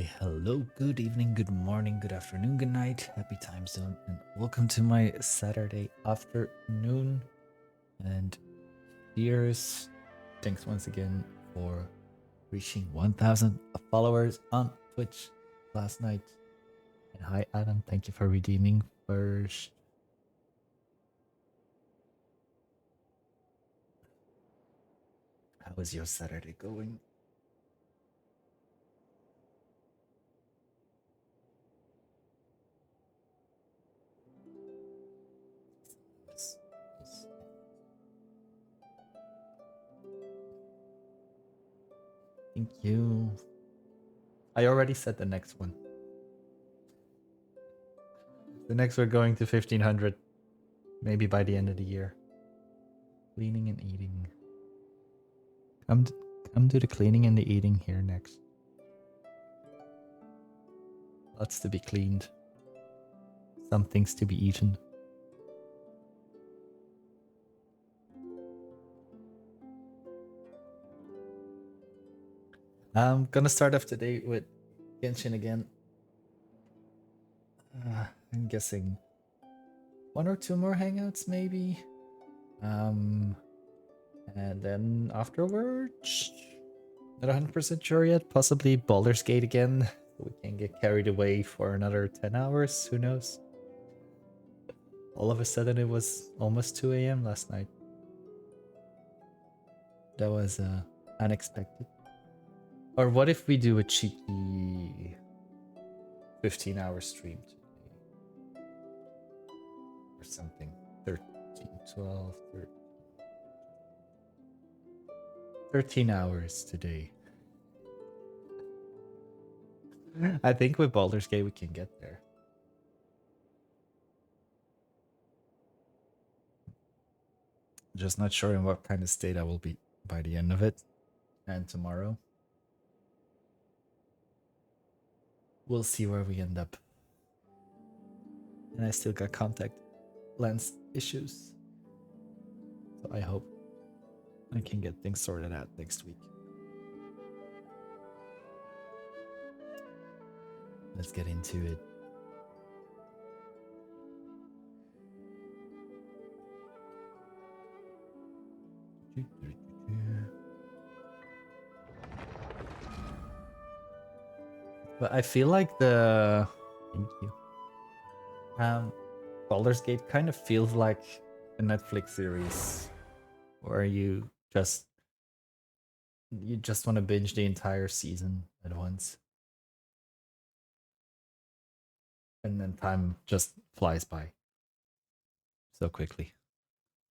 Hello, good evening, good morning, good afternoon, good night, happy time zone, and welcome to my Saturday afternoon. And cheers. Thanks once again for reaching 1,000 followers on Twitch last night. And hi, Adam, thank you for redeeming first. How is your Saturday going? Thank you. I already said the next one. The next we're going to 1,500. Maybe by the end of the year. Cleaning and eating. Come do the cleaning and the eating here next. Lots to be cleaned. Some things to be eaten. I'm gonna start off today with Genshin again. I'm guessing 1 or 2 more hangouts maybe. And then afterwards, not 100% sure yet. Possibly Baldur's Gate again. So we can get carried away for another 10 hours. Who knows? All of a sudden it was almost 2 a.m. last night. That was unexpected. Or what if we do a cheeky 15-hour stream today? Or something. 13, 12, 13 hours today. I think with Baldur's Gate we can get there. Just not sure in what kind of state I will be by the end of it. And tomorrow. We'll see where we end up. And I still got contact lens issues. So I hope I can get things sorted out next week. Let's get into it. But I feel like the thank you. Baldur's Gate kind of feels like a Netflix series where you just want to binge the entire season at once. And then time just flies by so quickly.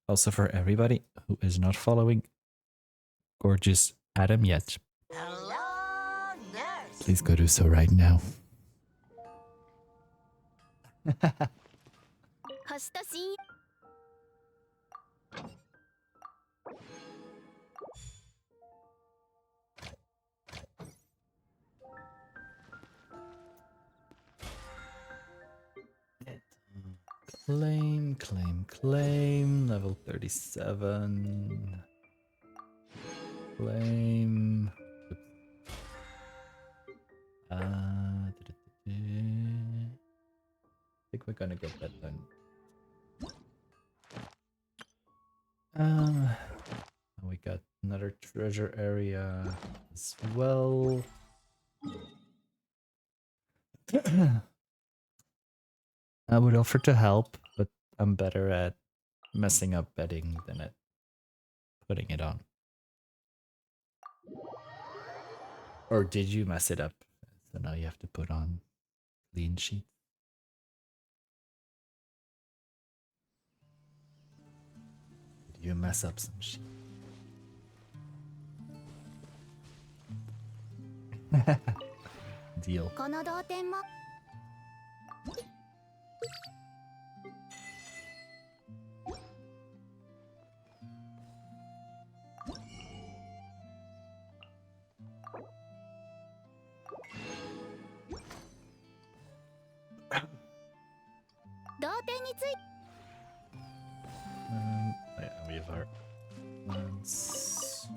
Also for everybody who is not following gorgeous Adam yet, hello, nurse. Please go do so right now. Claim, level 37. Claim. I think we're gonna get that done. We got another treasure area as well. I would offer to help, but I'm better at messing up bedding than at putting it on. Or did you mess it up? So now you have to put on clean sheet. Did you mess up some sheet? Deal. We have our plans.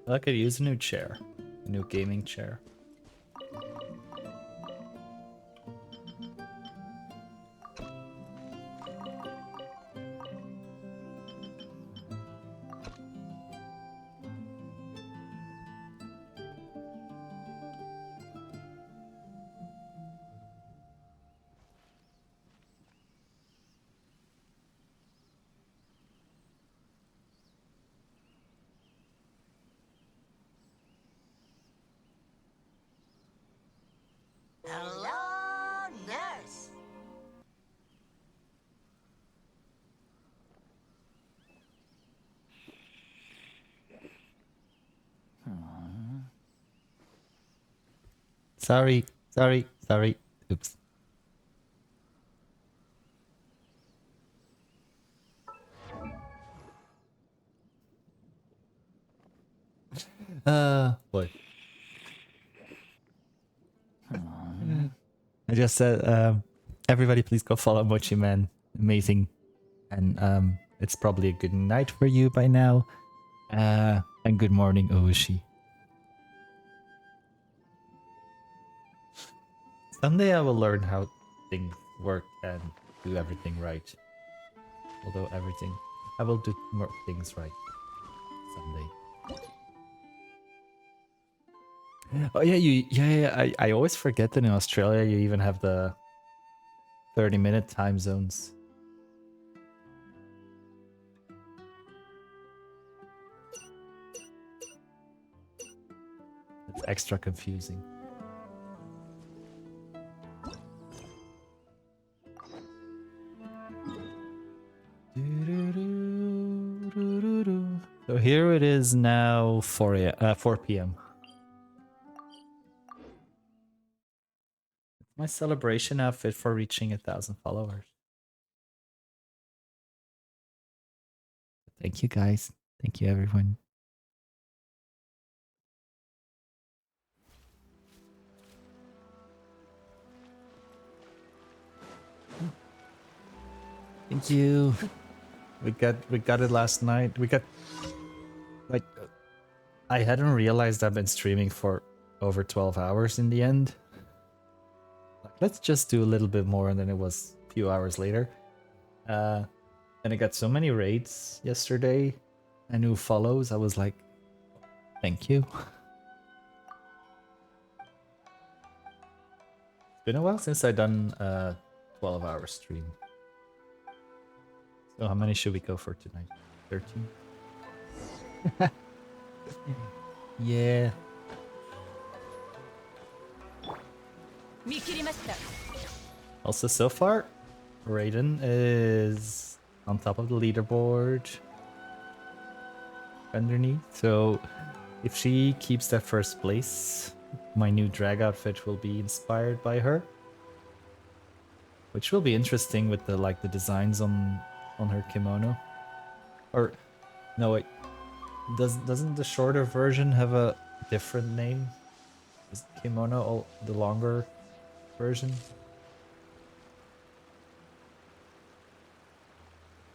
I could use a new chair. A new gaming chair. Hello, nurse. Sorry. Oops. What? I just said, everybody please go follow Mochi Man. Amazing. And it's probably a good night for you by now. And good morning, Oishi. Someday I will learn how things work and do everything right. Although I will do more things right someday. Oh yeah, I always forget that in Australia you even have the 30-minute time zones. It's extra confusing. So here it is now 4 p.m. My celebration outfit for reaching 1,000 followers. Thank you guys. Thank you everyone. Thank you. We got it last night. We got like I hadn't realized I've been streaming for over 12 hours in the end. Like, let's just do a little bit more, and then it was a few hours later. And I got so many raids yesterday and new follows. I was like, thank you. It's been a while since I done a 12-hour stream. So how many should we go for tonight? 13? Yeah. Also, so far, Raiden is on top of the leaderboard underneath. So if she keeps that first place, my new drag outfit will be inspired by her, which will be interesting with the the designs on her kimono. Or no, wait, doesn't the shorter version have a different name? Is kimono the longer version?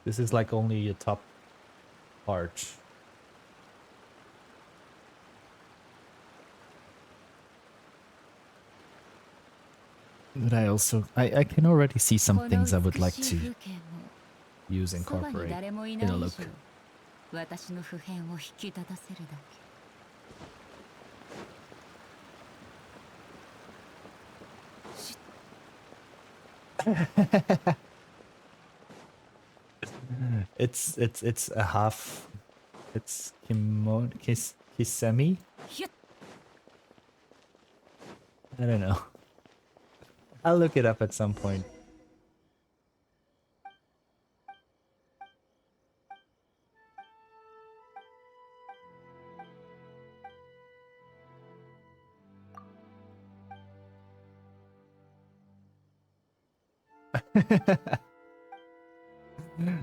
This is like only a top part. But I can already see some things I would like to use incorporate in a look. It's a half. It's kisemi. I don't know. I'll look it up at some point.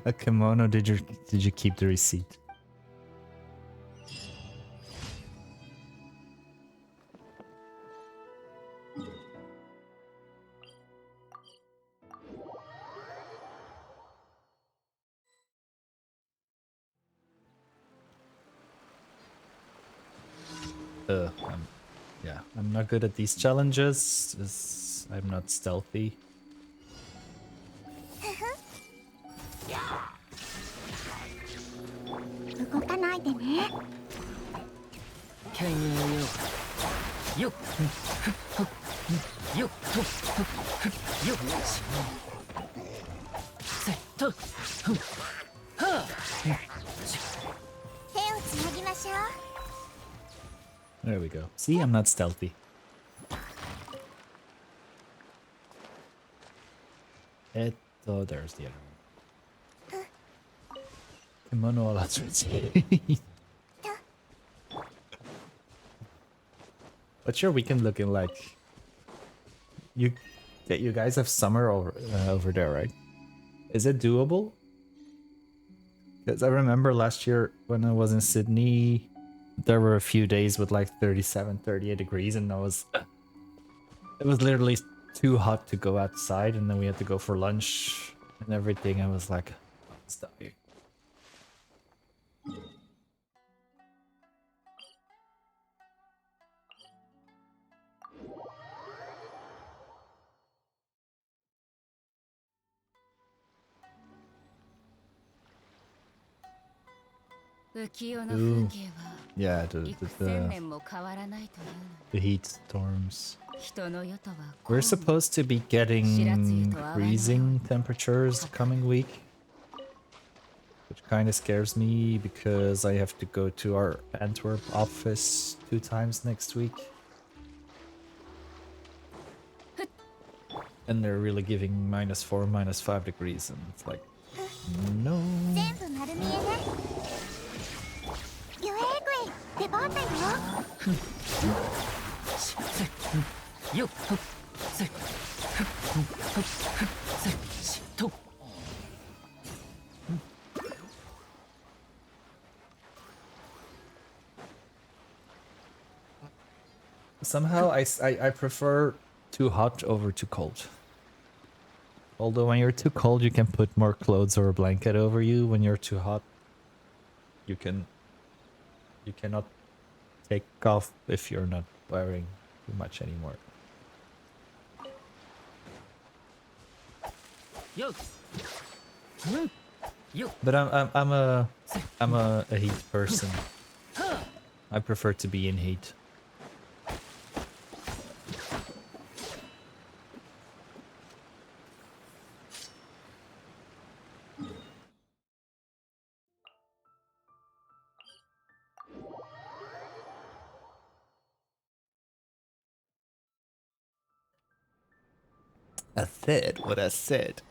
A kimono. Did you keep the receipt? Yeah, I'm not good at these challenges. I'm not stealthy. 動かないでね。剣影よよっよっとよっせっとはあ手をつなぎましょう。 There we go. See, I'm not stealthy. Oh, there's the other one. Kimono Alatsuchi. What's your weekend looking like? You guys have summer over there, right? Is it doable? Because I remember last year when I was in Sydney, there were a few days with like 37, 38 degrees, and it was literally too hot to go outside, and then we had to go for lunch and everything. I was like, it's dying. Ooh. Yeah, the heat storms. We're supposed to be getting freezing temperatures the coming week, which kind of scares me because I have to go to our Antwerp office 2 times next week. And they're really giving -4, -5 degrees, and it's like, no. 全部丸見えね。ユエーグイ出番だよ。よっせっと Somehow I prefer too hot over too cold. Although when you're too cold, you can put more clothes or a blanket over you. When you're too hot, you cannot take off if you're not wearing too much anymore. But I'm a heat person. I prefer to be in heat. I said what I said.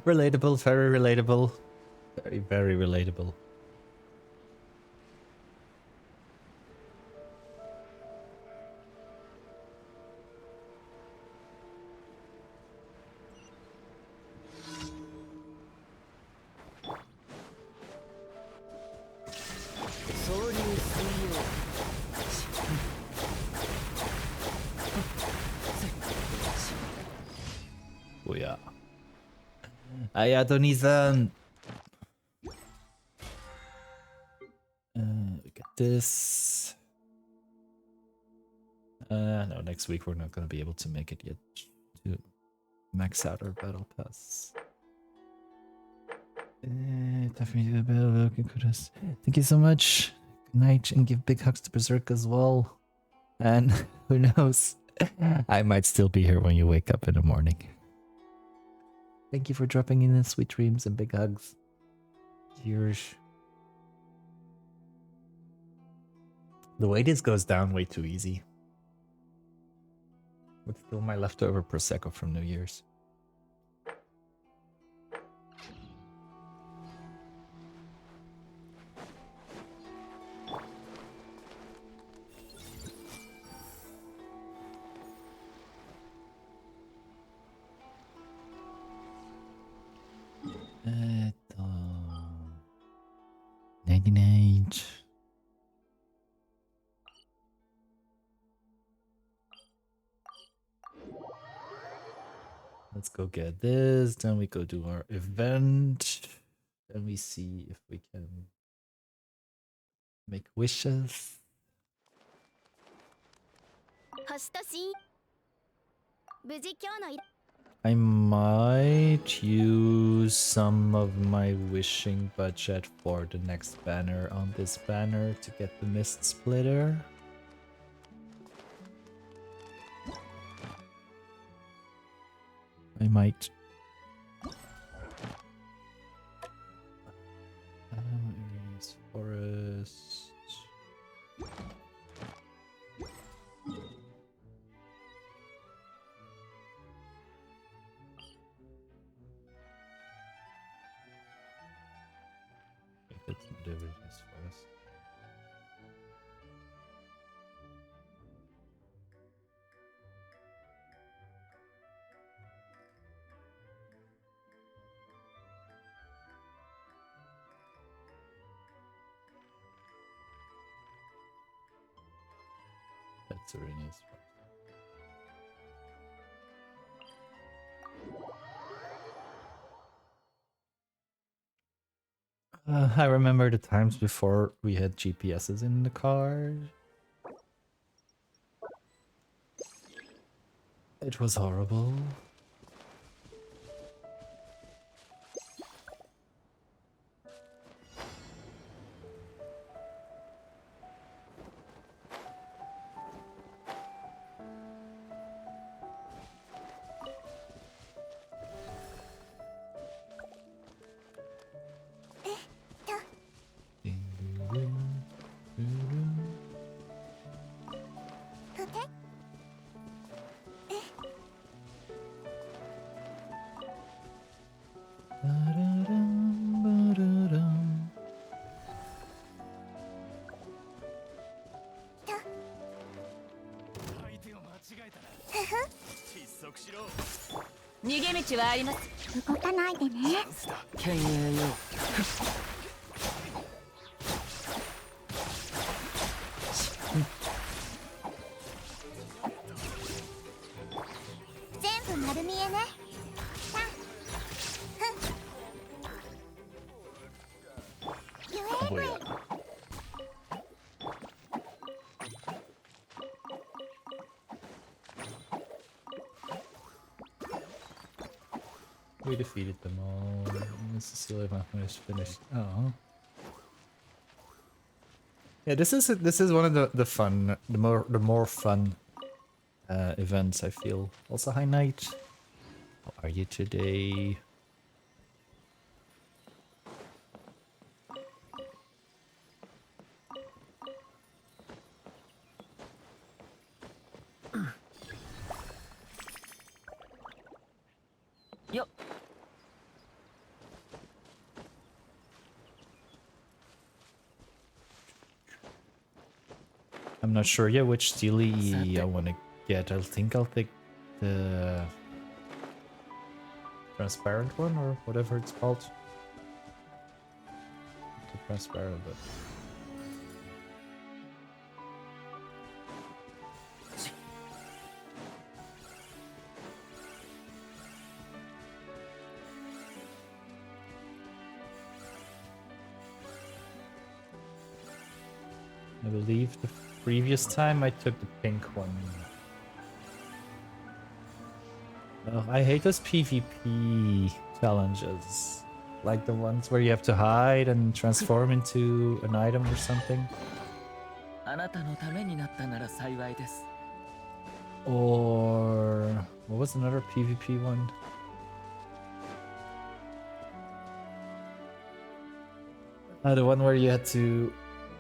Relatable, very relatable. Very, very relatable. Oh yeah. Ayadonizan. We got this. No, next week we're not gonna be able to make it yet to max out our battle pass. Thank you so much. Good night, and give big hugs to Berserk as well. And who knows, I might still be here when you wake up in the morning. Thank you for dropping in sweet dreams and big hugs. Cheers. The way this goes down way too easy. With still my leftover Prosecco from New Year's. Night. Let's go get this, then we go do our event. Then we see if we can make wishes. 星とし無事今日の依頼 I might use some of my wishing budget for the next banner on this banner to get the mist splitter. I might. Areas, forest. That's whatever it is for us. That's where it is. I remember the times before we had GPSs in the car. It was horrible.逃げ道はあります。動かないでね犬猿よ。全部丸見えねさあゆえ Oh yeah. We defeated them all. This is still if I'm finished. Oh. Yeah, this is one of the fun, the more fun events I feel. Also, hi Knight. How are you today? Yo. I'm not sure yet which steely I want to get. I think I'll take the transparent one or whatever it's called. The transparent, but I believe the previous time I took the pink one. Oh, I hate those PvP challenges. Like the ones where you have to hide and transform into an item or something. あなたのためになったなら幸いです。 Or what was another PvP one? The one where you had to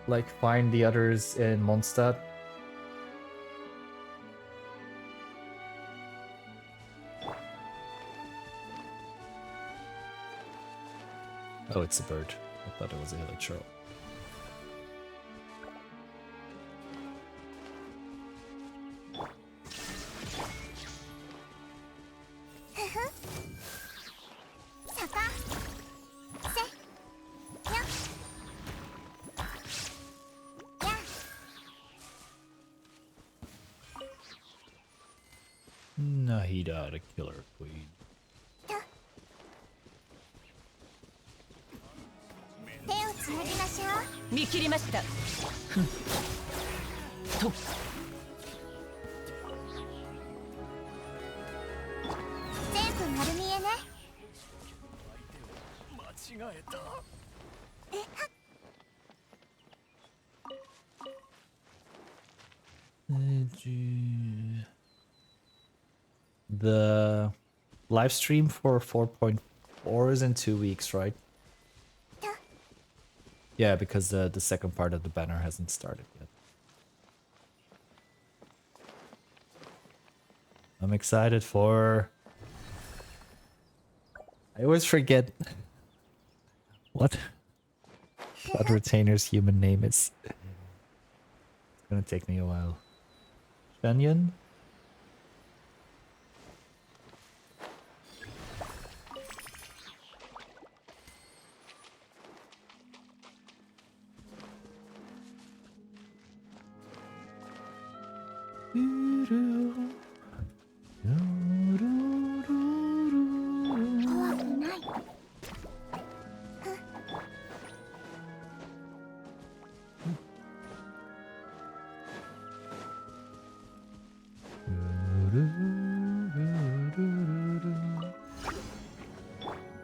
like find the others in Mondstadt. Oh, it's a bird. I thought it was a hilichurl. Nahida, the killer queen. なぎましょう。見切りました。ふんと全部丸見えね。間違えた。The live stream for 4.4 is in 2 weeks, right? Yeah, because the second part of the banner hasn't started yet. I'm excited for... I always forget what Retainer's human name is. It's gonna take me a while. Shanyan?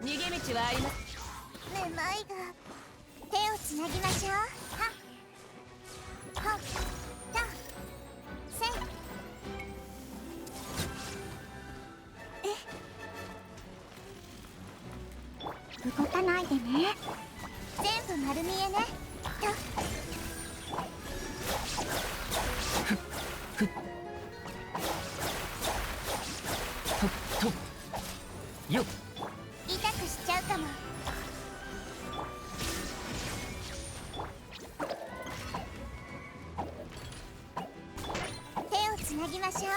逃げ道はあります。めまいが。手をつなぎましょう。はっはっだせい。動かないでね。全部丸見えね。よっ痛くしちゃうかも。手をつなぎましょう。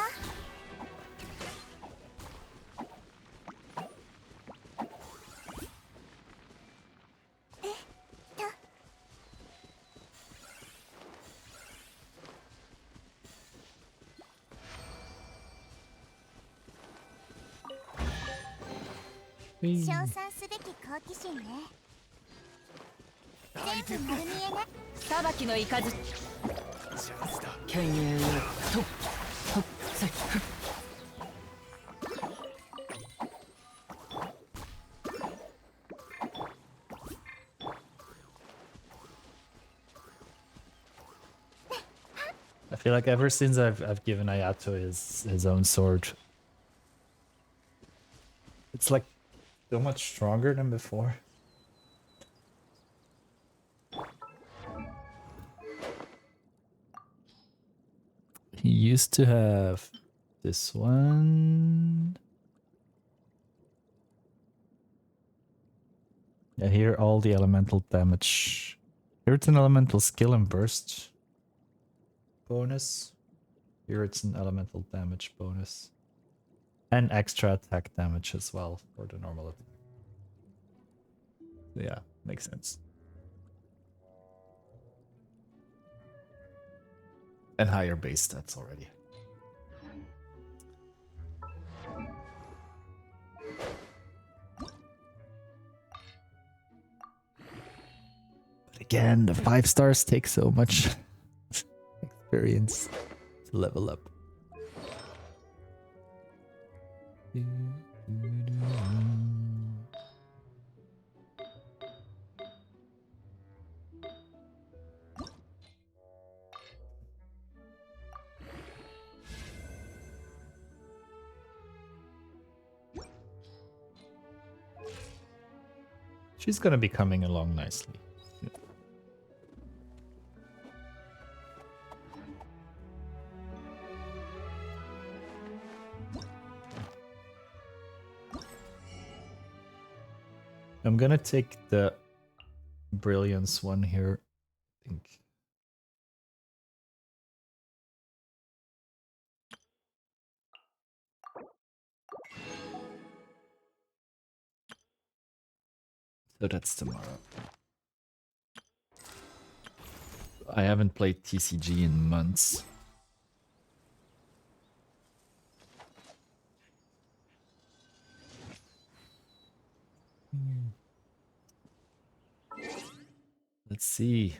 称賛すべき好奇心ね。全部丸見えね。裁きの雷。剣影よとほっせふっ。I feel like ever since I've given Ayato his own sword, it's like so much stronger than before. He used to have this one. Yeah, here all the elemental damage. Here it's an elemental skill and burst bonus. Here it's an elemental damage bonus. And extra attack damage as well for the normal attack. Yeah, makes sense. And higher base stats already. But again, the 5 stars take so much experience to level up. She's gonna be coming along nicely. I'm gonna take the brilliance one here, I think. So that's tomorrow. I haven't played TCG in months. Let's see.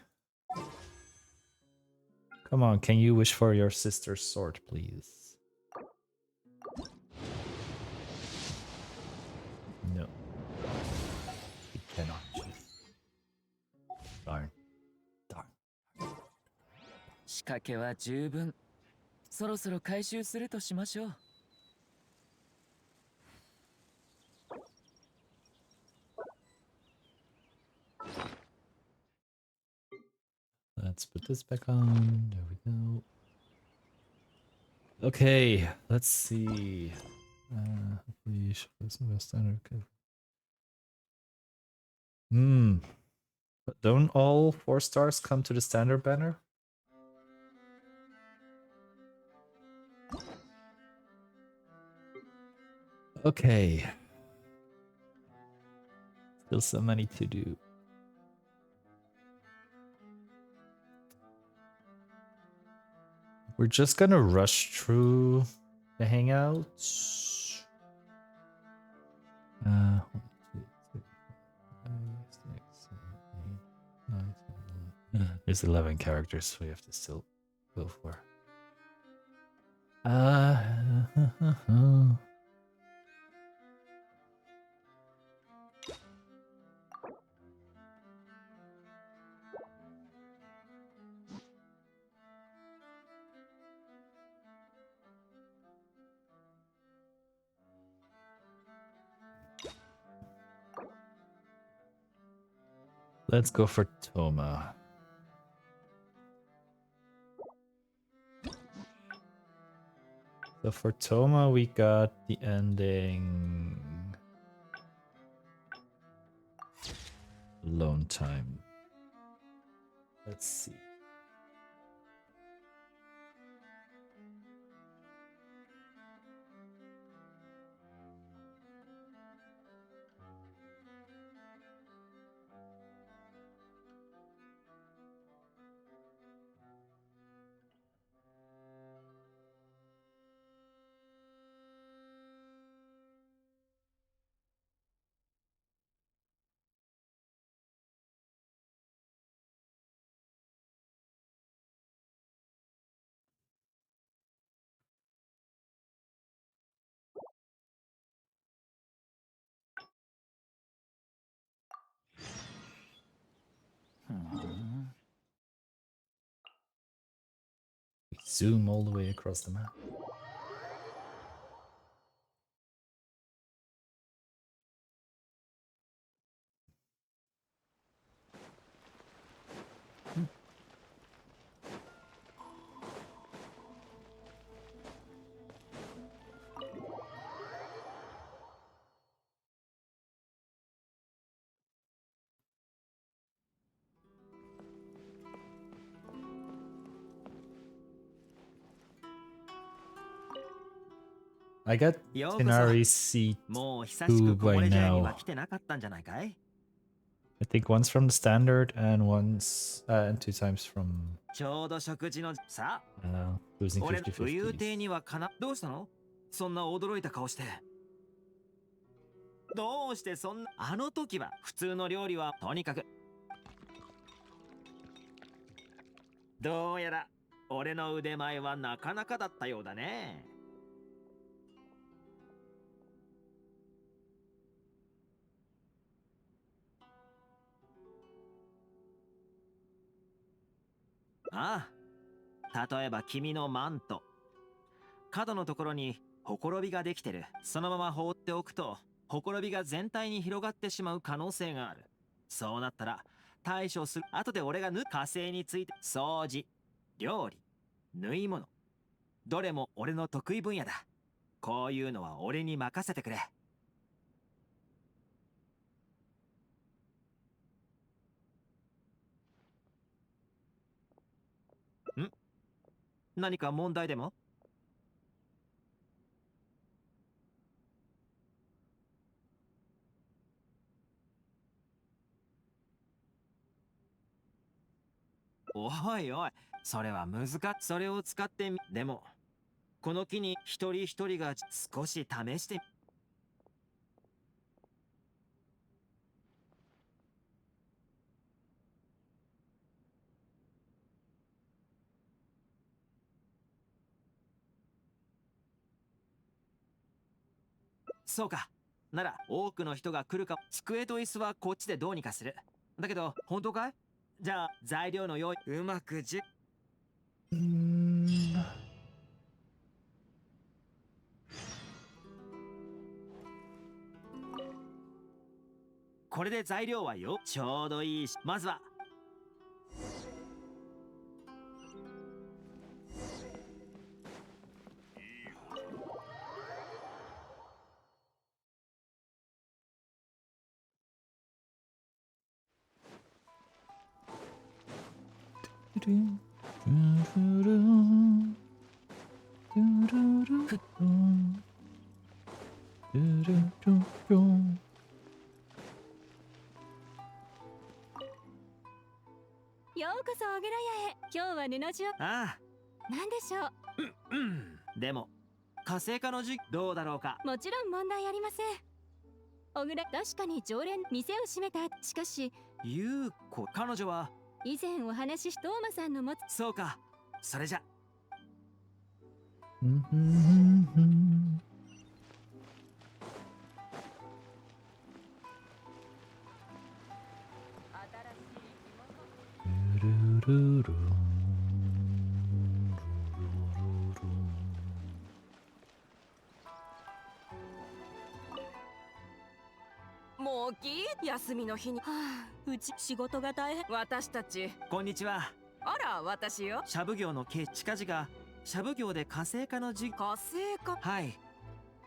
Come on, can you wish for your sister's sword, please? No. He cannot. Darn. Darn. 仕掛けは十分。そろそろ回収するとしましょう。Let's put this back on. There we go. Okay, let's see. Hopefully, standard. But don't all 4 stars come to the standard banner? Okay. Still so many to do. We're just gonna rush through the hangouts. 1, 2, 3, 4, 5, 6, 7, 8, 9, 10, 11. There's 11 characters we have to still go for. Let's go for Toma. So for Toma, we got the ending Lone Time. Let's see. We zoom all the way across the map. I got ようこそ。 Tenari Seat もう久し 2くこぼ by れ試合に now. は来てなかったんじゃないかい？ I think one's from the standard and and 2 times from ちょうど食事のさ、 losing 俺武勇 50-50. 亭にはかな。どうしたの？そんな驚いた顔して。どうしてそんな。あの時は普通の料理はとにかく。どうやら俺の腕前はなかなかだったようだね。ああ、例えば君のマント。角のところにほころびができてる。そのまま放っておくとほころびが全体に広がってしまう可能性がある。そうなったら対処する。後で俺が火星について掃除、料理、縫い物、どれも俺の得意分野だ。こういうのは俺に任せてくれ。ん？何か問題でも？おいおい、それはそれを使ってみ。でもこの機に一人一人が少し試して。そうか。なら多くの人が来るか。机と椅子はこっちでどうにかする。だけど本当かい？じゃあ材料の用意うまくこれで材料はよちょうどいいし、まずはようこそ小倉屋へ。今日は布地を。ああ、なんでしょでも火星科の授業どうだろうか。う。もちろん問題ありません。小倉、確かに常連、店を閉めた。しかしゆうこ、彼女は以前お話ししトーマさんの持つそうか。それじゃもうき休みの日に、はあ、うち仕事が大変。私たち。こんにちは。あら、私よ。シャブ業の経近々シャブ業で火星科の授業。火星か。はい。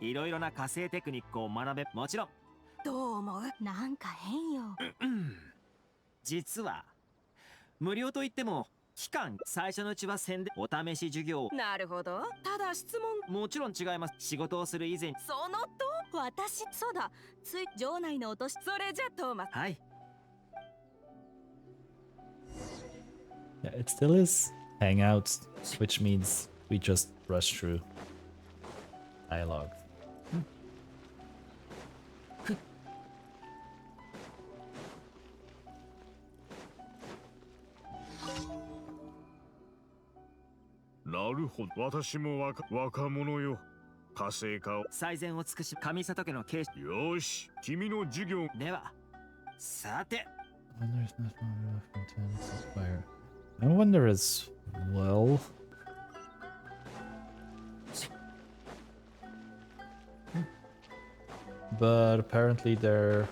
いろいろな火星テクニックを学べ。もちろん。どう思う？なんか変よ。実は無料といっても期間最初のうちは宣伝お試し授業。なるほど。ただ質問。もちろん違います。仕事をする以前。そのと私、そうだ。つい場内の落とし。それじゃトーマス。はい。 Yeah, it still is Hangouts, which means we just rush through dialogue. なるほど。私も若者よ。火星科を。最善を尽くし上里家の経営。よし、君の授業。ではさて Wonder is not one of intense fire. I wonder as well. But apparently there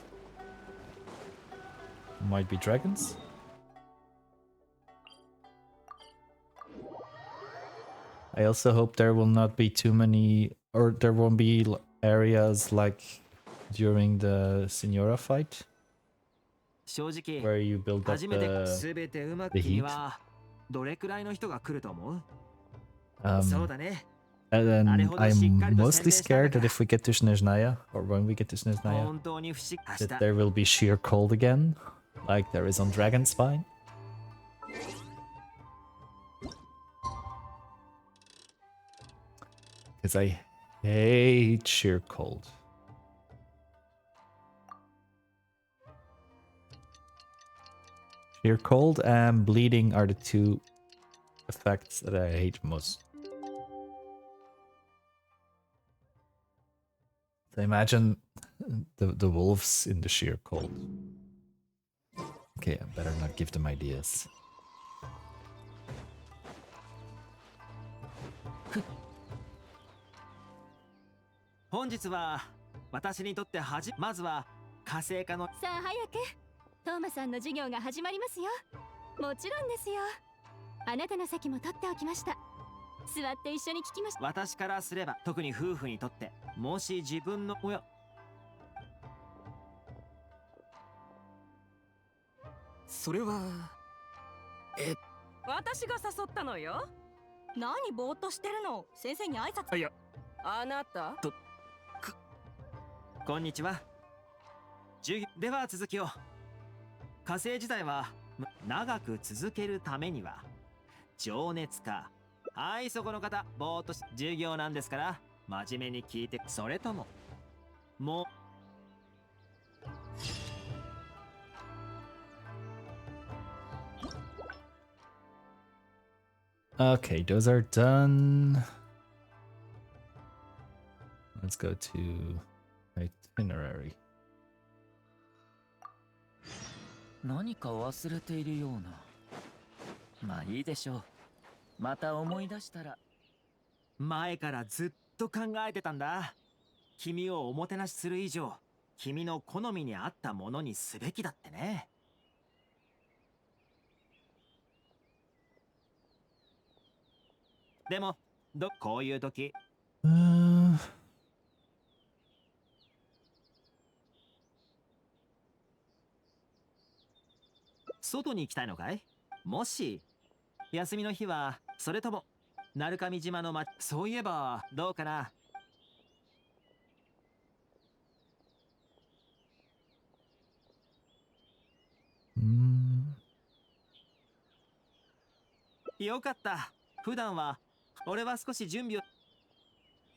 might be dragons. I also hope there will not be too many, or there won't be areas like during the Signora fight 正直 where you build up 初めて the 全てうまく the に heat. はどれくらいの人が来ると思う？ Um, そうだね。 And then なるほど、しっかり I'm と mostly 宣伝したの scared か。 that if we get to Snezhnaya, or when we get to Snezhnaya, 本当に不思議。 that there will be sheer cold again, like there is on Dragonspine. Because I hate sheer cold. Sheer cold and bleeding are the two effects that I hate most. So imagine the wolves in the sheer cold. Okay, I better not give them ideas. 本日は私にとってまずは火星科のさあ早く。トーマさんの授業が始まりますよ。もちろんですよ。あなたの席も取っておきました。座って一緒に聞きました。私からすれば特に夫婦にとってもし自分の親それは私が誘ったのよ。何ぼーっとしてるの？先生に挨拶。いや、あなたこんにちは。授業では続きを。火星自体は長く続けるためには情熱か。はい、そこの方、ぼーっと授業なんですから真面目に聞いて。それとももうOkay, those are done. Let's go to itinerary. 何か忘れているような。まあいいでしょう。また思い出したら。前からずっと考えてたんだ。君をおもてなしする以上、君の好みに合ったものにすべきだってね。でも、こういう時、外に行きたいのかい？もし、休みの日は、それとも、鳴上島の町、そういえば、どうかな？よかった。普段は、俺は少し準備を。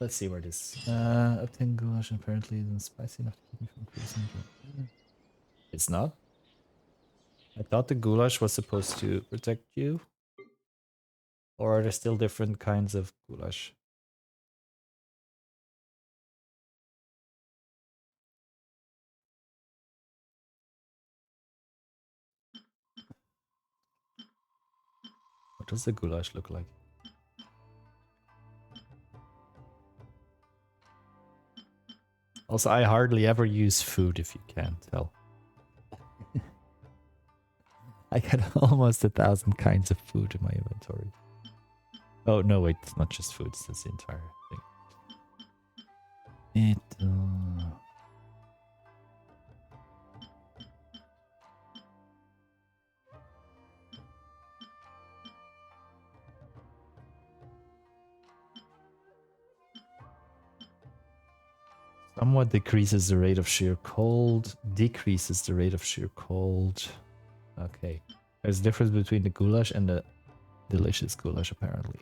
Let's see where it is. Obtain goulash apparently isn't spicy enough to keep me from freezing. It's not? I thought the goulash was supposed to protect you. Or are there still different kinds of goulash? What does the goulash look like? Also, I hardly ever use food if you can't tell. I got almost 1,000 kinds of food in my inventory. Oh, no, wait, it's not just food, it's the entire thing. Somewhat decreases the rate of sheer cold, decreases the rate of sheer cold. Okay. There's a difference between the goulash and the delicious goulash, apparently.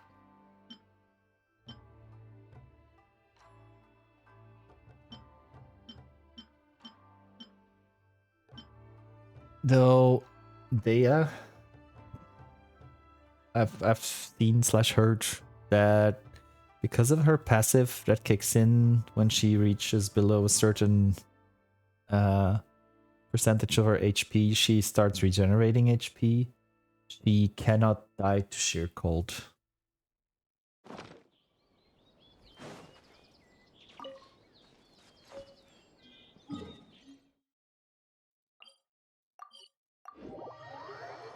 Though, Dea, I've seen slash heard that because of her passive that kicks in when she reaches below a certain percentage of her HP, she starts regenerating HP. She cannot die to sheer cold.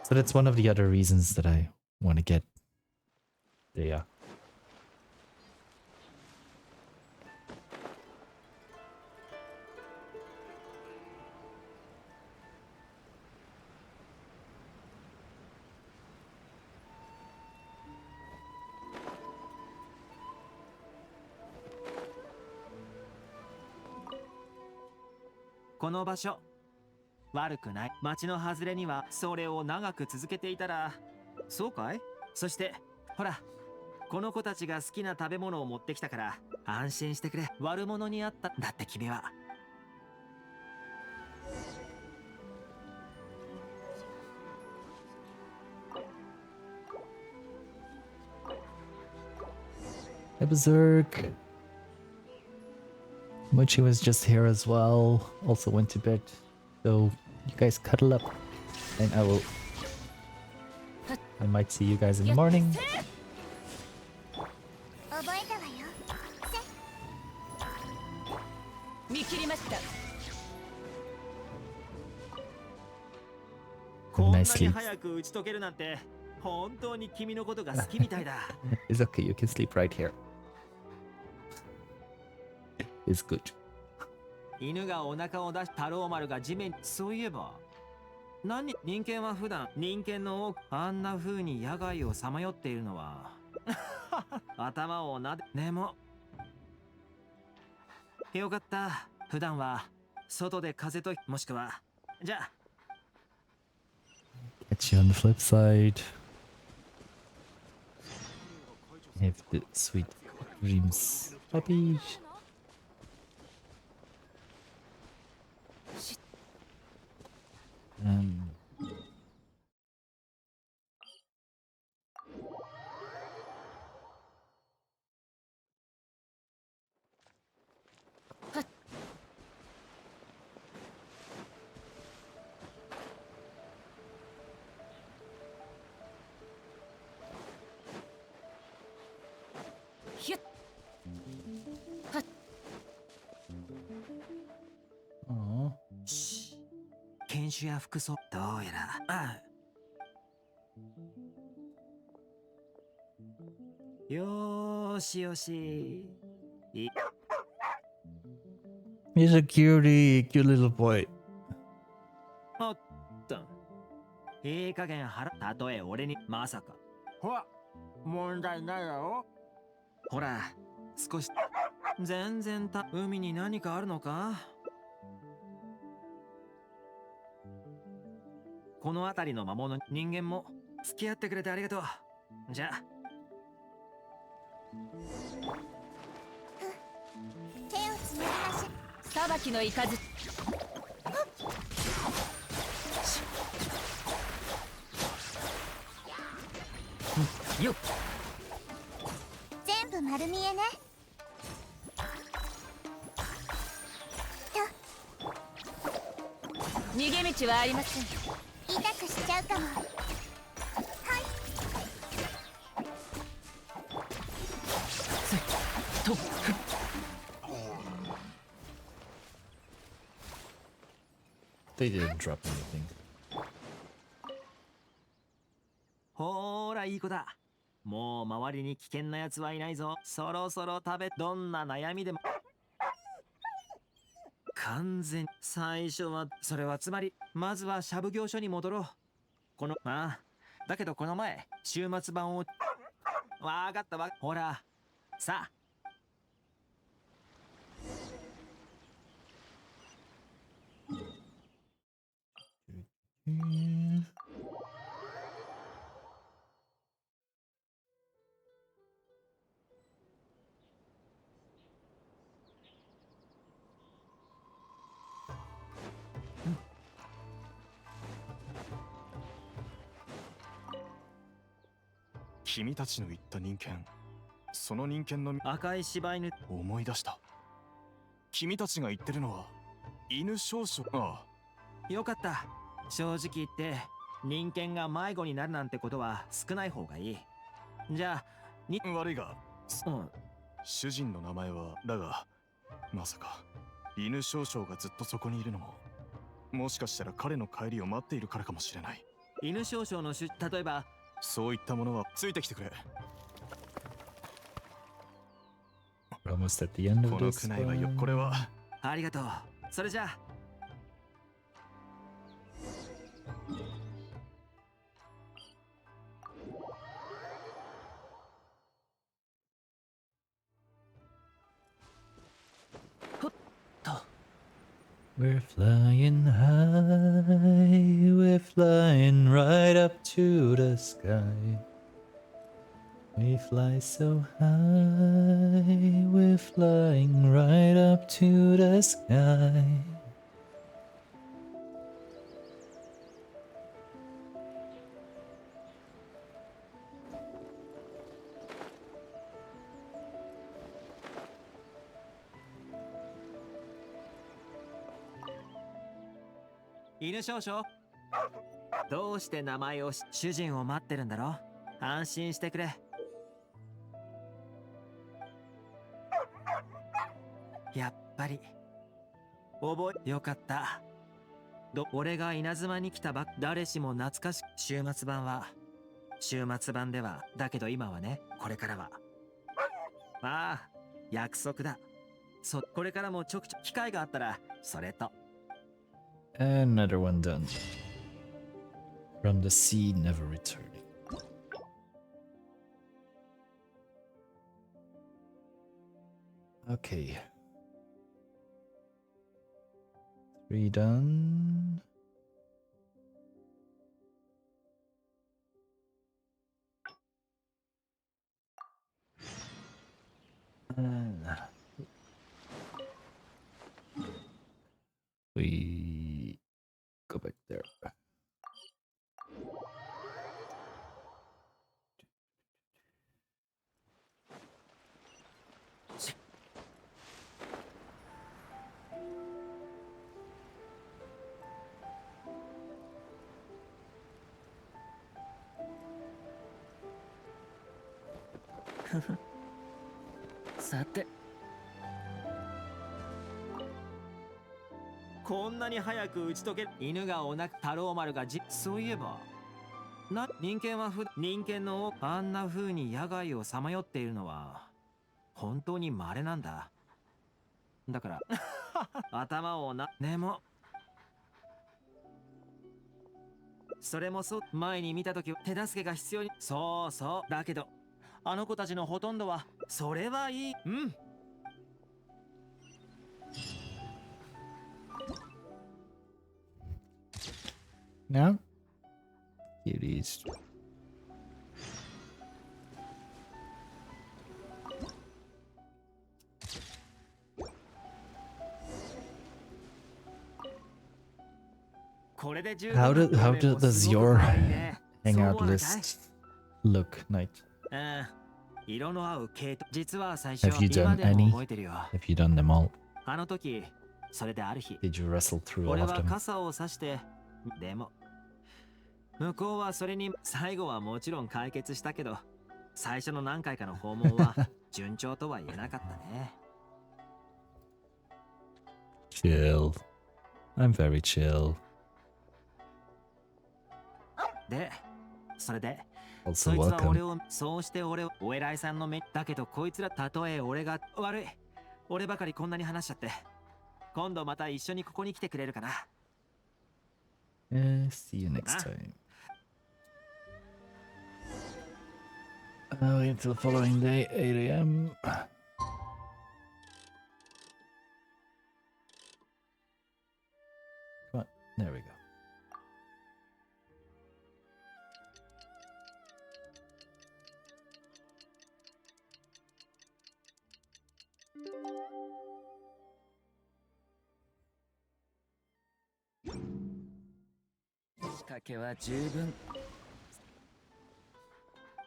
So that's one of the other reasons that I want to get Dea. This この場所、悪くない。町の外れにはそれを長く続けていたら、そうかい？そして、ほら、この子たちが好きな食べ物を持ってきたから、安心してくれ。悪者にあった。だって君は。Berserk. Mochi was just here as well. Also went to bed. So you guys cuddle up. And I might see you guys in the morning. 覚えたわよ。見切りました。こんなに早く打ち解けるなんて、本当に君のことが好きみたいだ。It's okay, you can sleep right here. It's good. 犬がお腹を出し、太郎丸が地面。そういえば、人間は普段、人間の多く、あんな風に野外をさまよっているのは、頭をなで、でも、よかった。普段は、外で風と、もしくは、じゃあ、Catch you on the flip side. Have the sweet dreams. Puppy. 人種や服装、どうやら、よーしよし。He's a cute little boy. おっと。いい加減腹、たとえ俺に、まさか。ほら、問題ないだろ。ほら、少し。全然海に何かあるのか？この辺りの魔物、人間も付き合ってくれてありがとう。じゃあ。手をつなぎましょう。裁きのいかずよっ。全部丸見えね。逃げ道はありません。痛くしちゃうかも。と They didn't drop anything. ほーら、いい子だ。もう周りに危険な奴はいないぞ。そろそろ食べ、どんな悩みでも。完全、最初は、それはつまり、まずはシャブ業所に戻ろう。だけどこの前、週末版を、わかったわ。ほら、さあ。君たちの言った人間、その人間の赤い柴犬。思い出した。君たちが言ってるのは犬少々。ああ、よかった。正直言って人間が迷子になるなんてことは少ない方がいい。じゃあ悪いが、うん主人の名前はだが、まさか犬少々がずっとそこにいるのも、もしかしたら彼の帰りを待っているからかもしれない。犬少々の例えばそういったものはついてきてくれ。 We're almost at the end こ of の this くらいはよ、 one. これはありがとう。それじゃあ。We're flying high, we're flying right up to the sky. We fly so high, we're flying right up to the sky.「犬少々、どうして名前を主人を待ってるんだろう。安心してくれ。やっぱり覚えよかった。俺が稲妻に来た誰しも懐かしく。週末版ではだけど今はね、これからはああ、約束だ。これからもちょくちょく機会があったらそれと。 Another one done. From the sea, never returning. Okay. 3 done. We go back there. Huh. さて、こんなに早く打ち解ける。犬がおなか太郎丸がそういえば人間は人間のあんな風に野外をさまよっているのは本当に稀なんだ。だから頭をでもそれもそう。前に見た時は手助けが必要に。そうそう。だけどあの子たちのほとんどはそれはいい。うん。Now? Cuties. これで十 How 分 does your hangout list look, Knight? 色の合う系統。実は最初 Have you 今 done でも any? 覚えてるよ。 Have you done them all? あの時それである日 Did you wrestle through all 俺 of は them? 傘を差して。でも向こうはそれに最後はもちろん解決したけど、最初の何回かの訪問は順調とは言えなかったね。Chill. I'm very chill. でそれで Also そいつは俺 welcome. をそうして俺をお偉いさんの目だけど、こいつらたとえ俺が悪い俺ばかりこんなに話しちゃって、今度また一緒にここに来てくれるかな。See you next time. Wait until the following day, 8 a.m. Come on, there we go.「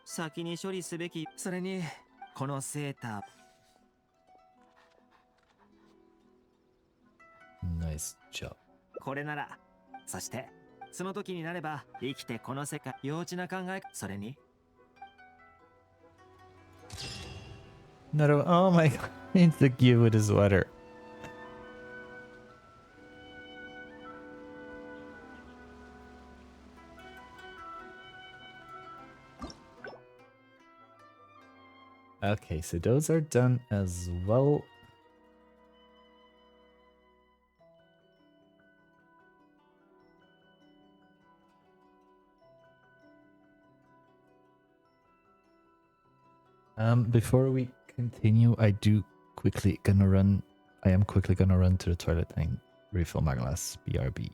先に処理すべき。それにこのセーター Nice job. これなら。そしてその時になれば生きてこの世界。幼稚な考え。それに Oh my god, it's the cute with his sweater. Okay, so those are done as well. Before we continue, I am quickly gonna run to the toilet and refill my glass. BRB.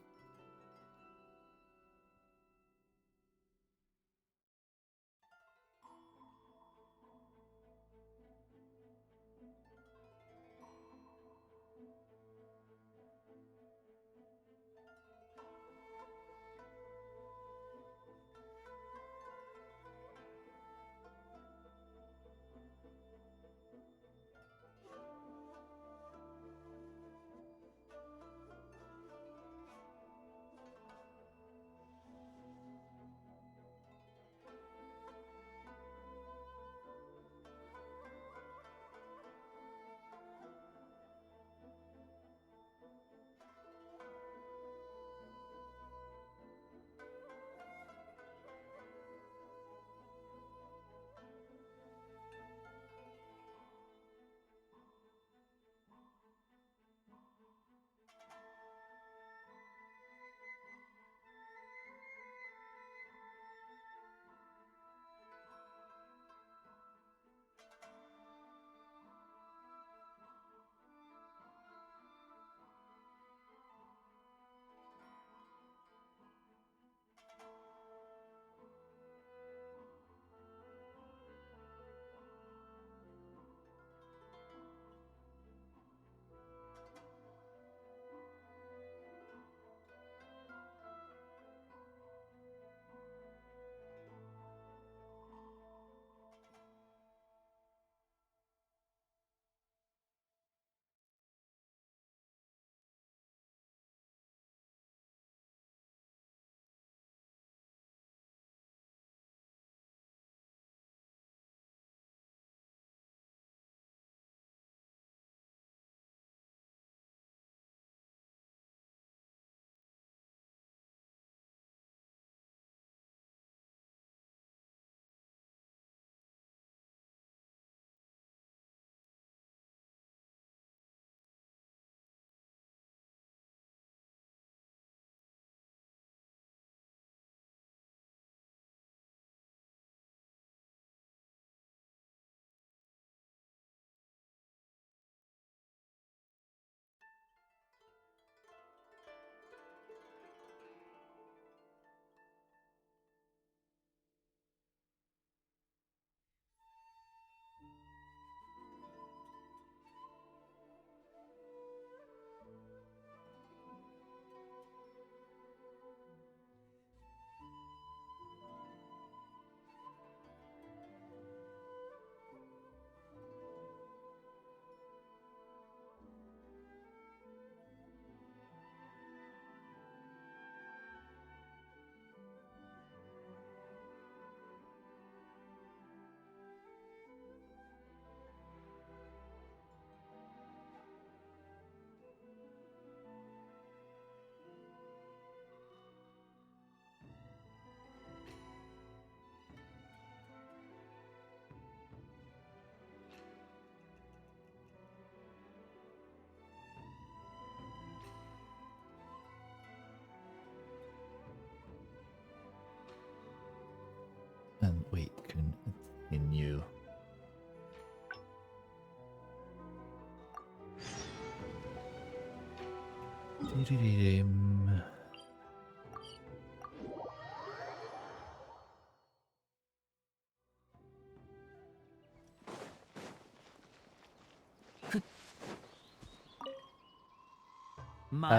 Dee-dee-dee-dim.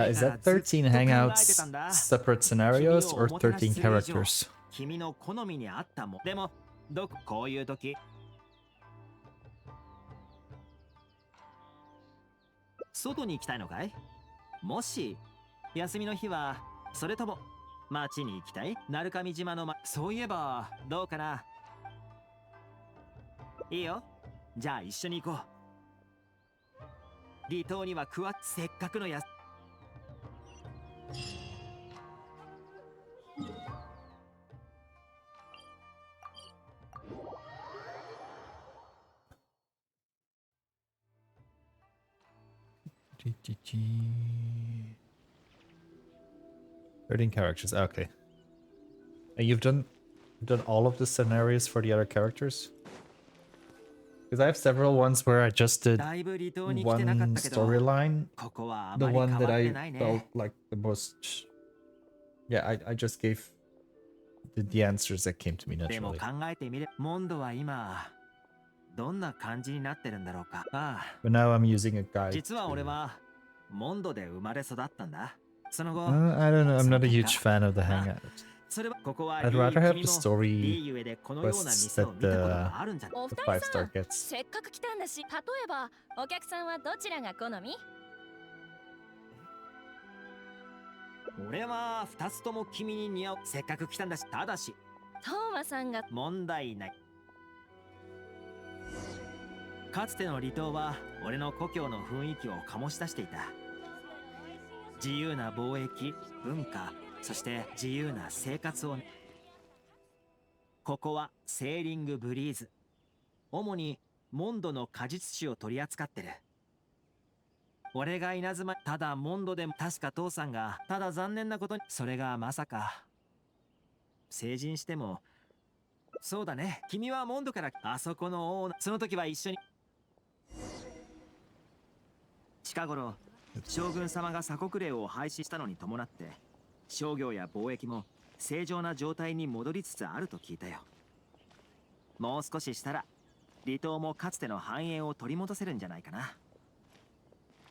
Is that 13 hangouts, separate scenarios, or 13 characters? 君の好みに合ったもんでもこういう時外に行きたいのかい？もし休みの日はそれとも町に行きたい？鳴上島のそういえばどうかな？いいよ、じゃあ一緒に行こう。離島にはせっかくの13 characters. Okay. And you've done all of the scenarios for the other characters? Because I have several ones where I just did one storyline. The one that I felt like the most. Yeah, I just gave the answers that came to me でも naturally. 考えてみれモンドは今どんな感じになってるんだろうか。ああ、 But now I'm using a guide. 実は俺はモンドで生まれ育ったんだ。その後、 I don't know. I'm not a huge fan of the hangout. それはここは I'd rather have 君 the も story リーゆえでこのような quests 店を that 見たことがあるんじゃ。お the 二 5 人さ star ん gets. せっかく来たんだし、例えばお客さんはどちらが好み？俺は2つとも君に似合う。せっかく来たんだし、ただしトーマさんが問題ない。かつての離島は俺の故郷の雰囲気を醸し出していた。自由な貿易、文化、そして自由な生活を。ここはセーリングブリーズ。主にモンドの果実酒を取り扱ってる。俺が稲妻、ただモンドでも確か父さんが、ただ残念なことに、それがまさか成人しても。そうだね、君はモンドからあそこの王、その時は一緒に。近頃将軍様が鎖国令を廃止したのに伴って商業や貿易も正常な状態に戻りつつあると聞いたよ。もう少ししたら離島もかつての繁栄を取り戻せるんじゃないかな。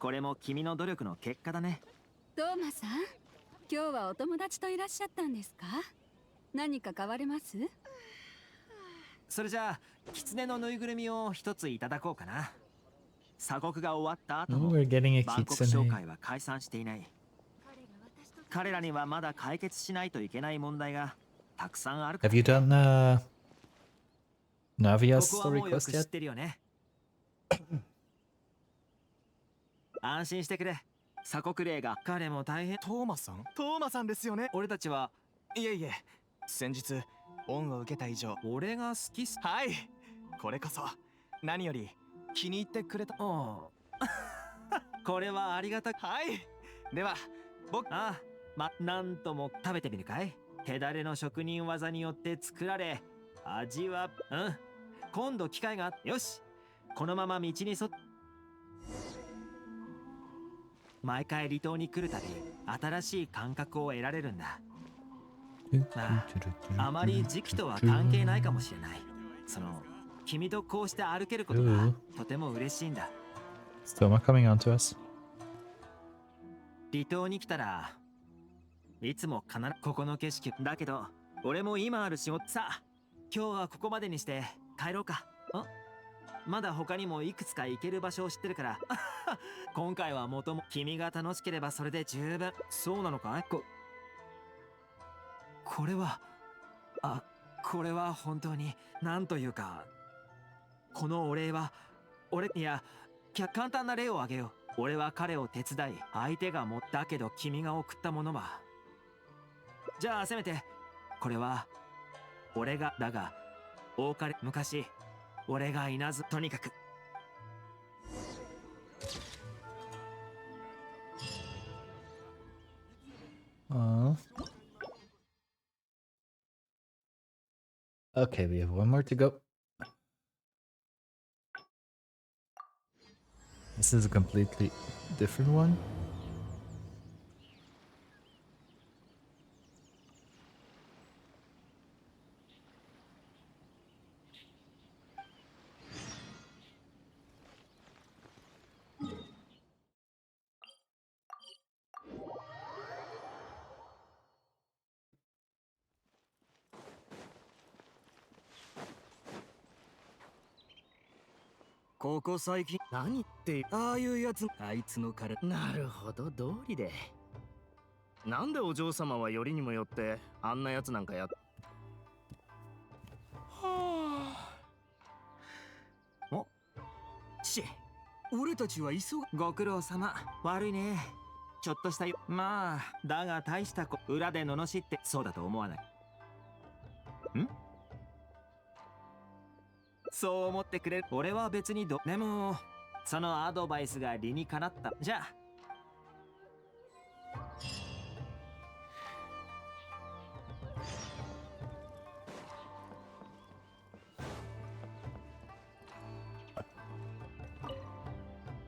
これも君の努力の結果だね。トーマさん、今日はお友達といらっしゃったんですか？何か買われます？それじゃあ狐のぬいぐるみを一ついただこうかな。鎖国が終わった後 Oh, も we're getting a 万国商 kitsune. 会は解散していない。彼らにはまだ解決しないといけない問題がたくさんあるから Have you done Navia's ここは story もうよ quest く知っ yet? てるよね。安心してくれ。鎖国令が彼も大変。トーマさんですよね。俺たちは。いえいえ、先日恩を受けた以上、俺が好きす。はい、これこそ何より気に入ってくれた。これはありがたく。はい、では僕、なんとも食べてみるかい？手だれの職人技によって作られ、味は今度機会が。よし、このまま道に沿って毎回離島に来るたび新しい感覚を得られるんだ。あまり時期とは関係ないかもしれない。その君とこうして歩けることがとても嬉しいんだ。Stoma coming on to us. 離島に来たらいつも必ずここの景色だけど、俺も今ある仕事さあ、今日はここまでにして帰ろうか。まだ他にもいくつか行ける場所を知ってるから今回はもとも君が楽しければそれで十分。そうなのかい？これはこれは本当になんというか、このお礼は簡単な例を挙げよう。俺は彼を手伝い、相手が持ったけど君が送ったものは、じゃあせめてこれは俺が、だが多かれ昔俺がいなず、とにかくOkay, we have one more to go. This is a completely different one. ここ最近何ってああいうやつあいつのからなるほど通りでなんでお嬢様はよりにもよってあんなやつなんかやっはあおし俺たちは急ご苦労様。悪いね。ちょっとしたよ。まあ、だが大した裏で罵ってそうだと思わない。んそう思ってくれる。俺は別にでも、そのアドバイスが理にかなった。じゃあ。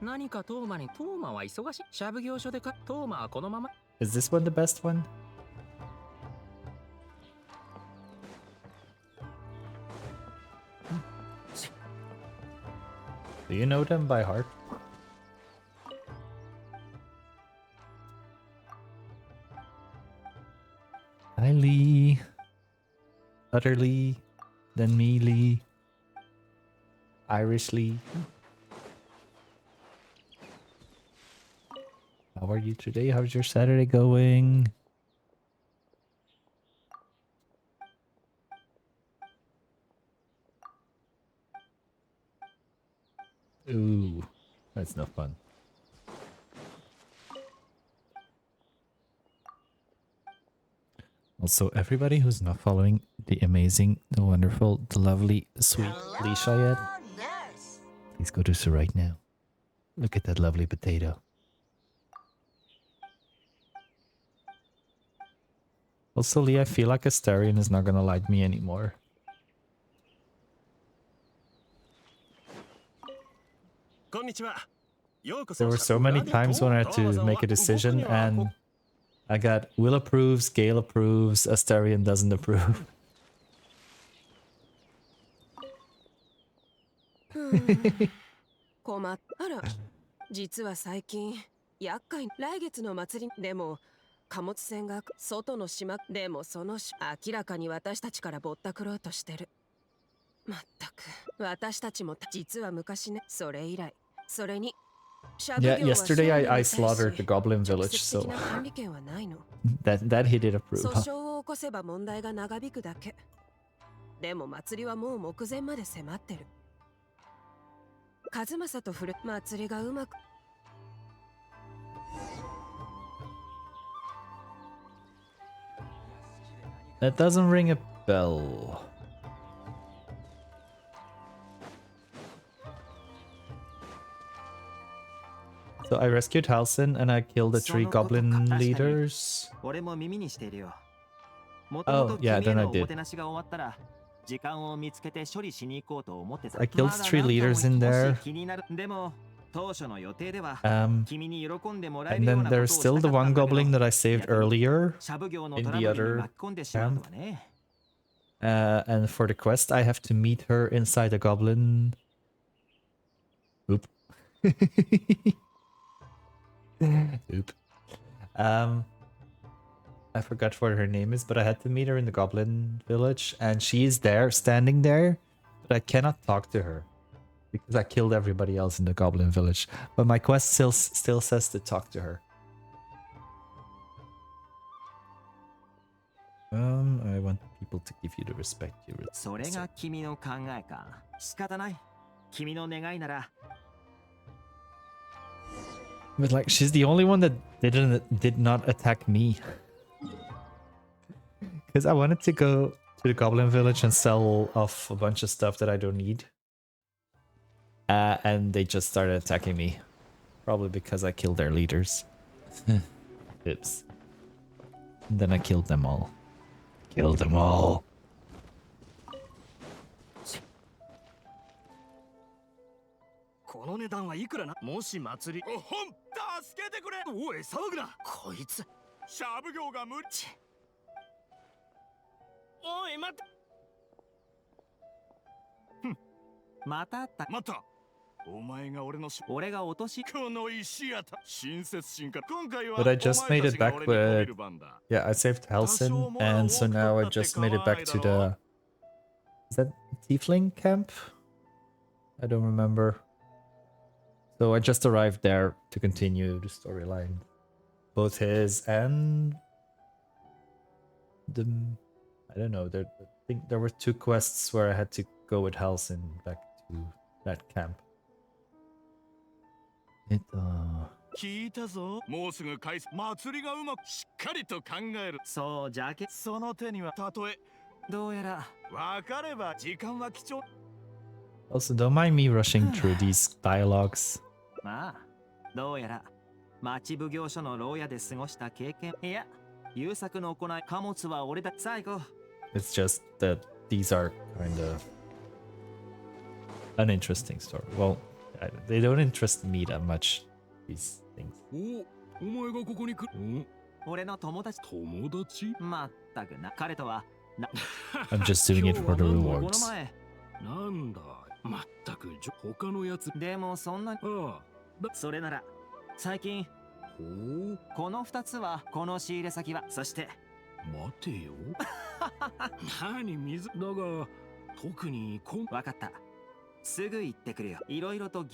何かトーマにトーマは忙しいシャブ業所でかトーマはこのまま Is this one the best one? Do you know them by heart? Hi Lee. Utterly. Then me Lee. Irish Lee. How are you today? How's your Saturday going? Ooh, that's no fun. Also, everybody who's not following the amazing, the wonderful, the lovely, sweet Leisha yet, Nurse. please go do so right now. Look at that lovely potato. Also, Lee, I feel like Astarion is not gonna like me anymore. There were so many times when I had to make a decision and I got Will approves, Gale approves, Astarion doesn't approve. 困っあら実は最近厄介来月の祭りでも貨物船が外の島でもその明らかに私たちからぼったくろうとしてるまったく私たちも実は昔ねそれ以来それに Yeah, yesterday I slaughtered the goblin village, so that he did approve. 訴訟を起こせば問題が長引くだけでも祭りはもう目前まで迫ってる和正と祭りがうまく That doesn't ring a bell. So I rescued Halsin and I killed the 3 goblin leaders. Oh, yeah, then I did. I killed 3 leaders in there. And then there's still the 1 goblin that I saved earlier in the other camp. And for the quest, I have to meet her inside the goblin. Oop. Oop. I forgot what her name is, but I had to meet her in the goblin village, and she is there, standing there, but I cannot talk to her because I killed everybody else in the goblin village. But my quest still says to talk to her. I want people to give you the respect you deserve. But like, she's the only one that did not attack me. Because I wanted to go to the goblin village and sell off a bunch of stuff that I don't need. And they just started attacking me. Probably because I killed their leaders. Oops. And then I killed them all. Killed them all. この値段はいくらなもし祭りおほん助けてくれおい騒ぐなこいつシャブ業が無理おい待ってまたあった待ったお前が俺の俺が落としこの石やた親切心から今回は But I just made it back with... Yeah, I saved Halsin, and so now I just made it back to the... Is that Tiefling camp? I don't remember. So I just arrived there to continue the storyline. Both his and the... I don't know, I think there were 2 quests where I had to go with Halsin back to that camp. 聞いたぞ。もうすぐ返す。祭りがうまくしっかりと考える。そうじゃけ。その手にはたとえどうやら分かれば時間は貴重。 Also, don't mind me rushing through these dialogues. まあどうやら町奉行所の牢屋で過ごした経験、いや優作の行い、貨物は俺だ。さあ行こう。 It's just that these are kind of uninteresting story. Well, they don't interest me that much, these things. お前がここに来る。俺の友達。友達？まったくな。彼とはな。 I'm just doing it for the この rewards. 前。なんだ。まったく他のやつ。でもそんな。それなら最近。この2つはこの仕入れ先は。そして待てよ。何水だが特に分かった。すぐ行ってくるよ。いろいろと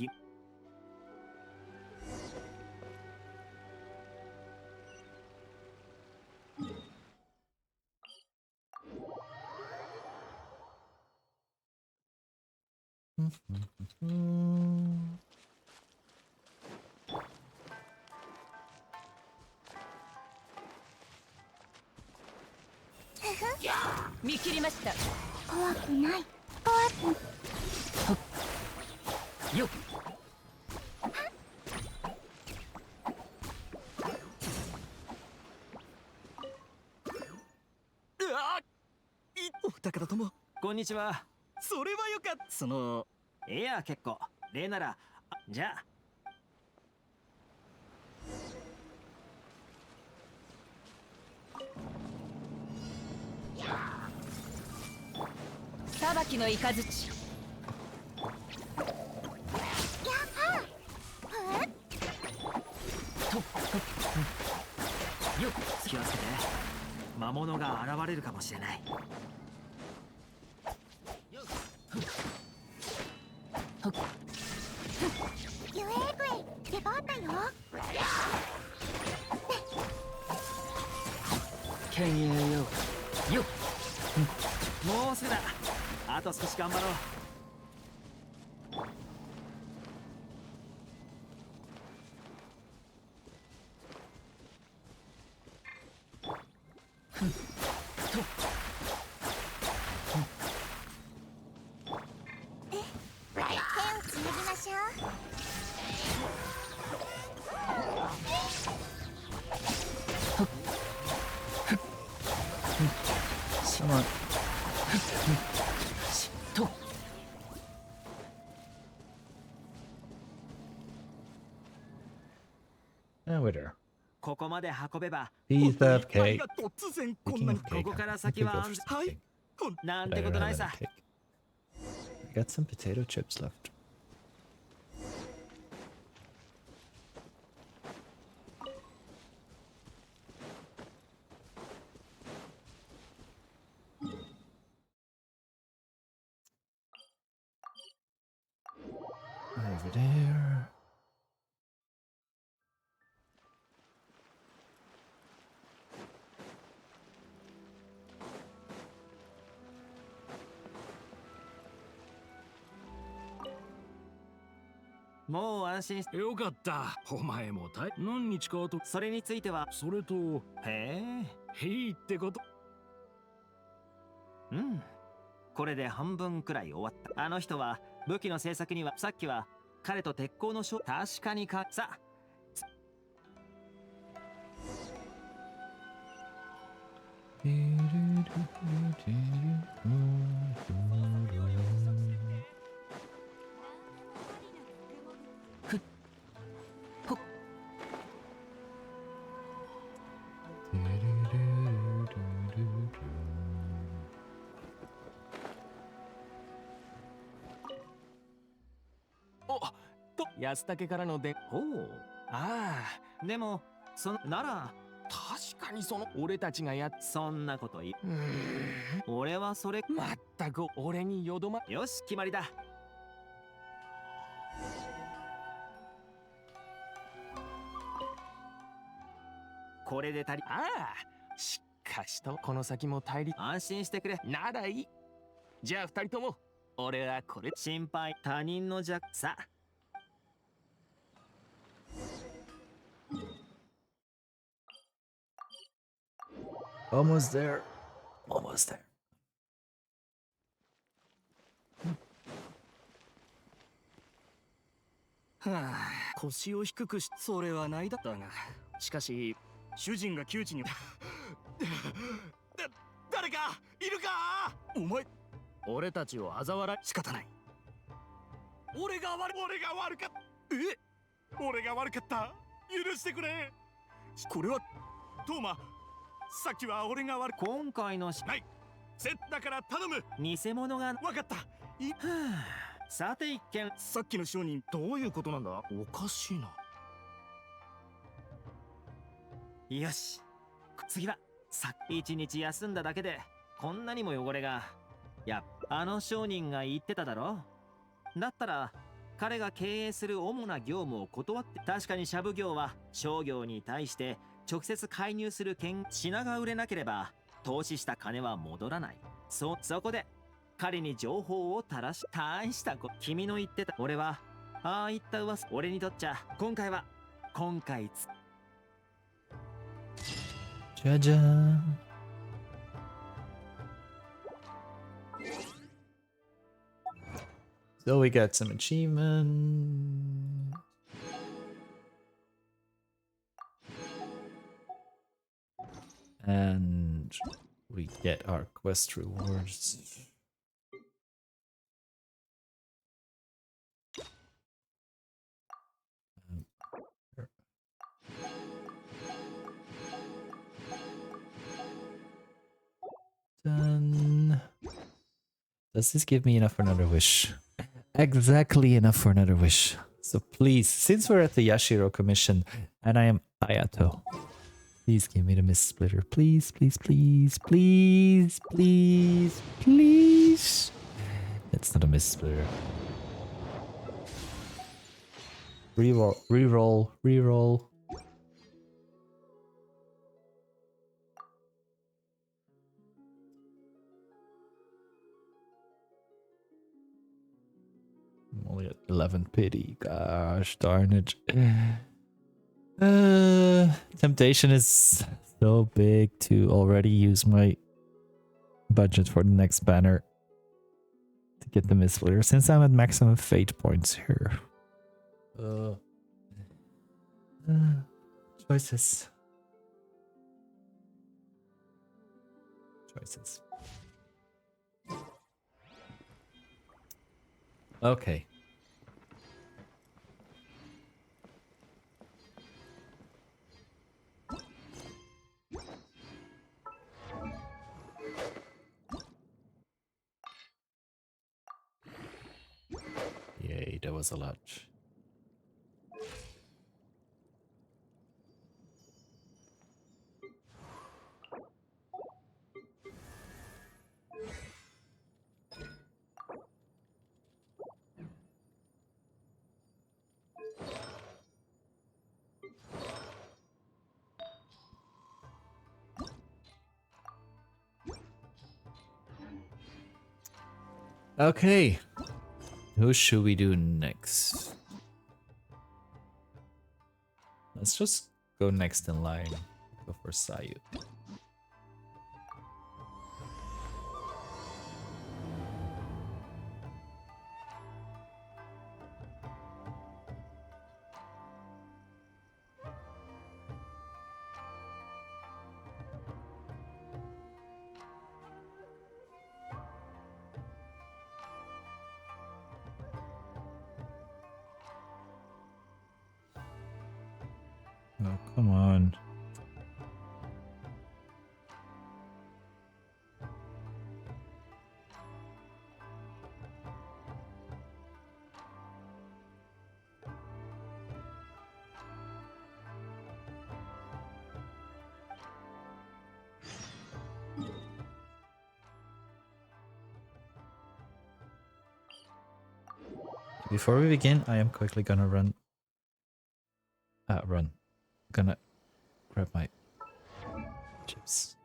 見切りました。怖くない。怖く。よっ。お宝とも。こんにちは。それはよかった。そのいや結構。例ならじゃあ。裁きの雷。よっ気をつけて。魔物が現れるかもしれない。ユエーブイ出番だよ。犬猿よ。よっ。もうすぐだ。あと少し頑張ろう。手をつなぎましょう。Come on. And we're there. ここまで運べば。 Piece of cake. 突然こん Speaking なに of cake, ここから I 先 think は I'll 安 just 全。 cake. なん But て I こ don't とない have さ。 any cake. I got some potato chips left. Over there.もう安心し。よかった。お前も何日か後。それについては。それとへえ。いいってこと。うん。これで半分くらい終わった。あの人は武器の製作には。さっきは彼と鉄鋼の確かにか。さあ。安武からのほう。ああ。でもなら確かに俺たちがそんなこと言い。俺はそれ。まったく俺によどま。よし決まりだ。これで足りああ、しかしとこの先も大陸安心してくれ。ならいい。じゃあ二人とも俺はこれ。心配他人の弱さ。 Almost there. Almost there. はあ、腰を低くしそれはないだったが、しかし主人が窮地に誰かいるか。お前、俺たちを嘲笑い仕方ない。俺が悪かった。俺が悪かった。許してくれ。これはトーマ、さっきは俺が悪く。今回のないセットだから頼む。偽物が分かった。さて一見、さっきの商人どういうことなんだ。おかしいな。よし、次はさ一日休んだだけでこんなにも汚れが。あの商人が言ってただろ。だったら彼が経営する主な業務を断って。確かにシャブ業は商業に対して直接介入する品が売れなければ投資した金は戻らない。そこで彼に情報を垂らし、大した君の言ってた。俺はああ言った噂。俺にとっちゃ今回じゃじゃーん。So we got some achievement. And we get our quest rewards. Done. Does this give me enough for another wish? Exactly enough for another wish. So please, since we're at the Yashiro commission and I am Ayato, please give me the mist splitter. Please, please, please, please, please, please. That's not a mist splitter. Reroll, reroll, reroll. I'm only at 11 pity. Gosh darn it. Temptation is so big to already use my budget for the next banner to get the mist splitter since I'm at maximum fate points here. Choices. Choices. Okay. Yay, that was a lot. Okay. Who should we do next? Let's just go next in line. Go for Sayu. Oh, come on. Before we begin, I am quickly gonna run. Gonna grab my chips.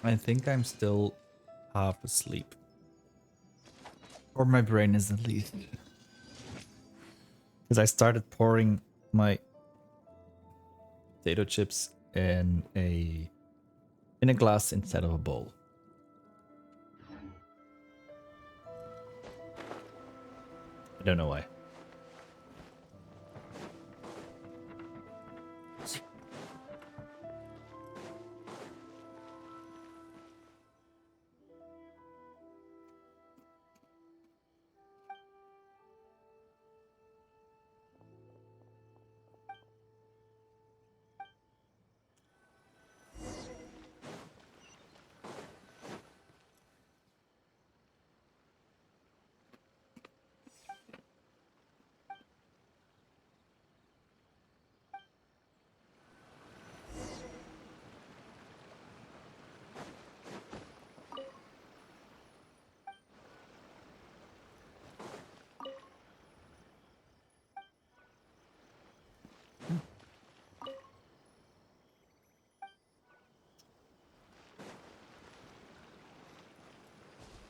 I think I'm still half asleep. Or my brain is at least. Because I started pouring my potato chips in a glass instead of a bowl. I don't know why.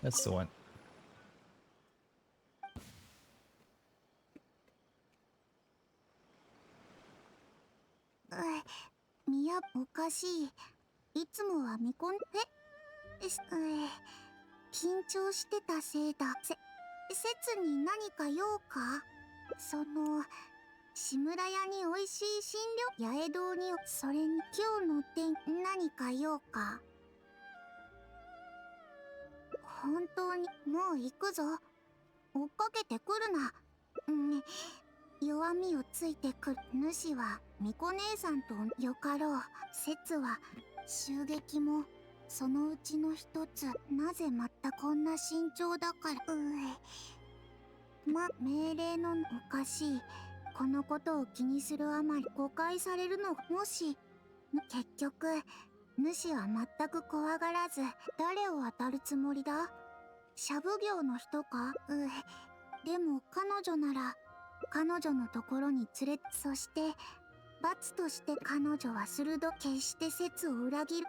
That's the one. みやおかしい。いつもは見込ん緊張してたせいだ。説に何か用か？その志村屋に美味しい新料、八重堂に、それに今日の点何か用か？本当にもう行くぞ。追っかけてくるな。弱みをついてくる。主は巫女姉さんとよかろう。説は襲撃もそのうちの一つ。なぜまたこんな慎重だから。命令のおかしい。このことを気にするあまり誤解されるの。もし結局主は全く怖がらず、誰を当たるつもりだ？シャブ業の人か？でも彼女なら彼女のところに連れ、そして罰として彼女は鋭く、決して説を裏切る。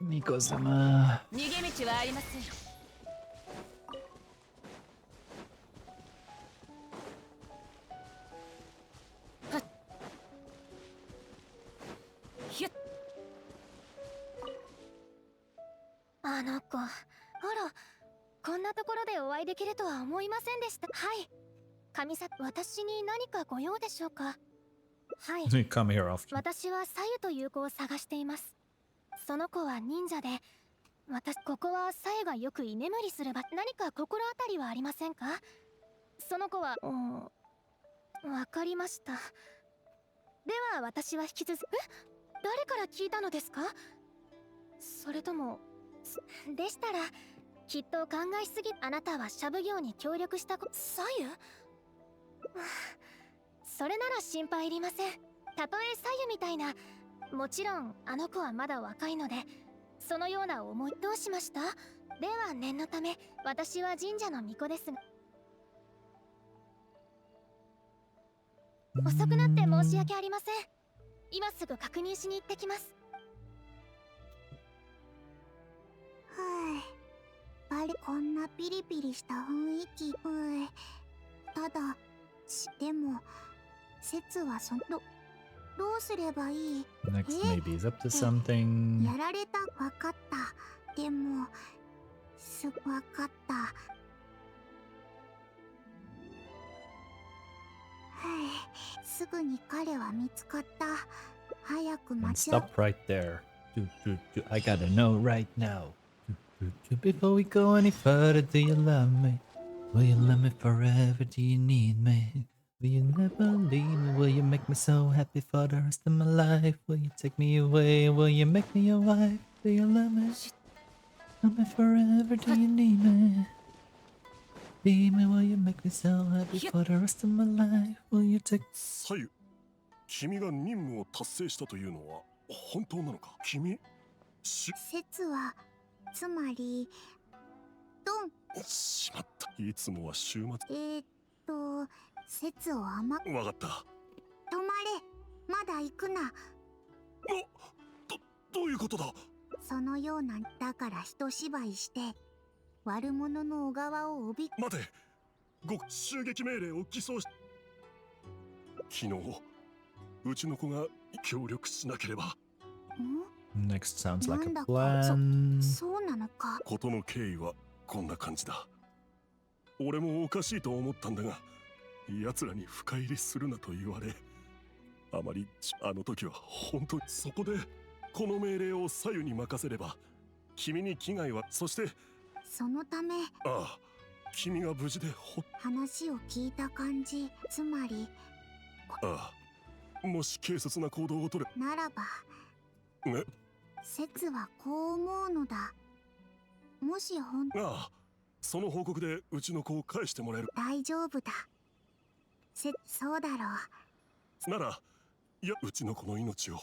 ミコ様。逃げ道はありません。はっ。ひゅっ。あの子、あら、こんなところでお会いできるとは思いませんでした。はい。神さ、私に何かご用でしょうか？はい。Come here often. 私はサユという子を探しています。その子は忍者で、ここはサユがよく居眠りする場。何か心当たりはありませんか？その子は、わかりました。では私は引き続き、誰から聞いたのですか？それとも、でしたら、きっと考えすぎ。あなたはシャブ業に協力したサユ？それなら心配いりません。たとえサユみたいな、もちろんあの子はまだ若いので、そのような思いどうしました？では念のため私は神社の巫女ですが。遅くなって申し訳ありません。今すぐ確認しに行ってきます。はあ、こんなピリピリした雰囲気。ただでも説はどうすればいい？ Next maybe is up to something. やられた。わかった。でもわかった。はあ、すぐに彼は見つかった。早く And 待ち合 stop right there. I gotta know right now. Before we go any further, do you love me? Will you love me forever? Do you need me? Will you never leave me? Will you make me so happy for the rest of my life? Will you take me away? Will you make me your wife? Do you love me? Love me forever? Do you need me? Leave me? Will you make me so happy for the rest of my life? Will you take... 左右、君が任務を達成したというのは本当なのか？君説はつまりドン。しまった。いつもは週末。説を甘く。わかった。止まれ。まだ行くな。どういうことだ？そのような。だから一芝居して悪者の小川を待て。襲撃命令を偽装し。昨日うちの子が協力しなければ。Next sounds like a plan. そうなのか。ことの経緯はこんな感じだ。俺もおかしいと思ったんだが、奴らに深入りするなと言われ、あまりあの時は本当に。そこでこの命令を左右に任せれば君に危害は。そしてそのため。ああ、君が無事で話を聞いた感じ。つまりああ、もし軽率な行動を取れならばね。説はこう思うのだ。もし本当。ああ、その報告でうちの子を返してもらえる。大丈夫だ。そうだろう。なら、いや、うちの子の命を。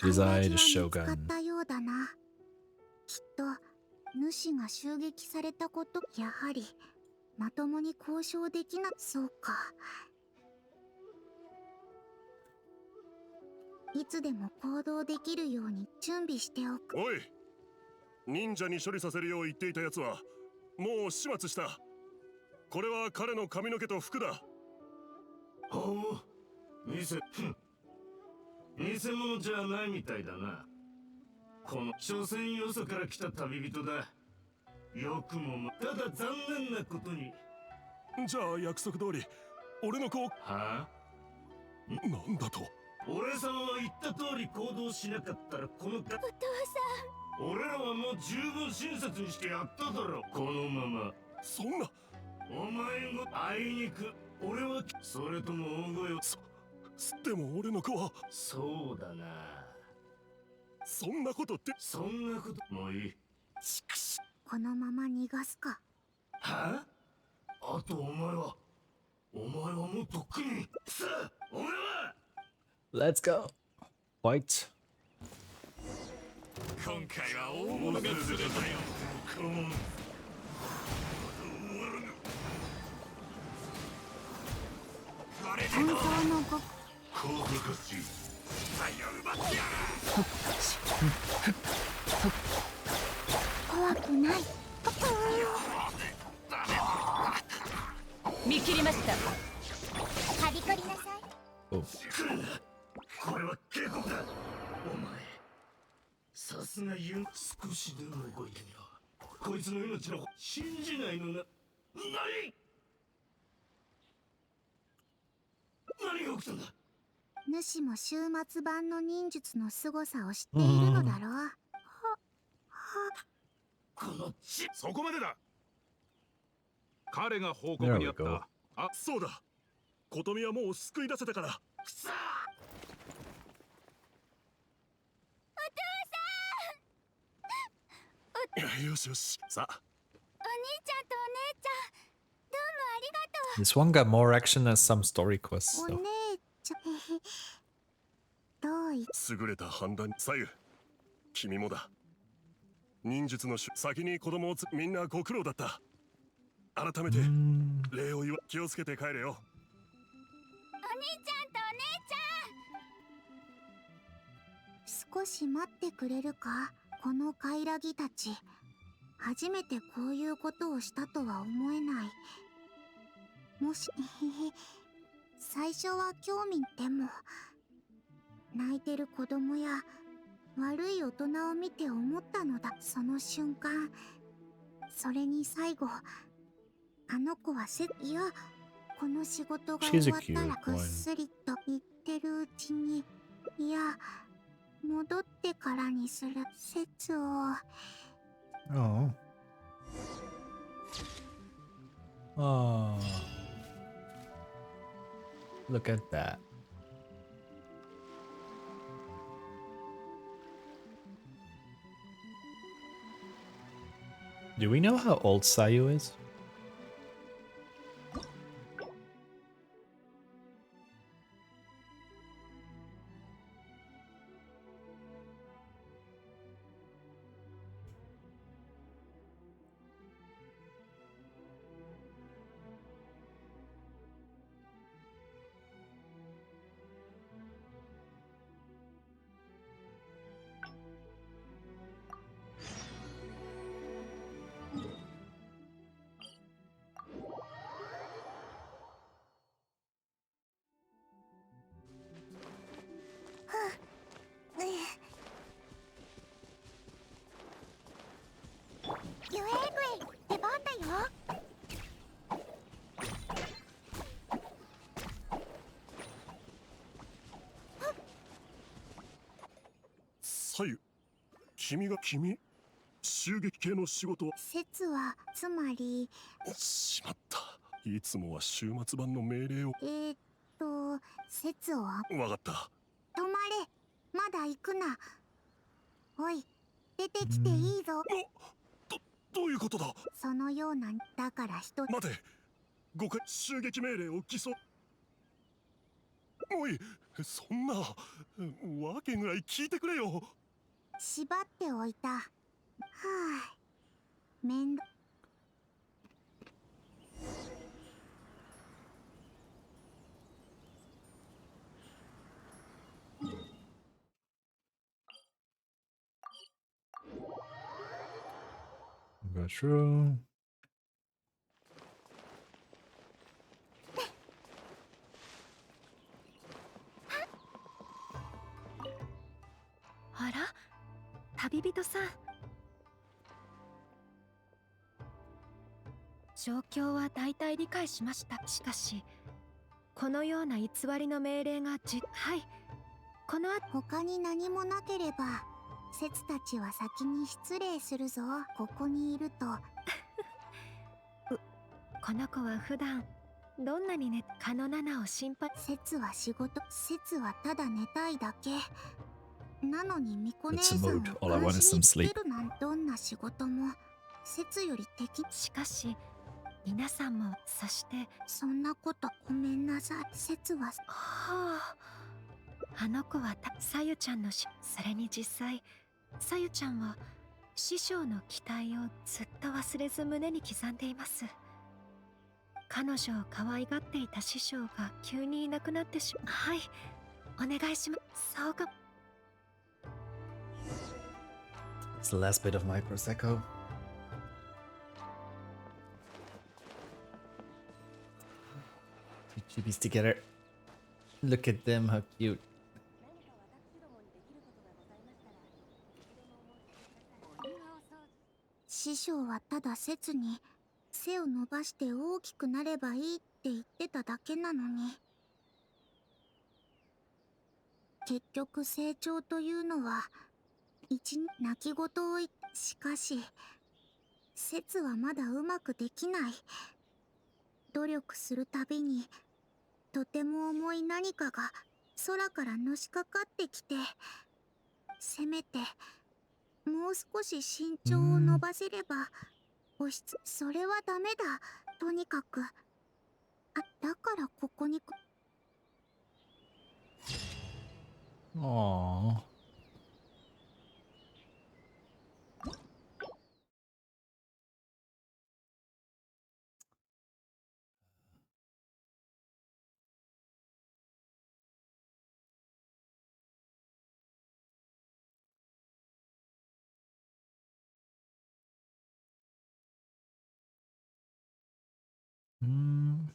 Preside 見つか Shogun. ったようだな。きっと主が襲撃されたこと。やはりまともに交渉できな。そうか。いつでも行動できるように準備しておく。おい、忍者に処理させるよう言っていたやつはもう始末した。これは彼の髪の毛と服だ。ほう、偽物じゃないみたいだな。この所詮よそから来た旅人だ。よくもただ残念なことに。じゃあ約束通り俺の子を。はあ？なんだと？俺様は言った通り行動しなかったらこのお父さん。俺らはもう十分親切にしてやっただろ。このまま。そんな。お前があいにく俺はそれとも大声を。でも俺の子は。そうだな。そんなことって。そんなこともういい。このまま逃がすか。はあ？あとお前はもっと国に。さあ、お前は。Let's go. White. 今回は大物が釣れたよ。本当のご。こうこっち。奪ってや怖くない。見切りました。はびこりなさい。これは警告だ。お前さすが言う。少しでも動いてみろ。こいつの命の信じないのな。何？起きたんだ。主も終末版の忍術の凄さを知っているのだろう。このち。そこまでだ。彼が報告 There に we あっ go. た。そうだ。琴美はもう救い出せたから。くそよしよし。さあ。お兄ちゃんとお姉ちゃん、どうもありがとう。 This one got more action than some story quests お though. 姉ちゃん。どうい優れた判断。左右。君もだ。忍術の先に子供をみんなご苦労だった。改めて礼を言わ気をつけて帰れよ。お兄ちゃんとお姉ちゃん。少し待ってくれるか、このカイラギたち。初めてこういうことをしたとは思えない。もし最初は興味でも、泣いてる子供や悪い大人を見て思ったのだ。その瞬間、それに最後、あの子はいや、この仕事が終わったらぐっすりと言ってるうちに、いや、戻ってからにする説を。Oh. Oh. Look at that. Do we know how old Sayu is?ゆえぐい、出番だよ。左右。君襲撃系の仕事は。説はつまり。しまった。いつもは終末版の命令を。説を。わかった。止まれ、まだ行くな。おい、出てきていいぞ。どういうことだ。そのような、だから人。待て。誤解。襲撃命令を偽装。おい、そんなわけぐらい聞いてくれよ。縛っておいた。はあ、めんど。Go through. あら、旅人さん。状況は大体理解しました。しかしこのような偽りの命令がはい、この他に何もなければ、説たちは先に失礼するぞ。ここにいるとこの子は普段どんなにね、カノナナを心配。説は仕事、説はただ寝たいだけなのに、巫女姉さんを監視につけるなんて。どんな仕事も説より敵。しかし皆さんも、そしてそんなことごめんなさい。説は。はあ、あの子はさゆちゃんのそれに実際さゆちゃんは師匠の期待をずっと忘れず胸に刻んでいます。彼女を可愛がっていた師匠が急にいなくなってはい、お願いします。そうか。 It's the last bit of my Prosecco. Two chibis together. Look at them, how cute. 師匠はただ説に背を伸ばして大きくなればいいって言ってただけなのに。結局成長というのは泣き言をしかし節はまだうまくできない。努力するたびにとても重い何かが空からのしかかってきて、せめてもう少し身長を伸ばせればそれはダメだ。とにかくだからここにAww. Mm.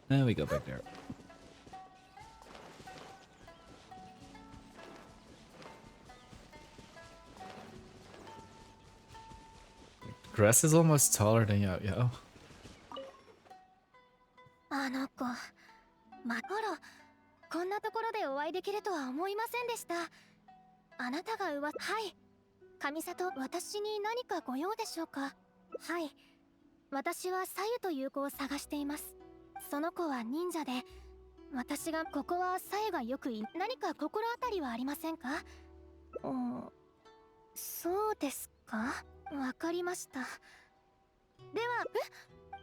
There we go back there. Grass is almost taller than Yo-Yo. あの子、あら、こんなところでお会いできるとは思いませんでした。あなたがはい、上里、私に何かご用でしょうか。はい、私は左右という子を探しています。その子は忍者で、私がここは左右がよく何か心当たりはありませんか。そうですか。わかりました。では、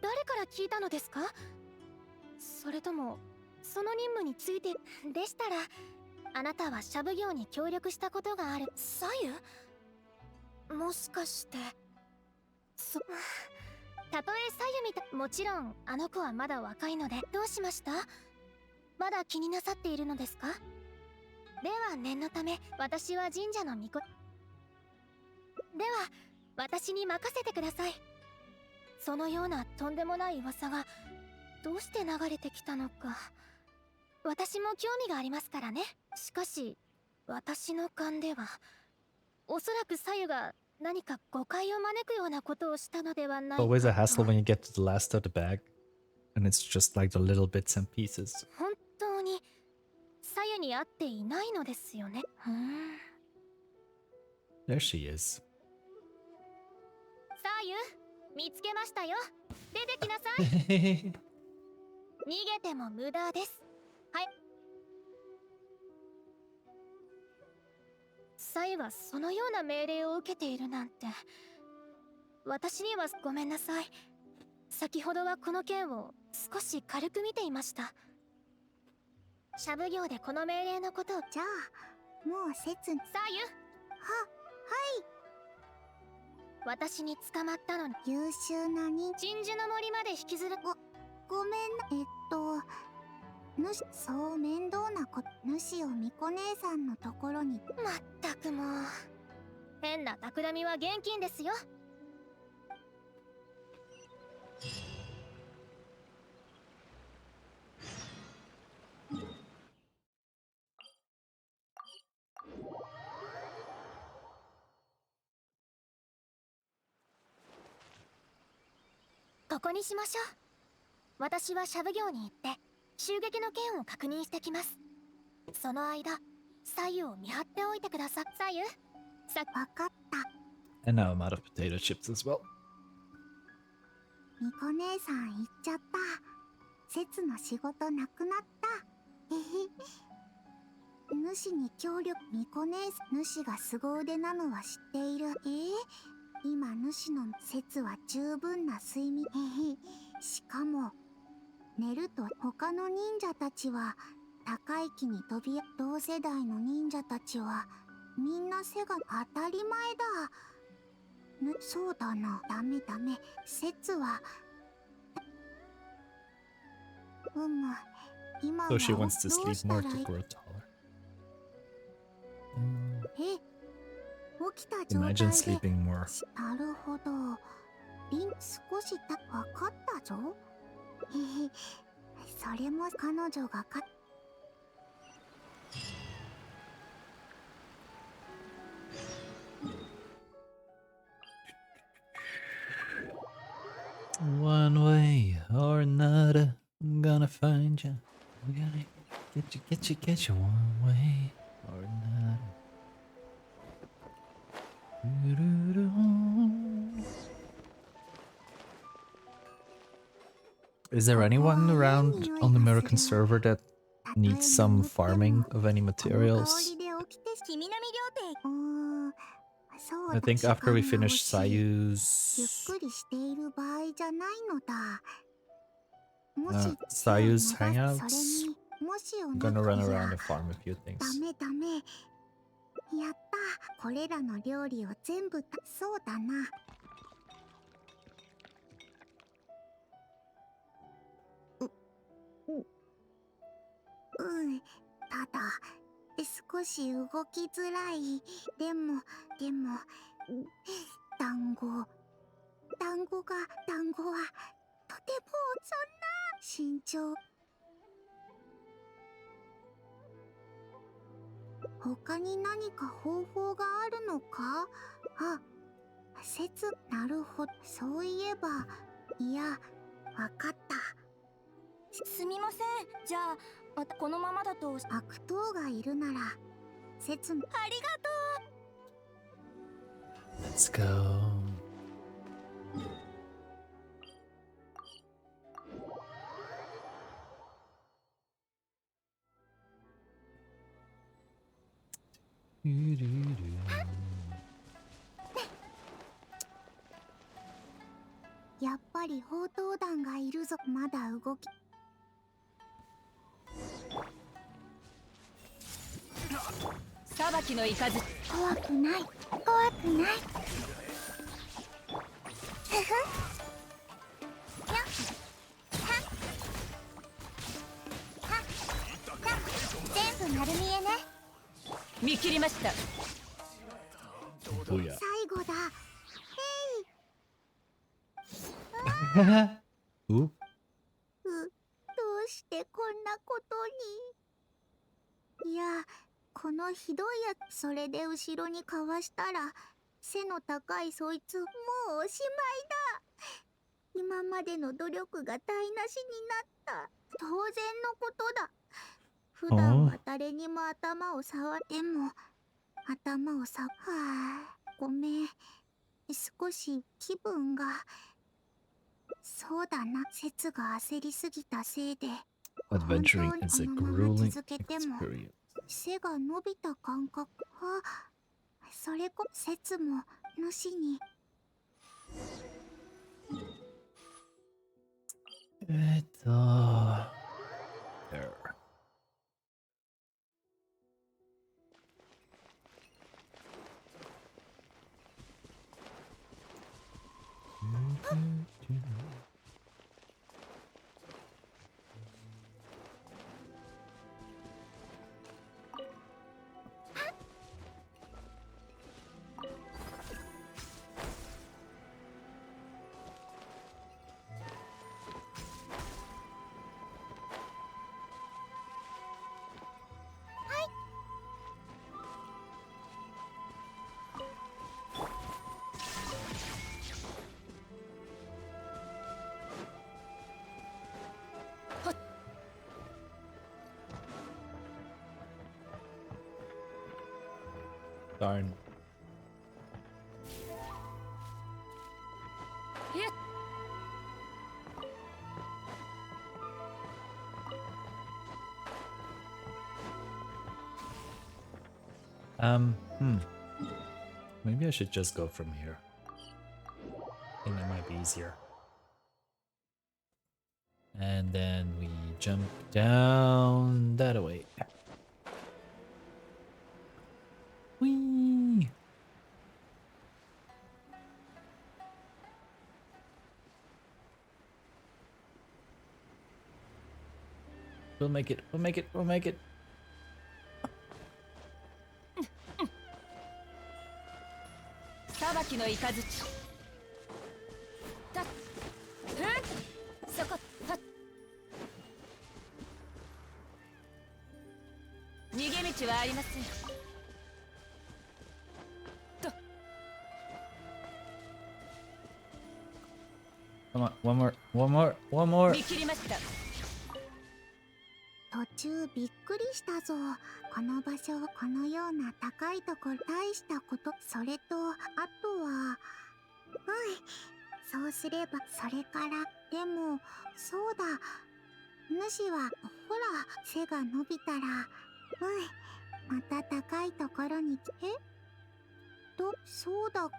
誰から聞いたのですか。それともその任務についてでしたら、あなたはシャブ業に協力したことがある。左右、もしかしてたとえ左右みたい、もちろんあの子はまだ若いので。どうしました。まだ気になさっているのですか。では念のため、私は神社の巫女では私に任せてください。そのようなとんでもない噂がどうして流れてきたのか、私も興味がありますからね。しかし私の勘では、おそらく左右が何か誤解を招くようなことをしたのではないかと。Always a hassle when you get to the last of the bag. And it's just like the little bits and pieces. 本当に左右に会っていないのですよね。There she is. 左右、見つけましたよ。出てきなさい。逃げても無駄です。はい。左右がそのような命令を受けているなんて、私にはごめんなさい。先ほどはこの件を少し軽く見ていました。シャブ業でこの命令のことを。じゃあもう左右、私に捕まったのに。優秀な忍鎮守の森まで引きずる。ごめんな。そう面倒な主を巫女姉さんのところに。まったくもう、変な企みは現金ですよ。ここにしましょう。私はシャブ業に行って襲撃の件を確認してきます。その間、左右を見張っておいてください。左右、わかった。And now I'm out of potato chips as well. 巫女姉さん行っちゃった。節の仕事なくなった。主に協力。巫女姉さん、主が凄腕なのは知っている。今主の節は十分な睡眠。しかも寝ると他の忍者たちは高い木に飛び、同世代の忍者たちはみんな背が当たり前だ。そうだな。ダメ。節は今は So she wants to どう sleep した more ら to いい。 grow taller. 起起きた状態 Imagine で sleeping more. なるほど。少したわかったぞ。へへ、それも彼女がOne way or another, I'm gonna find you. I'm gonna get you one way or another. Is there anyone around on the American server that needs some farming of any materials? I think after we finish ゆっ Sayu's くりしている場合じゃないのだ。もし Sayu's 手を伸ば hangouts, それにもしを I'm な gonna く run じゃ around and farm a few ダ things. メダメ。やった。これらの料理を全部そうだな。うん。ただ少し動きづらい。でも団子はとてもそんな慎重。他に何か方法があるのか？あ、なるほど。そういえば、いや、わかった。すみません。じゃあ、このままだと悪党がいるなら、ありがとう。 Let's go. Doo-doo-doo. やっぱり砲塔団がいるぞ。まだ動き。裁きのいかず。怖くない。怖くない。ふふ。やっ。はっ。全部丸見えね。見切りました。Oh yeah. 最後だ。Ooh. どうしてこんなことに。いや、このひどいやつ。それで後ろにかわしたら背の高いそいつもうおしまいだ。今までの努力が台無しになった。当然のことだ。普段は誰にも頭を触っても頭をはあ、ごめん。少し気分が。そうだな。節が焦りすぎたせいで Adventuring 本当 is に a このまま grueling 続けても experience. 背が伸びた感覚。あ、それこ節も主に。There. Darn. Maybe I should just go from here. I think that might be easier. And then we jump down that way. Whee! We'll make it. We'll make it. We'll make it. 裁きの雷たっそこはっ逃げ道はありませんと Come on, one more, one more, one more. 見切りました途中びっくりしたぞ。この場所はこのような高いところ大したこと。それとあとはそうすればそれからでもそうだ主はほら背が伸びたらまた高いところにそうだ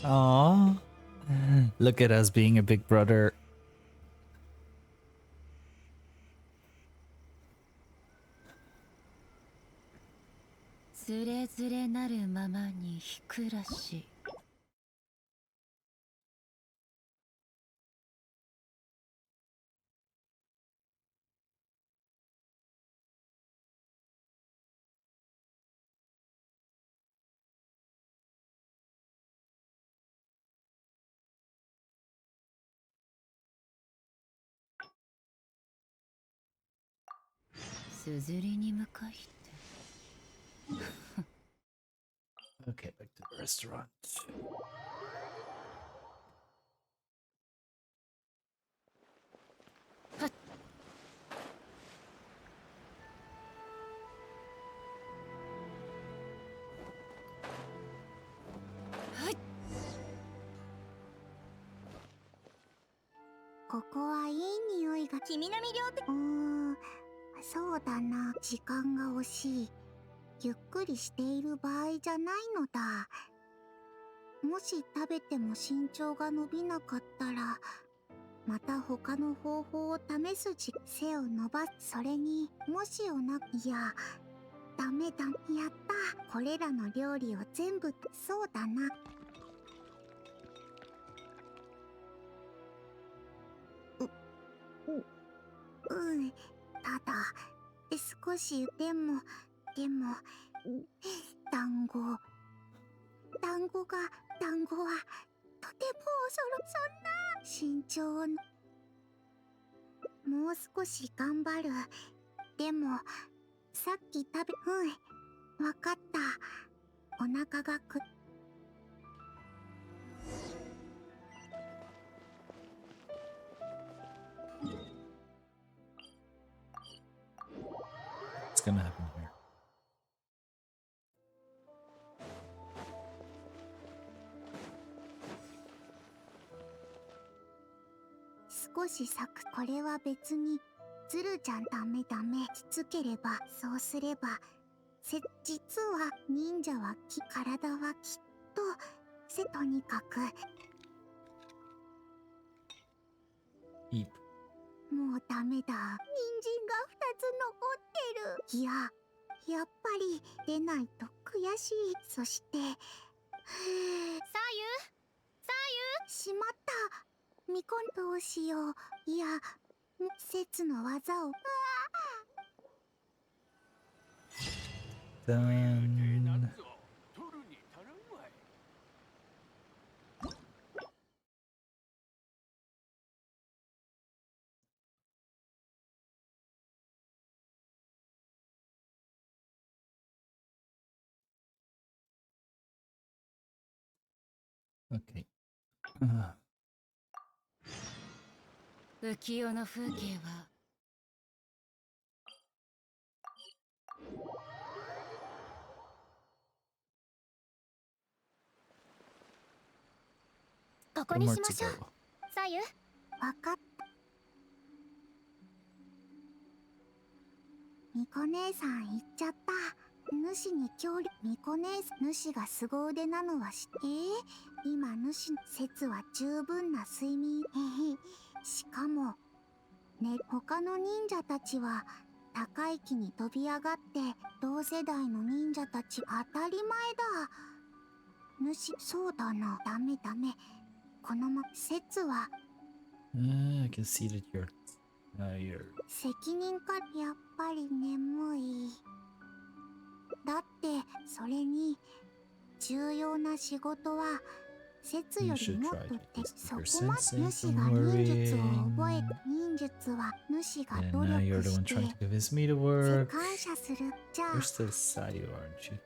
Aww. Look at us being a big brother. つれづれなるままにひくらしすずりに向かいて Okay, back to the restaurant. ここはいい匂いが君の魅力そうだな時間が惜しいゆっくりしている場合じゃないのだもし食べても身長が伸びなかったらまた他の方法を試す背を伸ばすそれにもしいやダメだやったこれらの料理を全部そうだなただ少しでも団子はとてもそんな慎重もう少し頑張るでもさっき食べわかったお腹がWhat's gonna happen here? 少しこれは別にズルちゃんダメしつければそうすれば実は忍者は体はきっととにかく Eep. もうダメだ人参が2つ残ってるいややっぱり出ないと悔しいそしてさゆしまったみこんどうしよういや説の技を Done. Okay. 浮世の風景はここ One に more しま to しょう go. さゆわかったみこ姉さん言っちゃった主に協力みこ姉主が凄腕なのは今主説は十分な睡眠しかもね他の忍者たちは高い木に飛び上がって同世代の忍者たち当たり前だ主そうだなダメこの説は I can see that you're 責任かやっぱり眠いだってそれに重要な仕事は説よりもっとってそこまで主が忍術を覚え忍術は主が And 努 now you're 力 the し one て trying to convince me to work. 感謝する。じゃあ You're still Sayu, aren't you?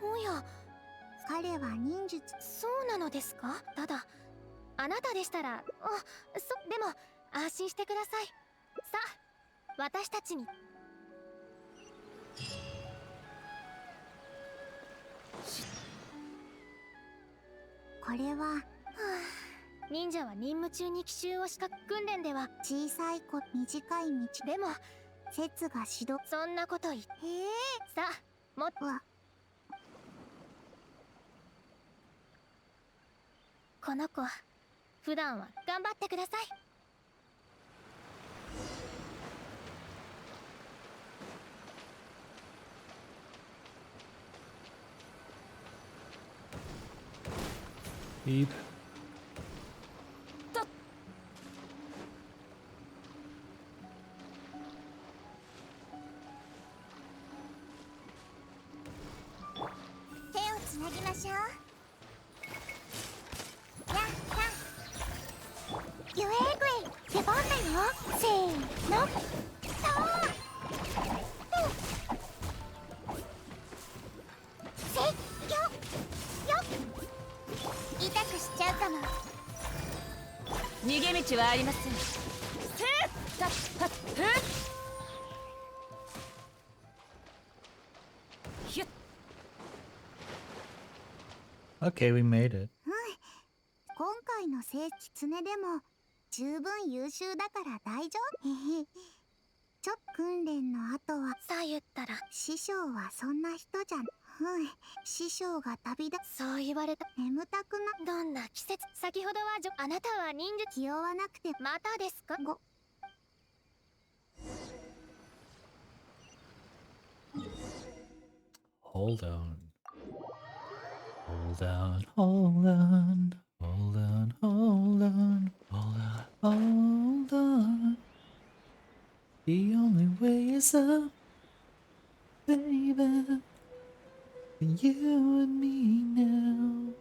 おや、彼は忍術そうなのですか。ただあなたでしたら、でも安心してください。さあ、私たちに。これは忍者は任務中に奇襲をした訓練では小さい子短い道でも説が指導そんなこと言ってさあもっわこの子普段は頑張ってください。Beep. 手をつなぎましょう。やったゆえぐい出番だよ。せーのせっよよ痛くしちゃうかも。逃げ道はありません。Okay, we made it. 今回の聖狐でも十分優秀だから大丈夫。ちょっと訓練の後はさあ言ったら師匠はそんな人じゃん。師匠が旅立そう言われた。眠たくなどんな季節先ほどはあなたは忍術気負わなくてまたですか。Hold on. Hold on, hold on. Hold on, hold on. Hold on, hold on. The only way is up, baby. You and me now.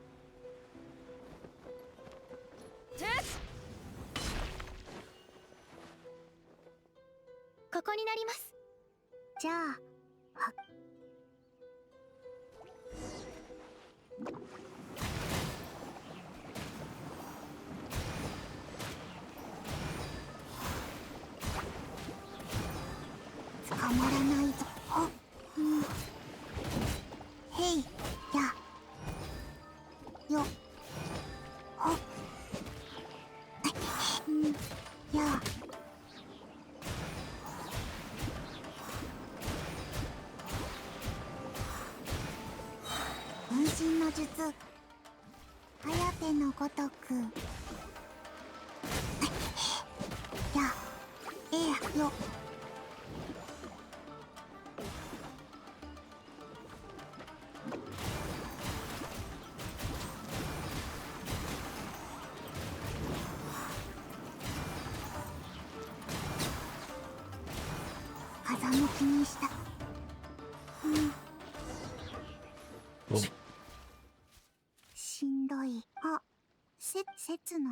ここになります。じゃあ捕まらないぞ。へいやよほや分身の術颯のごとくやよ風向きにした。しんどい。説の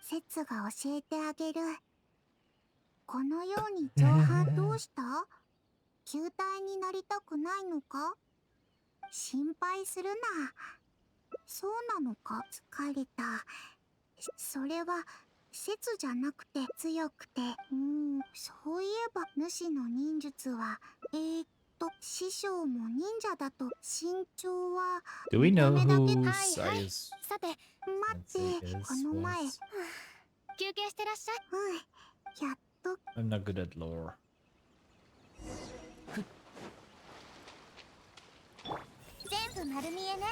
説が教えてあげる。このように上半どうした？球体になりたくないのか？心配するな。そうなのか？疲れた。それは説じゃなくて強くて。そういえば主の忍術は師匠も忍者だと身長は Do we know 見た目だけ who はいはい。 Sayu's さて待ってこの前 was? 休憩してらっしゃい。やっと I'm not good at lore. 全部丸見えね。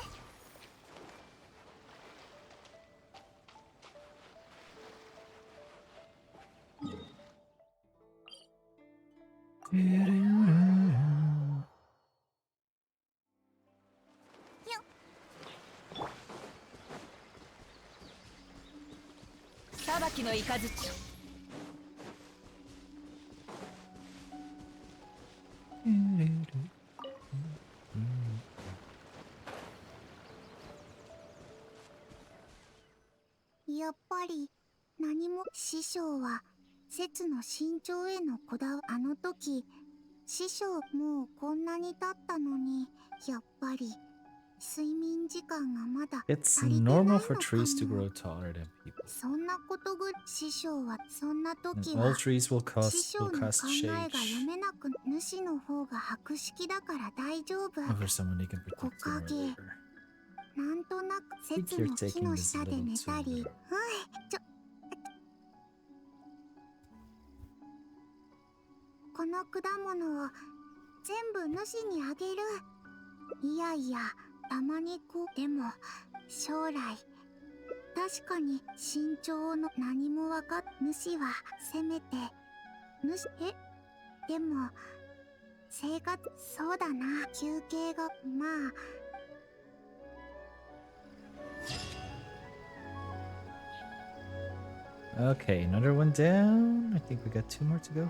裁きの雷。り何も。師匠は節の身長へのこだわり。あの時師匠もうこんなに経ったのにやっぱり睡眠時間がまだ It's 足りてないの normal か for trees to も。 grow taller than people. そんなことぐ師匠はそんな And 時 all は trees will 師 cast 匠の考 shade えが読めなく。主の方が博識だから大丈夫。 over someone they can protect sooner or 木陰 later. なんとなく I think 節 you're の木 taking の this a 下で little 寝 too たり。 literal. この果物を全部主にあげる。いやいや、たまにこう。でも将来確かに身長の何もわかっ。主はせめてでも生活。そうだな、休憩がまあ。Okay, another one down. I think we got 2 more to go.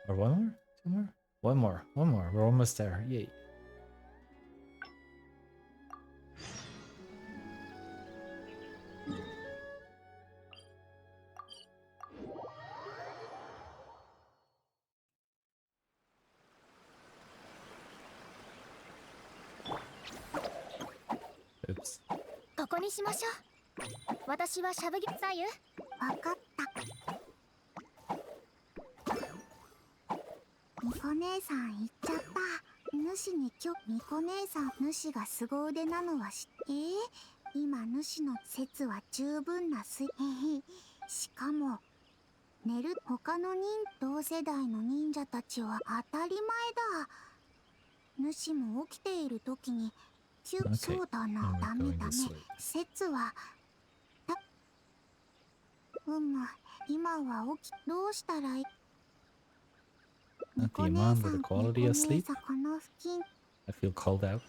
Or 1 more? 2 more? 1 more. 1 more. We're almost there. Yay. Oops. ここにしましょう。私はしゃぶぎ左右。わかった。みこ姉さん言っちゃった。主にみこ姉さん、主が凄腕なのは今主の説は十分なしかも寝る。他の同世代の忍者たちは当たり前だ。主も起きている時にOkay, そうだな。 and we're ダメ going ダメ。 this way. 説は今はどうしたらいい。 Not the amount, but the quality of sleep. この付近。 I feel called out.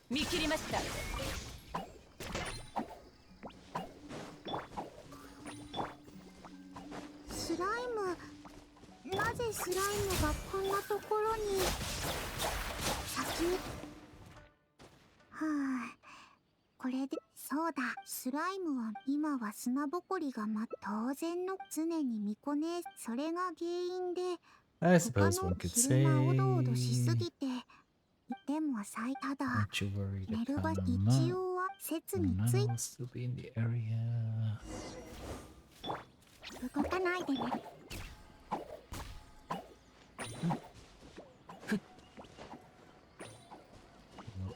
見切りました。スライム、なぜスライムがこんなところに。先に。これで。そうだ、スライムは今は砂ぼこりが当然の。常にみこね。それが原因で I 他 suppose の one could 昼間おどおどしす say. ぎて。でもただ Aren't you worried 寝 if る場 I'm 一 not? 応は説に None つい will still be in the area. 動かないでね。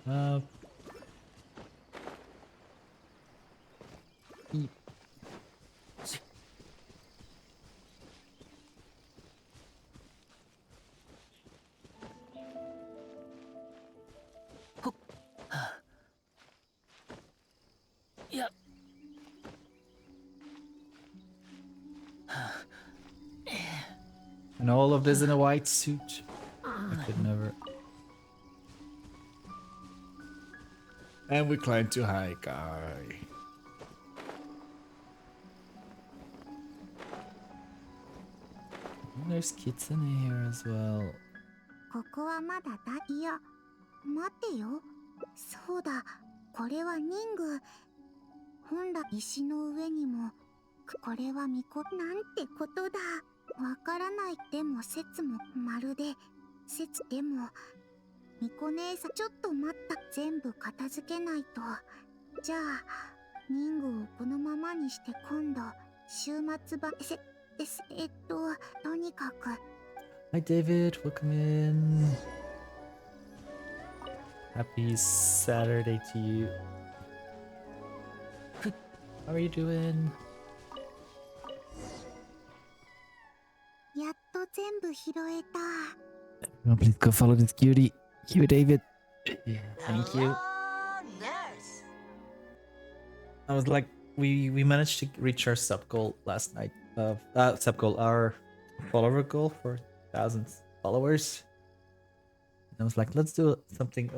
Up. Eat. いや。 And all of this in a white suit. I could never. And we climbed too high, guy. There's kitsune here as well. ここはまだいや、待てよ。そうだ、これは人具。本来石の上にも。これはなんてことだ。わからない。でも説もまるででもみこ姉さん、ちょっと待った。全部片付けないと。じゃあ人具をこのままにして今度週末とにかく。 Hi David, welcome in. Happy Saturday to you. How are you doing? やっと全部拾えた。 Everyone, please go follow this cutie. Cute David. Yeah, thank you. I was like, we managed to reach our sub goal last night. of sub goal, our follower goal for 1,000 followers. And I was like, let's do something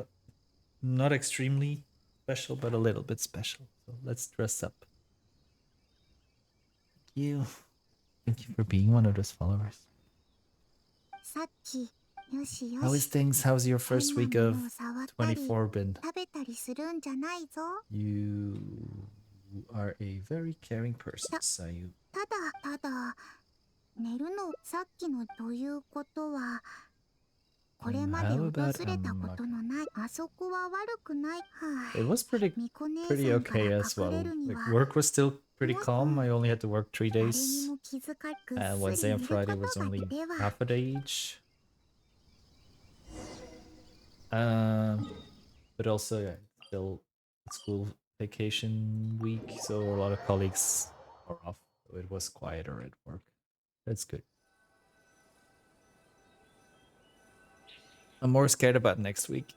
not extremely special, but a little bit special. So let's dress up. Thank you. Thank you for being one of those followers. さっき、よしよ How is し。 things? How's your 変 first な week も of のを触ったり、 24 been? 食べたりするんじゃないぞ。 You are a very caring person, Sayu. ただ、寝るのさっきのということは、これまで How 訪 about れたことのない、あそこは悪くない。は It was pretty みこ姉 pretty さんから okay as 隠 well. れるに Like は、 work was still pretty calm. I only had to work 3誰に days. も気づかぐっ And すり Wednesday and 寝る Friday こ was とが only では、 half a day each. But also, yeah, still school vacation week, so a lot of colleagues are off. So it was quieter at work. That's good. I'm more scared about next week,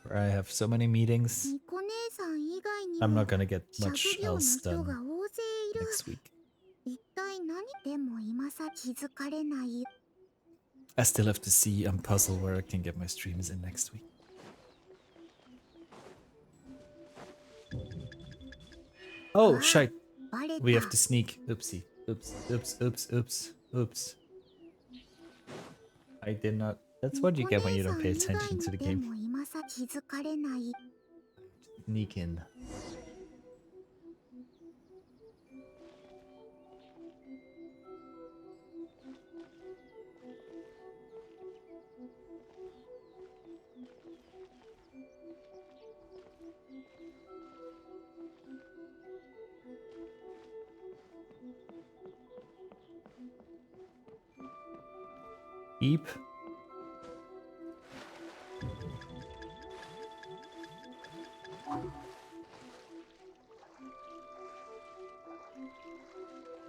where I have so many meetings. みこ姉さん以外に I'm も not gonna get しゃぶ much 業の else 人が done 大勢いる。 next week. 一体何でも今さ気づかれない。 I still have to see a puzzle where I can get my streams in next week. Oh, shite. バレた。 We have to sneak. Oopsie. Oops, oops, oops, oops, oops. I did not. That's what you get when you don't pay attention to the で game. も今さ気づかれない。 Sneak in. Eep.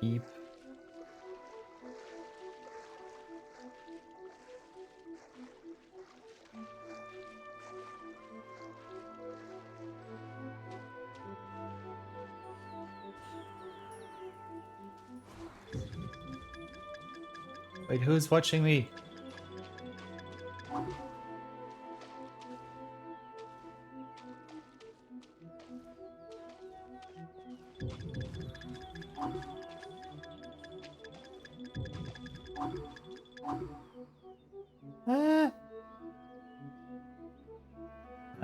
Eep. Wait, who's watching me?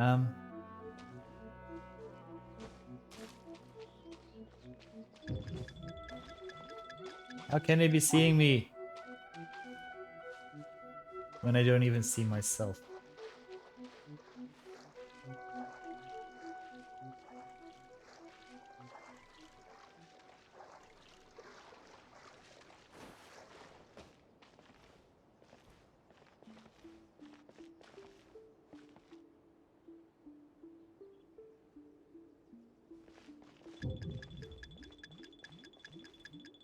Ah. How can they be seeing me when I don't even see myself?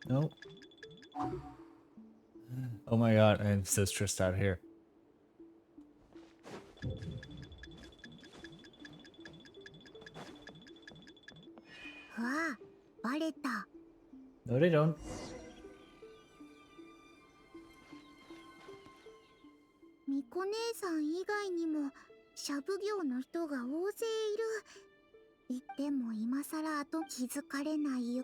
No. Oh my god, I'm so stressed out here. うわあ、バレた。 No, they don't. みこ姉さん以外にもしゃぶ業の人が大勢いる。言っても今さら後気づかれないよ。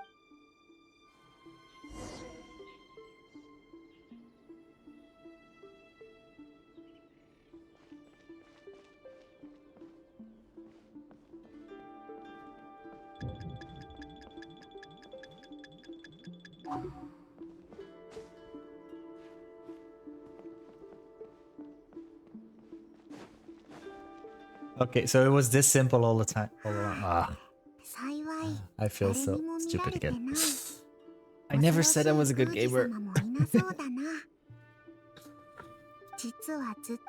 Okay, so it was this simple all the time. All along. Ah, 幸い、 I feel 誰 so にも見ら stupid れて again. ない。 I never said I was a good 恐ろしい gamer. 宮司様もいなそうだな。実はずっと。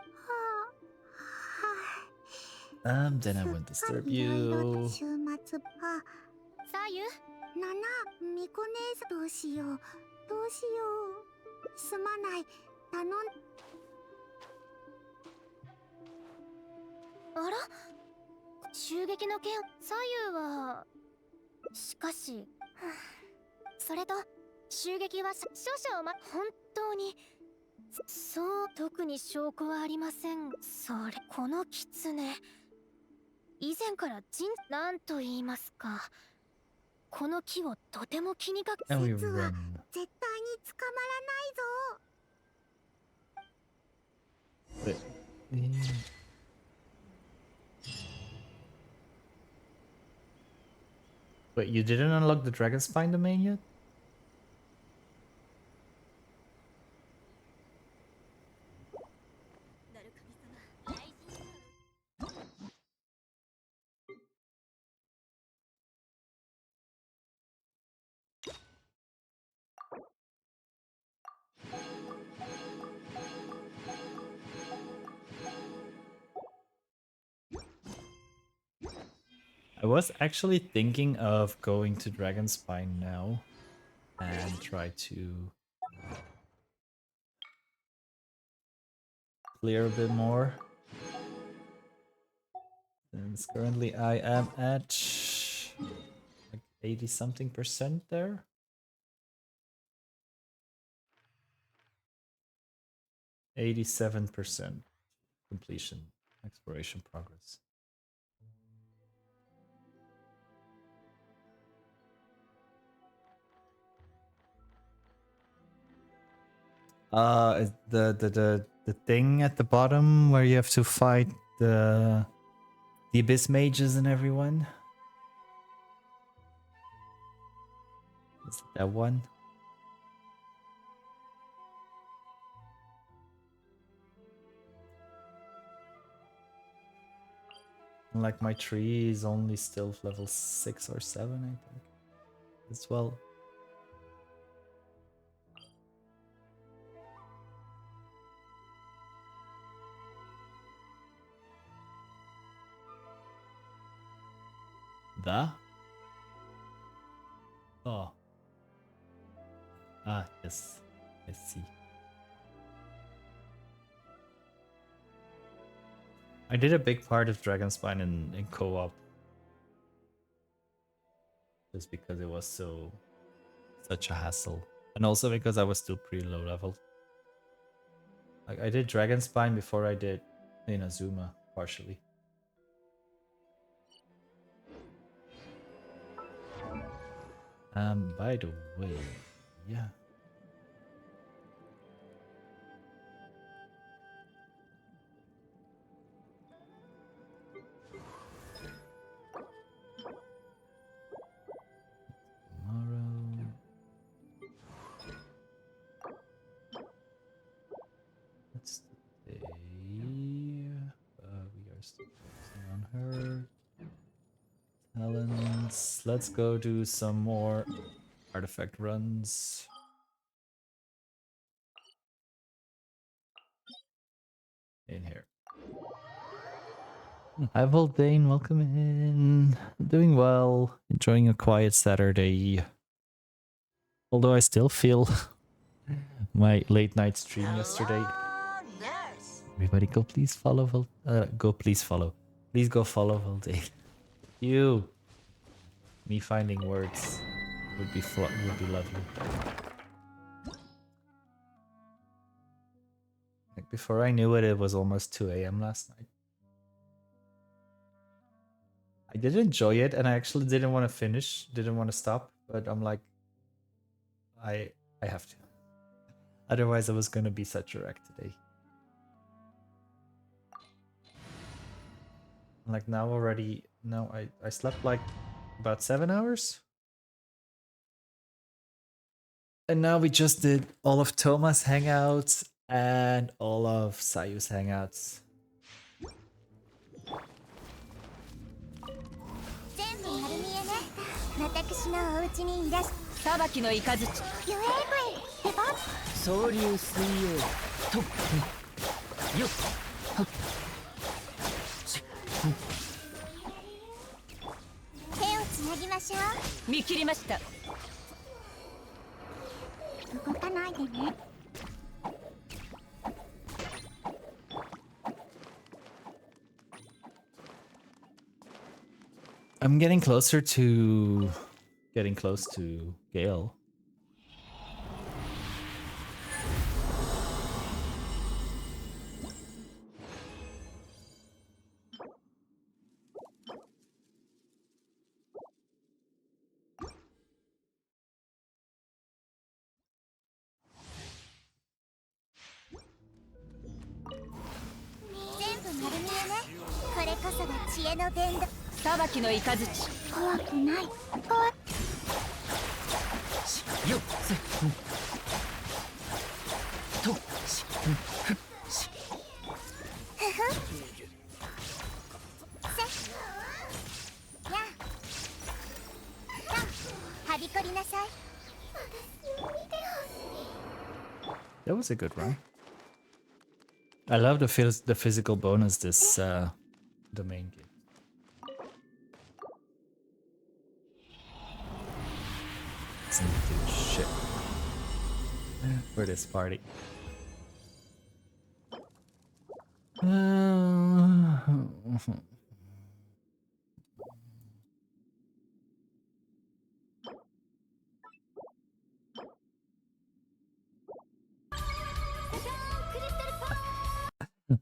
Then I won't disturb いろいろと you. 週末は。さゆなな、みこ姉さんどうしよう。どうしよう。すまない。頼ん。あら襲撃の件左右はしかしそれと襲撃は少々本当にそう特に証拠はありません。それこの狐以前からなんと言いますか、この木をとても気にかけ And we 説は run. 絶対に捕まらないぞ。 Wait. Wait, you didn't unlock the Dragon Spine domain yet? I was actually thinking of going to Dragon Spine now and try to clear a bit more. Since currently I am at like 80 something percent there. %87 completion exploration progress. Is the thing at the bottom where you have to fight the abyss mages and everyone. Is it that one? Like my tree is only still level 6 or 7, I think. As well. The? Oh. Ah, yes. I see. I did a big part of Dragonspine in co-op. Just because it was such a hassle. And also because I was still pretty low level. Like I did Dragonspine before I did Inazuma, partially. By the way, yeah. Tomorrow. That's the day. We are still focusing on her. Talents. Let's go do some more artifact runs. In here. Hi Voldane, welcome in. I'm doing well. Enjoying a quiet Saturday. Although I still feel my late night stream yesterday. Everybody go please follow please follow. Please go follow Voldane. You. Me finding words would be lovely. Like before I knew it, it was almost 2 a.m. last night. I did enjoy it, and I actually didn't want to finish, didn't want to stop, but I'm like, I have to. Otherwise, I was gonna be such a wreck today. Like now already, no, I slept like about 7 hours. And now we just did all of Thomas' hangouts and all of Sayu's hangouts. I'm getting close to Gale. かさが知恵の伝道。裁きの雷。怖くない。よっせとしふしふふ。やあ。はびこりなさい。 That was a good run. I love the physical bonus this domain gives. Doesn't do shit for this party.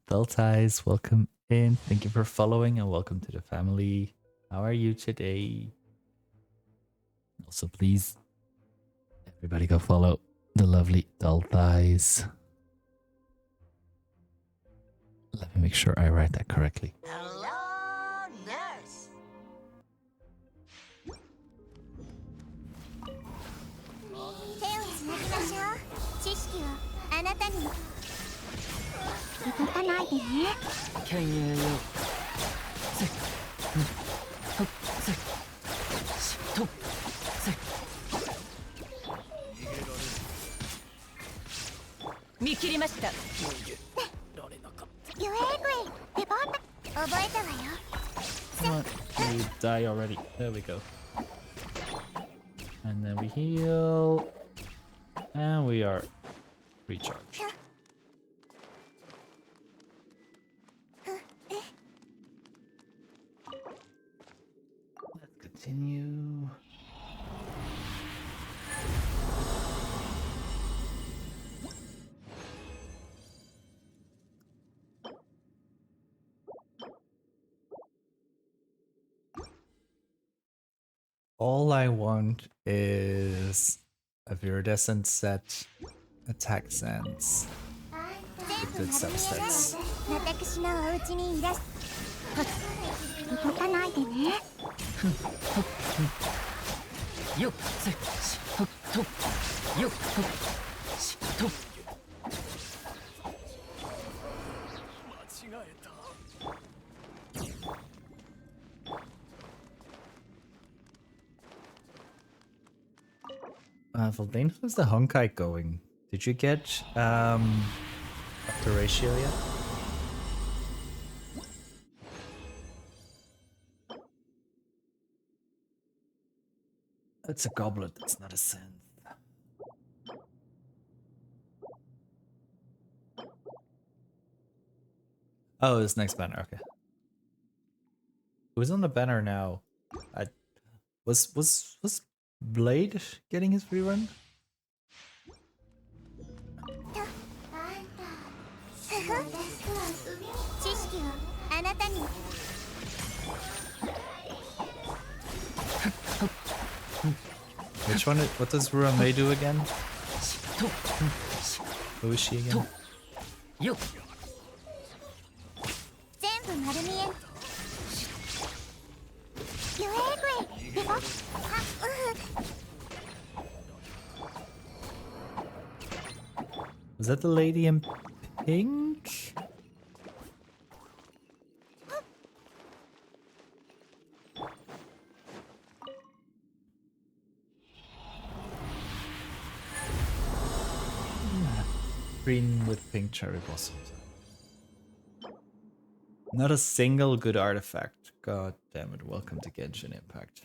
Dull Ties, welcome in. Thank you for following and welcome to the family. How are you today? Also, please, everybody go follow the lovely Dull Thighs. Let me make sure I write that correctly. Hello, nurse. 手をつなぎましょう。知識をあなたに。動かないでね。犬猿よせほっせしとせ見切りました。ゆえぐい、デパート。覚えたわよ。 Come on, you die already. There we go. And then we heal. And we are recharged. Let's continue. All I want is a viridescent set attack sense with good subsets. 私のお家にいらっしゃ。動かないでね。よっせしほっとよっほっしと Valdane, how's the Honkai going? Did you get up to ratio yet? It's a goblet, it's not a synth. Oh, this next banner, okay. Who's on the banner now? Was Blade getting his rerun? 知識をあなたに。 Which one? What does Ruramei do again? Who is she again? よっ 全部丸見え。ゆえぐい、デパ。あ、Was that the lady in pink? Green with pink cherry blossoms. Not a single good artifact. God damn it. Welcome to Genshin Impact.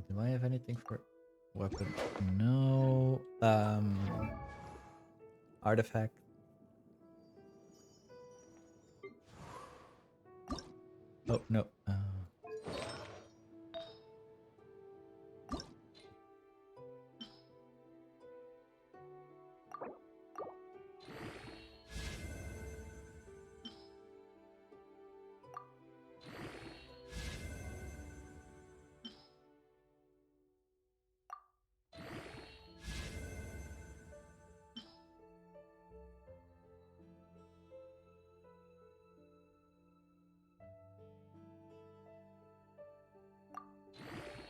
Do I have anything for weapon? No. Artifact. Oh, no.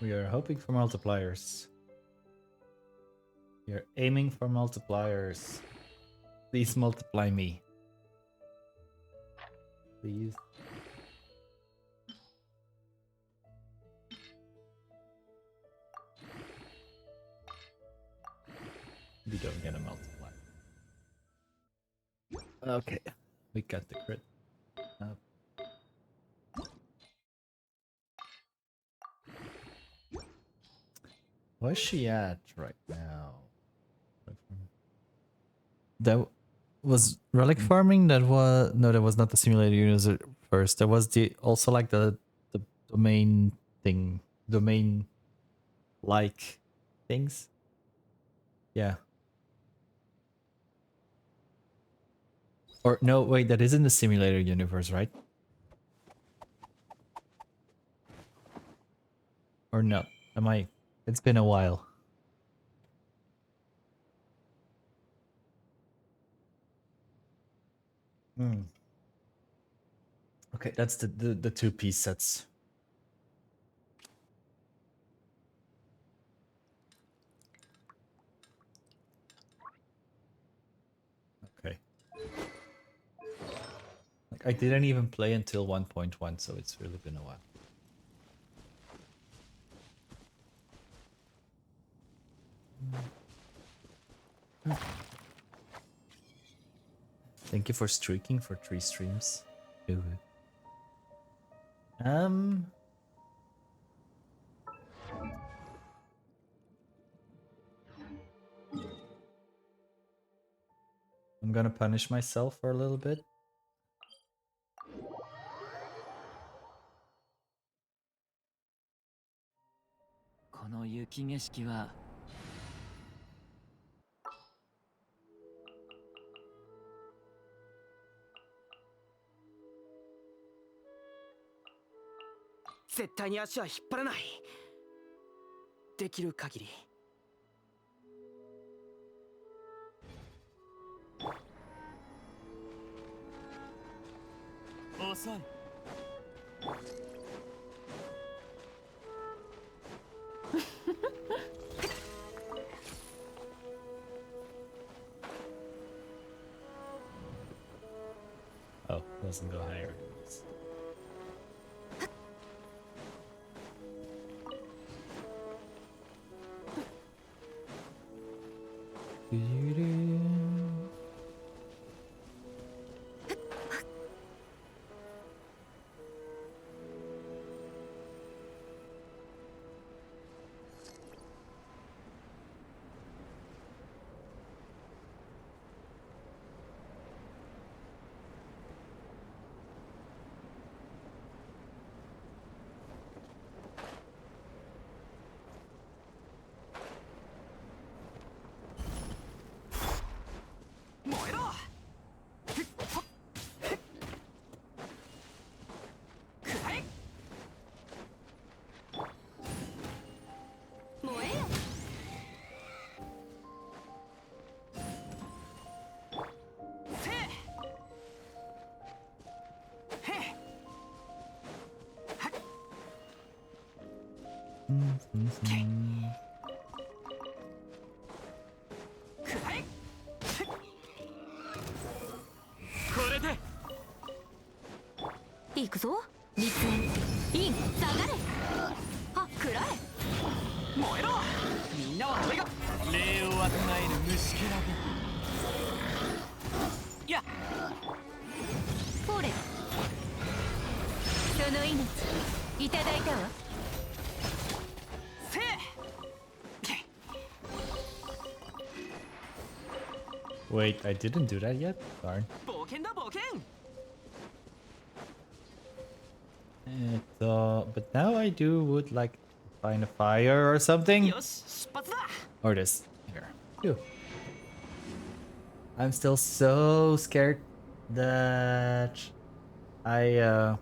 We are hoping for multipliers. We are aiming for multipliers. Please multiply me. Please. We don't get a multiplier. Okay, we got the crit. Where's she at right now? That was relic farming. That was no, that was not the simulated user first. There was the also like the domain thing, domain like things. Yeah. Or no, wait, that is in the simulator universe, right? Or not? Am I? It's been a while. Hmm. Okay, that's the two-piece sets. Okay. Like I didn't even play until 1.1, so it's really been a while. Thank you for streaking for 3 streams. Ooh. I'm gonna punish myself for a little bit. Oh, doesn't go higher. Wait, I didn't do that yet? Darn. But now I would like find a fire or something. Or this. Here. Phew. I'm still so scared that that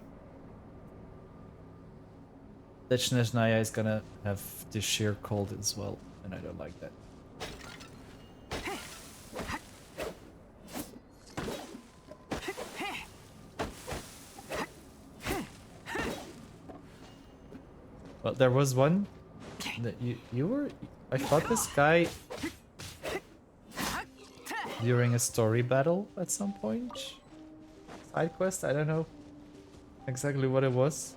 Snesnaya is gonna have this sheer cold as well, and I don't like that. Well, there was one You were... I fought this guy during a story battle at some point. Side quest, I don't know exactly what it was.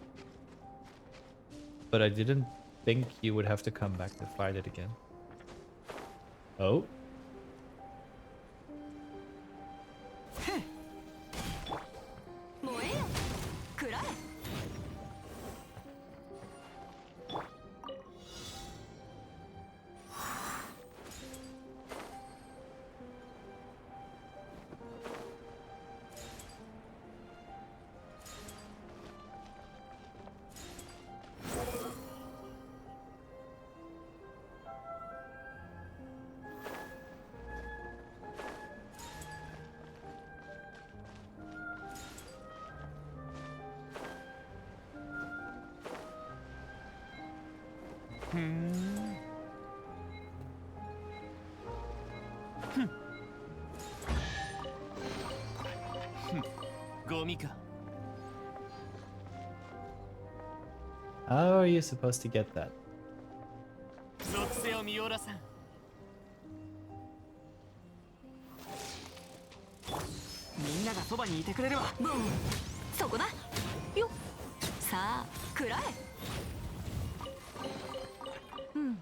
But I didn't think you would have to come back to fight it again. Oh. How are you supposed to get that? 属性を見よらさん。みんながそばにいてくれるわ。ボン、そこだよ。さあ食らえ。うん。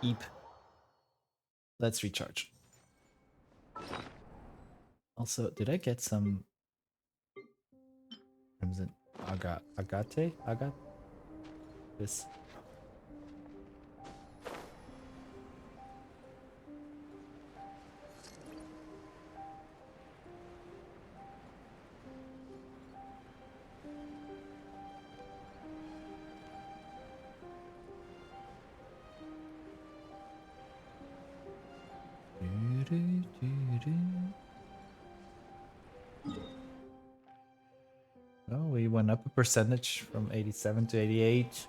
Eep. Let's recharge. Also, did I get some crimson agate? This. Oh, we went up a percentage from 87 to 88.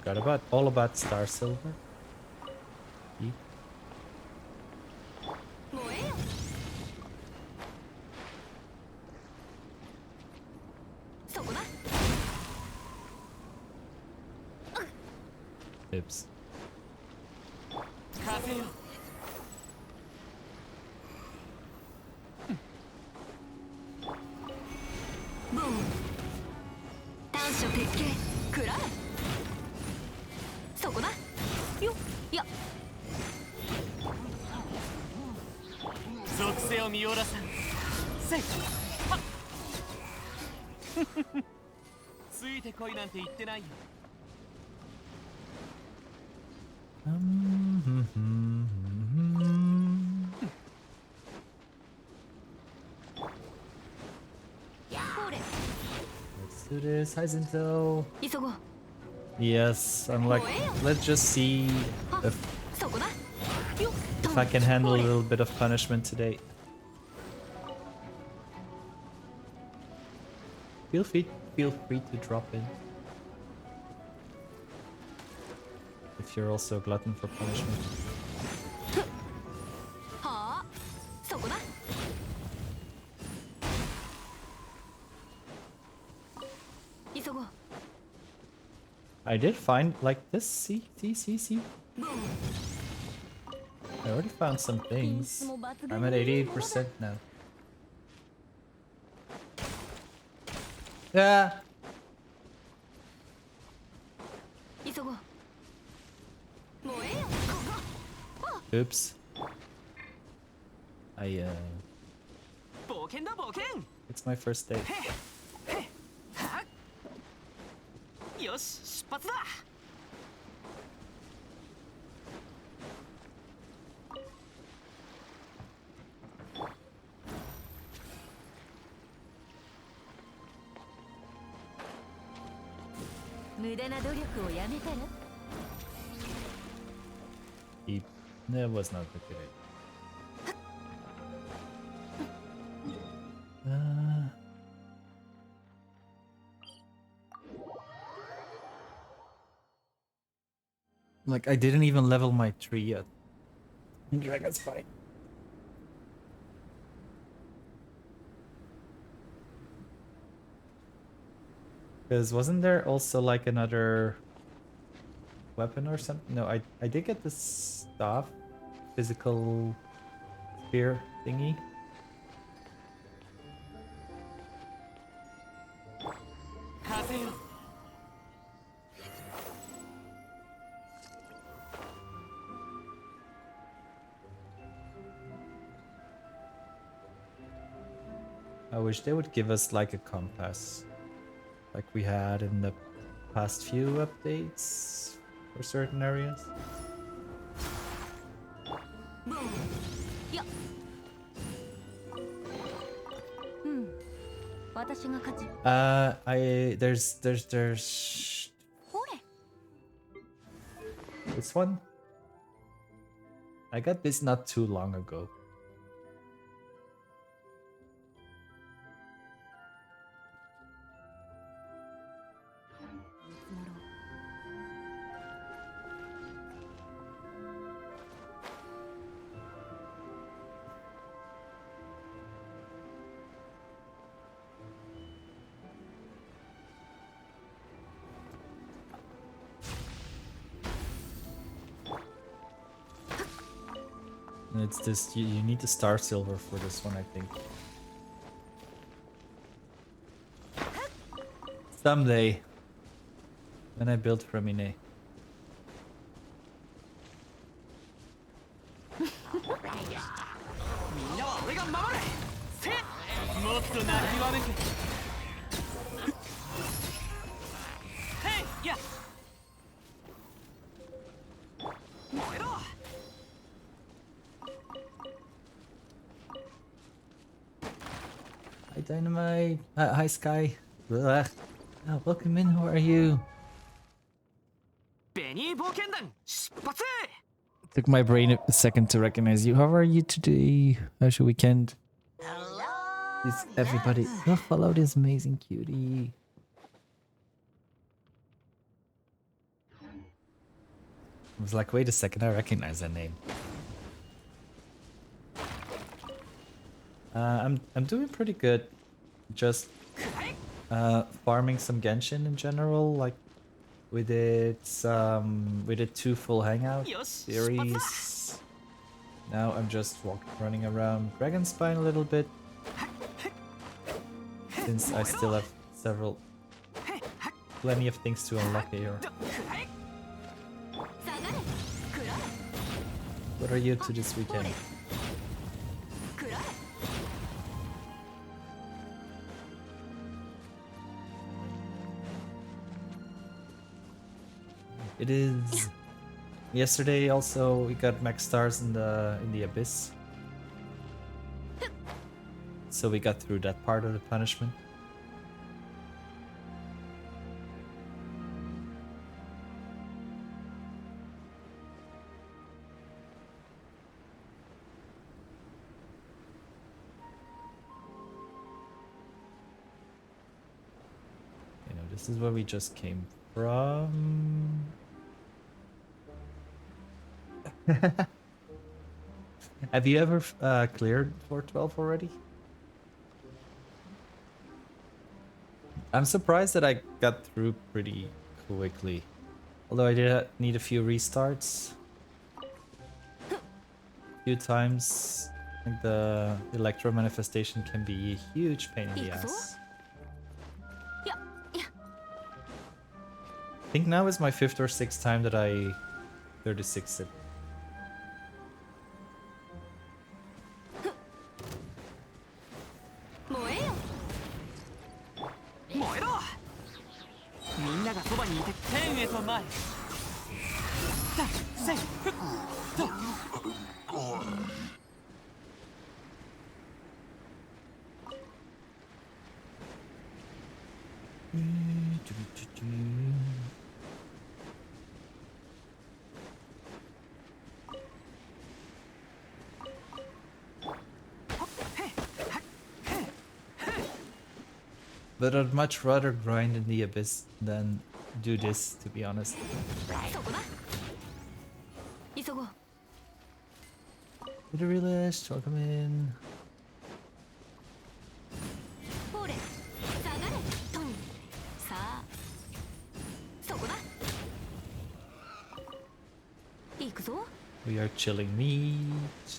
I forgot all about Star Silver. Eep. Oops. do this. Hi, Zinto. 急ごう Yes, I'm like, let's just see if, そこだ if I can handle a little bit of punishment today. Feel free to drop in. If you're also a glutton for punishment. はあそこだ 急ごう I did find like this. See. I already found some things. I'm at 88% now. Yeah. 急ごうもうええよ Oops. It's my first day. よし出発だ無駄な努力をやめたら That was not a good idea. Like, I didn't even level my tree yet. Dragon's Fight. Because wasn't there also like another weapon or something? No, I did get this staff, physical spear thingy. I wish they would give us like a compass, like we had in the past few updates for certain areas. There's this one. I got this not too long ago. It's this, you need the star silver for this one, I think. Someday, when I build Fremine. みんなは俺が守れせもっと泣きわめけへいや燃えろ Hi Dynamite. Hi Sky. Ugh. Welcome in. How are you? ベニー冒険団出発 Took my brain a second to recognize you. How are you today? How's your weekend? Is everybody go follow this amazing cutie? I was like, wait a second, I recognize that name. I'm doing pretty good. Just farming some Genshin in general. Like we did 2 full hangout series. Now I'm just running around Dragonspine a little bit. Since I still have plenty of things to unlock here. What are you up to this weekend? It is. Yesterday also we got max stars in the abyss. So we got through that part of the punishment. This is where we just came from. Have you ever cleared 412 already? I'm surprised that I got through pretty quickly. Although I did need a few restarts. A few times. I think the electro manifestation can be a huge pain in the ass. I think now is my 5th or 6th time that I 36 it. But I'd much rather grind in the abyss than do this, to be honest. The realist, welcome in. We are chilling meat.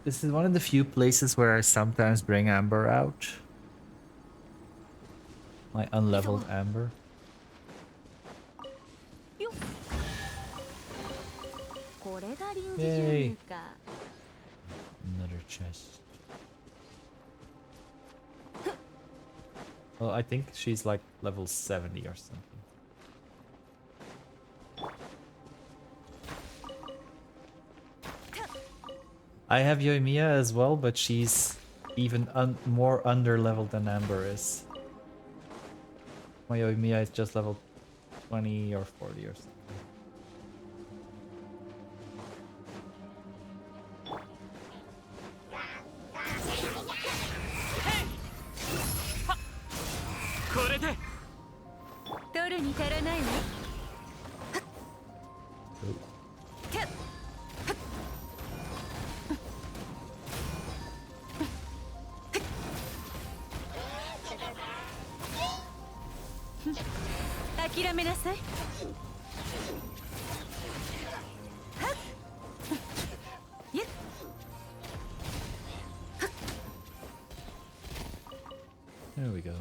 This is one of the few places where I sometimes bring Amber out. My unleveled Amber. Yay! Another chest. Well, I think she's like level 70 or something. I have Yoimiya as well, but she's even more under-leveled than Amber is. My Yoimiya is just level 20 or 40 or something. There we go.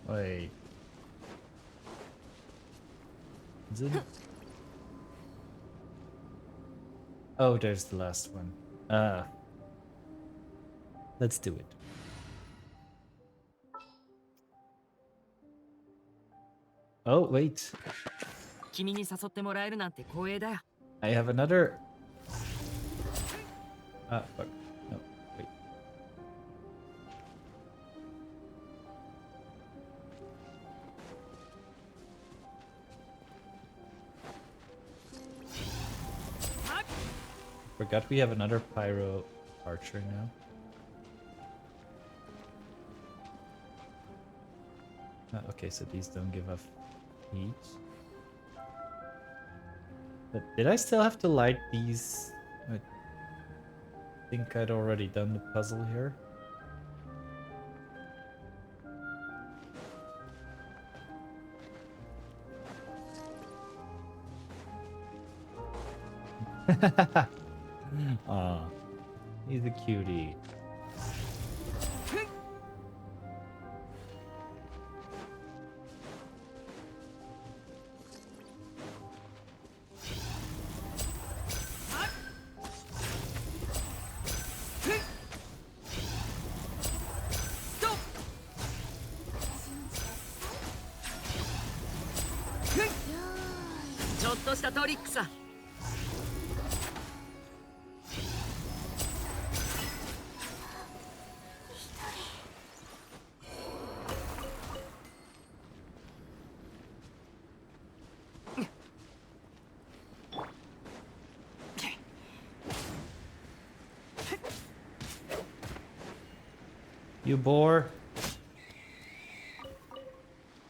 Wait. Is it? Oh, there's the last one. Let's do it. Oh, wait. I have another. Ah, fuck. No, wait. Forgot we have another pyro archer now. Okay, so these don't give off heat. But did I still have to light these? I think I'd already done the puzzle here. Aw, he's a cutie. You bore.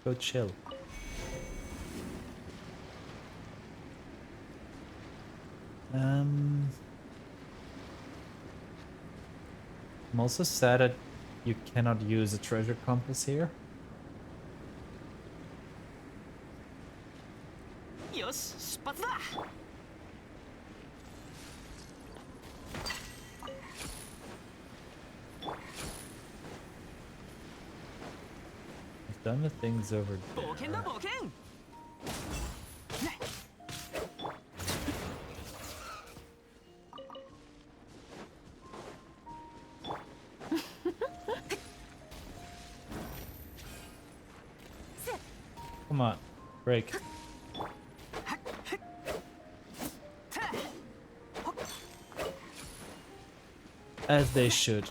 Go chill. I'm also sad that you cannot use a treasure compass here. I've done the things over there. Come on, break. As they should.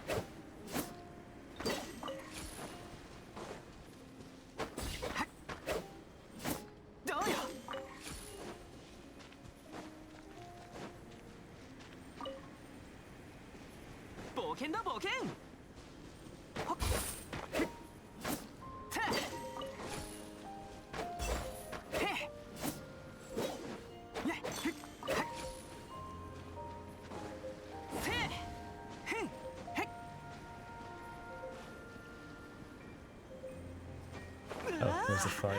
Oh, there's a fire.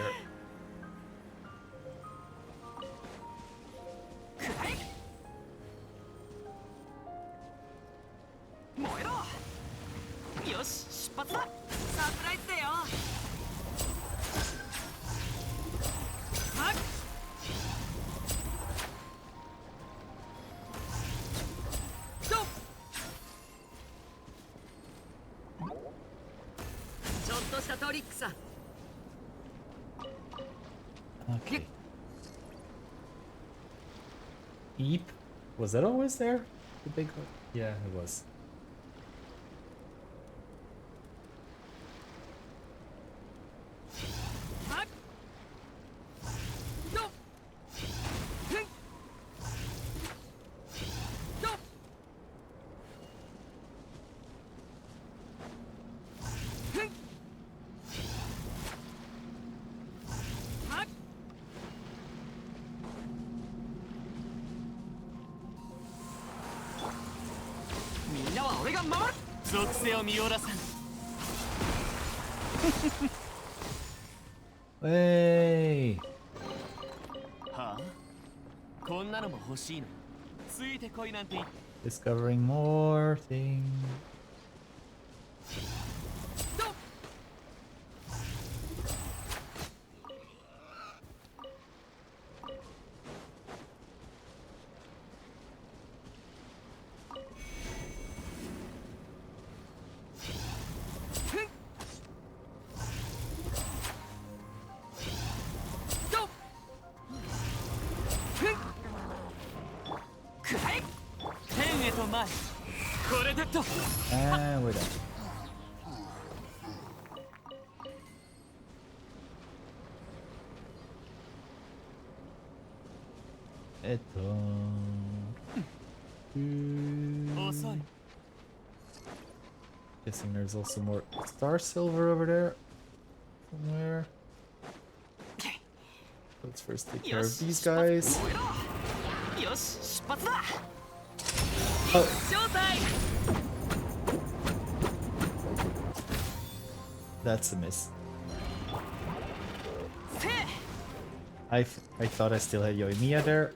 Okay. Eep? Was that always there? The big one? Yeah, it was. Hey! Discovering more things. And we're done. Guessing there's also more star silver over there somewhere. Let's first take care of these guys. Oh. That's a miss. I thought I still had Yoimiya there.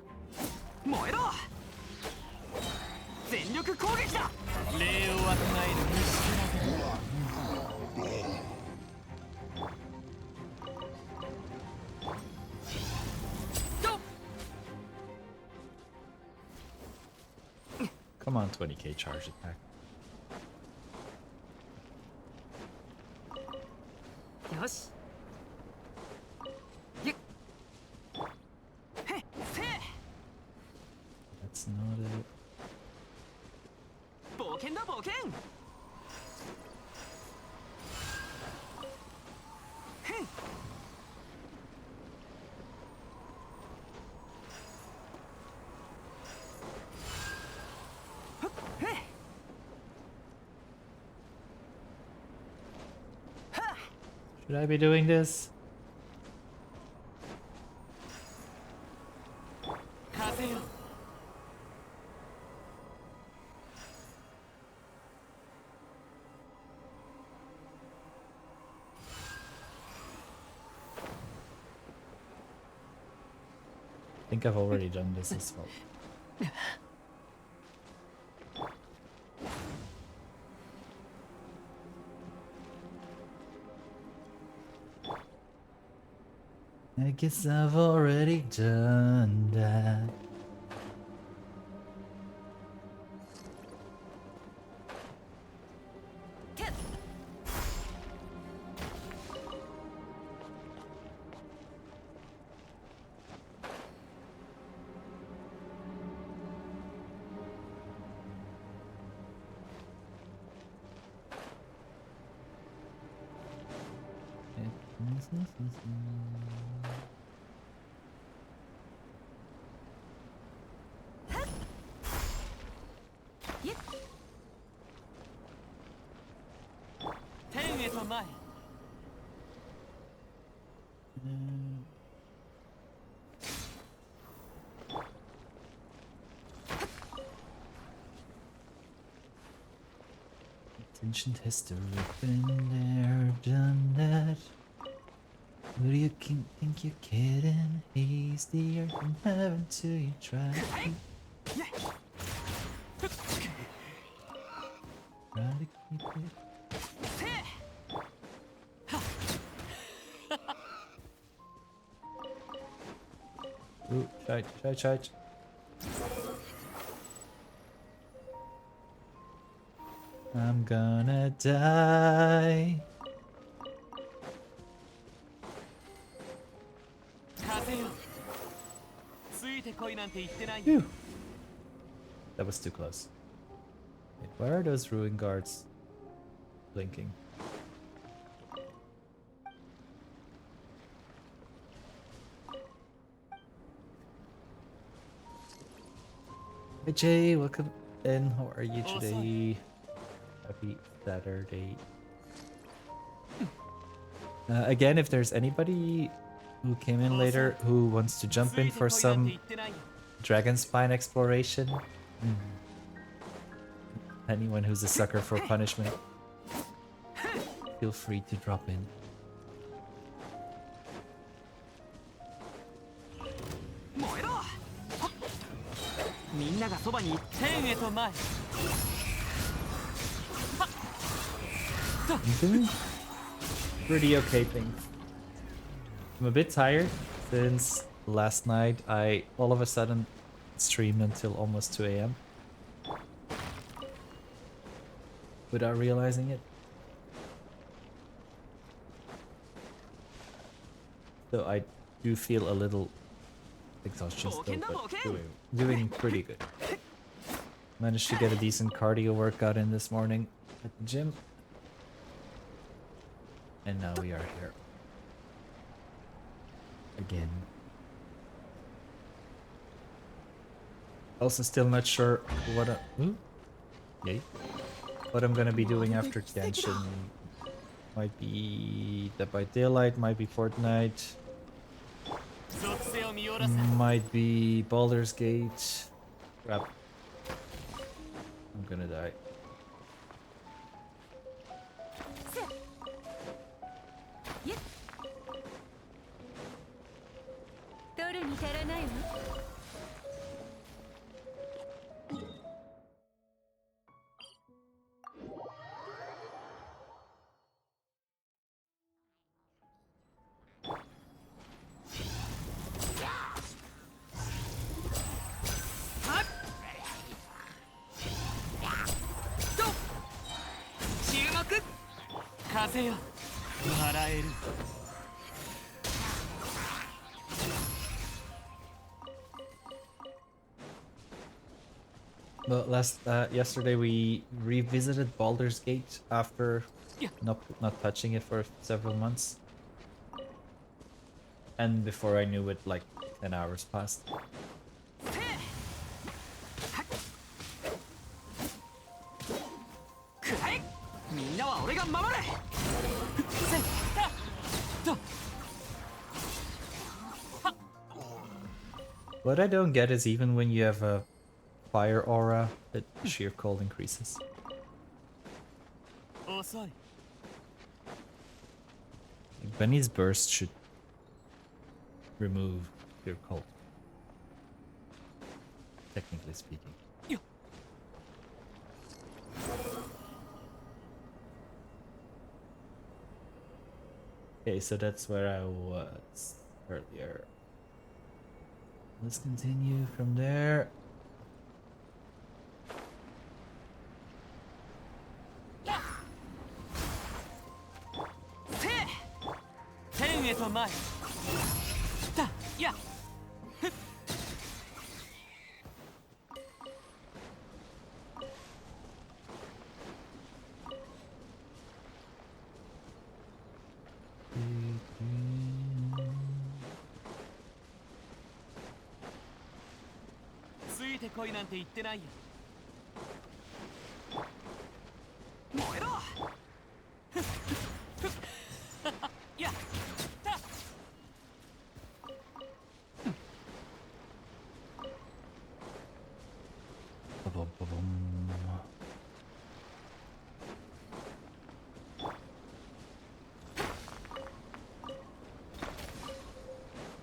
全力攻撃だ。礼を与える虫けらが。Come on, 20k charge attack. よし。ゆっ。へっせ。 That's not it. 冒険だ冒険。へん。ふっへっ。 Should I be doing this? 風よ。 I think I've already done this as well. I guess I've already done that. Ancient history, been there, done that. Who do you think you're kidding? He's the earth from heaven till you try. Try to keep it. Ooh, charge. I'm gonna die. Phew. That was too close. Wait, where are those ruin guards blinking? Hey Jay, welcome in. How are you today? Happy Saturday. Again, if there's anybody who came in later who wants to jump in for some dragon spine exploration, anyone who's a sucker for punishment, feel free to drop in. I'm doing pretty okay things. I'm a bit tired since last night I all of a sudden streamed until almost 2 a.m. without realizing it. So I do feel a little exhaustion still, but doing pretty good. Managed to get a decent cardio workout in this morning at the gym. And now we are here. Again. Also still not sure what what I'm gonna be doing after Genshin. Might be Dead by Daylight, might be Fortnite. Might be Baldur's Gate. Crap. I'm gonna die. 風よ笑える Well, yesterday we revisited Baldur's Gate after not touching it for several months, and before I knew it, like 10 hours passed. みんなは俺が守れ What I don't get is even when you have a fire aura, the sheer cold increases. 遅い Benny's burst should remove sheer cold, technically speaking. Okay, so that's where I was earlier. Let's continue from there.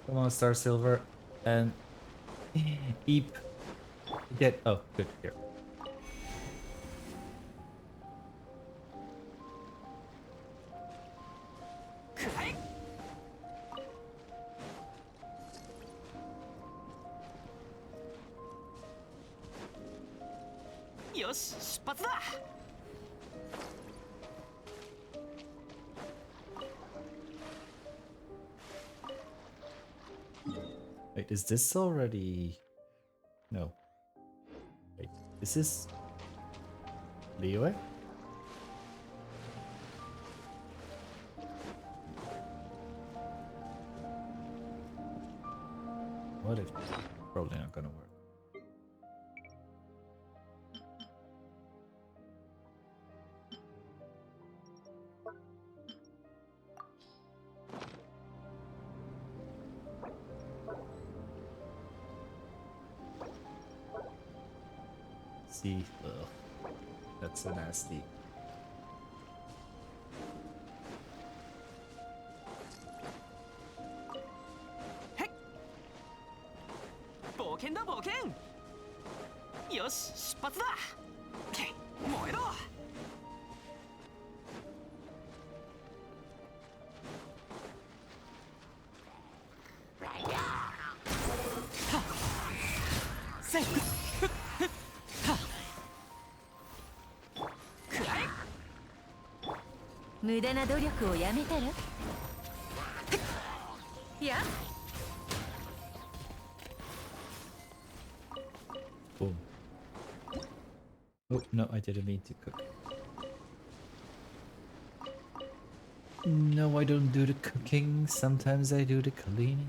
Come on, Star Silver, and Eep. Get oh, good here. Wait, is this already? No. Wait, is this Liyue? What if? Probably not gonna work. See, ugh, that's so nasty. Boom. Oh, no, I didn't mean to cook. No, I don't do the cooking. Sometimes I do the cleaning.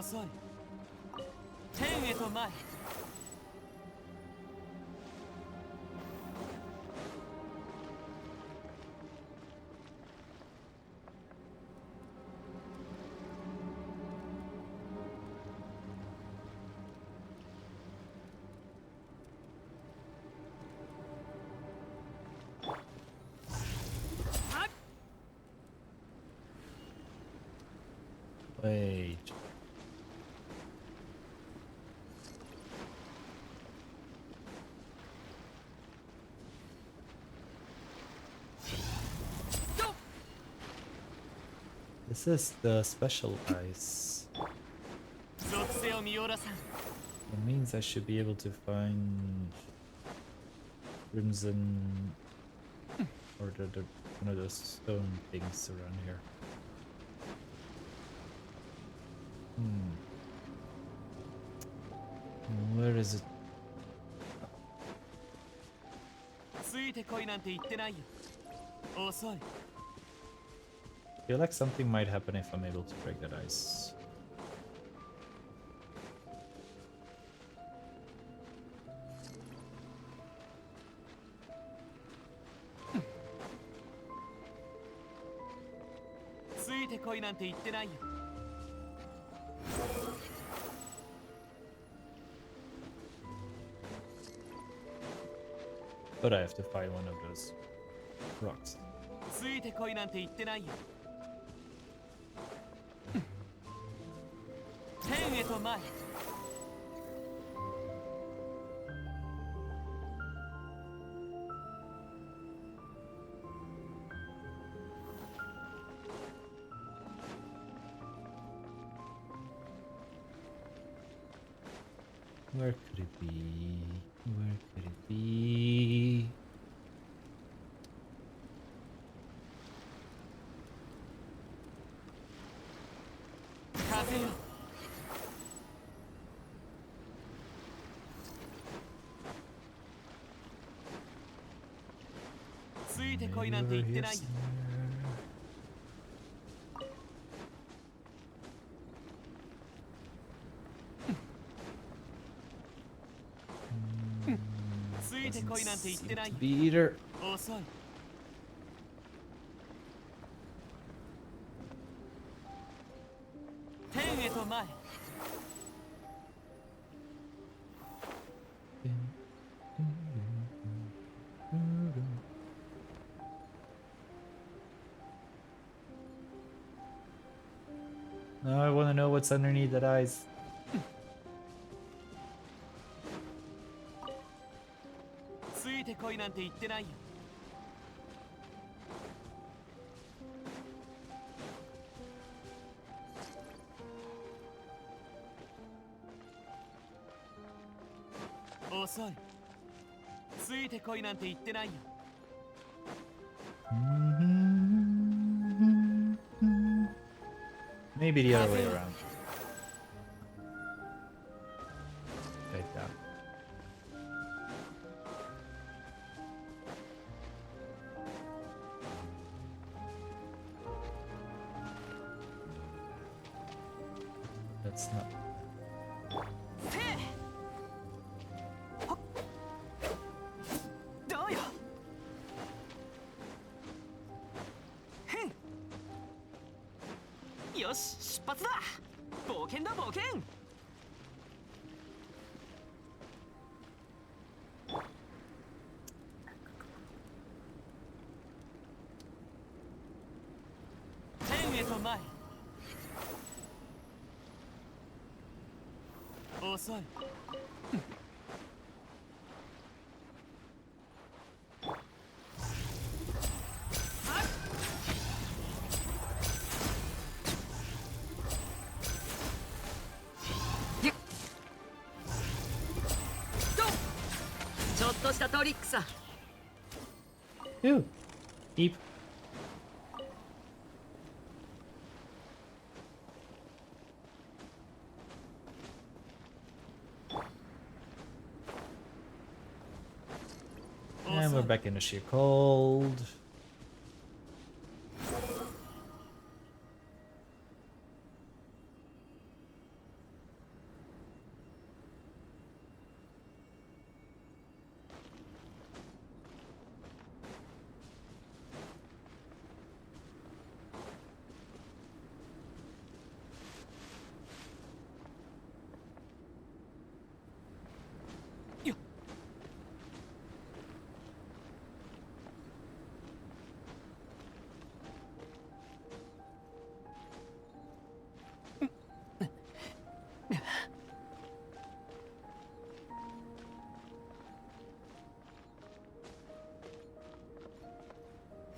遅い。天へと前。Wait. This is the special ice. 属性を見下ろさん。 It means I should be able to find crimson or one of those stone things around here. Where is it? ついてこいなんて言ってないよ。遅い。 I feel like something might happen if I'm able to break that ice. But I have to find one of those rocks. ついてこいなんて言ってないよ。天へと前。 Where could it be? Where could it be? Be eater. 遅い。 天へと前。 Now I want to know what's underneath that ice. ついてこいなんて言ってないよ。 遅い。ついてこいなんて言ってないよ。 Maybe the other way around. Like that. That's not. どうよ。 よし、出発だ。冒険だ、冒険。天へと前。遅い。 ちょっとしたトリックさ。 Ew. Deep. And we're back in the sheer cold.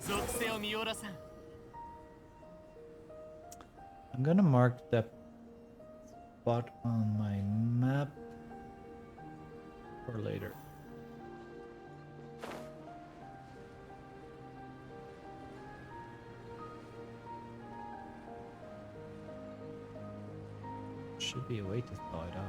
属性を見下ろさん。 I'm gonna mark that spot on my map for later. Should be a way to thaw it out.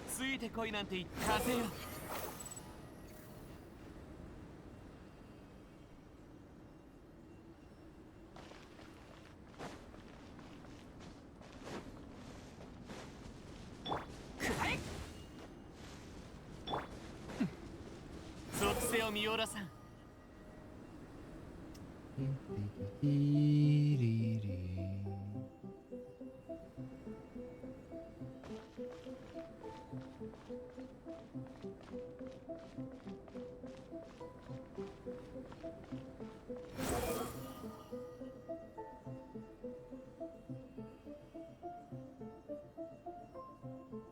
ついてこいなんて言って風よ。属性を見下ろさん。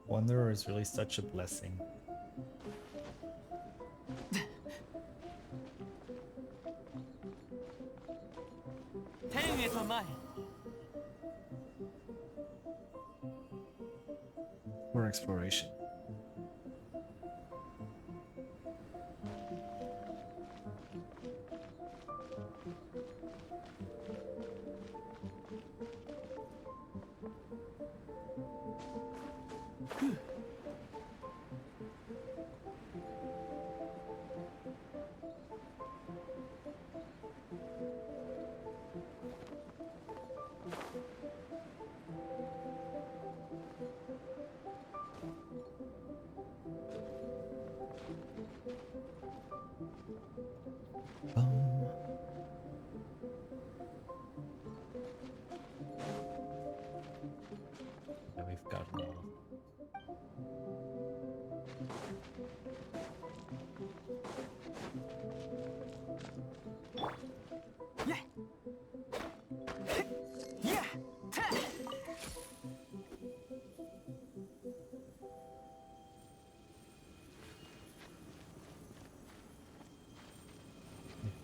Wanderer is really such a blessing. 天へと前。 For exploration. Yeah, we've got all of them.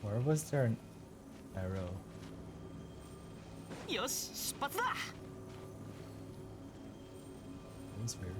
Where was there an arrow? よし、出発だ。 That was weird.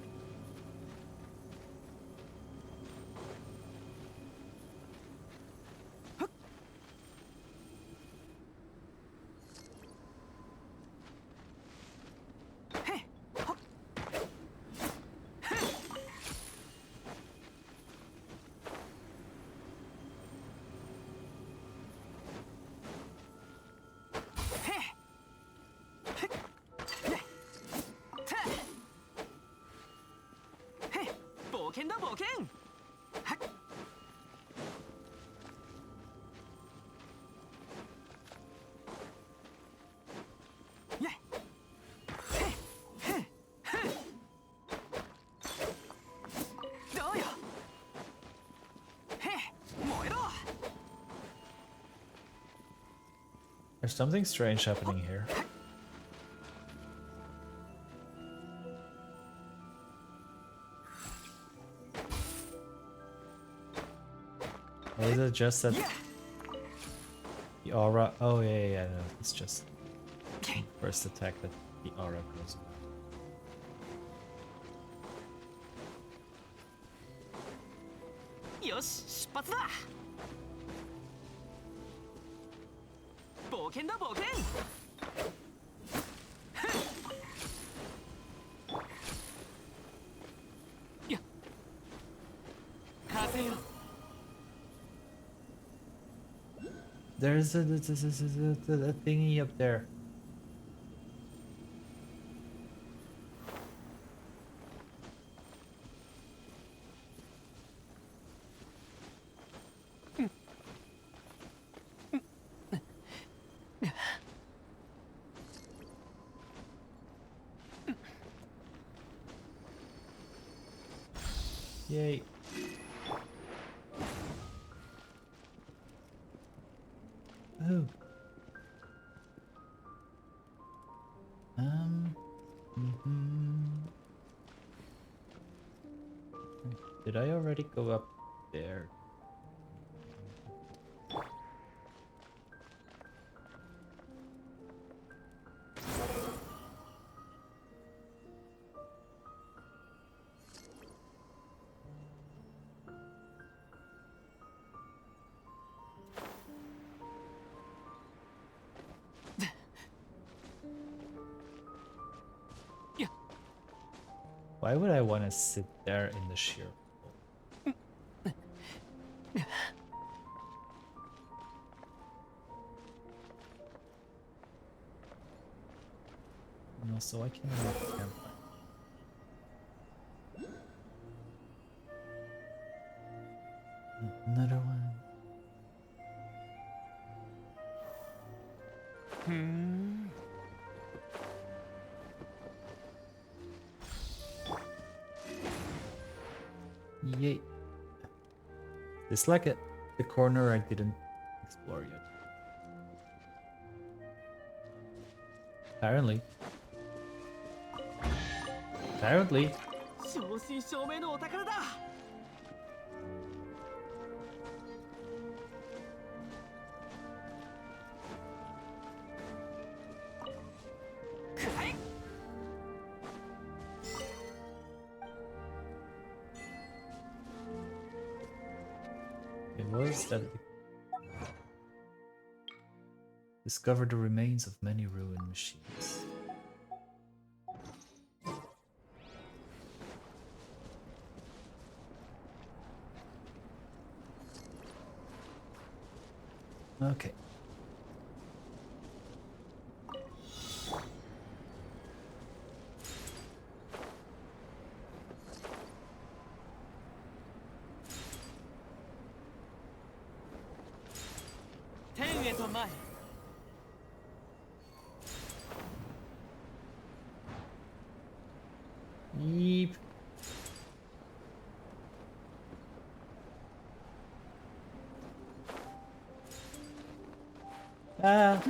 There's something strange happening here. Or is it just that the aura? Oh yeah, no, it's just first attack that the aura goes. Yosh, 出発だ。冒険だ冒険。せよ。 There's a thingy up there. Yay. Oh. Did I already go up there? Why would I want to sit there in the sheer cold? And also, I can't make a campfire. Another one. Yay. It's like the corner I didn't explore yet. Apparently. Apparently. 正真正銘のお宝だ。くらえ。 It was that it discovered the remains of many ruined machines. Okay. Yeep. Ah.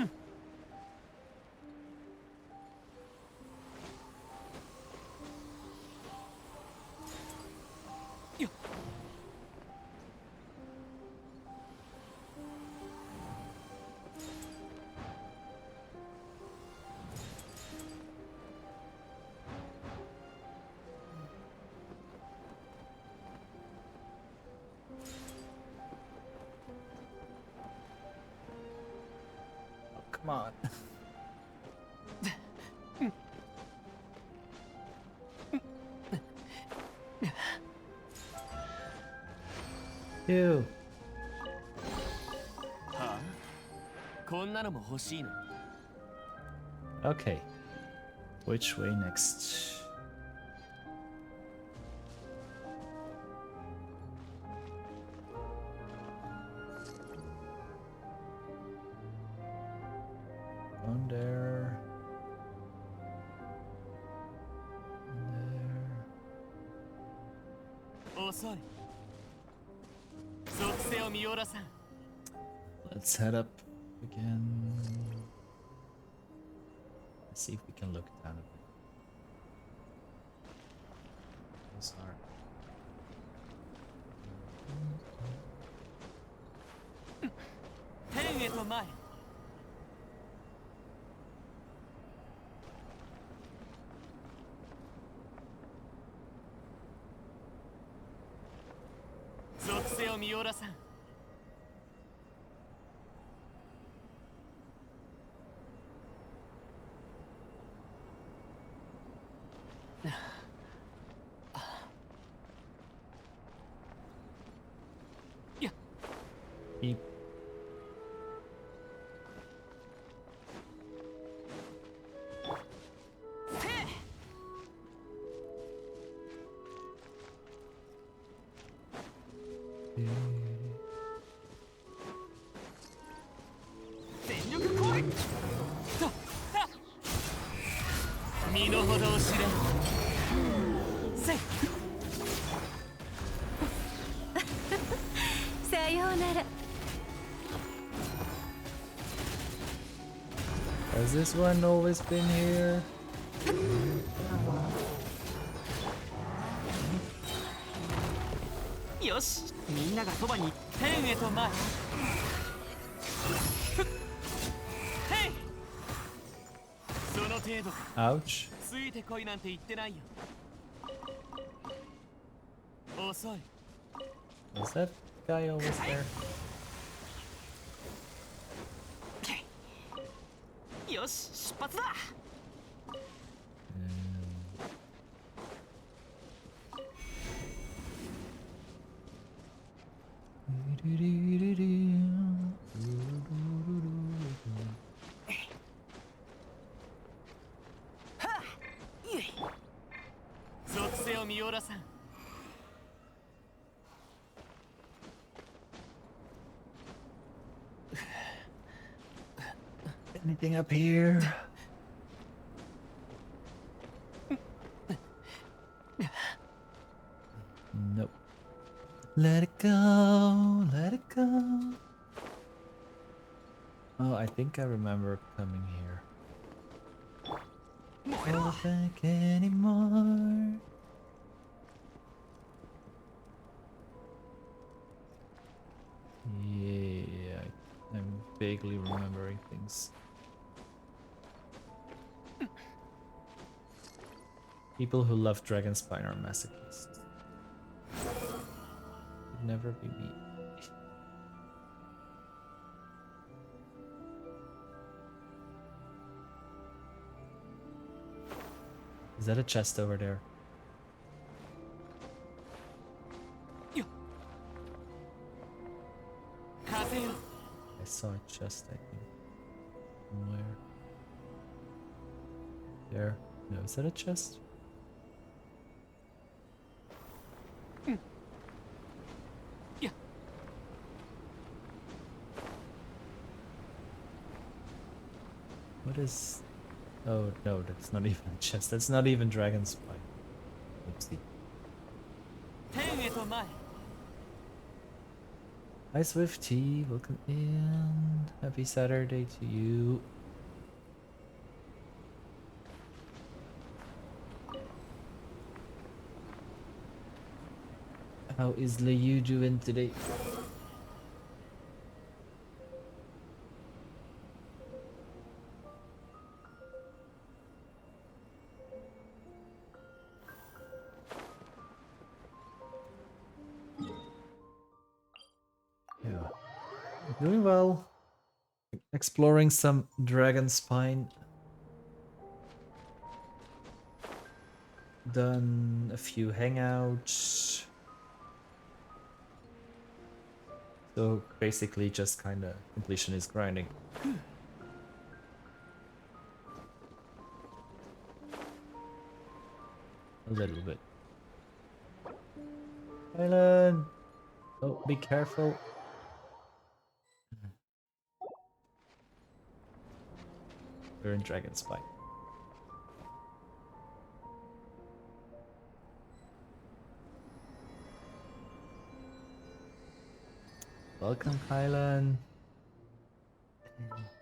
Come on. Ew. はあ、こんなのも欲しいの。 Okay. Which way next? On there. There. 遅い。属性を見下ろさん。 Let's head up again. Let's see if we can look down a bit. Those are. 天へと前。 属性を見下ろさん。Beep. Has this one always been here? Yosh, みんながそばに天へと前。へい。その程度か。 Ouch. ついてこいなんて言ってないよ。遅い。 Is that guy always there? よし、出発だ。属性を見下ろさん。 Anything up here? Nope. Let it go, let it go. Oh, I think I remember coming here. Don't think anymore. Yeah, I'm vaguely remembering things. People who love Dragonspine are masochists. Could never be me. Is that a chest over there? I saw a chest, I think. Somewhere. There. No, is that a chest? What is... Oh no, that's not even a chest. That's not even Dragonspine. Oopsie. Hi Swifty, welcome in. Happy Saturday to you. How is Liu doing today? Yeah, doing well. Exploring some Dragonspine. Done a few hangouts. So basically just kinda completionist grinding. A little bit. Island! Oh, be careful. We're in Dragonspine. Welcome, Kylan.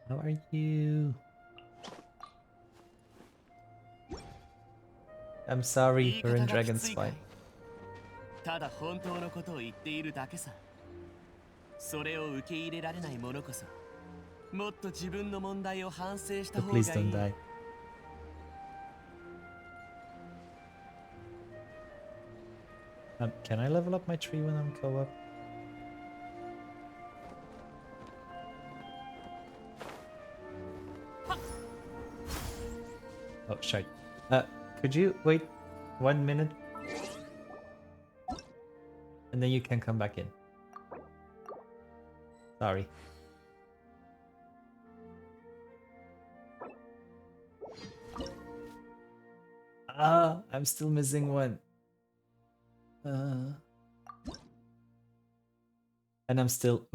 How are you? I'm sorry, we're in Dragonspine. ただ本当のことを言っているだけさ。それを受け入れられない者こそ、もっと自分の問題を反省した方がいい。Please don't die. Can I level up my tree when I'm co-op? Oh, shite. Could you wait 1 minute? And then you can come back in. Sorry. Ah, I'm still missing one. And I'm still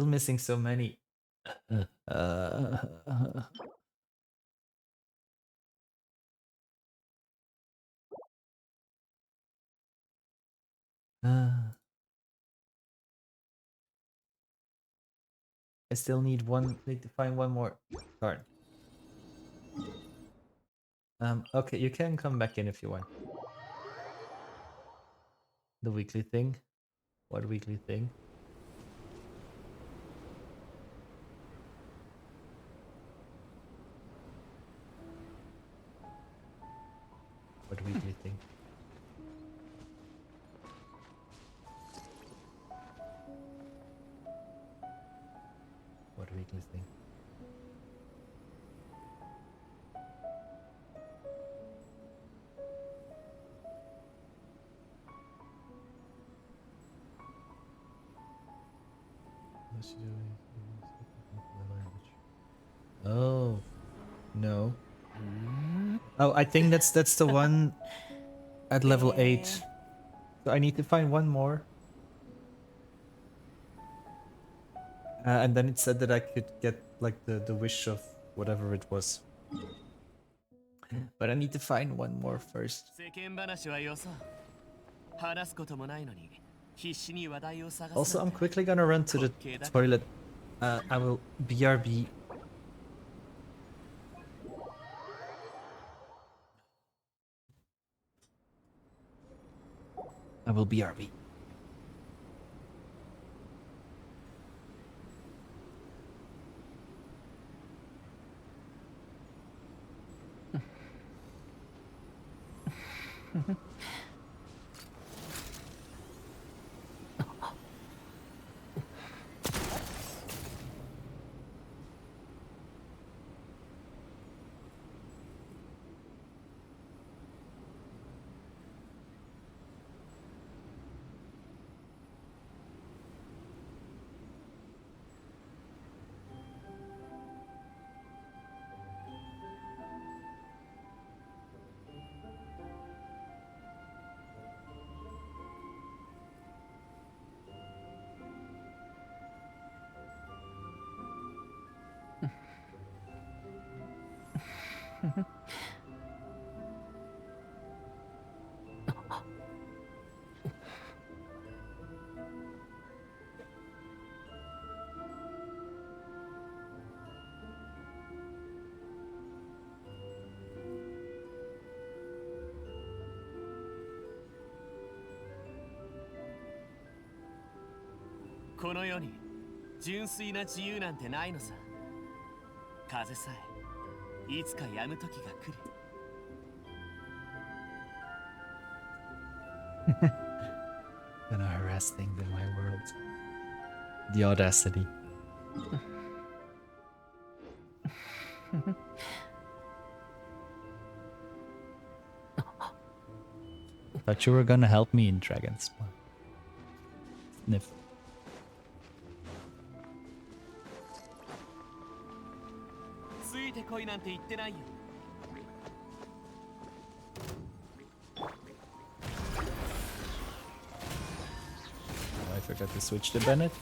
missing so many. I still need to find one more card. Okay, you can come back in if you want. The weekly thing. What weekly thing? What weekly thing? What weekly thing? Oh, no. Oh, I think that's the one at level 8. So I need to find one more. And then it said that I could get like the wish of whatever it was. But I need to find one more first. Also, I'm quickly gonna run to the toilet. I will BRB. I will BRB.この世に純粋な自由なんてないのさ。風さえいつか止む時が来る。Gonna harass things in my world. The audacity. Thought you were gonna help me in Dragon Spawn. Sniff. Oh, I forgot to switch to Bennett.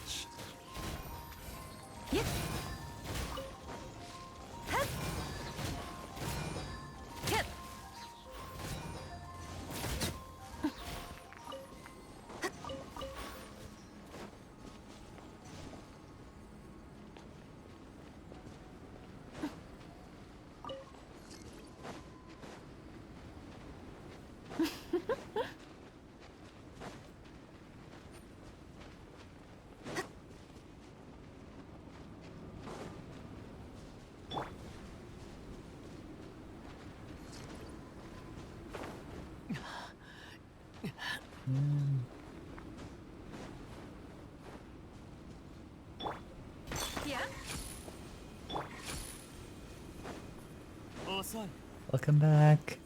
Welcome back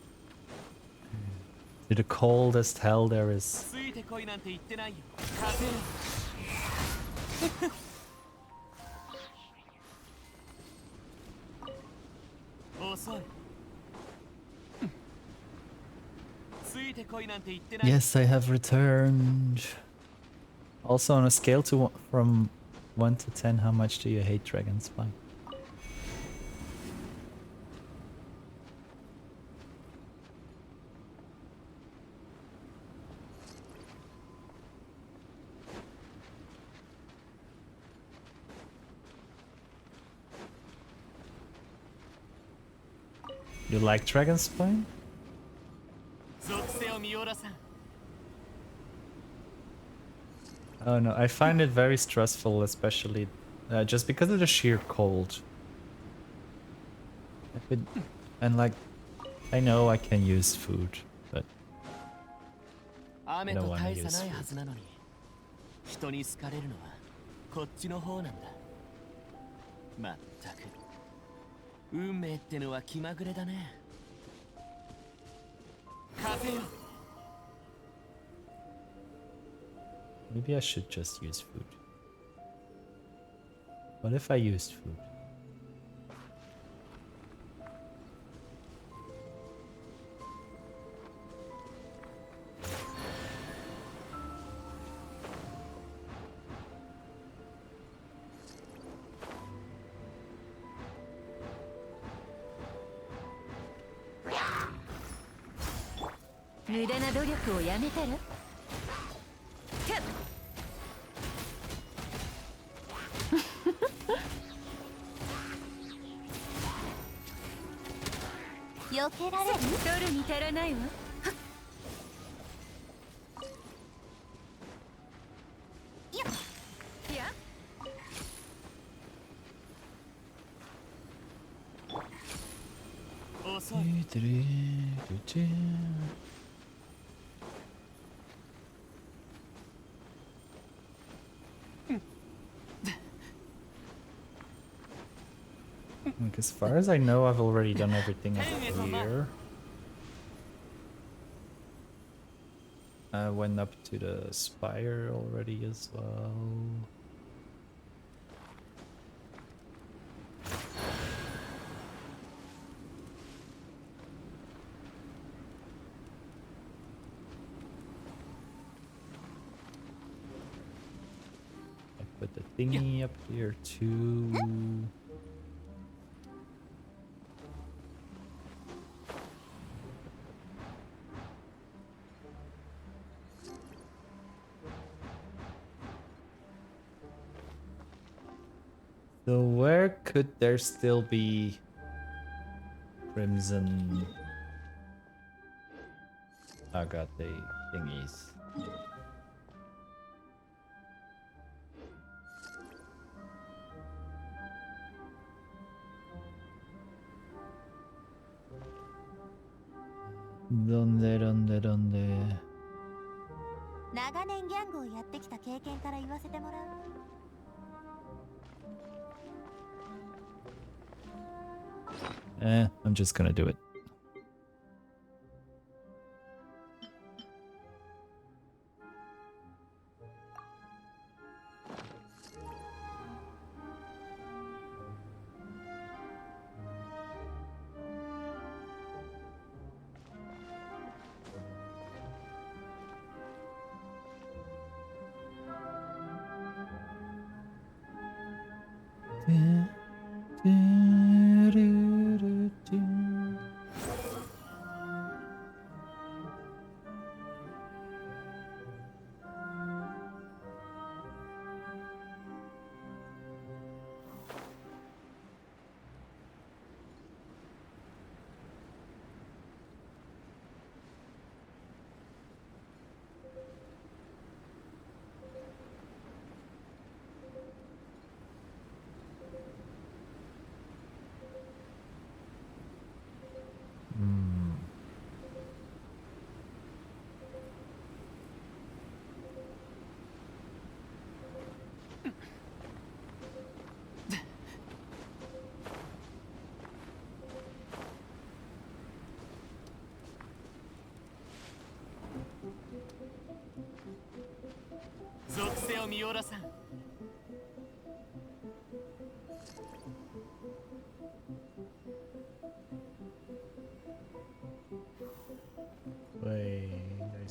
to the coldest hell there is. 遅い。ついてこいなんて言ってない。 Yes, I have returned. Also, on a scale from 1 to 10, how much do you hate Dragon Spine? You like Dragon Spine? 属性を見下ろさん。 Oh no, I find it very stressful, especially just because of the sheer cold. And like, I know I can use food, but I 雨 don't と want to 大差 use ないは food. ずなのに、人に好かれるのはこっちの方なんだ。まったく運命ってのは気まぐれだね。風よ。 Maybe I should just use food. What if I used food?「無駄な努力をやめてる」避けられる？取るに足らないわ。いや。いや。遅い。 Like, as far as I know, I've already done everything up here. I went up to the spire already as well. I put the thingy up here too. So where could there still be Crimson Agate thingies? ¿Dónde? 長年ギャングをやってきた経験から言わせてもらう。 I'm just gonna do it. Hmm.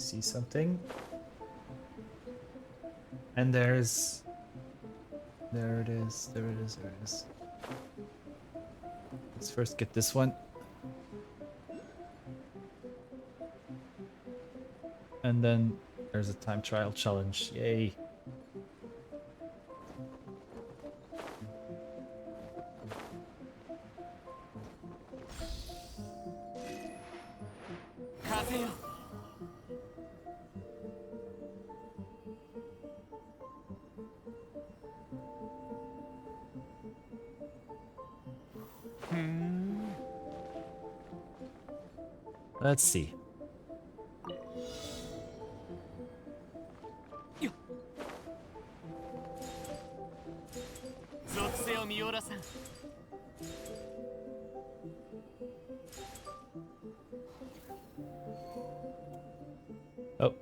see something. And there it is. There it is. There it is. Let's first get this one. And then there's a time trial challenge. Yay. Let's see. 属性を見下ろさん。 Oh.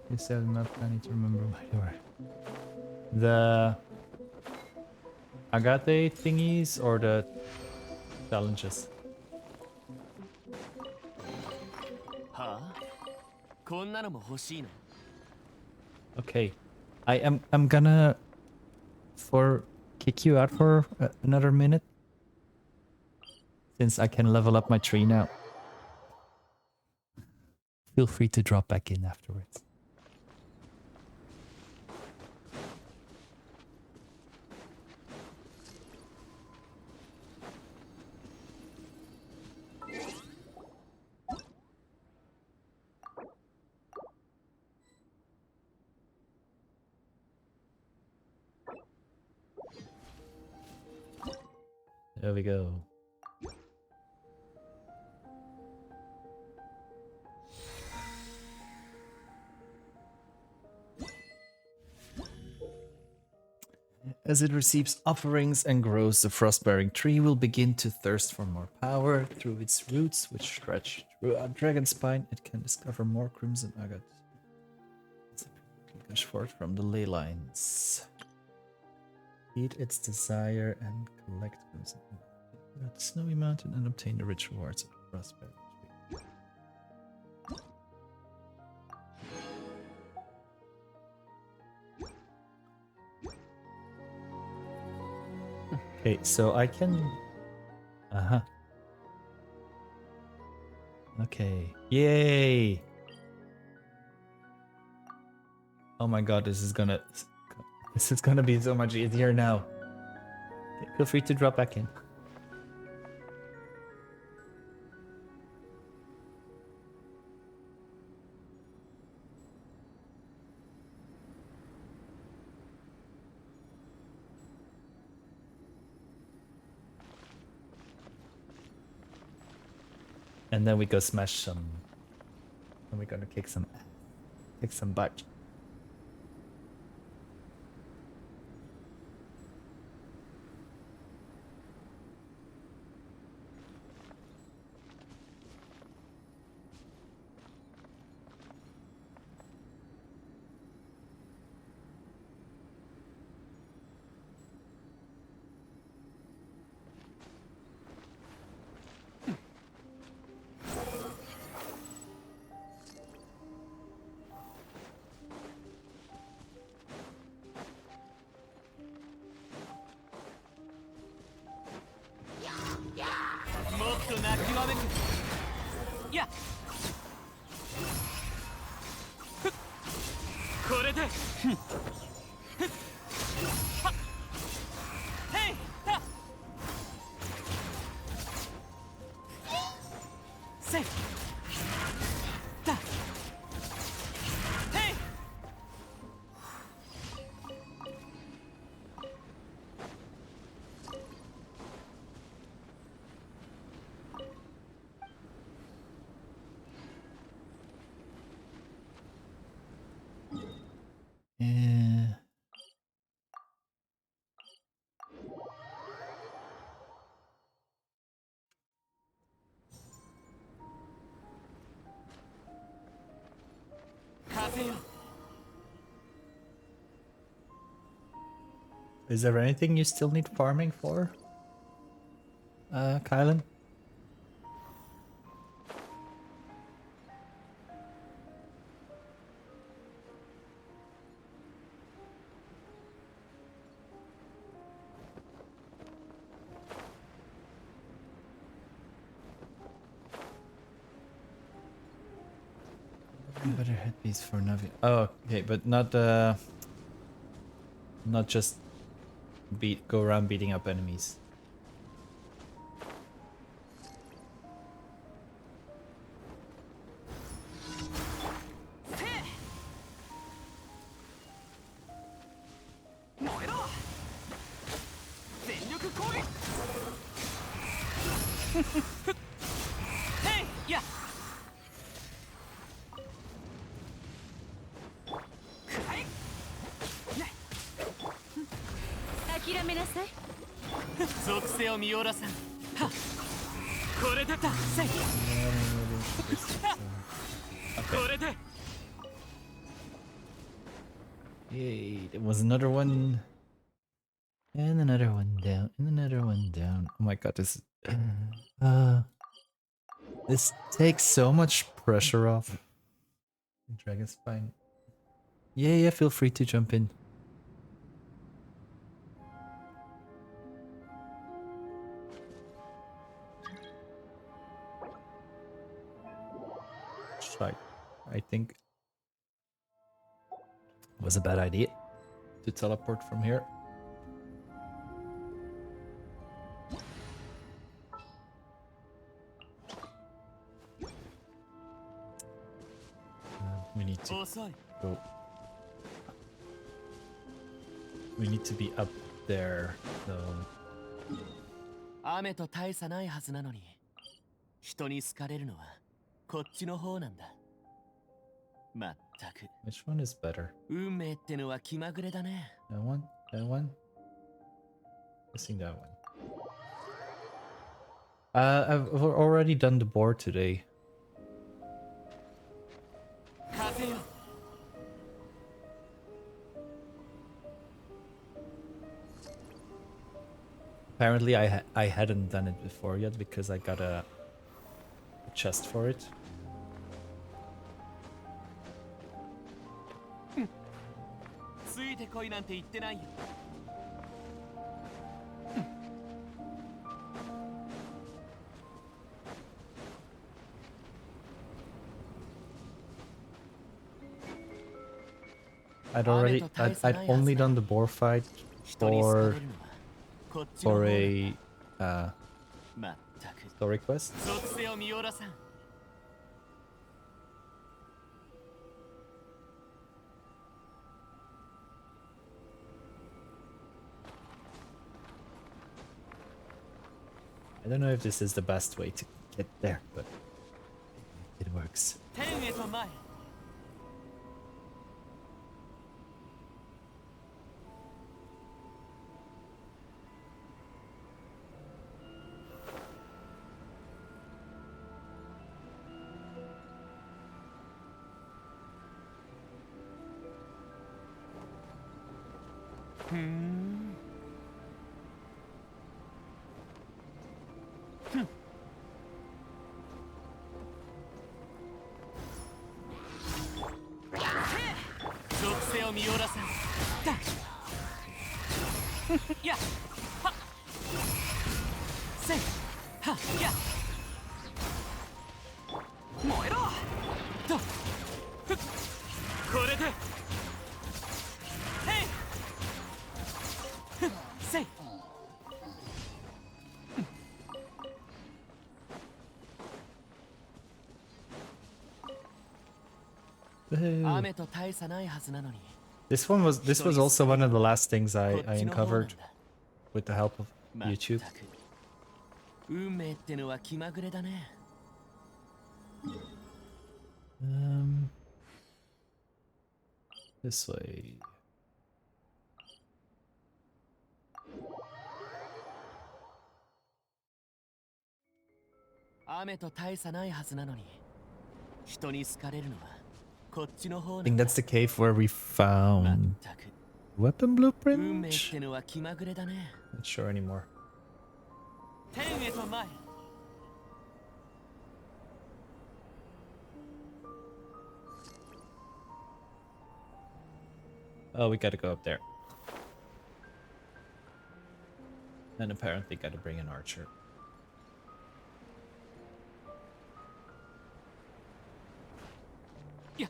You said I'm not planning to remember my door. The Agate thingies or the challenges? はあ、こんなのも欲しいの？ Okay. I'm gonna kick you out for another minute. Since I can level up my tree now. Feel free to drop back in afterwards. There we go. As it receives offerings and grows, the frost-bearing tree will begin to thirst for more power. Through its roots, which stretch through a dragon's spine, it can discover more crimson agate. Gush forth from the ley lines. Feed its desire and collect crimson agate at the snowy mountain and obtain the rich rewards of the frost-bearing tree. Okay, so I can... Uh-huh. Okay. Yay! Oh my god, this is gonna be so much easier now. Okay, feel free to drop back in. And then we go smash some. And we're gonna kick some butt. Yeah. Is there anything you still need farming for? Kylan? Better headpiece for Navi. Oh, okay, but not just go around beating up enemies. Yay, there was another one. And another one down, and another one down. Oh my god, this takes so much pressure off. Dragon Spine. Yeah, feel free to jump in. I think it was a bad idea to teleport from here. We need to go. We need to be up there, though. 雨と大差ないはずなのに、人に好かれるのはこっちの方なんだ。まったく。Which one is better? 運命ってのは気まぐれだね。That one? That one? Missing that one. I've already done the board today. Apparently I hadn't done it before yet because I got a chest for it. ついてこいなんて言ってないよ。I'd only done the boar fight for a story quest. I don't know if this is the best way to get there, but it works. This was also one of the last things I uncovered with the help of YouTube. This way. I think that's the cave where we found Weapon 運命っ blueprint? てのは気まぐれだね。 Not sure anymore. 天へと前。 Oh, we gotta go up there. And apparently gotta bring an archer. Yeah.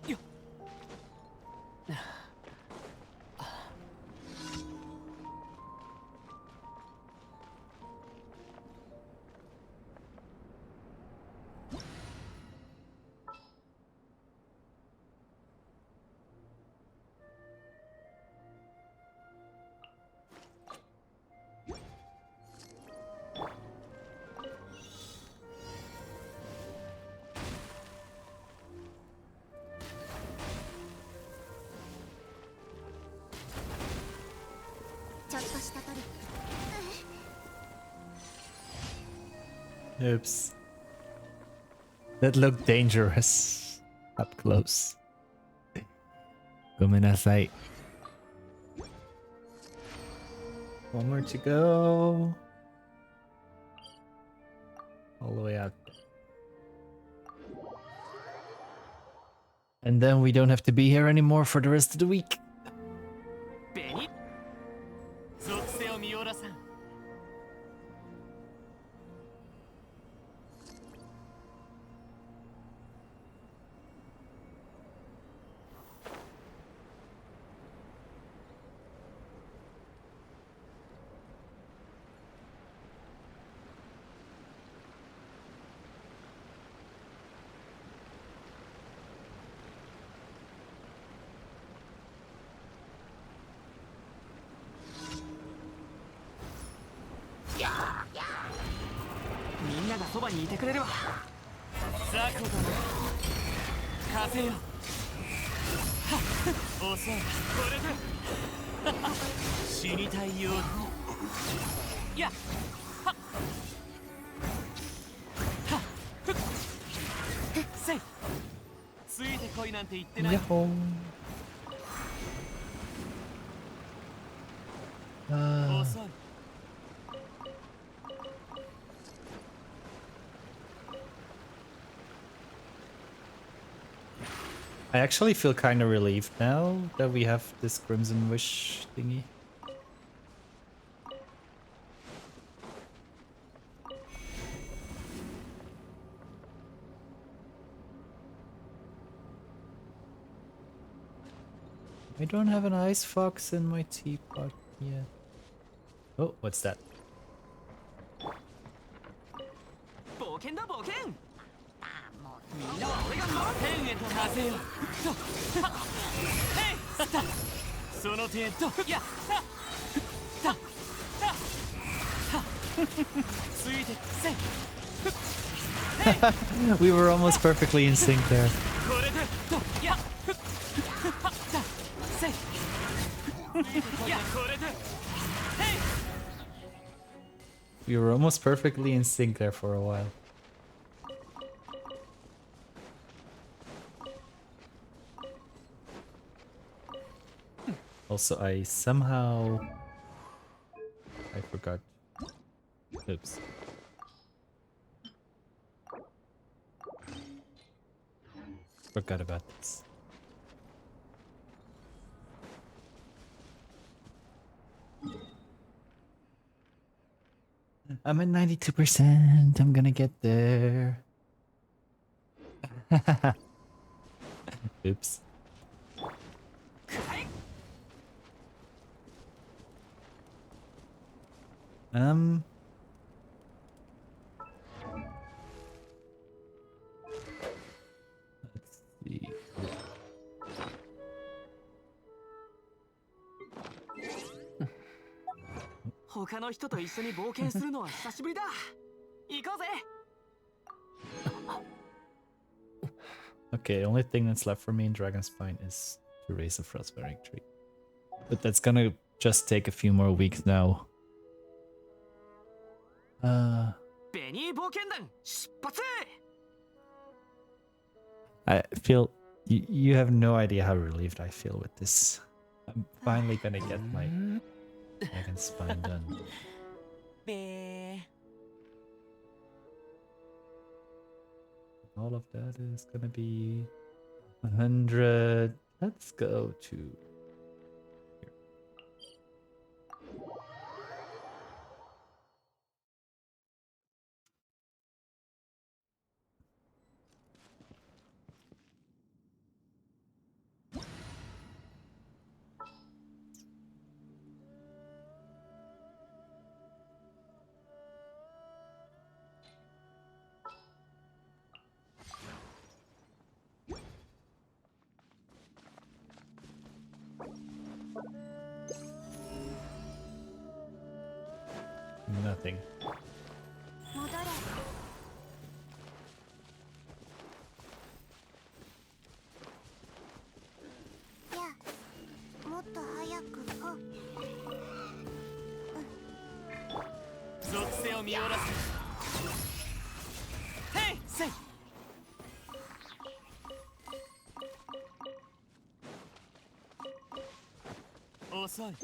Yeah. ちょっとしたトリック。 Oops. That looked dangerous. Up close. Gomenasai. One more to go. All the way out. And then we don't have to be here anymore for the rest of the week. 紅属性を見下ろさん。 みんながそばにいてくれるわ。雑魚だな。風よ。はっ、おせん、これで死にたいようだ。やっ、はっ、はっ、ふっ、せい。ついてこいなんて言ってない。 Yahoo!遅い。 I actually feel kind of relieved now that we have this Crimson Wish thingy. I don't have an ice fox in my teapot yet. Oh, what's that? 冒険だ冒険。みんなは俺が守る。天へと風よ。と、はっ、へい、た。その程度。や、た、た、た、た。ついてせい。 We were almost perfectly in sync there. これでと、や、た、せい。や、これで。へい。 We were almost perfectly in sync there for a while. Also, I somehow... I forgot. Oops. Forgot about this. I'm at 92%. I'm gonna get there. Oops. Let's see. 他の人と一緒に冒険するのは久しぶりだ。行こうぜ。 Okay, the only thing that's left for me in Dragonspine is to raise the Frostbearing tree. But that's gonna just take a few more weeks now. ベニー冒険団出発。 I feel you have no idea how relieved I feel with this. I'm finally gonna get my dragon spine done. べ All of that is gonna be 100. Let's go to nothing. 戻れ。いや、もっと早く。属性を見下ろす。ヘイセイ。遅い。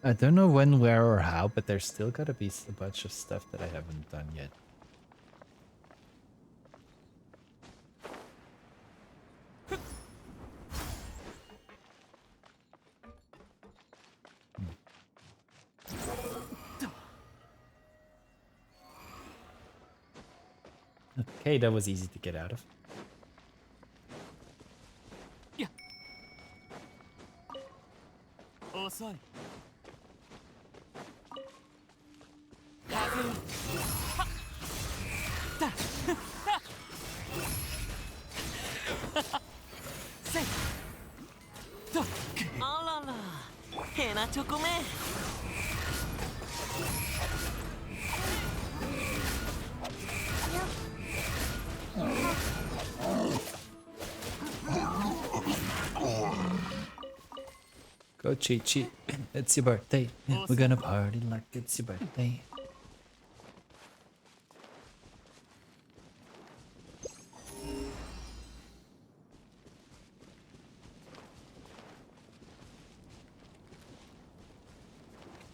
I don't know when, where, or how, but there's still gotta be a bunch of stuff that I haven't done yet. Okay, that was easy to get out of. 遅い。風よ。はっ。だ。はっ。せい。と。あらら。ヘナチョコめ。Go cheat, cheat. It's your birthday. We're gonna party like it's your birthday.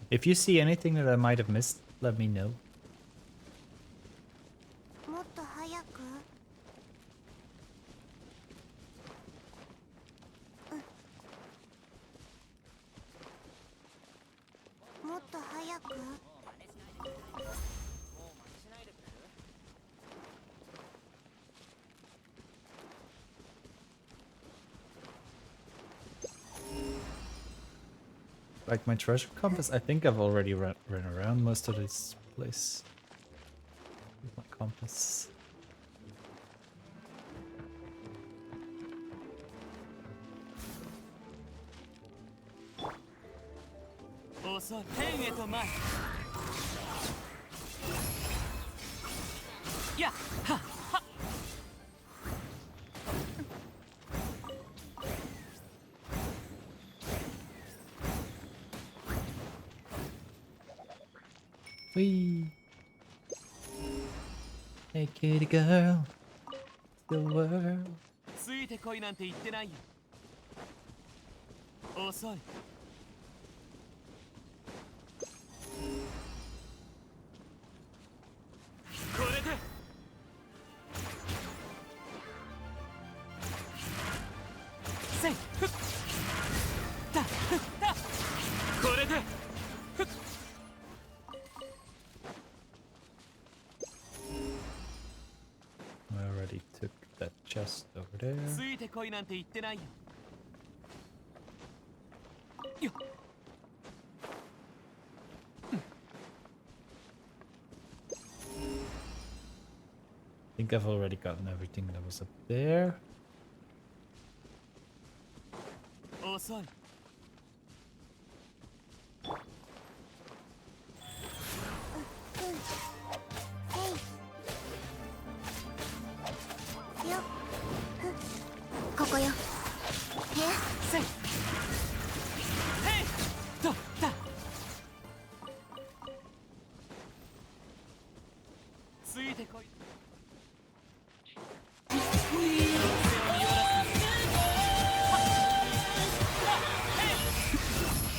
If you see anything that I might have missed, let me know. もっと早く。もっと早く。 Like my treasure compass, I think I've already run around most of this place with my compass. Yeah. Ha. Ha. Whee! Hey kitty girl, the world. ついてこいなんて言ってないよ。遅い。これで。せい。ふっ。だ。ふっ。だ。これで。ふっ。 I already took that chest over there. ついてこいなんて言ってないよ。よっ。 I think I've already gotten everything that was up there. 遅い。 よっ。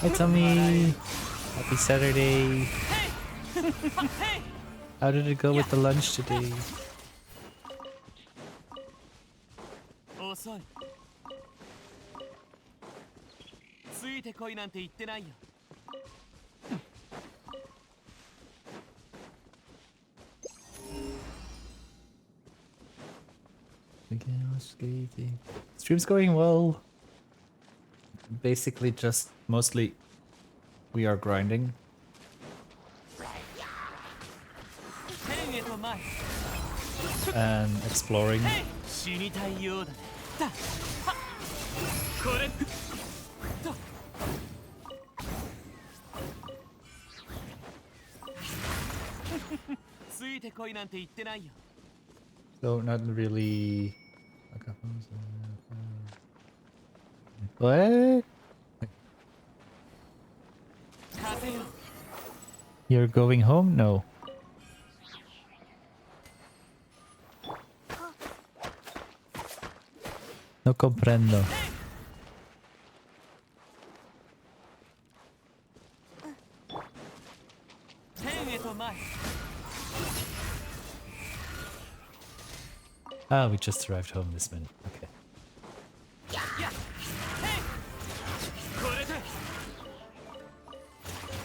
Hi Tommy! Happy Saturday! How did it go with the lunch today? 遅いついてこいなんて言ってないよ Stream's going well. Basically just mostly we are grinding. 天へと前 And exploring. 死にたいようだねだはっこれとついてこいなんて言ってないよ So not really. What? 風よ You're going home? No. No comprendo. Ah, we just arrived home this minute. Okay.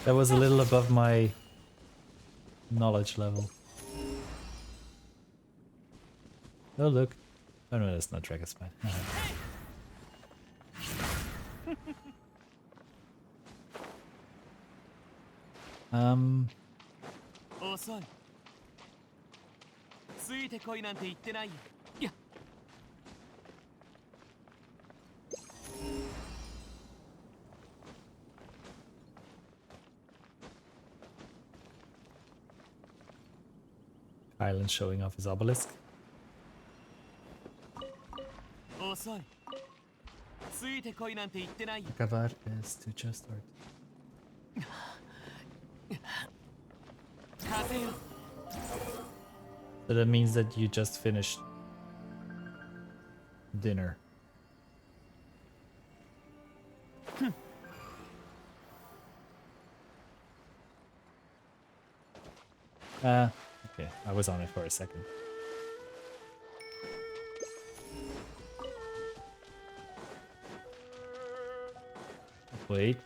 That was a little above my knowledge level. Oh look. Oh no, that's not Dragon Spine. Uh-huh. 遅いついてこいなんて言ってないよいや Island showing off his obelisk. 遅いついてこいなんて言ってないよ Acabar is to just start. 風よ So that means that you just finished dinner. Okay, I was on it for a second. Wait.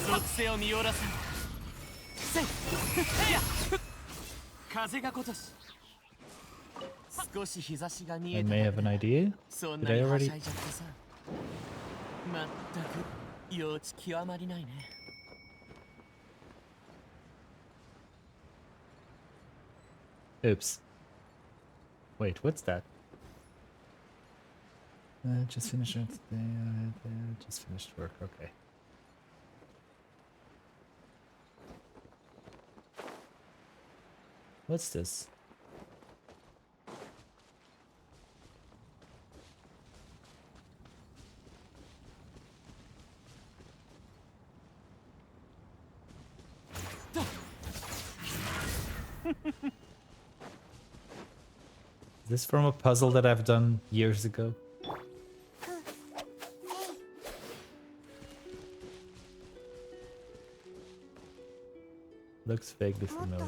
属性を見下ろさんせいや風が今年少し日差しが見 I えた may have an idea. そん Did な I には already? しゃいじゃってさまったく幼稚極まりないね Oops. Wait, what's that? Just finished it. Just finished work. Okay. What's this? Is this from a puzzle that I've done years ago? Looks vaguely familiar.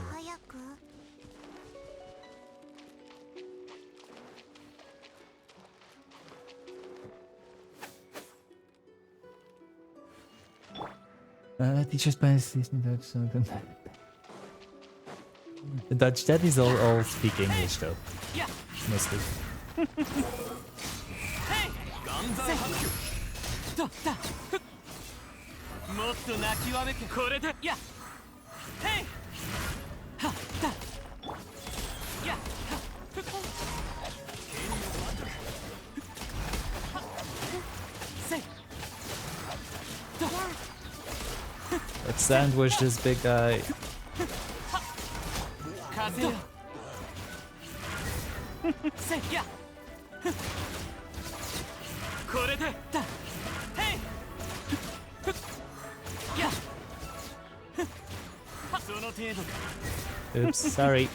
Teacher's bias is Dutch, so the Dutch daddies all speak English though. Mostly. もっと泣きわめけこれでやへいはったやは Let's sandwich this big guy. 風よせいやこれでだへいやその程度か Oops, sorry.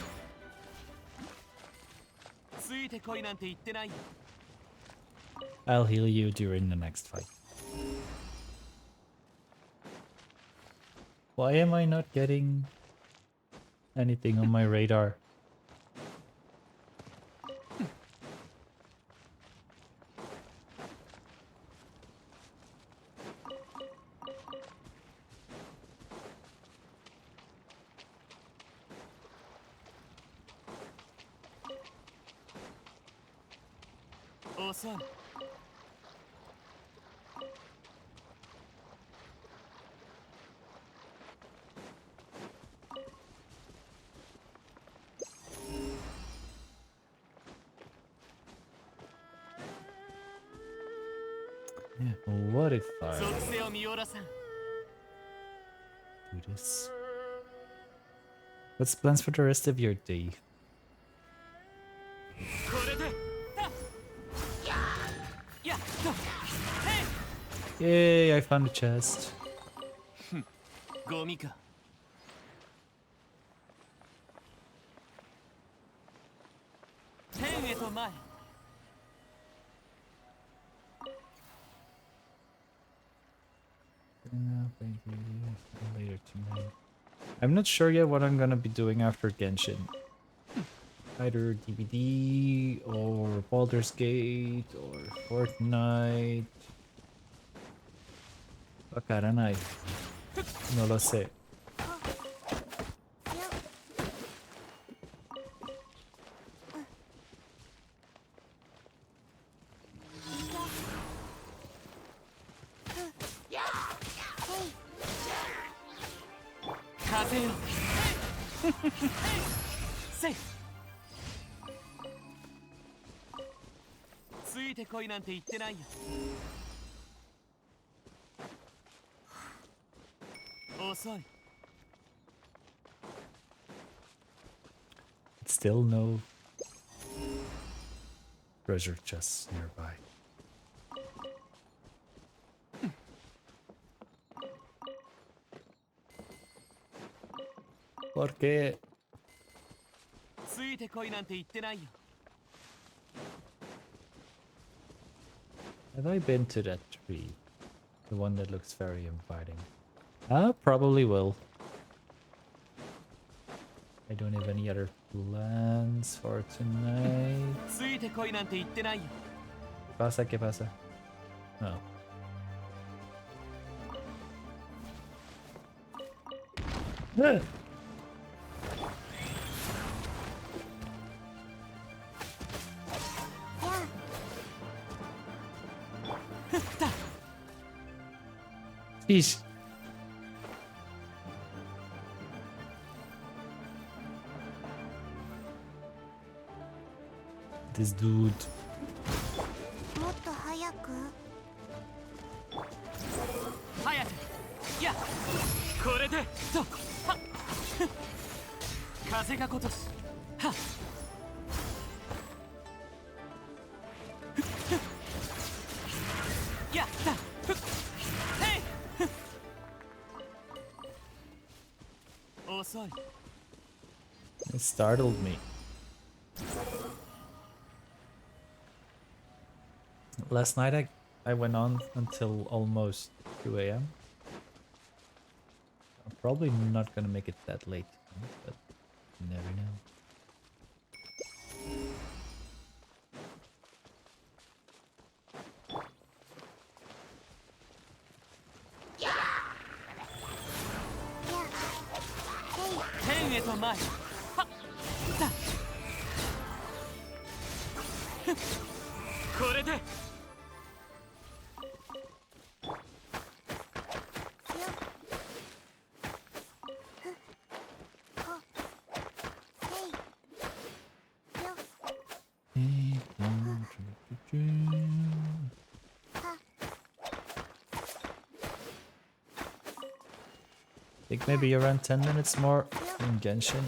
ついいてこいなんて言ってないよ。 I'll heal you during the next fight. Why am I not getting anything on my radar? Awesome. Yeah, what if I 属性を見下ろさん。 do this? What's plans for the rest of your day? これで。やっと。Yay, I found a chest. ゴミか。天へと前。 Later tonight. I'm not sure yet what I'm gonna be doing after Genshin. Either DVD or Baldur's Gate or Fortnite. Wakaranai. No lo sé. Safe. ついてこいなんて言ってないよ。遅い。 Still no treasure chests nearby. ¿Por qué? ついてこいなんて言ってないよ。 Have I been to that tree? The one that looks very inviting. Probably will. I don't have any other plans for tonight. ついてこいなんて言ってないよ。 ¿Qué pasa? ¿Qué pasa? Oh. Ah! Sheesh. This dude. もっと早く。早く。いや、これでと。はっ。風が如し。はっ。やった。へい。遅い。 It startled me. Last night I went on until almost 2 a.m. I'm probably not gonna make it that late, but you never know. Think maybe around 10 minutes more in Genshin.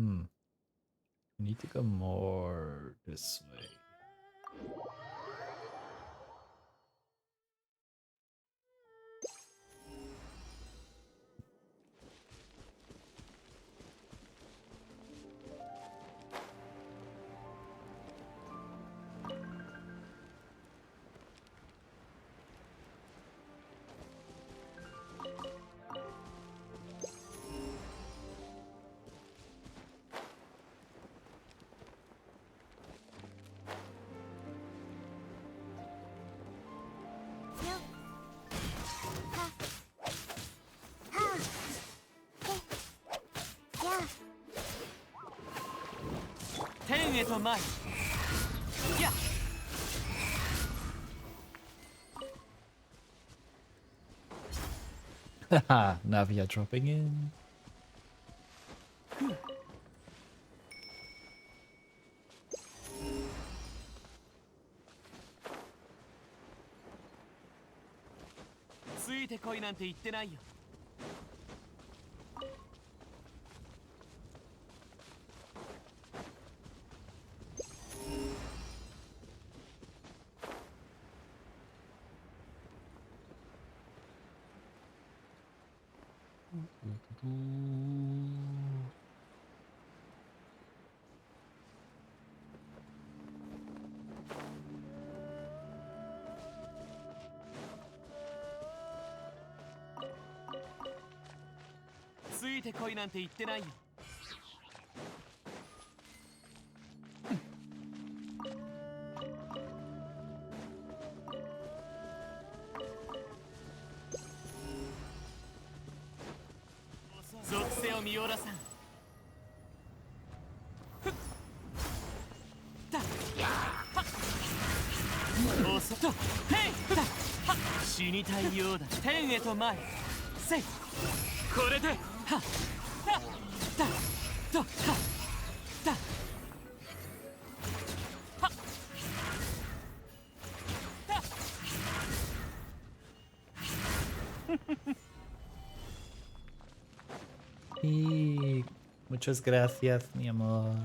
We need to go more this way.天へと参る。やっ。Haha, Navia dropping in.「ついてこい」なんて言ってないよ。ついてこいなんて言ってないよ。属性を見下ろさん。おそとヘイだ死にたいようだ。天へと参る。せいこれではっはっだとはっだはっだ Y muchas gracias, mi amor.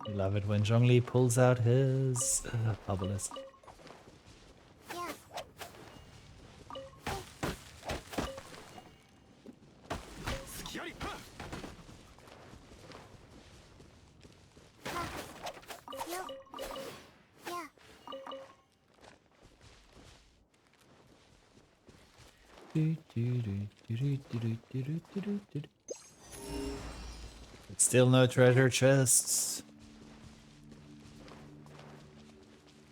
I love it when Zhongli pulls out his obelisk. Still no treasure chests.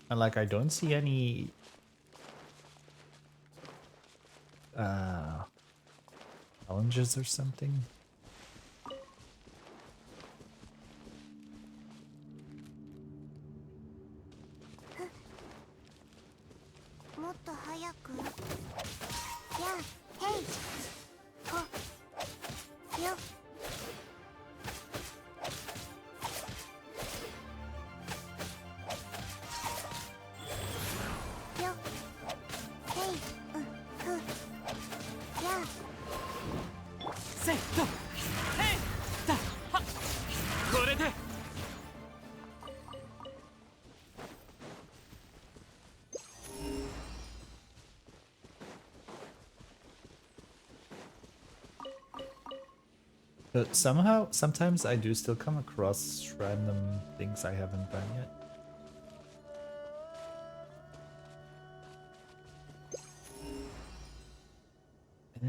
And like I don't see any challenges or something. But somehow, sometimes I do still come across random things I haven't done yet. Oh.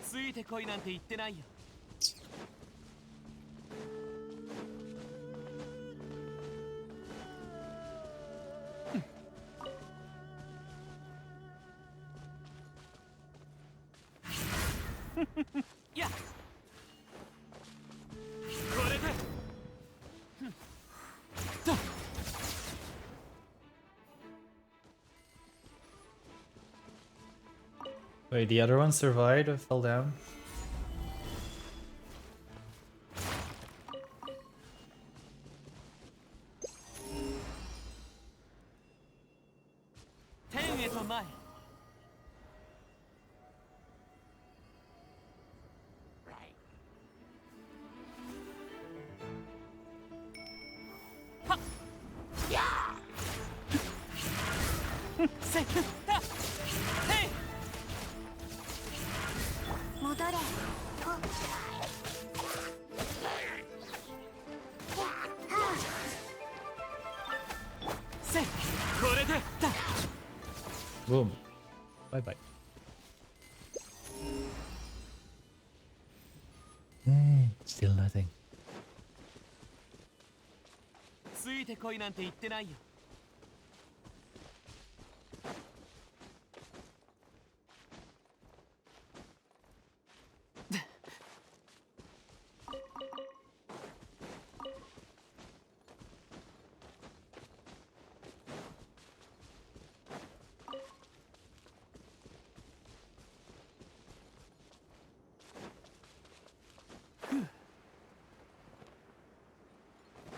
ついてこいなんて言ってないよ。やっこれでと Wait, the other one survived or fell down? Boom. Bye bye. Still nothing. ついてこいなんて言ってないよ。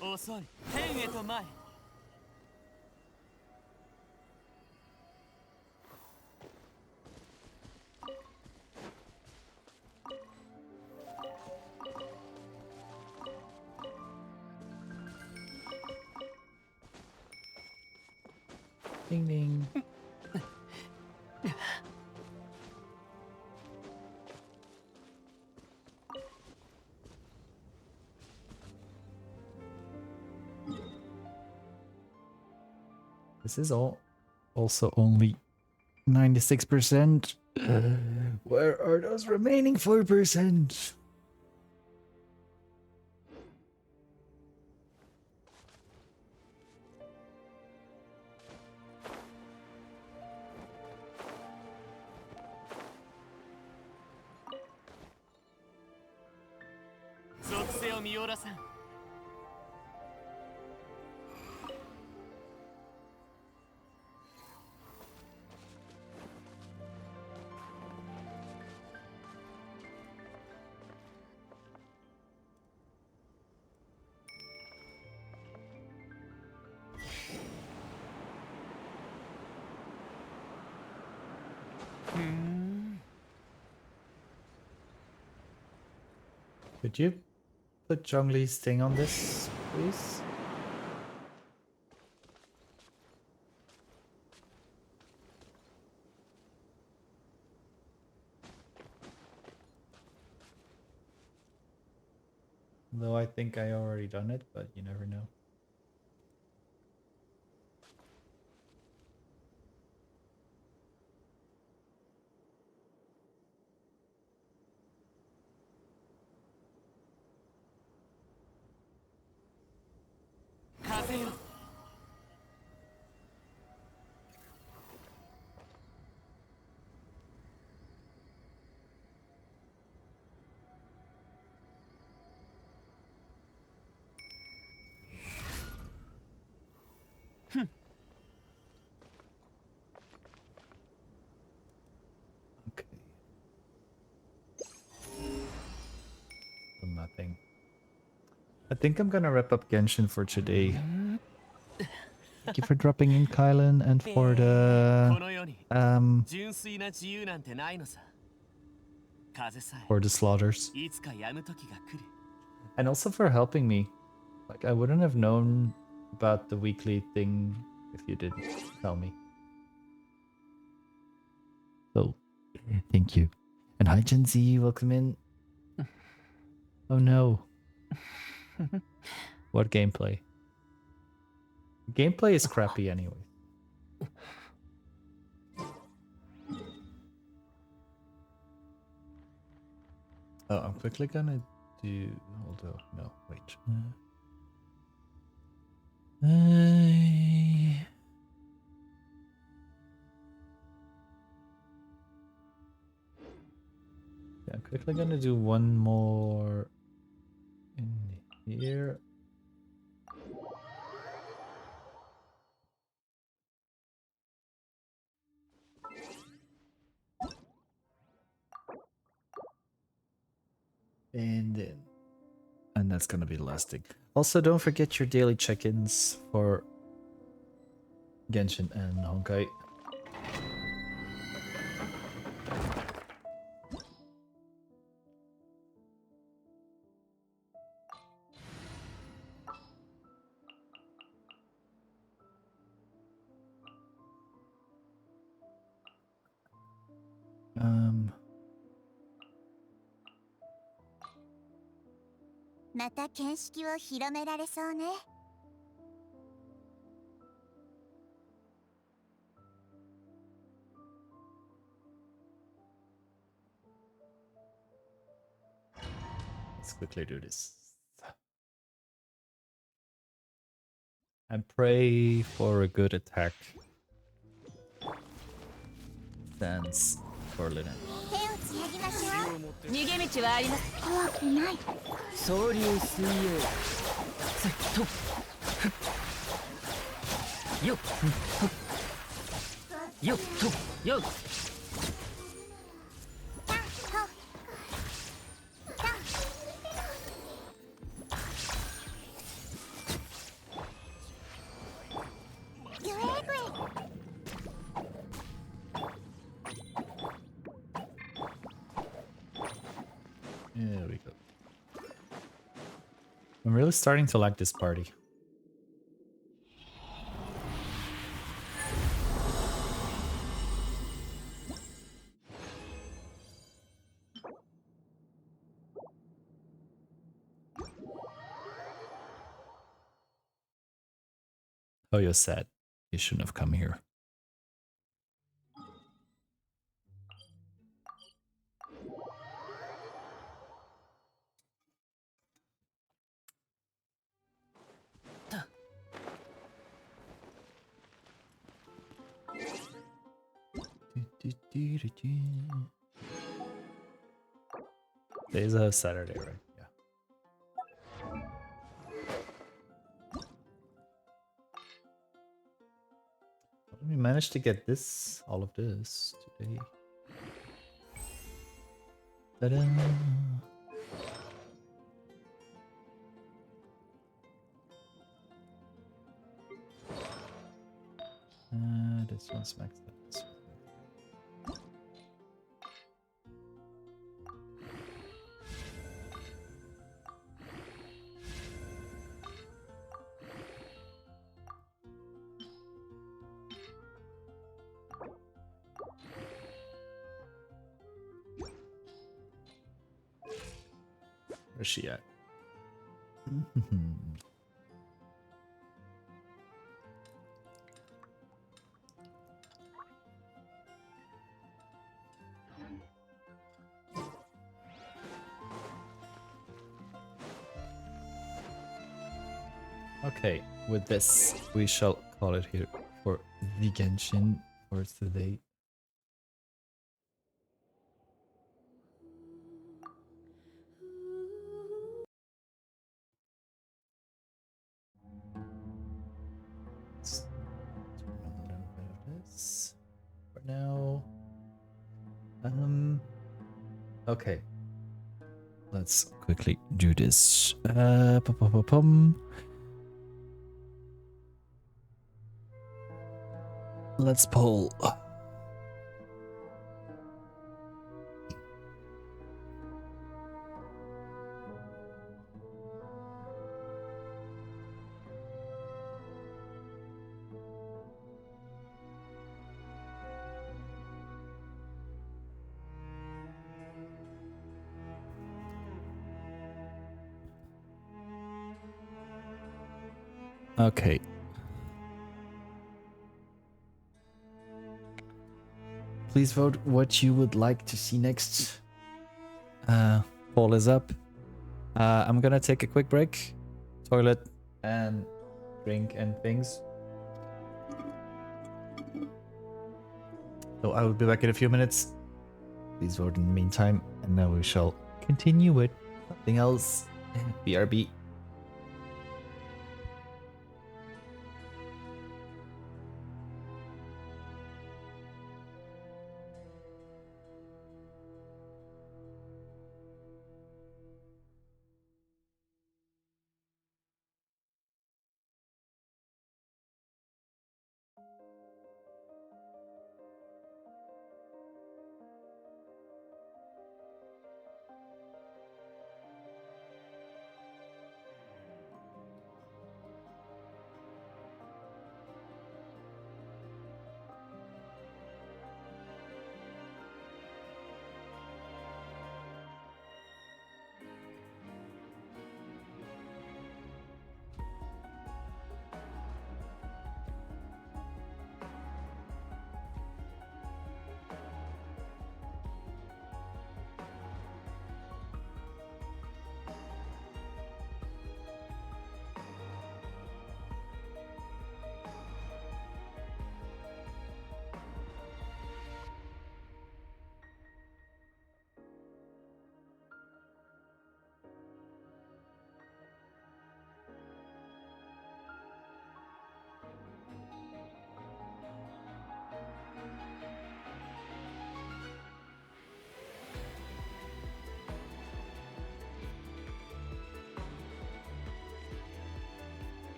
遅い。天へと前。Ding ding. This is also only 96%. Where are those remaining 4%? Could you put Zhongli's thing on this, please? Though I think I already done it, but you never know. Okay. Still nothing. I think I'm gonna wrap up Genshin for today. Thank you for dropping in, Kylan, and for the slaughters. And also for helping me. Like, I wouldn't have known about the weekly thing if you didn't tell me. So, thank you. And hi, Gen Z, welcome in. Oh no. What gameplay? Gameplay is crappy anyway. Oh, I'm quickly gonna do... Although, no, wait. Yeah, I'm quickly gonna do one more in here. And that's gonna be the last thing. Also, don't forget your daily check-ins for Genshin and Honkai. Um, また見識を広められそうね。let's quickly do this. And pray for a good attack stance for Linen. 手をつなぎましょう。逃げ道はあります。怖くない。総流水泳せっとふっよっふっよっとよっThere we go. I'm really starting to like this party. Oh, you're sad. You shouldn't have come here. Today's a Saturday, right? Yeah. We managed to get this, all of this today. Ta-da! This one's maxed out. This one. Where's she at? Okay, with this, we shall call it here for the Genshin for today. Let's turn on a little bit of this for now. Okay. Let's quickly do this. Let's poll. Okay. Please vote what you would like to see next. Poll is up. I'm gonna take a quick break. Toilet and drink and things. So I will be back in a few minutes. Please vote in the meantime, and then we shall continue with something else. BRB.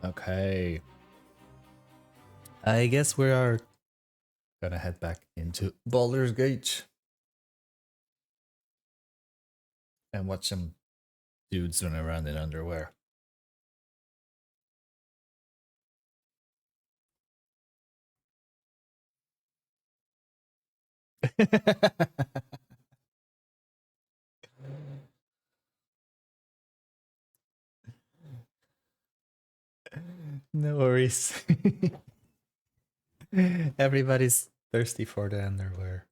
Okay. I guess we are gonna head back into Baldur's Gate and watch some dudes run around in underwear. No worries. Everybody's thirsty for the underwear.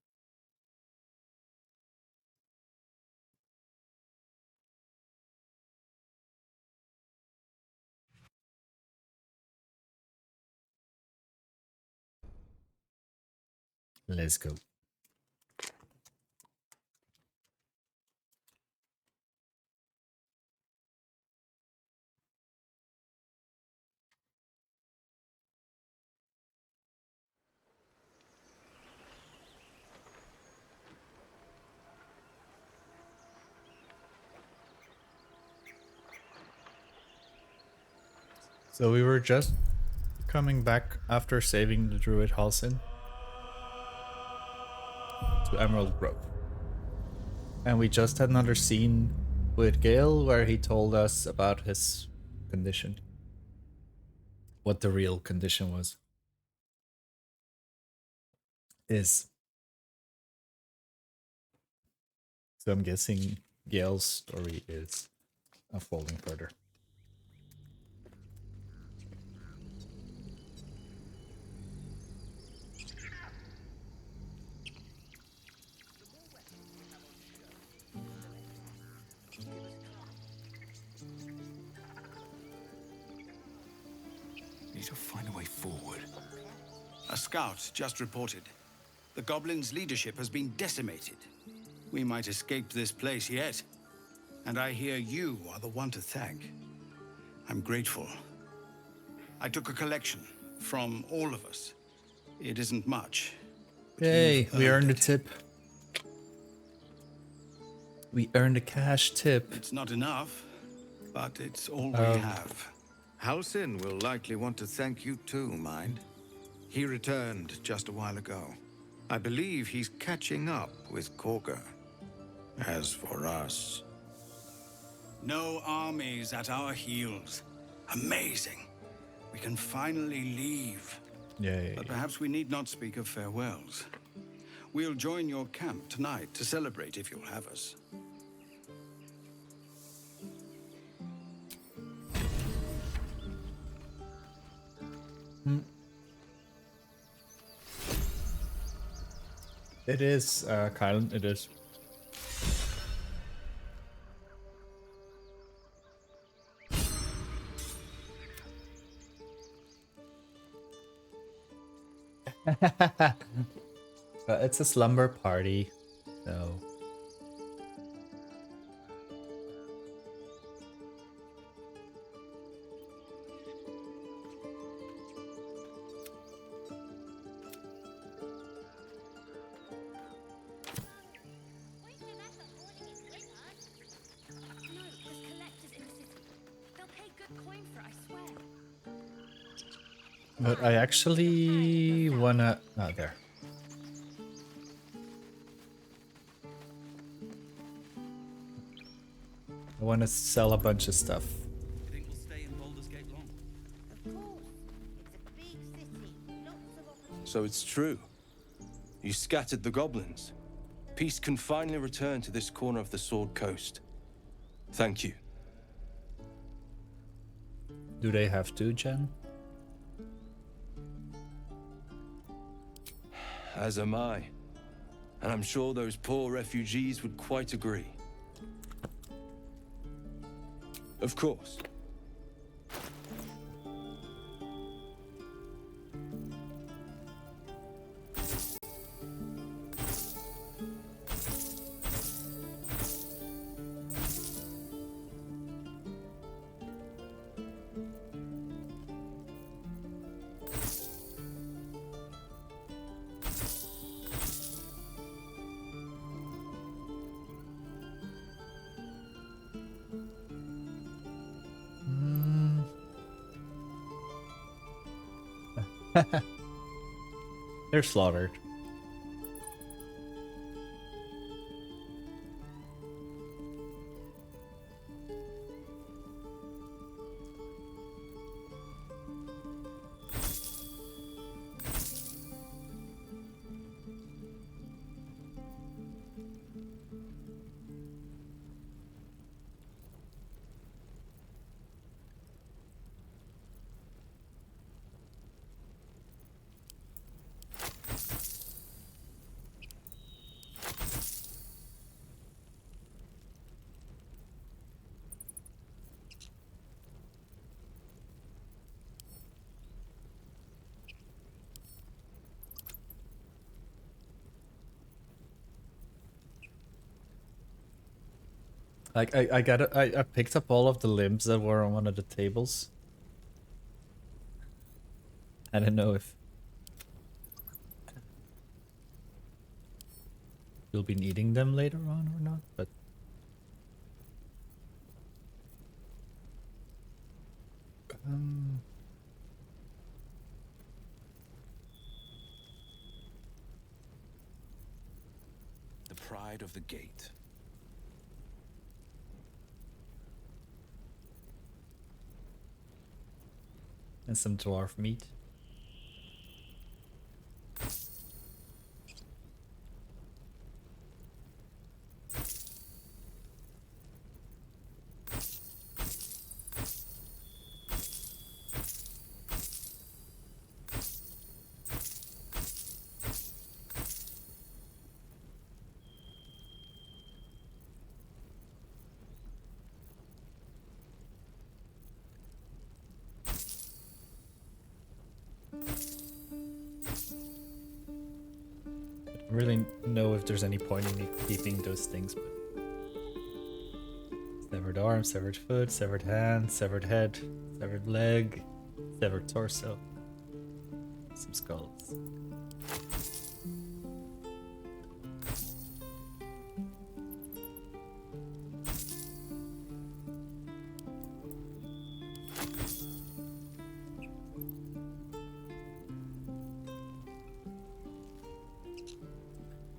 Let's go. So we were just coming back after saving the druid Halsin to Emerald Grove. And we just had another scene with Gale where he told us about his condition. What the real condition was. Is. So I'm guessing Gale's story is unfolding further. Need to find a way forward. A scout just reported. The goblins' leadership has been decimated. We might escape this place yet. And I hear you are the one to thank. I'm grateful. I took a collection from all of us. It isn't much. Yay, we earned a tip. We earned a cash tip. It's not enough, but it's all we have. Halsin will likely want to thank you too, mind. He returned just a while ago. I believe he's catching up with Korga. As for us... No armies at our heels. Amazing. We can finally leave. Yay. But perhaps we need not speak of farewells. We'll join your camp tonight to celebrate if you'll have us. It is, Kylan, it is. It's a slumber party, so... But I actually wanna... Oh, there. I wanna sell a bunch of stuff. You think we'll stay in Baldur's Gate long? Of course. It's a big city. Lots of opportunities. So it's true. You scattered the goblins. Peace can finally return to this corner of the Sword Coast. Thank you. Do they have to, Jen? As am I. And I'm sure those poor refugees would quite agree. Of course. They're slaughtered. Like I picked up all of the limbs that were on one of the tables. I don't know if you'll be needing them later on or not, but The pride of the gate. and some dwarf meat. I don't really know if there's any point in me keeping those things, but severed arm, severed foot, severed hand, severed head, severed leg, severed torso, some skulls.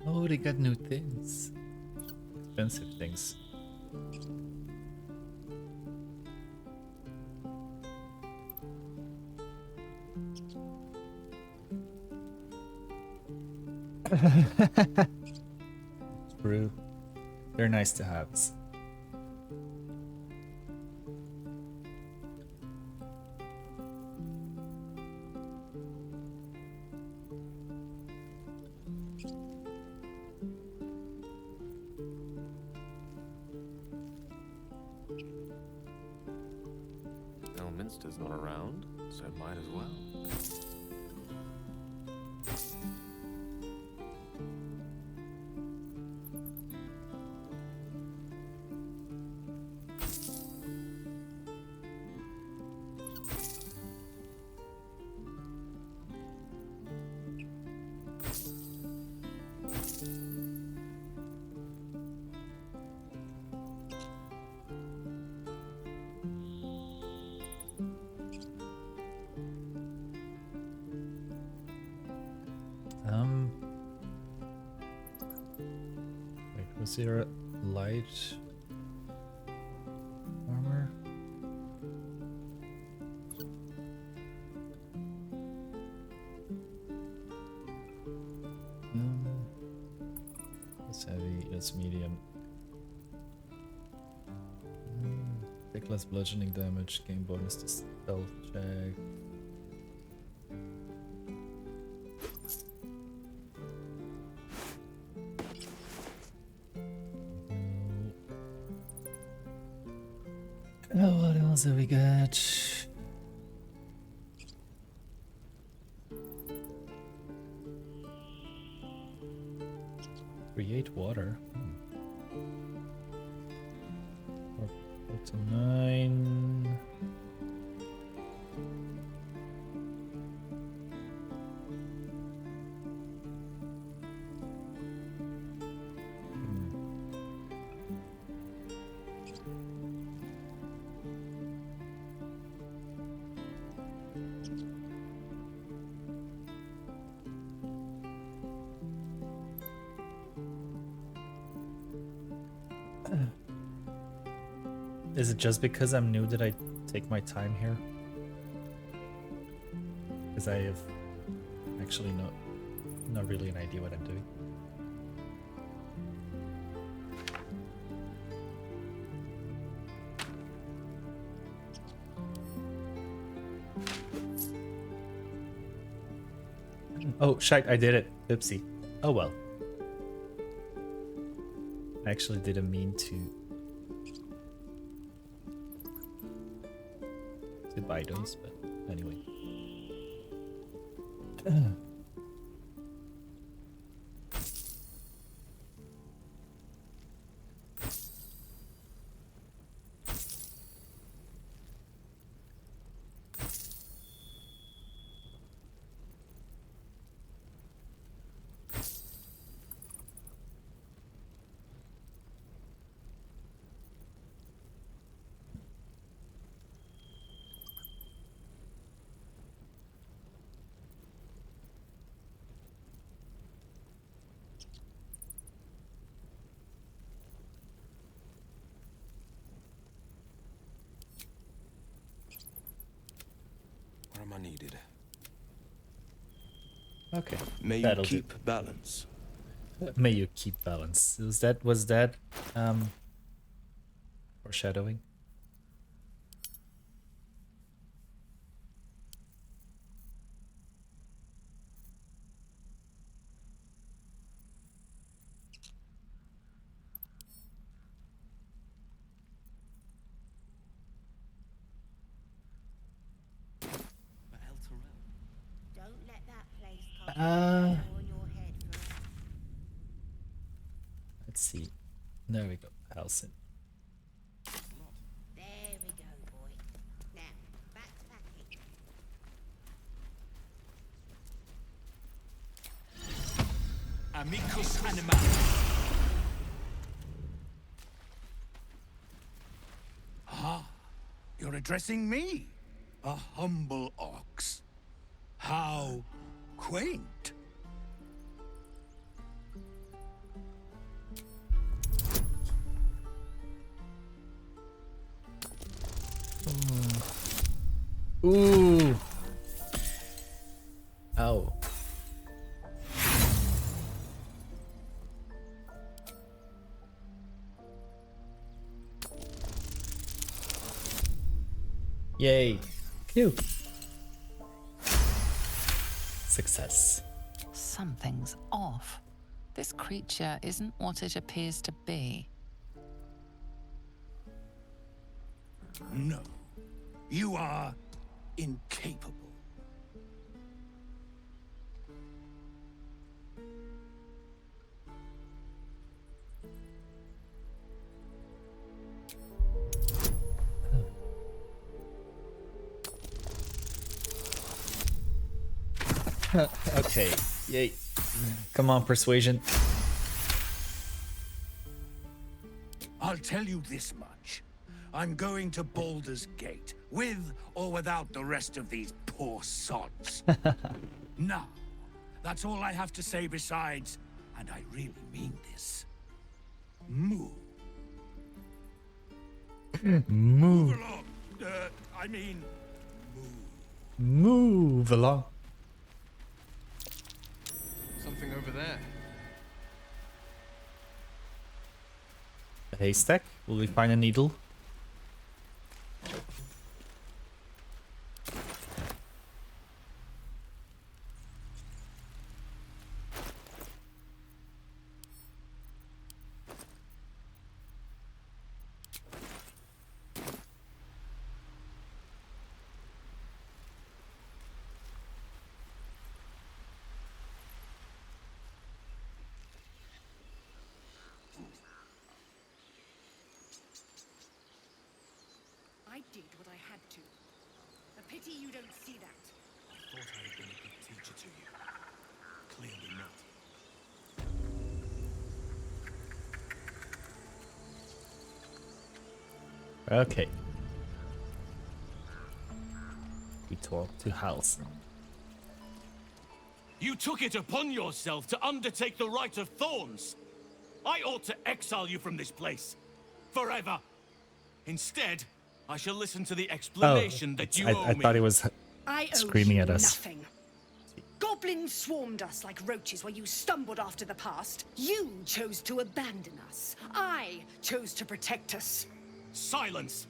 Oh, they got new things. Expensive things. True. They're nice to have. Elminster's not around, so might as well. Wait, was there a light armor? That's heavy, that's medium. Take less bludgeoning damage, gain bonus to stealth check. Oh, what else have we got? Create water. 49. Is it just because I'm new that I take my time here? Because I have actually not really an idea what I'm doing. Oh, shite, I did it. Oopsie. Oh well. I actually didn't mean to buy those, but anyway. Where am I needed? Okay. May you that'll keep do. balance. May you keep balance. Was that foreshadowing? Don't let that place cast Uh, shadow on your head forever. Let's see. There we go. Halcyon. There we go, boy. Now, back to packing. Amicus animal. Ah, you're addressing me, a humble ox. How quaint. Ooh. Ow. Yay. Phew. Success. Something's off. This creature isn't what it appears to be. No, you are incapable. Okay. Yay. Come on, persuasion. I'll tell you this much. I'm going to Baldur's Gate, with or without the rest of these poor sods. Now, that's all I have to say besides, and I really mean this. Move. Move. along. I mean, Move along. Something over there. A haystack? Will we find a needle? I did what I had to. A pity you don't see that. I thought I had been a good teacher to you. Clearly not. Okay. We talk to Halcyon. You took it upon yourself to undertake the Rite of Thorns. I ought to exile you from this place. Forever. Instead, I shall listen to the explanation that you owe I me. thought he was I owe screaming you at us. nothing. Goblins swarmed us like roaches while you stumbled after the past. You chose to abandon us. I chose to protect us. Silence!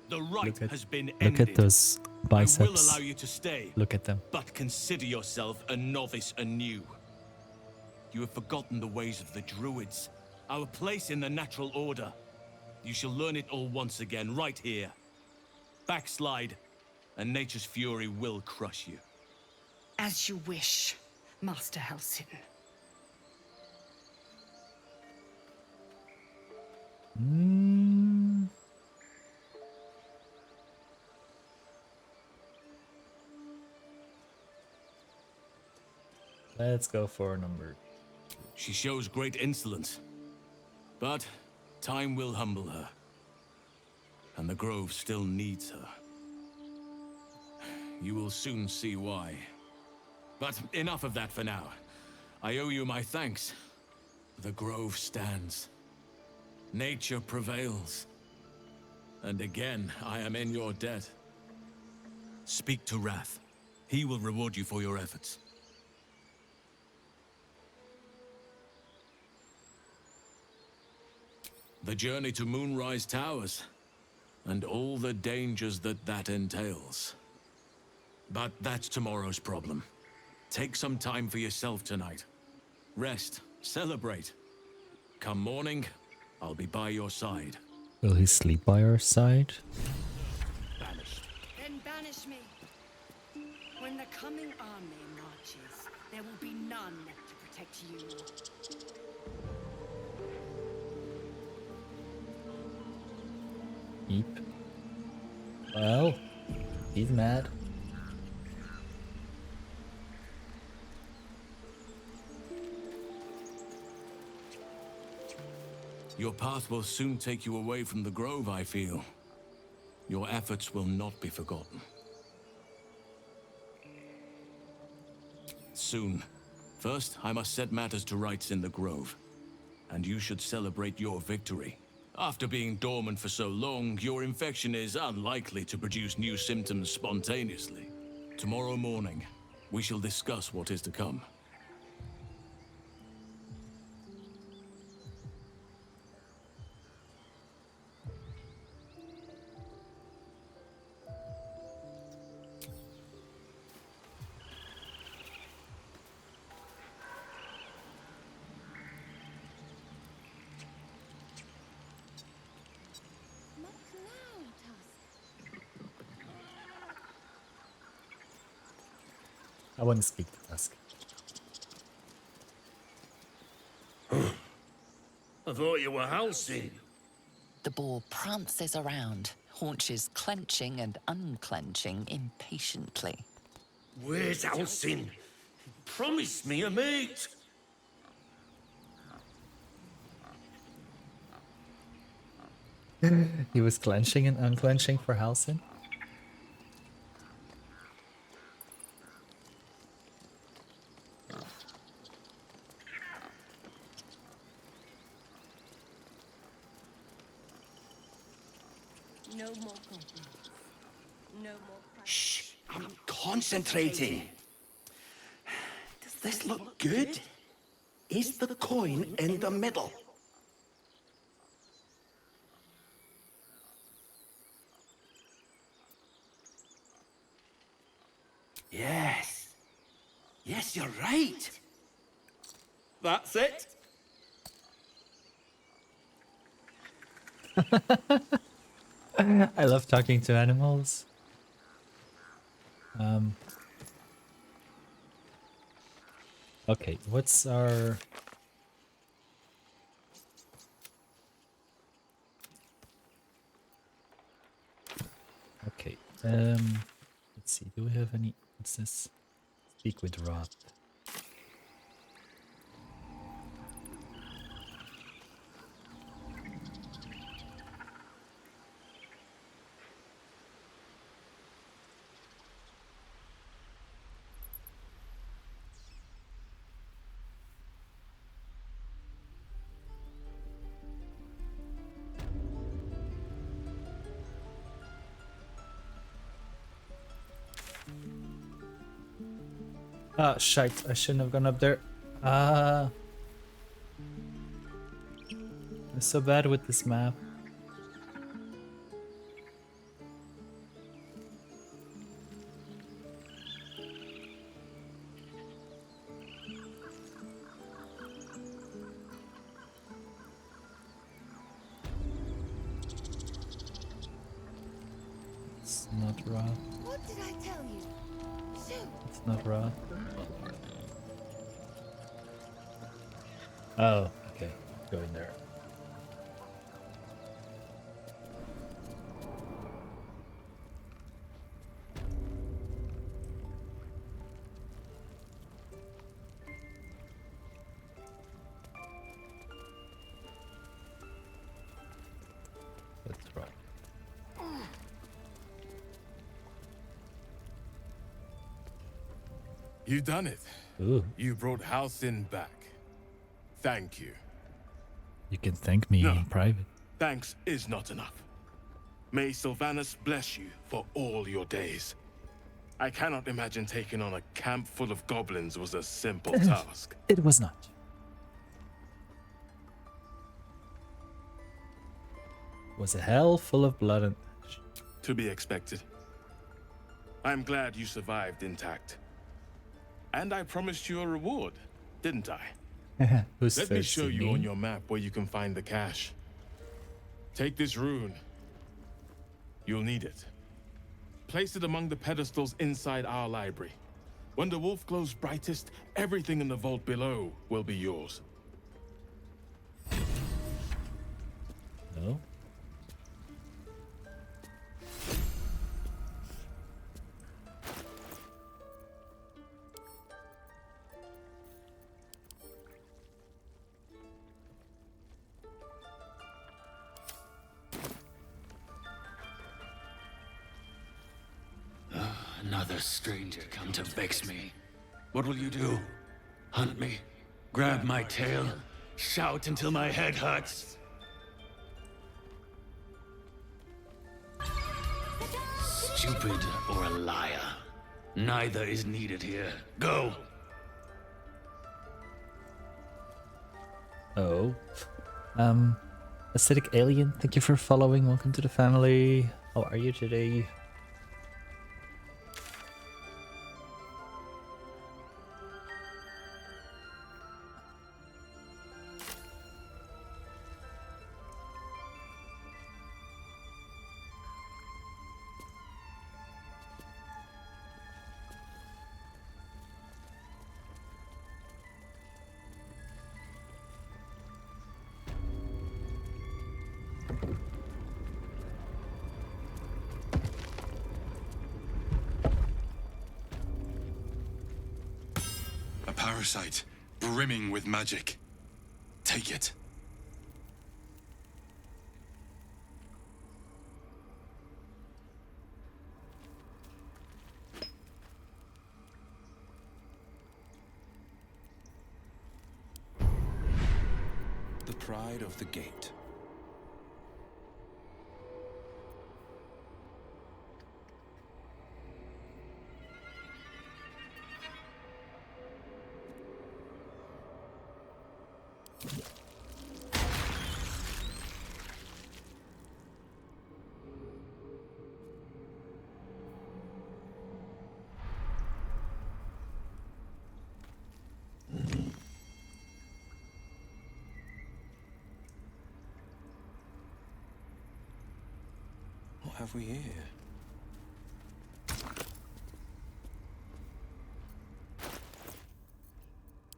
The rite has been Look ended. at those I will biceps. allow you to stay. Look at them. But consider yourself a novice anew. You have forgotten the ways of the druids, our place in the natural order. You shall learn it all once again, right here. Backslide, and nature's fury will crush you. As you wish, Master Halsin. Let's go for number. She shows great insolence, but time will humble her. And the grove still needs her. You will soon see why. But enough of that for now. I owe you my thanks. The grove stands. Nature prevails. And again, I am in your debt. Speak to Wrath. He will reward you for your efforts. The journey to Moonrise Towers, and all the dangers that entails. But that's tomorrow's problem. Take some time for yourself tonight. Rest, celebrate. Come morning, I'll be by your side. Will he sleep by our side? Then banish me. When the coming army marches, there will be none to protect you. Eep. Well, he's mad. Your path will soon take you away from the grove, I feel. Your efforts will not be forgotten. Soon. First, I must set matters to rights in the grove. And you should celebrate your victory. After being dormant for so long, your infection is unlikely to produce new symptoms spontaneously. Tomorrow morning, we shall discuss what is to come. I want to speak to Tusk. I thought you were Halsin. The boar prances around, haunches clenching and unclenching impatiently. Where's Halsin? Promise me a mate. He was clenching and unclenching for Halsin. No more complaints. No more. Shh! I'm concentrating. Does this look good? Is the coin in the middle? Yes. Yes, you're right. That's it. I love talking to animals. Okay, what's our... Okay, let's see, do we have any... What's this? Speak with Rob. Ah, shite. I shouldn't have gone up there. Ah. I'm so bad with this map. It's not raw. What did I tell you? Shoot! It's not raw. Oh, okay. Go in there. That's raw. You done it. Ooh. You brought Halcyon back. Thank you. You can thank me in private. Thanks is not enough. May Sylvanus bless you for all your days. I cannot imagine taking on a camp full of goblins was a simple task. It was not. It was a hell full of blood and ash. To be expected. I'm glad you survived intact. And I promised you a reward, didn't I? Who's Let me show thirsty, you me? on your map where you can find the cache. Take this rune. You'll need it. Place it among the pedestals inside our library. When the wolf glows brightest, everything in the vault below will be yours. No? Another stranger come to vex me. What will you do? Hunt me? Grab my tail? Shout until my head hurts? Stupid or a liar. Neither is needed here. Go! Oh. Acidic Alien, thank you for following. Welcome to the family. How are you today? A parasite, brimming with magic. Take it. The pride of the gate. What have we here?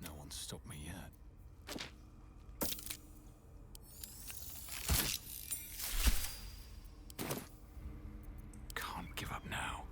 No one's stopped me yet. Can't give up now.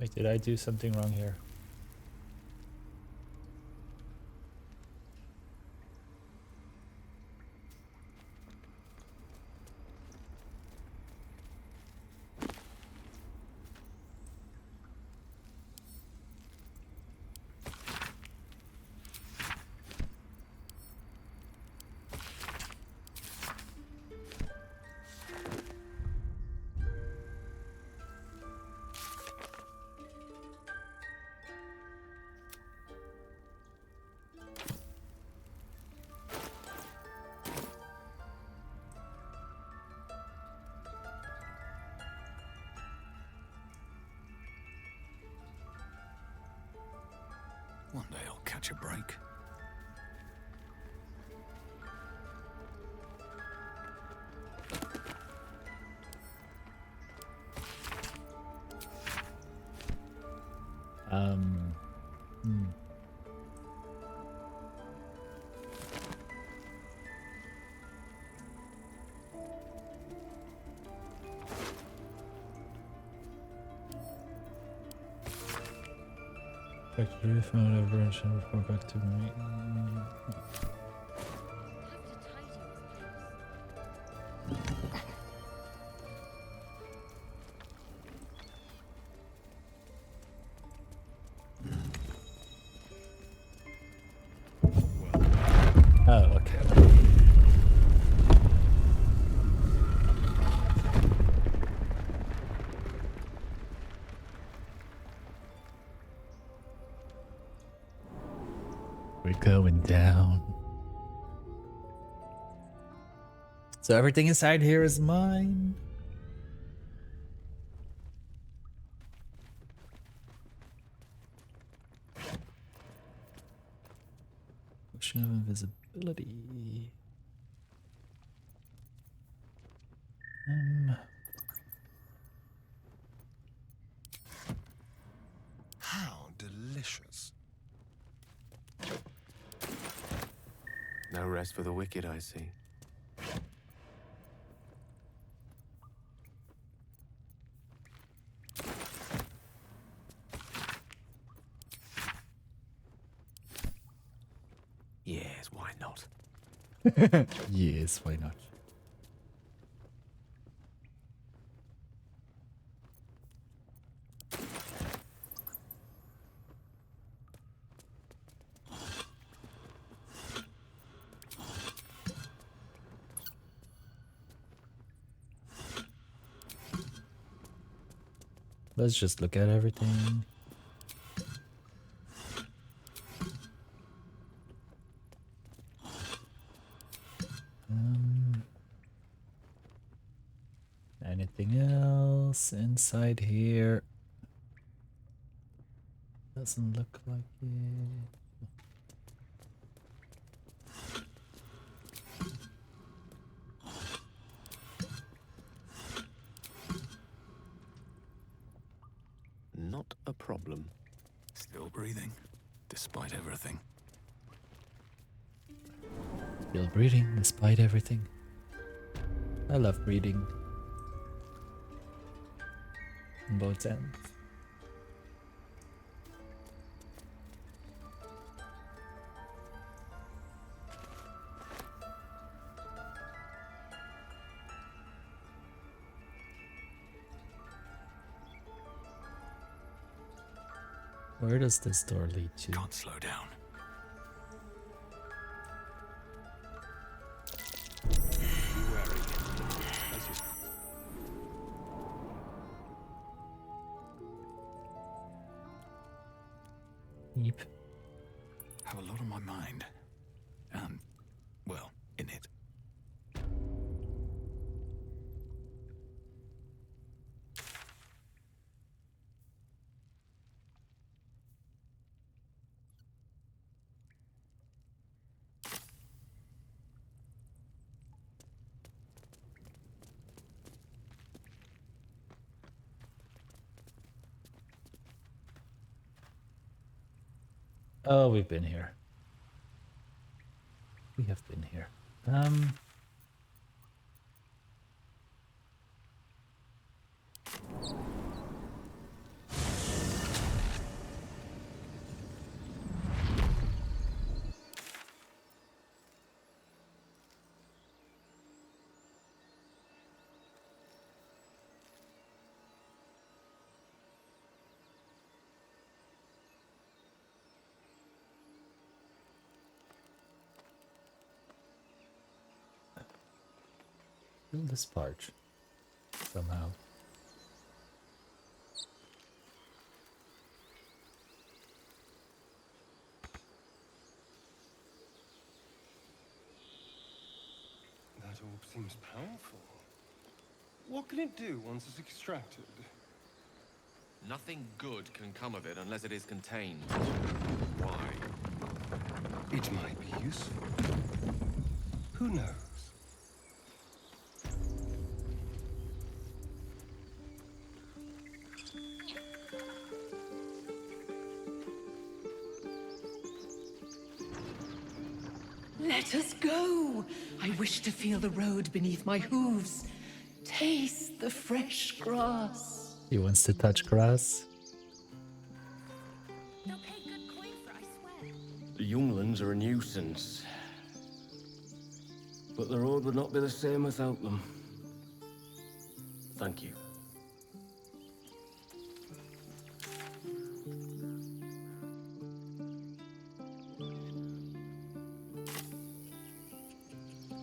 Wait, did I do something wrong here? One day I'll catch a break. Hmm. Factory found a branch and report back to me. Oh, okay. We're going down. So everything inside here is mine. Potion of invisibility. How delicious. No rest for the wicked, I see. Yes, why not? Yes, why not? Let's just look at everything. Anything else inside here? Doesn't look like it. Not a problem. Still breathing, despite everything. Still breathing despite everything. I love breathing. On both ends. Where does this door lead to? Can't slow down. Yep. Have a lot on my mind. And, well, in it. Oh, we've been here. We have been here. Fill this part somehow. That orb seems powerful. What can it do once it's extracted? Nothing good can come of it unless it is contained. Why? It might be useful. Who knows? Let us go. I wish to feel the road beneath my hooves. Taste the fresh grass. He wants to touch grass. The younglings are a nuisance. But the road would not be the same without them. Thank you.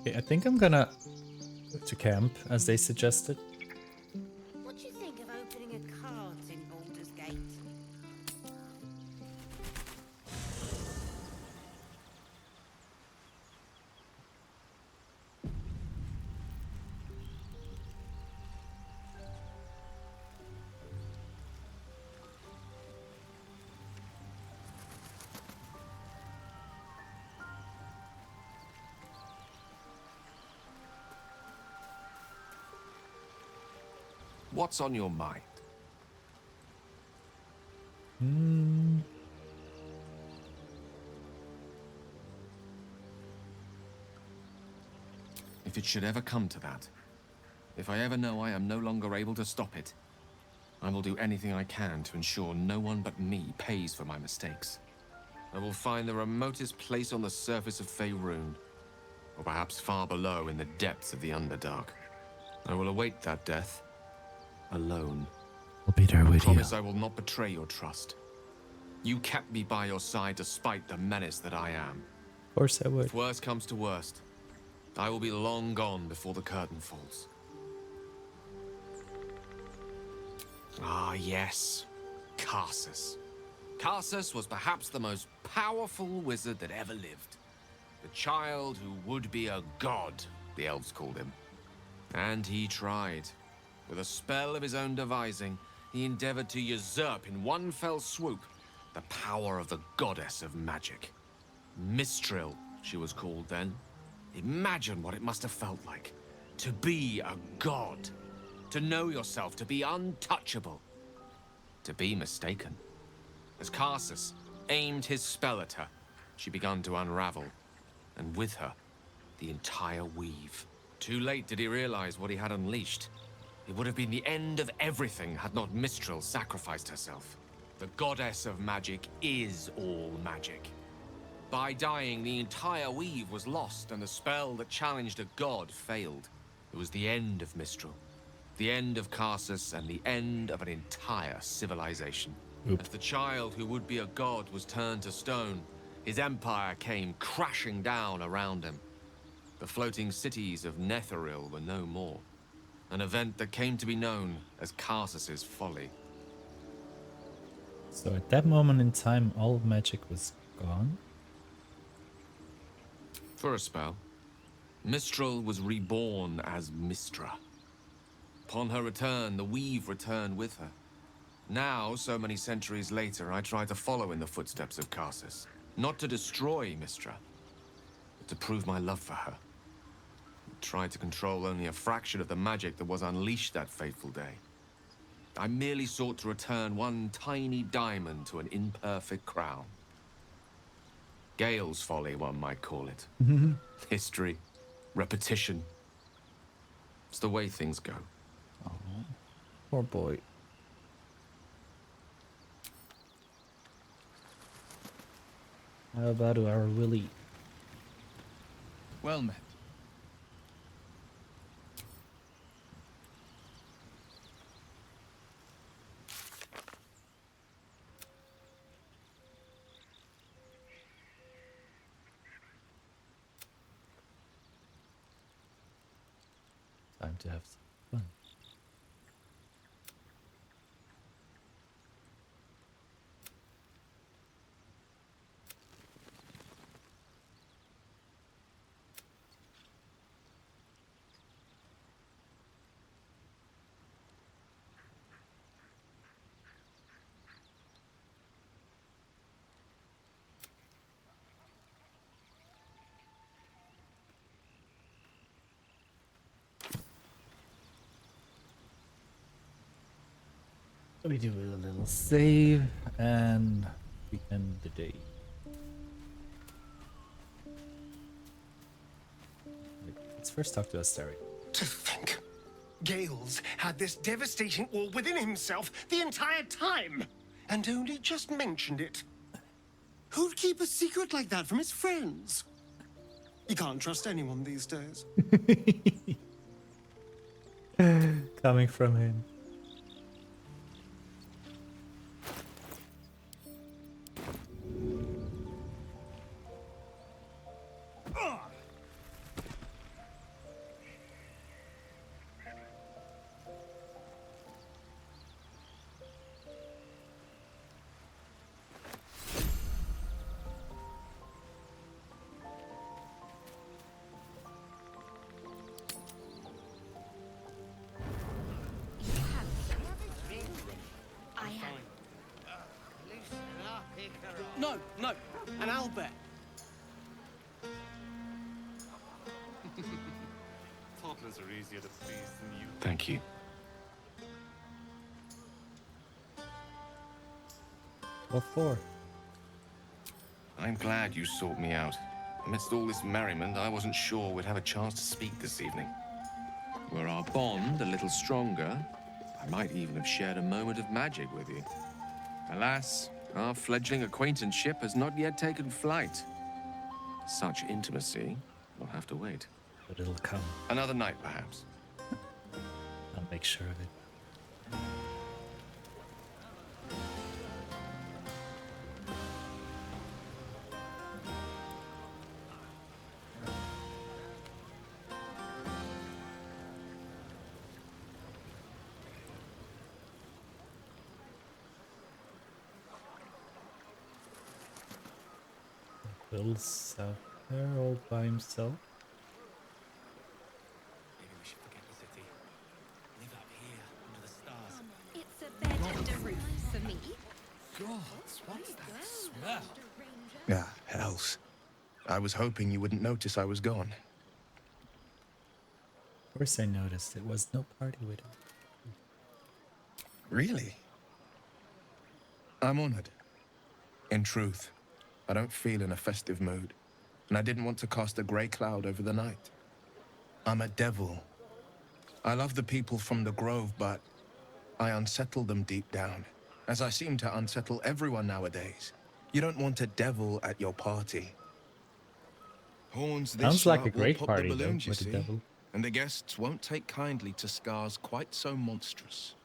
Okay, I think I'm gonna go to camp as they suggested. What do you think of opening a cart in Baldur's Gate? What's on your mind? If it should ever come to that, if I ever know I am no longer able to stop it, I will do anything I can to ensure no one but me pays for my mistakes. I will find the remotest place on the surface of Faerun, or perhaps far below in the depths of the Underdark. I will await that death, alone. I'll be there I with you. promise I will not betray your trust. You kept me by your side despite the menace that I am. Of course I would. If worst comes to worst, I will be long gone before the curtain falls. Ah, yes. Karsus. Karsus was perhaps the most powerful wizard that ever lived. The child who would be a god, the elves called him. And he tried. With a spell of his own devising, he endeavored to usurp in one fell swoop the power of the goddess of magic. Mistral, she was called then. Imagine what it must have felt like to be a god, to know yourself, to be untouchable, to be mistaken. As Karsus aimed his spell at her, she began to unravel, and with her, the entire weave. Too late did he realize what he had unleashed. It would have been the end of everything had not Mistral sacrificed herself. The goddess of magic is all magic. By dying, the entire weave was lost, and the spell that challenged a god failed. It was the end of Mistral, the end of Karsus, and the end of an entire civilization. As the child who would be a god was turned to stone, his empire came crashing down around him. The floating cities of Netheril were no more. An event that came to be known as Karsus's folly. So at that moment in time, all magic was gone? For a spell, Mistral was reborn as Mistra. Upon her return, the weave returned with her. Now, so many centuries later, I try to follow in the footsteps of Karsus. Not to destroy Mistra, but to prove my love for her. I tried to control only a fraction of the magic that was unleashed that fateful day. I merely sought to return one tiny diamond to an imperfect crown. Gale's folly, one might call it. History, repetition. It's the way things go. Oh, poor boy. How about our Willie? Well met. Time time to have some fun. We do a little save and we end the day. Let's first talk to Asteri. To think, Gales had this devastating war within himself the entire time, and only just mentioned it. Who'd keep a secret like that from his friends? You can't trust anyone these days. Coming from him. No, no, an owlbear. Toddlers are easier to please than you. Thank you. What for? I'm glad you sought me out. Amidst all this merriment, I wasn't sure we'd have a chance to speak this evening. Were our bond a little stronger, I might even have shared a moment of magic with you. Alas, our fledgling acquaintanceship has not yet taken flight. Such intimacy will have to wait. But it'll come. Another night, perhaps. I'll make sure of it. Bill's out there all by himself. Maybe we should forget the city. Live out here under the stars. It's a bed and a roof for me. God, what's that smell? Ah, hells. I was hoping you wouldn't notice I was gone. Of course I noticed. It was no party with him. Really? I'm honored. In truth, I don't feel in a festive mood, and I didn't want to cast a grey cloud over the night. I'm a devil. I love the people from the Grove, but I unsettle them deep down, as I seem to unsettle everyone nowadays. You don't want a devil at your party. Horns this Sounds like a sharp will great pop party, the though, balloons, you with the see, devil. and the guests won't take kindly to scars quite so monstrous.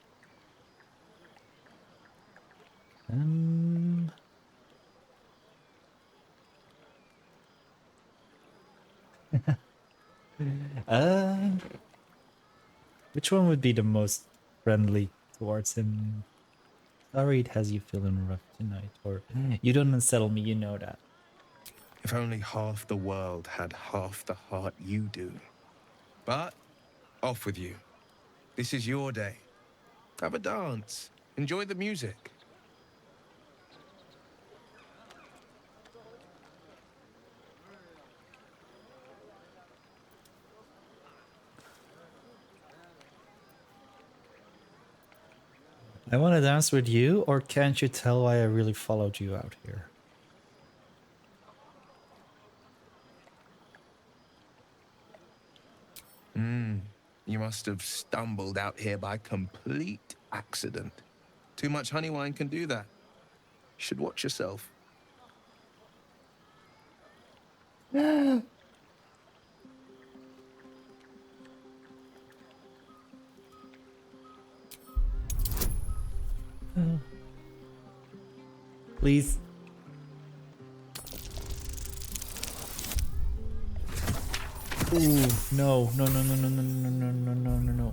Which one would be the most friendly towards him? Sorry it has you feeling rough tonight, or you don't unsettle me, you know that. If only half the world had half the heart you do. But, off with you. This is your day. Have a dance. Enjoy the music. I want to dance with you, or can't you tell why I really followed you out here? You must have stumbled out here by complete accident. Too much honey wine can do that. You should watch yourself. Please. Ooh, no, no, no, no, no, no, no, no, no, no, no, no.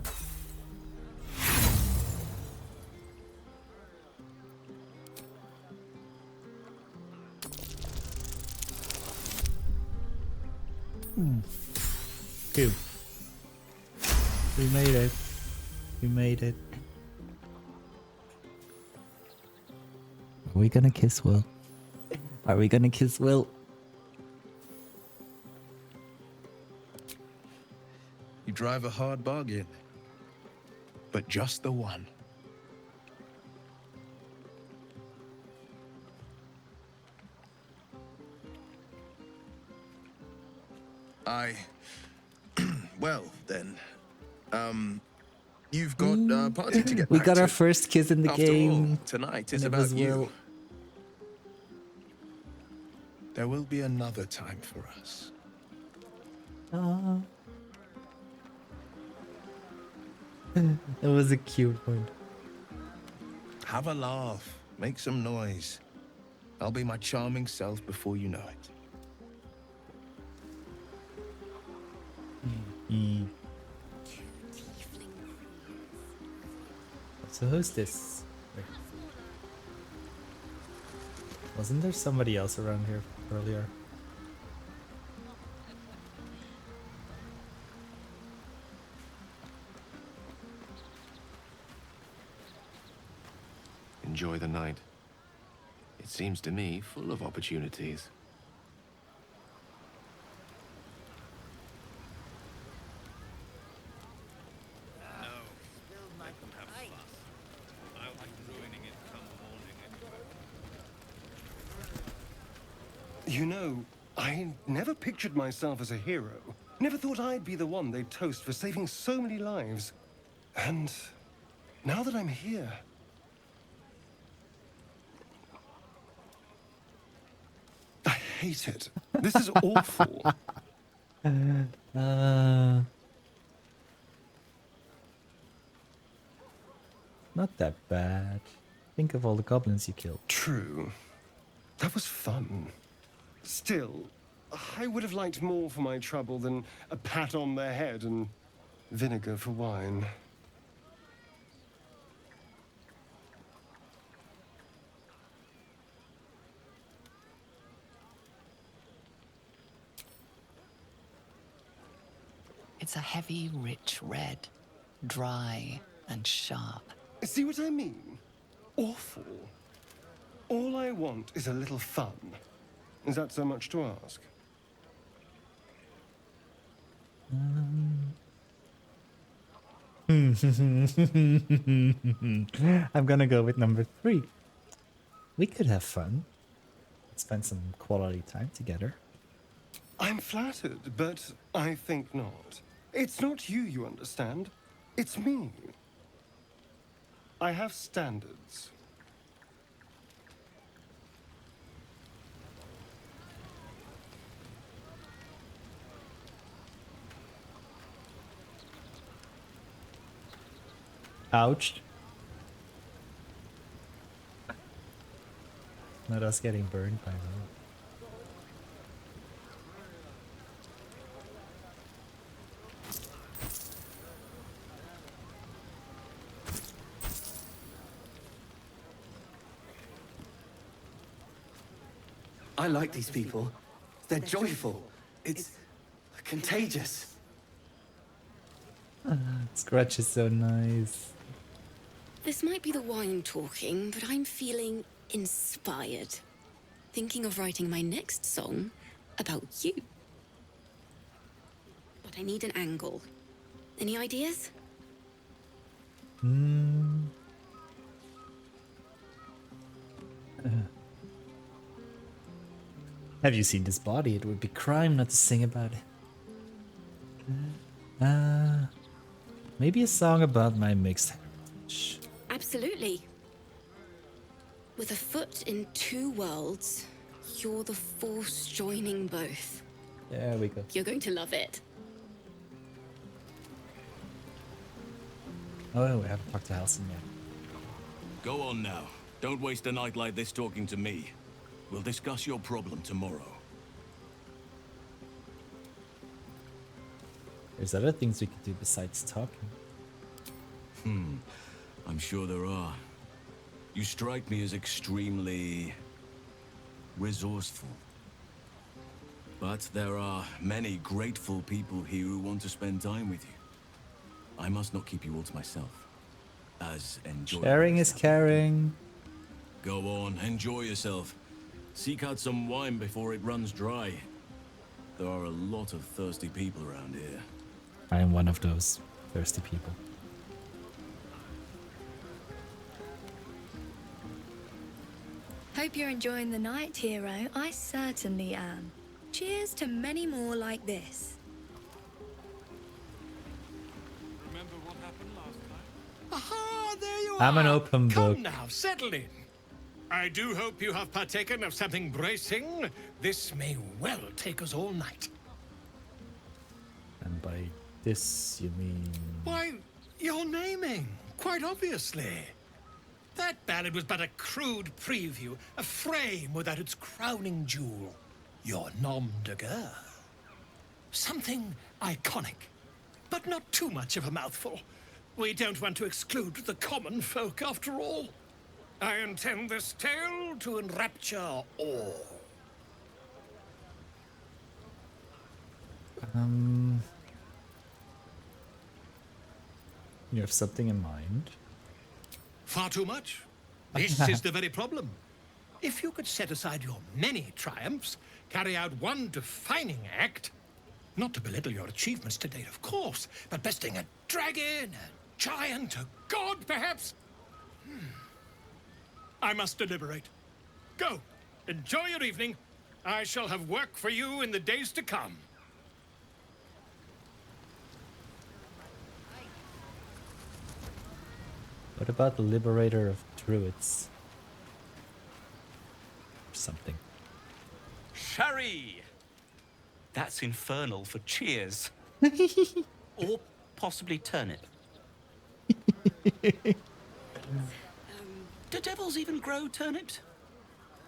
Two. We made it. We made it. Are we gonna kiss Will? Are we gonna kiss Will? You drive a hard bargain, but just the one. Well, then. You've got a party to get We back got to. our first kiss in the After game. all, tonight is and it about was you. Will. There will be another time for us. That was a cute one. Have a laugh. Make some noise. I'll be my charming self before you know it. So who's this? Wait. Wasn't there somebody else around here earlier? Enjoy the night. It seems to me full of opportunities. You know, I never pictured myself as a hero. Never thought I'd be the one they'd toast for saving so many lives. And now that I'm here, I hate it. This is awful. Not that bad. Think of all the goblins you killed. True. That was fun. Still, I would have liked more for my trouble than a pat on the head and vinegar for wine. It's a heavy, rich red, dry and sharp. See what I mean? Awful. All I want is a little fun. Is that so much to ask? I'm gonna go with number 3. We could have fun. Spend some quality time together. I'm flattered, but I think not. It's not you, you understand. It's me. I have standards. Ouch. Not us getting burned by that. I like these people. They're joyful. It's contagious. Scratch is so nice. This might be the wine talking, but I'm feeling inspired. Thinking of writing my next song about you. But I need an angle. Any ideas? Have you seen this body? It would be crime not to sing about it. Maybe a song about my mixed heritage. Absolutely. With a foot in two worlds, you're the force joining both. There we go. You're going to love it. Oh, we haven't talked to Halson yet. Go on now. Don't waste a night like this talking to me. We'll discuss your problem tomorrow. There's other things we could do besides talking. I'm sure there are. You strike me as extremely resourceful. But there are many grateful people here who want to spend time with you. I must not keep you all to myself. As enjoy. Sharing is caring. Go on, enjoy yourself. Seek out some wine before it runs dry. There are a lot of thirsty people around here. I am one of those thirsty people. Hope you're enjoying the night, hero. I certainly am. Cheers to many more like this. Remember what happened last time? Aha, there you I'm are. an open book. Come now, settle in. I do hope you have partaken of something bracing. This may well take us all night. And by this, you mean... Why, you're naming, quite obviously. That ballad was but a crude preview, a frame without its crowning jewel. Your nom de guerre. Something iconic, but not too much of a mouthful. We don't want to exclude the common folk after all. I intend this tale to enrapture all. You have something in mind? Far too much. This is the very problem. If you could set aside your many triumphs, carry out one defining act, not to belittle your achievements to date, of course, but besting a dragon, a giant, a god, perhaps. I must deliberate. Go, enjoy your evening. I shall have work for you in the days to come. What about the liberator of druids? Something. Sherry! That's infernal for cheers. Or possibly turnip. Do devils even grow turnips?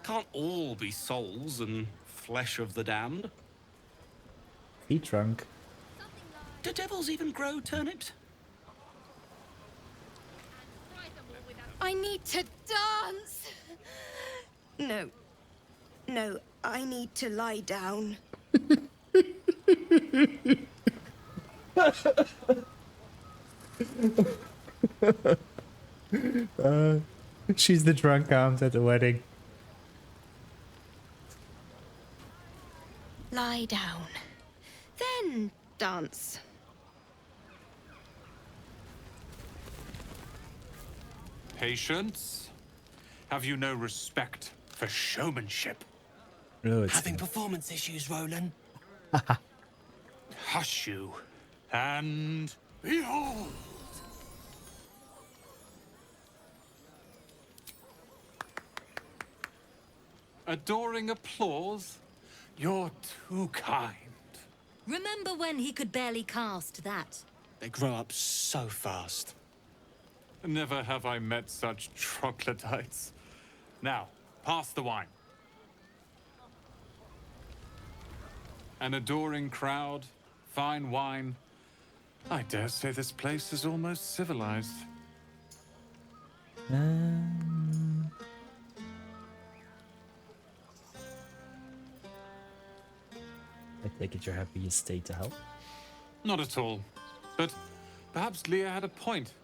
Can't all be souls and flesh of the damned. He drunk. Do devils even grow turnips? I need to dance! No, I need to lie down. She's the drunk aunt at the wedding. Lie down. Then dance. Patience? Have you no respect for showmanship? No, it's Having performance issues, Roland. Hush you, and behold! Adoring applause? You're too kind. Remember when he could barely cast that? They grow up so fast. Never have I met such troglodytes. Now, pass the wine. An adoring crowd, fine wine. I dare say this place is almost civilized. I take it you're happy you stayed to help? Not at all. But perhaps Leah had a point.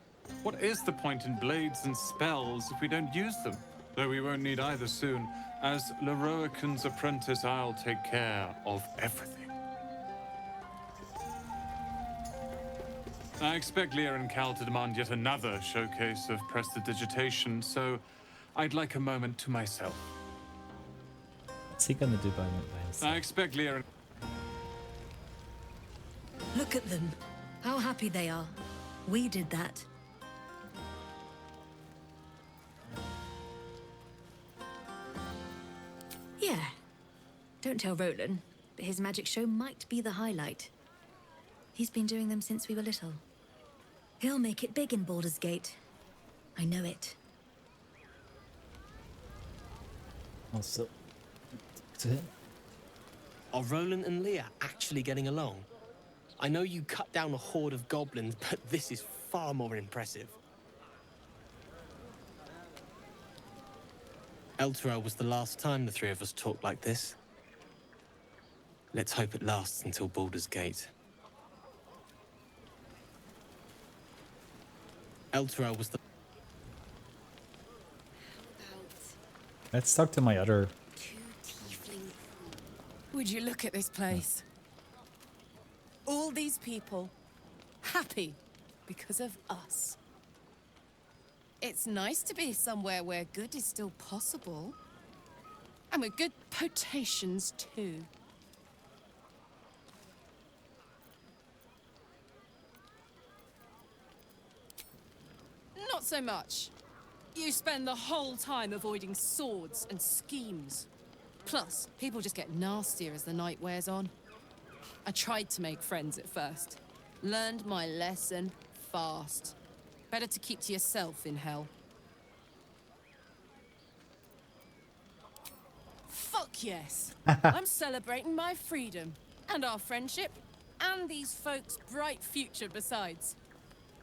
What is the point in blades and spells if we don't use them? Though we won't need either soon. As Leroican's apprentice, I'll take care of everything. I expect Leah and Cal to demand yet another showcase of prestidigitation, so I'd like a moment to myself. What's he gonna do by himself? I expect Leah and... Look at them. How happy they are. We did that. Yeah. Don't tell Roland, but his magic show might be the highlight. He's been doing them since we were little. He'll make it big in Baldur's Gate. I know it. Also, to him. Are Roland and Leah actually getting along? I know you cut down a horde of goblins, but this is far more impressive. Elturel was the last time the three of us talked like this. Let's hope it lasts until Baldur's Gate. Elturel was the... Let's talk to my other. Would you look at this place? All these people happy because of us. It's nice to be somewhere where good is still possible. And with good potations too. Not so much. You spend the whole time avoiding swords and schemes. Plus, people just get nastier as the night wears on. I tried to make friends at first. Learned my lesson fast. Better to keep to yourself in hell. Fuck yes! I'm celebrating my freedom, and our friendship, and these folks' bright future besides.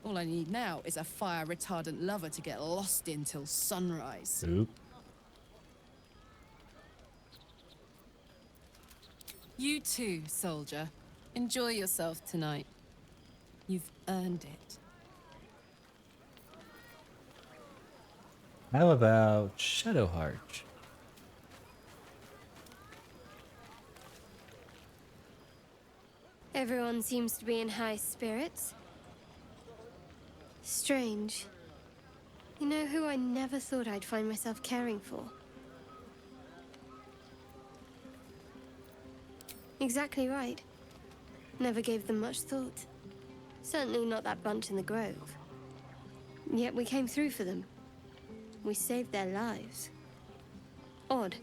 All I need now is a fire-retardant lover to get lost in till sunrise. Oop. You too, soldier. Enjoy yourself tonight. You've earned it. How about Shadowheart? Everyone seems to be in high spirits. Strange. You know who I never thought I'd find myself caring for? Exactly right. Never gave them much thought. Certainly not that bunch in the grove. Yet we came through for them. We saved their lives. Odd.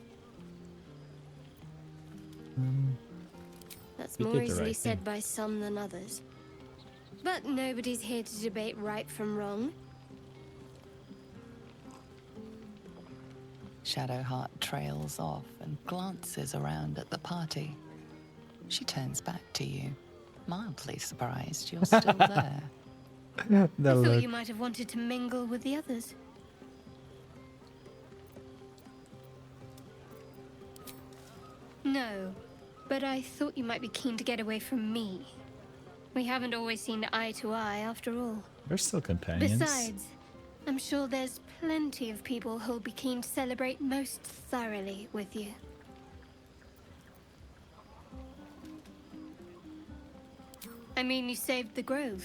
That's We more did the easily right said thing. by some than others. But nobody's here to debate right from wrong. Shadowheart trails off and glances around at the party. She turns back to you, mildly surprised you're still there. I thought you might have wanted to mingle with the others. No, but I thought you might be keen to get away from me. We haven't always seen eye to eye, after all. We're still companions. Besides, I'm sure there's plenty of people who'll be keen to celebrate most thoroughly with you. I mean, you saved the grove.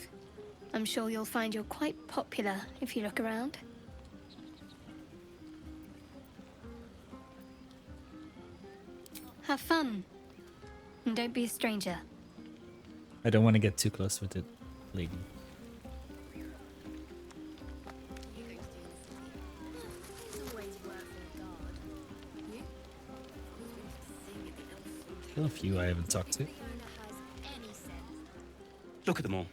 I'm sure you'll find you're quite popular if you look around. Have fun. And don't be a stranger. I don't want to get too close with it, lady. Still a few I haven't talked to. Look at them all.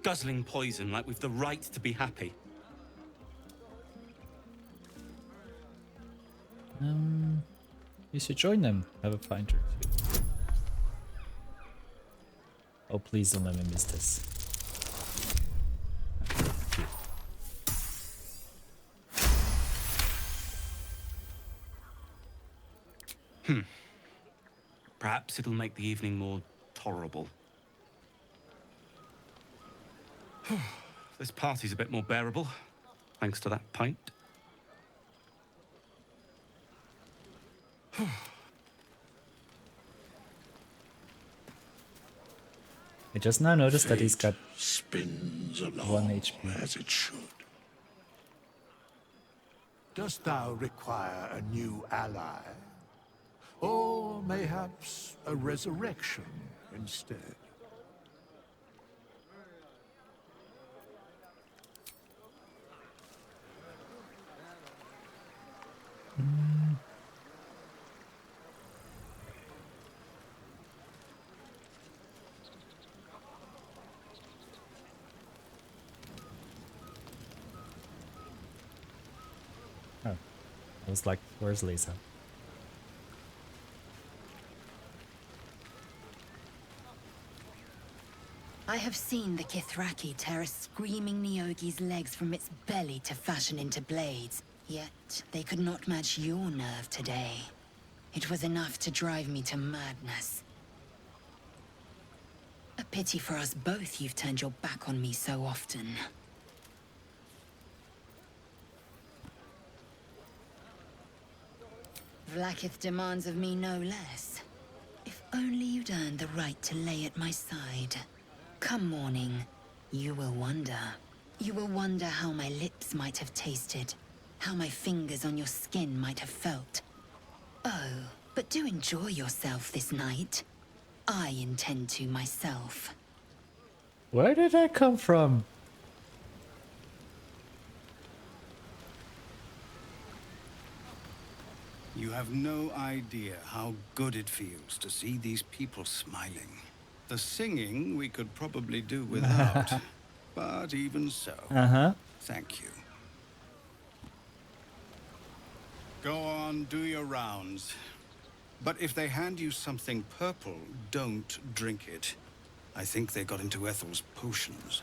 Guzzling poison like we've the right to be happy. You should join them. Have a pint or two. Oh, please don't let me miss this. Perhaps it'll make the evening more tolerable. This party's a bit more bearable, thanks to that pint. I just now noticed that he's got spins 1 along HP. as it should. Dost thou require a new ally? Or mayhaps a resurrection instead? Oh, I was like, where's Lisa? I have seen the Kithraki tear a screaming Nyogi's legs from its belly to fashion into blades. Yet they could not match your nerve today. It was enough to drive me to madness. A pity for us both you've turned your back on me so often. Vlaakith demands of me no less. If only you'd earned the right to lay at my side. Come morning, you will wonder. You will wonder how my lips might have tasted, how my fingers on your skin might have felt. Oh, but do enjoy yourself this night. I intend to myself. Where did I come from? You have no idea how good it feels to see these people smiling. The singing we could probably do without, but even so, thank you. Go on, do your rounds. But if they hand you something purple, don't drink it. I think they got into Ethel's potions.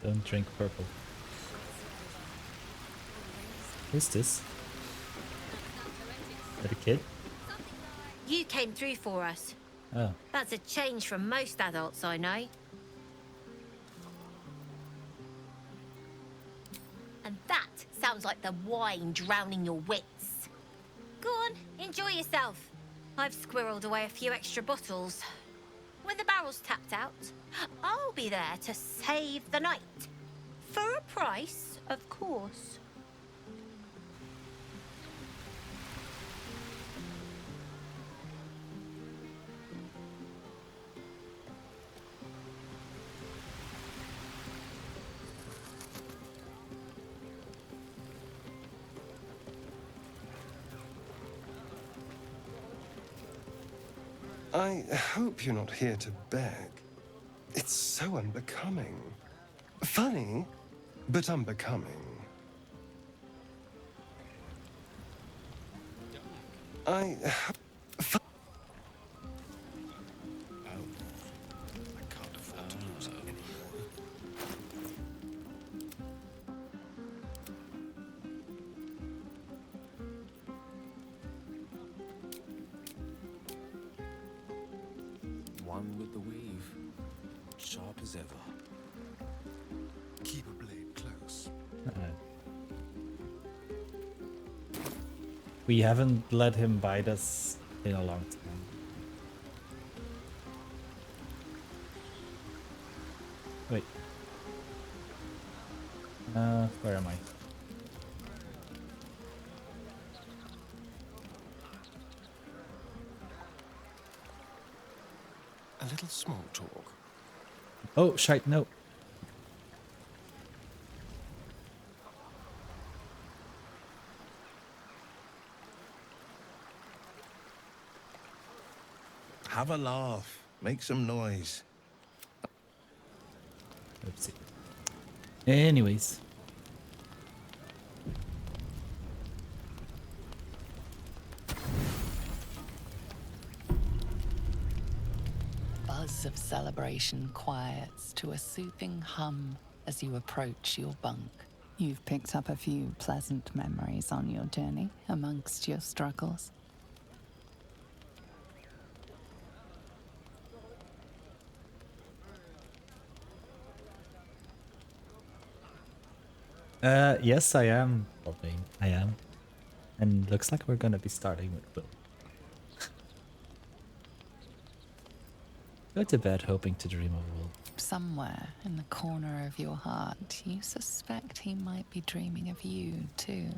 Don't drink purple. Who's this? Is that a kid? You came through for us. Oh. That's a change from most adults I know. And that sounds like the wine drowning your wits. Go on, enjoy yourself. I've squirreled away a few extra bottles. When the barrel's tapped out, I'll be there to save the night. For a price, of course. I hope you're not here to beg. It's so unbecoming. Funny, but unbecoming. One with the weave, sharp as ever. Keep a blade close. We haven't let him bite us in a long time. Wait. Where am I? A little small talk. Oh, shite, no. Have a laugh. Make some noise. Oopsie. Anyways. Buzz of celebration quiets to a soothing hum as you approach your bunk. You've picked up a few pleasant memories on your journey amongst your struggles. Yes, I am. I am. And looks like we're gonna be starting with Will. Go to bed hoping to dream of Will. Somewhere in the corner of your heart, you suspect he might be dreaming of you, too.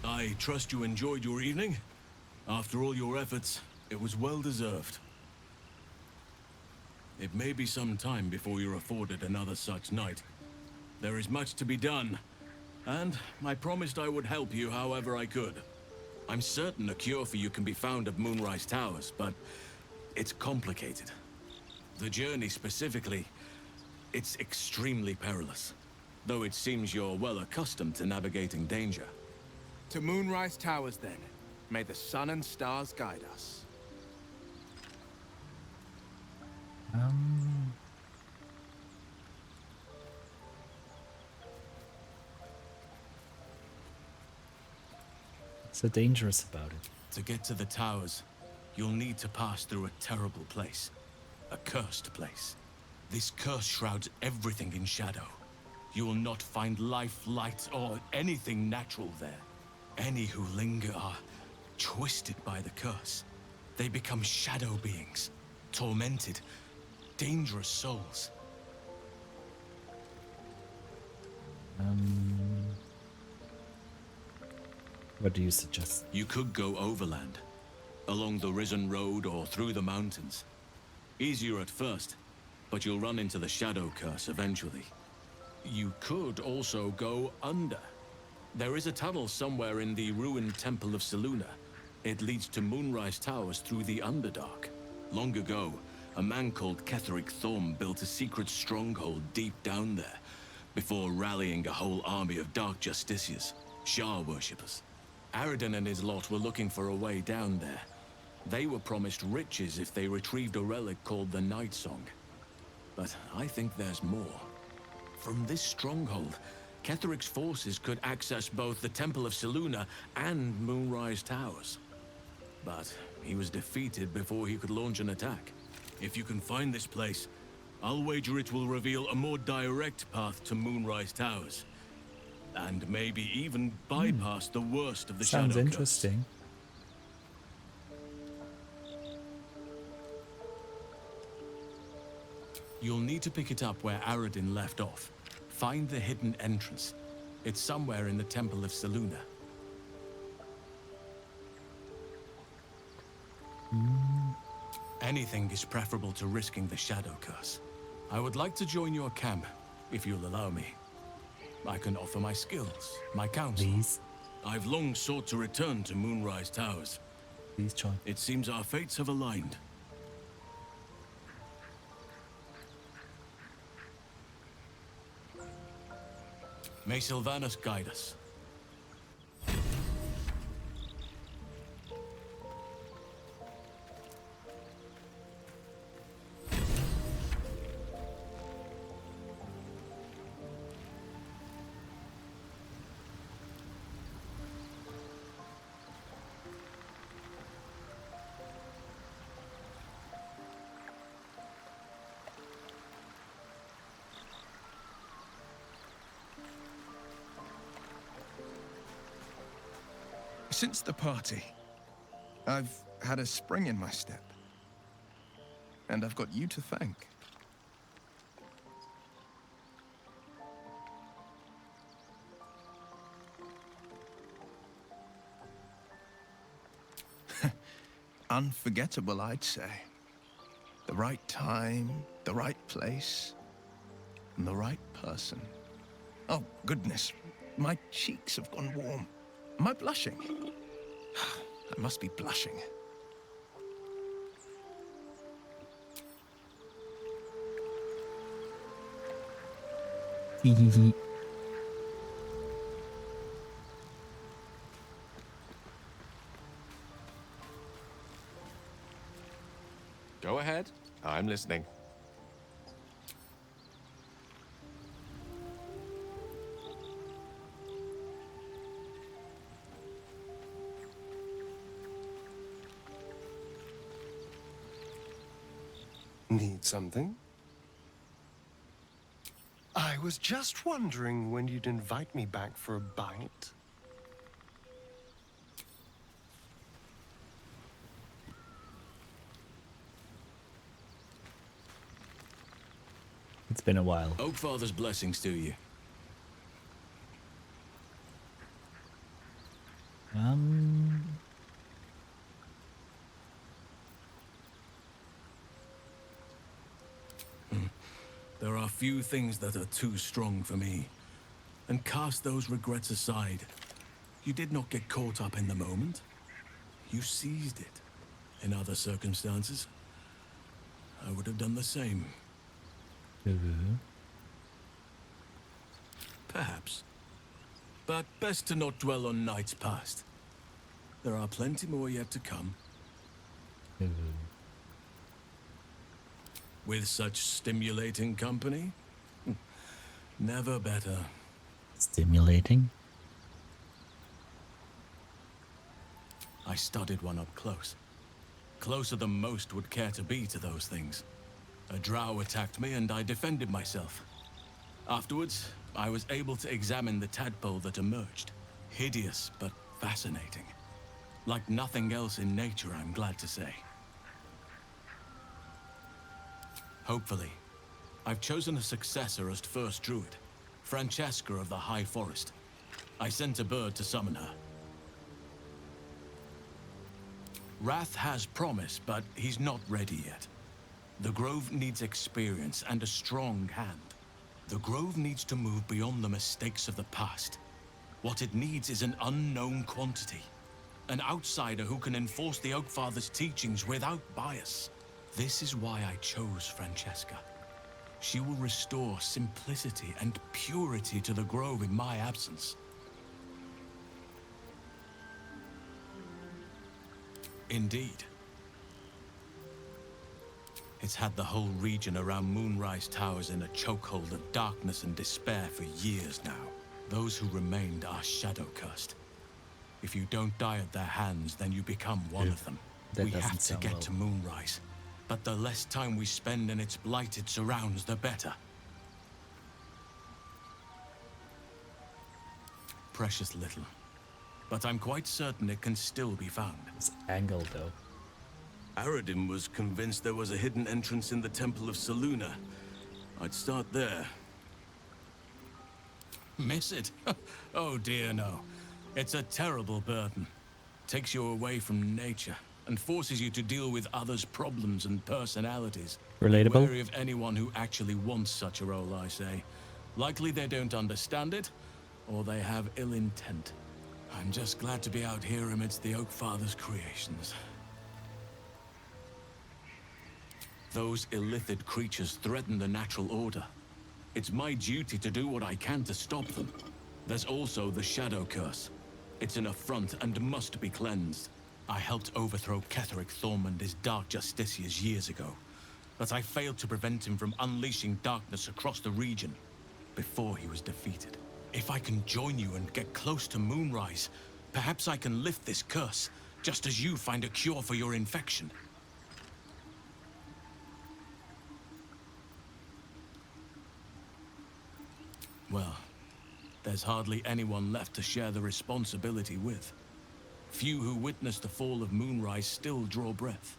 I trust you enjoyed your evening. After all your efforts, it was well deserved. It may be some time before you're afforded another such night. There is much to be done, and I promised I would help you however I could. I'm certain a cure for you can be found at Moonrise Towers, but it's complicated. The journey specifically, It's extremely perilous, though it seems you're well accustomed to navigating danger. To Moonrise Towers, then. May the sun and stars guide us. What's so dangerous about it? To get to the towers, you'll need to pass through a terrible place. A cursed place. This curse shrouds everything in shadow. You will not find life, light, or anything natural there. Any who linger are twisted by the curse. They become shadow beings, tormented, dangerous souls. What do you suggest? You could go overland, along the Risen Road or through the mountains. Easier at first, but you'll run into the shadow curse eventually. You could also go under. There is a tunnel somewhere in the ruined Temple of Selûne. It leads to Moonrise Towers through the Underdark. Long ago, a man called Ketheric Thorm built a secret stronghold deep down there, before rallying a whole army of Dark Justiciars, Shah worshippers. Aradin and his lot were looking for a way down there. They were promised riches if they retrieved a relic called the Night Song. But I think there's more. From this stronghold, Ketheric's forces could access both the Temple of Selûne and Moonrise Towers. But he was defeated before he could launch an attack. If you can find this place, I'll wager it will reveal a more direct path to Moonrise Towers. And maybe even bypass the worst of the Sounds Shadow interesting. You'll need to pick it up where Aradin left off. Find the hidden entrance. It's somewhere in the Temple of Selûne. Anything is preferable to risking the Shadow Curse. I would like to join your camp, if you'll allow me. I can offer my skills, my counsel. Please. I've long sought to return to Moonrise Towers. Please join. It seems our fates have aligned. May Sylvanas guide us. Since the party, I've had a spring in my step. And I've got you to thank. Unforgettable, I'd say. The right time, the right place, and the right person. Oh, goodness. My cheeks have gone warm. Am I blushing? I must be blushing. Go ahead. I'm listening. Need something? I was just wondering when you'd invite me back for a bite. It's been a while. Oakfather's blessings to you. There are few things that are too strong for me. And cast those regrets aside. You did not get caught up in the moment. You seized it. In other circumstances, I would have done the same. Perhaps. But best to not dwell on nights past. There are plenty more yet to come. With such stimulating company? Never better. Stimulating? I studied one up close. Closer than most would care to be to those things. A drow attacked me and I defended myself. Afterwards, I was able to examine the tadpole that emerged. Hideous, but fascinating. Like nothing else in nature, I'm glad to say. Hopefully. I've chosen a successor as first druid, Francesca of the High Forest. I sent a bird to summon her. Wrath has promise, but he's not ready yet. The Grove needs experience and a strong hand. The Grove needs to move beyond the mistakes of the past. What it needs is an unknown quantity. An outsider who can enforce the Oakfather's teachings without bias. This is why I chose Francesca. She will restore simplicity and purity to the Grove in my absence. Indeed. It's had the whole region around Moonrise Towers in a chokehold of darkness and despair for years now. Those who remained are shadow-cursed. If you don't die at their hands, then you become one of them. We have to get to Moonrise, but the less time we spend in its blighted surrounds, the better. Precious little. But I'm quite certain it can still be found. It's angled, though. Aradin was convinced there was a hidden entrance in the Temple of Selûne. I'd start there. Miss it? Oh dear, no. It's a terrible burden. Takes you away from nature and forces you to deal with others' problems and personalities. Relatable? Be wary of anyone who actually wants such a role, I say. Likely they don't understand it, or they have ill intent. I'm just glad to be out here amidst the Oakfather's creations. Those illithid creatures threaten the natural order. It's my duty to do what I can to stop them. There's also the Shadow Curse. It's an affront and must be cleansed. I helped overthrow Ketheric Thorm and his Dark Justiciars years ago, but I failed to prevent him from unleashing darkness across the region before he was defeated. If I can join you and get close to Moonrise, perhaps I can lift this curse, just as you find a cure for your infection. Well, there's hardly anyone left to share the responsibility with. Few who witnessed the fall of Moonrise still draw breath.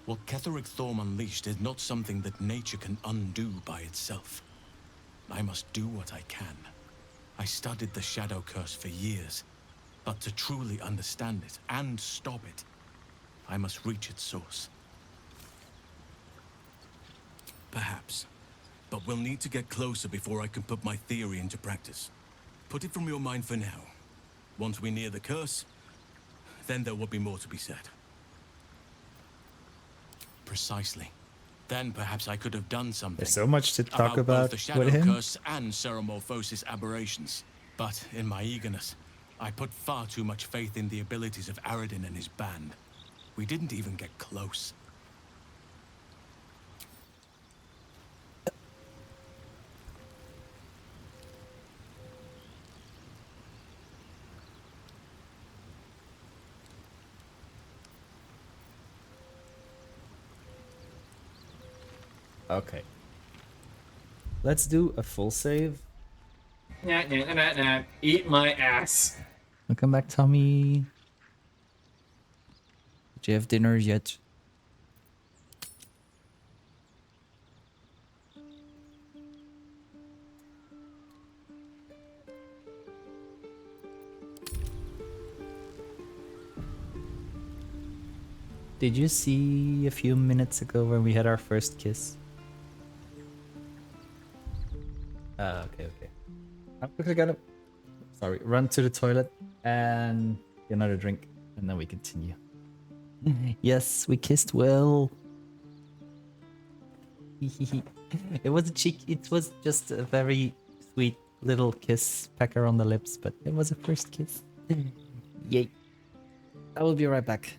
What Ketheric Thorm unleashed is not something that nature can undo by itself. I must do what I can. I studied the Shadow Curse for years, but to truly understand it and stop it, I must reach its source. Perhaps. But we'll need to get closer before I can put my theory into practice. Put it from your mind for now. Once we near the curse, then there will be more to be said. Precisely. Then perhaps I could have done something. There's so much to talk about both about the Shadow with him. Curse and Ceremorphosis aberrations. But in my eagerness, I put far too much faith in the abilities of Aradin and his band. We didn't even get close. Okay. Let's do a full save. Nah, nah, nah, nah. Eat my ass. Welcome back, Tommy. Did you have dinner yet? Did you see a few minutes ago when we had our first kiss? Okay. I'm quickly gonna, run to the toilet and get another drink, and then we continue. Yes, we kissed well. It was a cheek. It was just a very sweet little kiss, pecker on the lips, but it was a first kiss. Yay. I will be right back.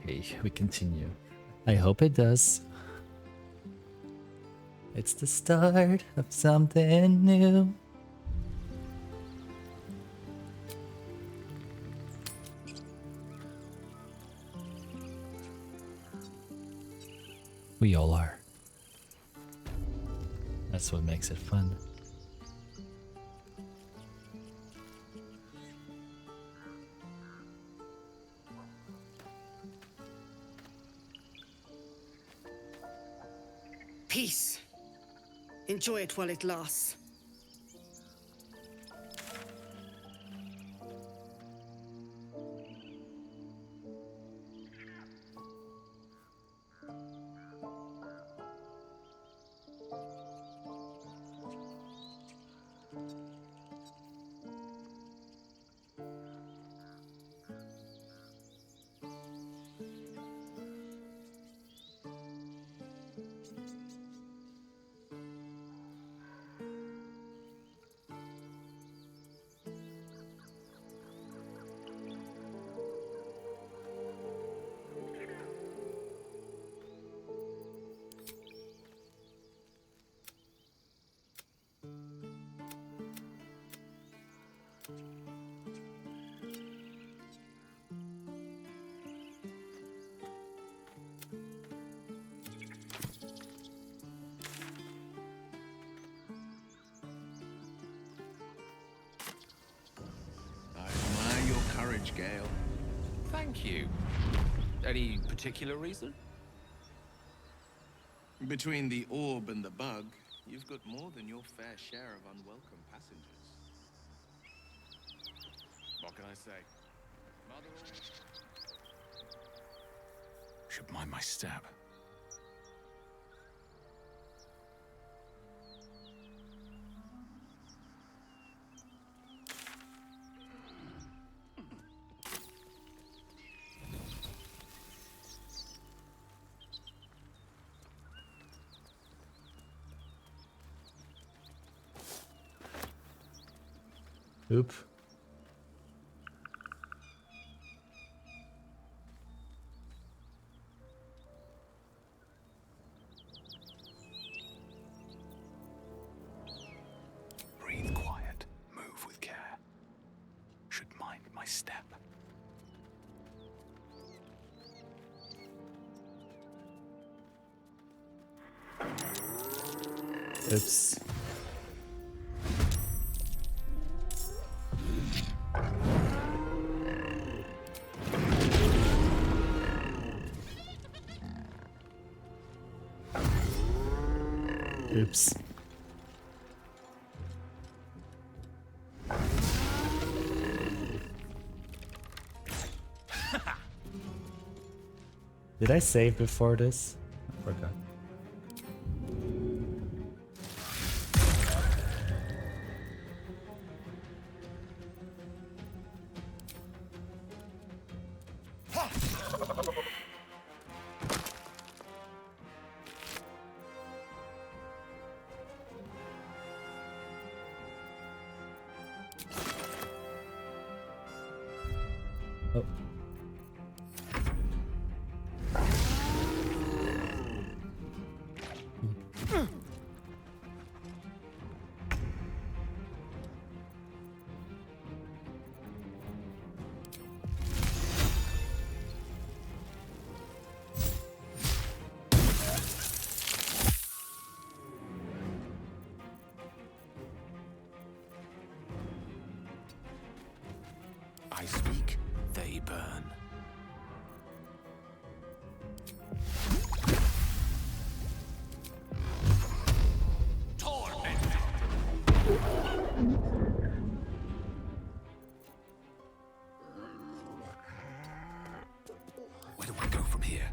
Okay, we continue. I hope it does. It's the start of something new. We all are. That's what makes it fun. Peace. Enjoy it while it lasts. Gale. Thank you. Any particular reason? Between the orb and the bug, you've got more than your fair share of unwelcome passengers. What can I say? Mother... Should mind my step. Oop. Breathe quiet. Move with care. Should mind my step. Oops. Oops. Did I save before this? I forgot. Oh. I speak, they burn. Where do I go from here?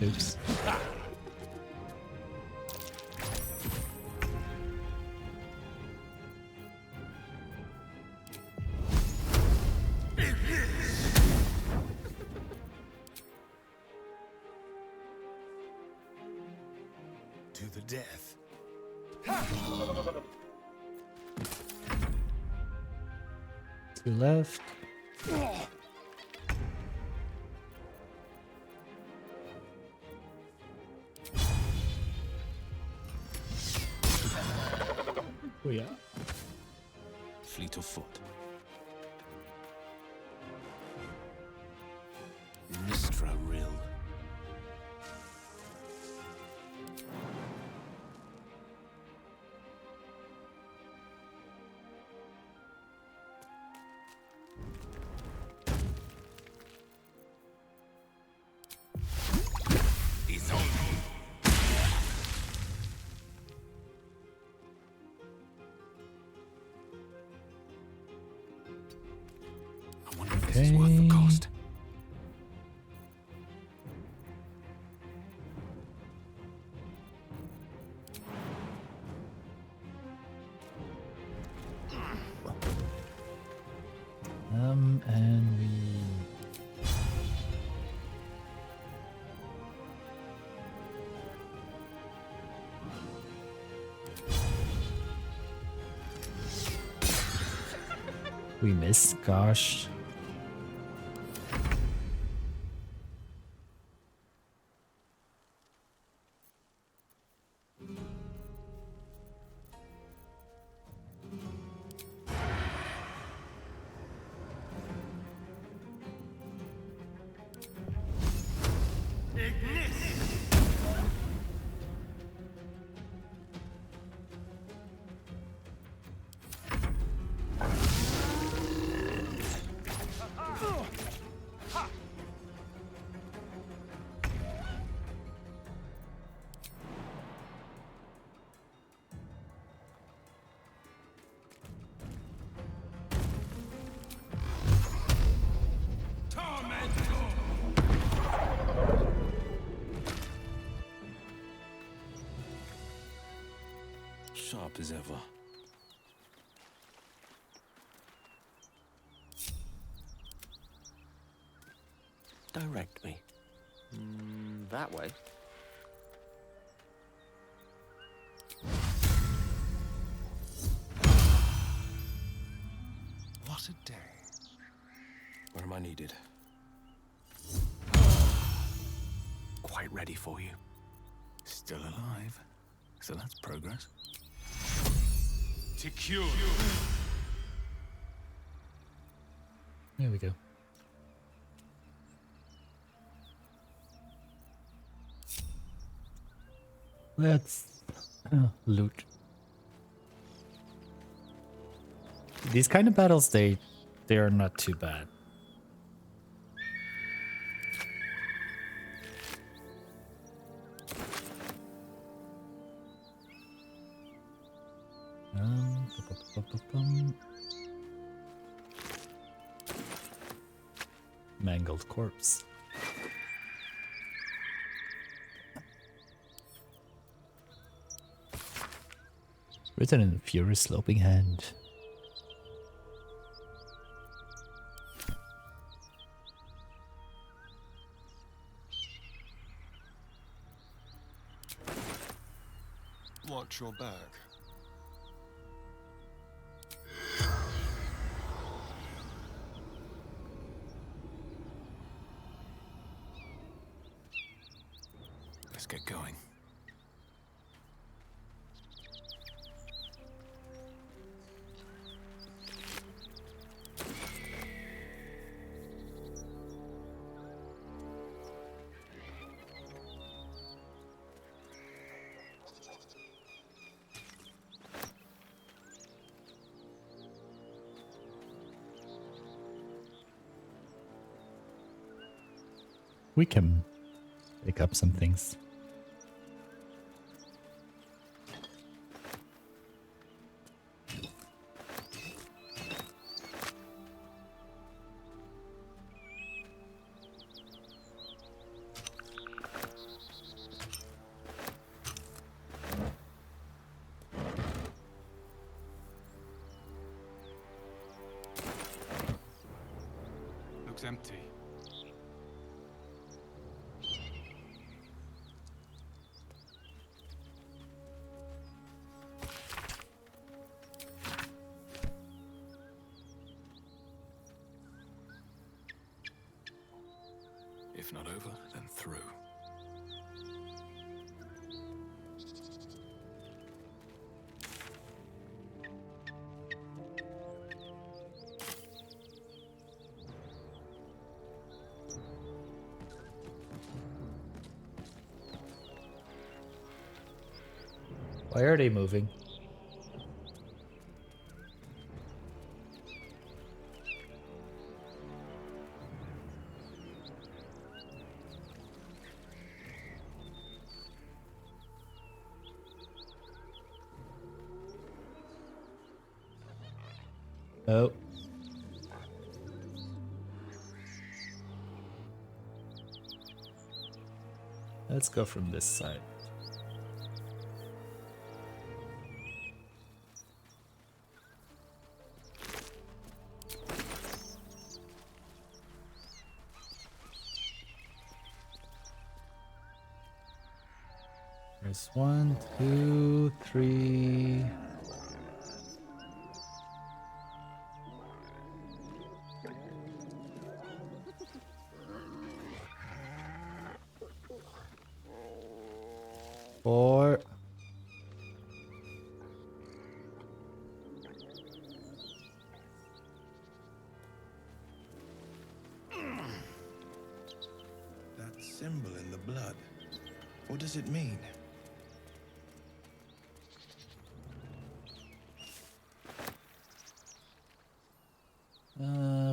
Oops. To the death. Two left. Oh yeah. Fleet of foot. Mistra Rill. He's on. I wonder if this is worth the cost. And we missed, gosh. sharp as ever. Direct me. That way. What a day. Where am I needed? Quite ready for you. Still alive. So that's progress. Secure. There we go. Let's loot. These kind of battles, they are not too bad. Mangled corpse. Written in a furious sloping hand. Watch your back. Let's get going. We can pick up some things. Looks empty. If not over, then through. Why are they moving? Oh. Let's go from this side. There's 1, 2, 3. Four. That symbol in the blood. What does it mean?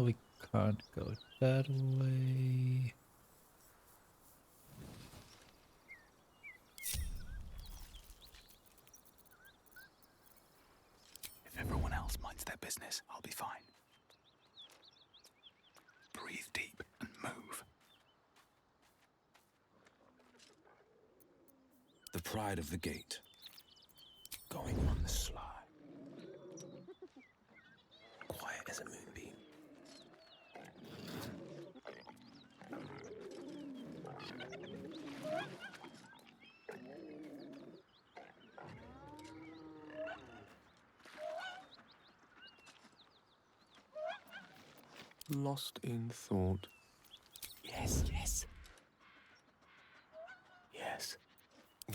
We can't go that way. If everyone else minds their business, I'll be fine. Breathe deep and move. The pride of the gate. Going on the lost in thought. Yes, yes. Yes.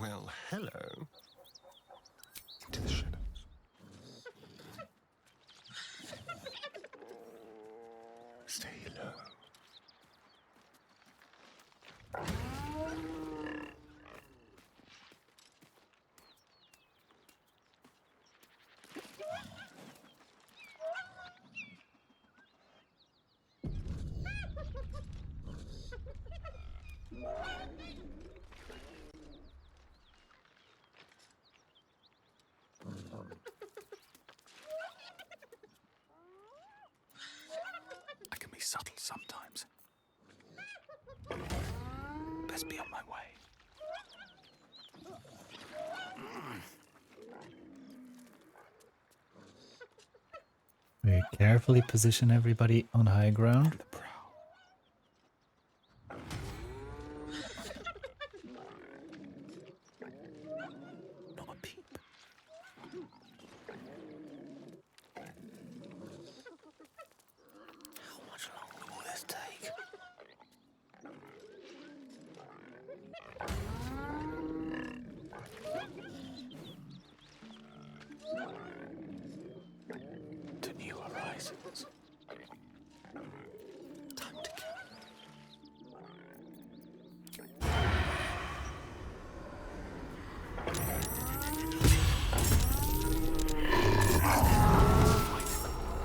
Well, hello. Into the shadows. Stay low. I can be subtle sometimes. Best be on my way. We carefully position everybody on high ground. Not a peep. How much longer will this take? To new horizons. Time to kill.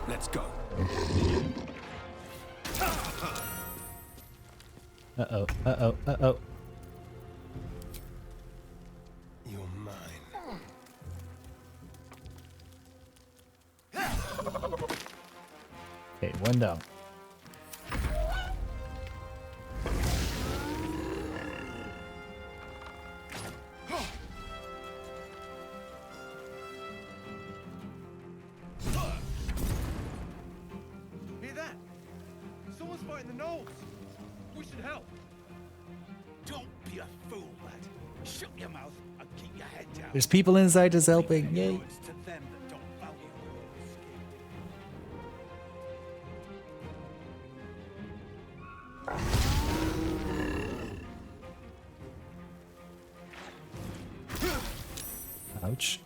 Let's go. Uh-oh, uh-oh, uh-oh. You're mine. Okay, one down. Hear that? Someone's fighting the gnolls. We should help. Don't be a fool, lad. Shut your mouth and keep your head down. There's people inside us helping, yay. It's to them that don't value your own skin. Ouch.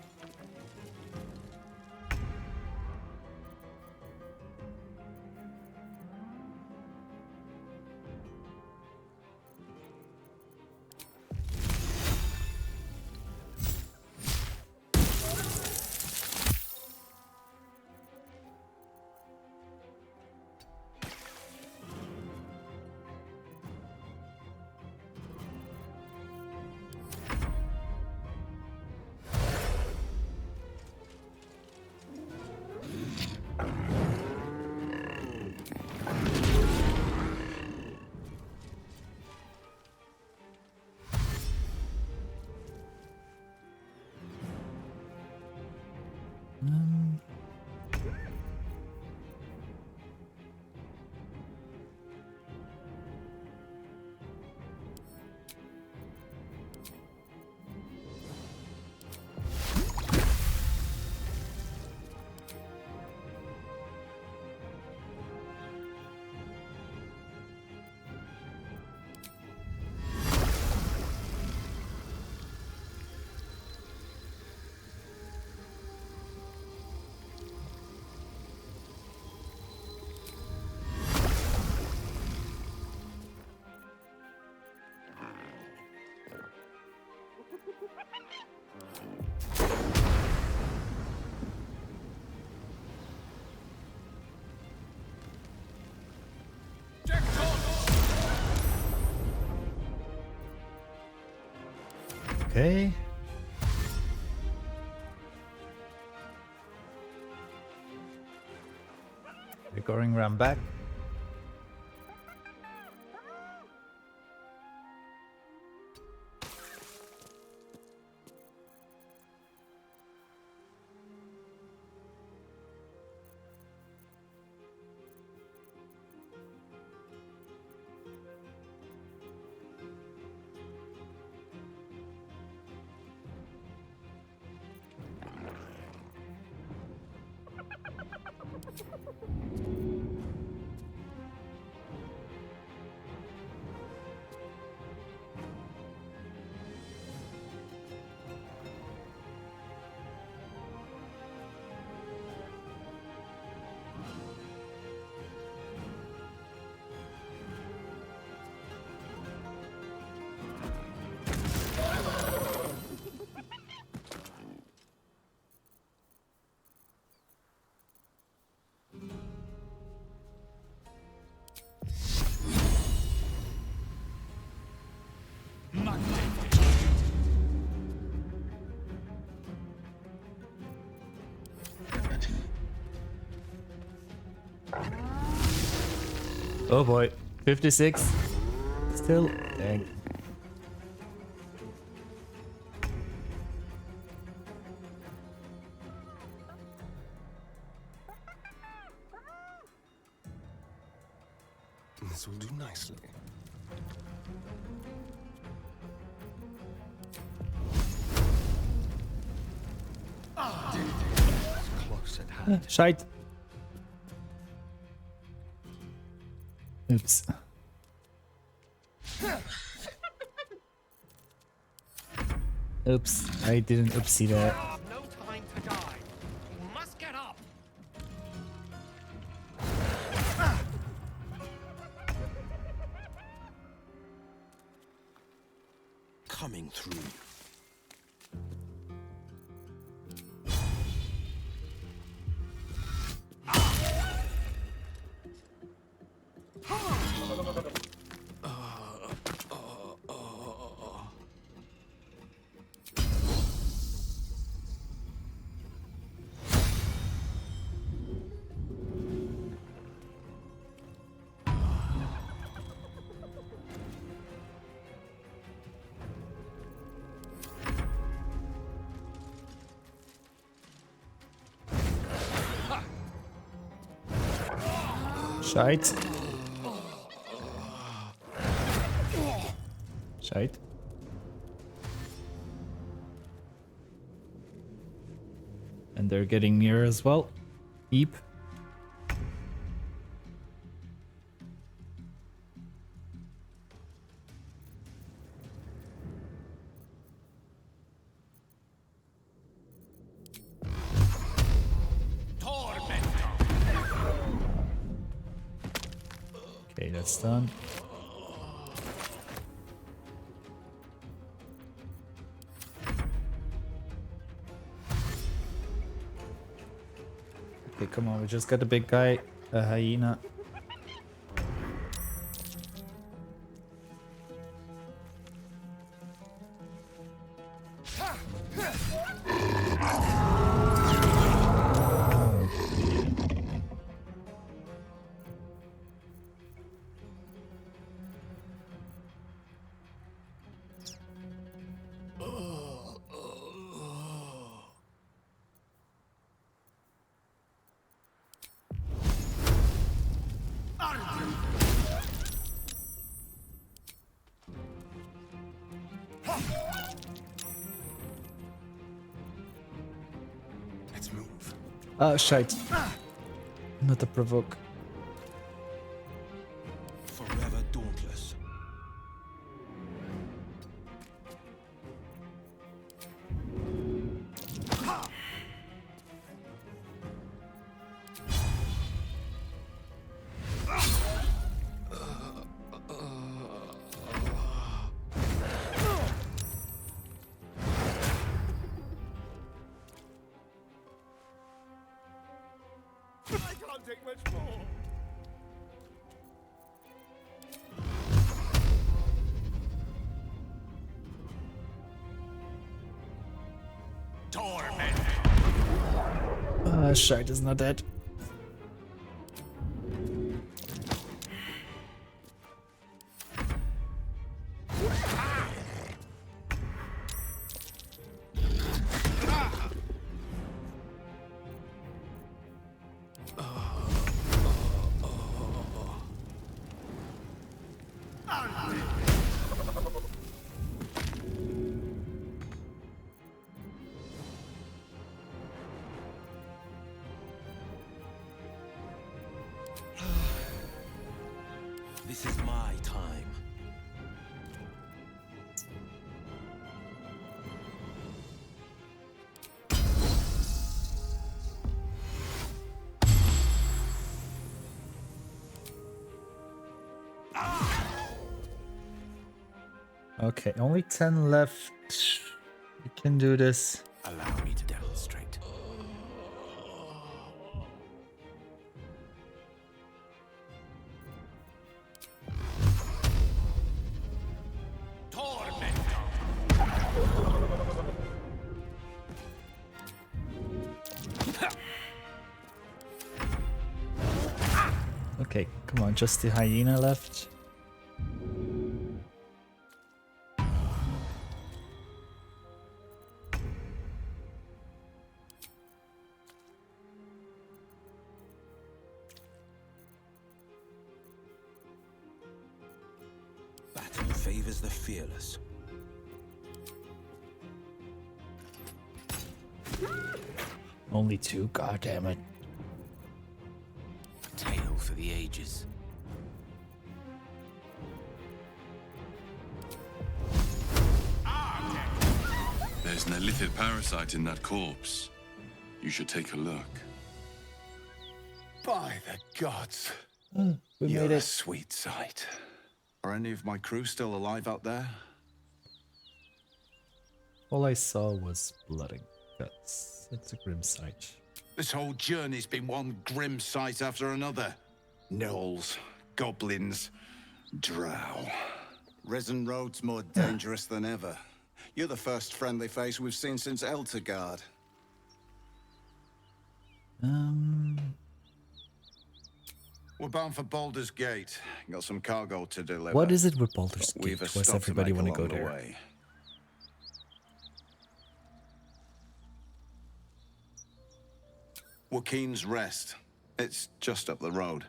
Okay. We're going round back. Oh boy. 56. Still. Dang. This will do nicely. Close at hand. Shite. Oops. Oops. I didn't oopsie that. No time to die. You must get up. Coming through. Shite. Shite. And they're getting near as well. Eep. Okay, that's done. Okay, come on, we just got a big guy, a hyena. Let's move. Shite. Not a provoke. Forever dauntless. I can't take much more. Shite is not dead. This is my time. Okay, only 10 left. We can do this. Allow me to demonstrate. Okay, come on, just the hyena left. Battle favors the fearless. Only two, god damn it. A tale for the ages. There's an elithid parasite in that corpse. You should take a look. By the gods. We You're made a it. sweet sight. Are any of my crew still alive out there? All I saw was blood and guts. It's a grim sight. This whole journey's been one grim sight after another. Gnolls, goblins, drow. Risen Road's more dangerous than ever. You're the first friendly face we've seen since Eltergard. We're bound for Baldur's Gate. Got some cargo to deliver. What is it with Baldur's But we've Gate? a Why does stop to everybody make want to go along the there? way. Joaquin's Rest. It's just up the road.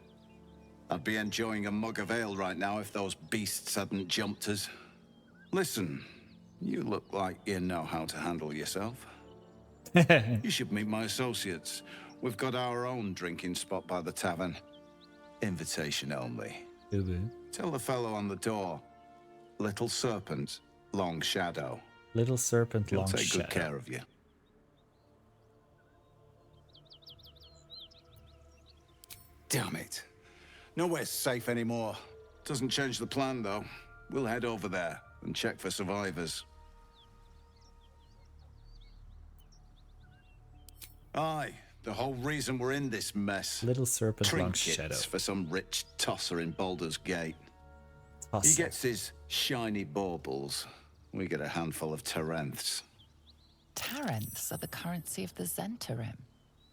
I'd be enjoying a mug of ale right now if those beasts hadn't jumped us. Listen, you look like you know how to handle yourself. You should meet my associates. We've got our own drinking spot by the tavern. Invitation only. Tell the fellow on the door. Little Serpent, Long Shadow. Little Serpent, He'll Long take Shadow. good care of you. Damn it. Nowhere's safe anymore. Doesn't change the plan, though. We'll head over there and check for survivors. Aye, the whole reason we're in this mess. Little Serpent, Long Trinkets Shadow. for some rich tosser in Baldur's Gate. He Tosser. gets his shiny baubles. We get a handful of Tarenths. Tarenths are the currency of the Zentarim,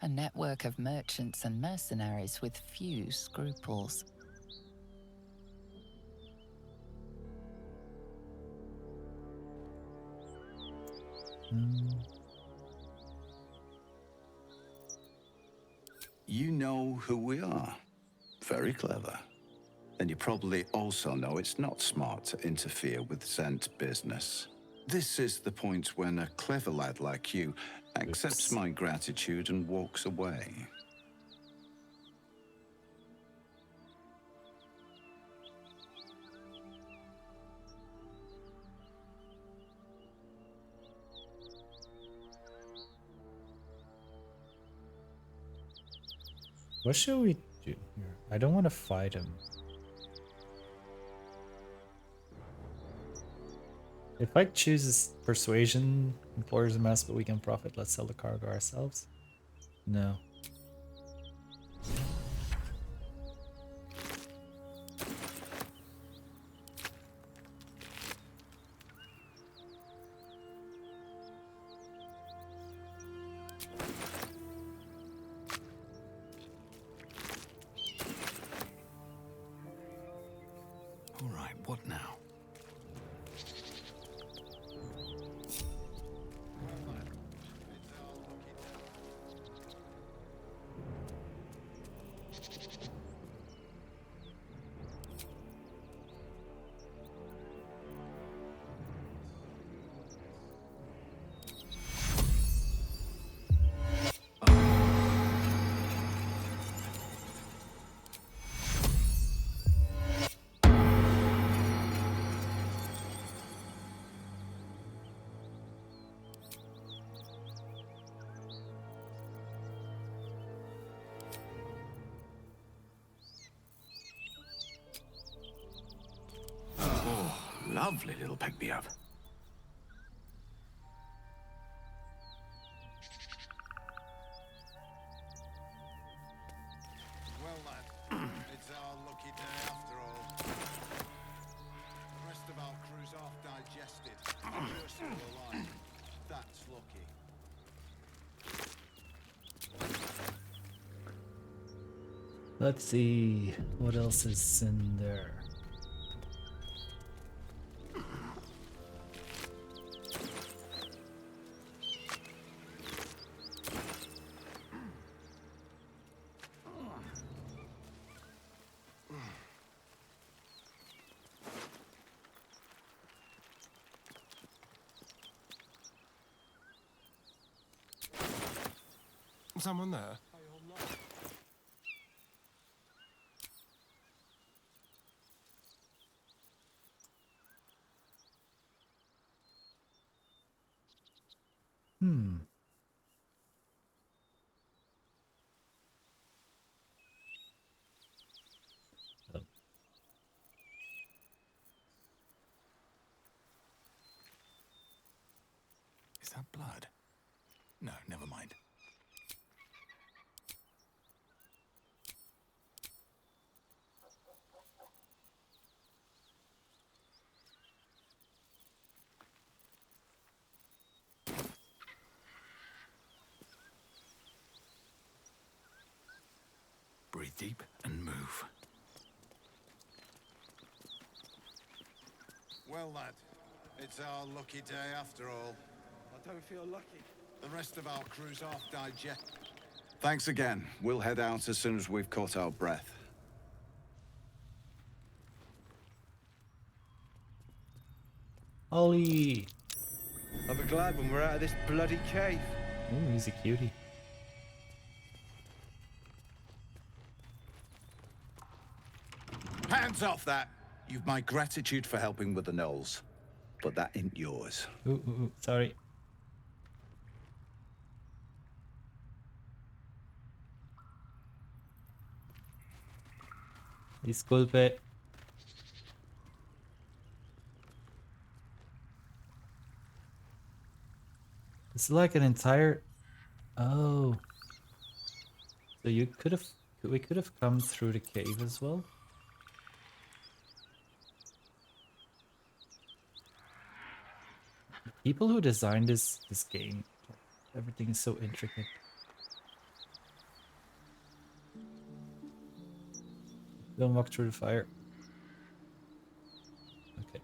a network of merchants and mercenaries with few scruples. You know who we are. Very clever. And you probably also know it's not smart to interfere with Zent business. This is the point when a clever lad like you accepts my gratitude and walks away. What should we do here? I don't want to fight him. If I choose persuasion, implores a mess, but we can profit, let's sell the cargo ourselves. No. All right, what now? Oh, lovely little pick-me-up. Well, lad, it's our lucky day after all. The rest of our crew's half digested. We're still alive. That's lucky. Let's see what else is in there. Someone there? Hmm. Oh. Is that blood? No, never mind. Breathe deep and move. Well, lad, it's our lucky day after all. I don't feel lucky. The rest of our crew's off digest. Thanks again. We'll head out as soon as we've caught our breath. Ollie! I'll be glad when we're out of this bloody cave. Ooh, he's a cutie. Hands off that! You've my gratitude for helping with the gnolls, but that ain't yours. Ooh, sorry. Disculpe. It's like an entire... Oh. So you could have... We could have come through the cave as well? The people who designed this game, everything is so intricate. Don't walk through the fire. Okay.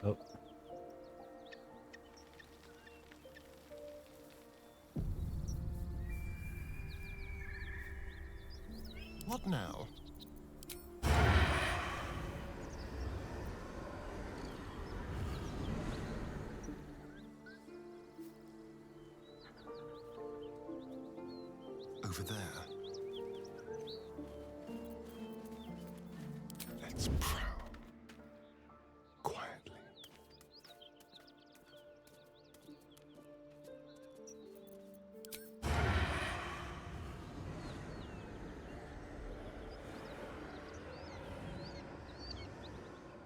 Oh. What now? Over there. Let's prowl. Quietly.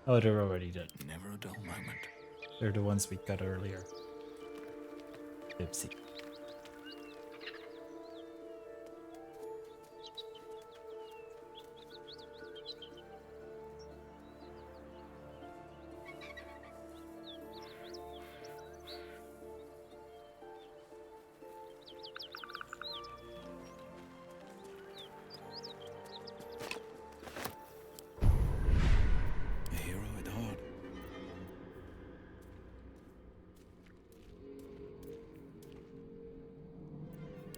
Oh, they're already dead. Never a dull moment. They're the ones we got earlier. Oopsie. A hero at heart.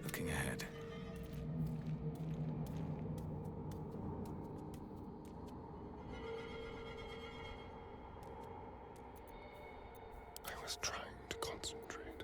Looking ahead. I was trying to concentrate.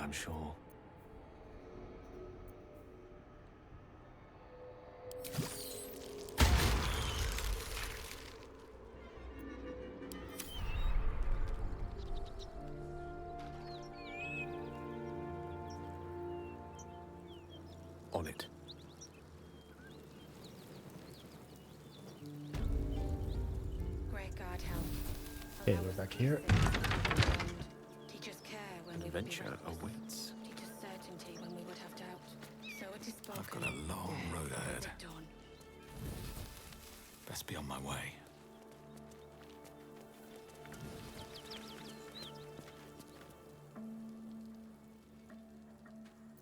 I'm sure. On it. Great God, help. Okay, we're back here. Teach us care when An we would be adventure reckless. awaits. Teach us certainty when we would have doubt. So it is spoken. I've got a long road ahead. At dawn. Best be on my way.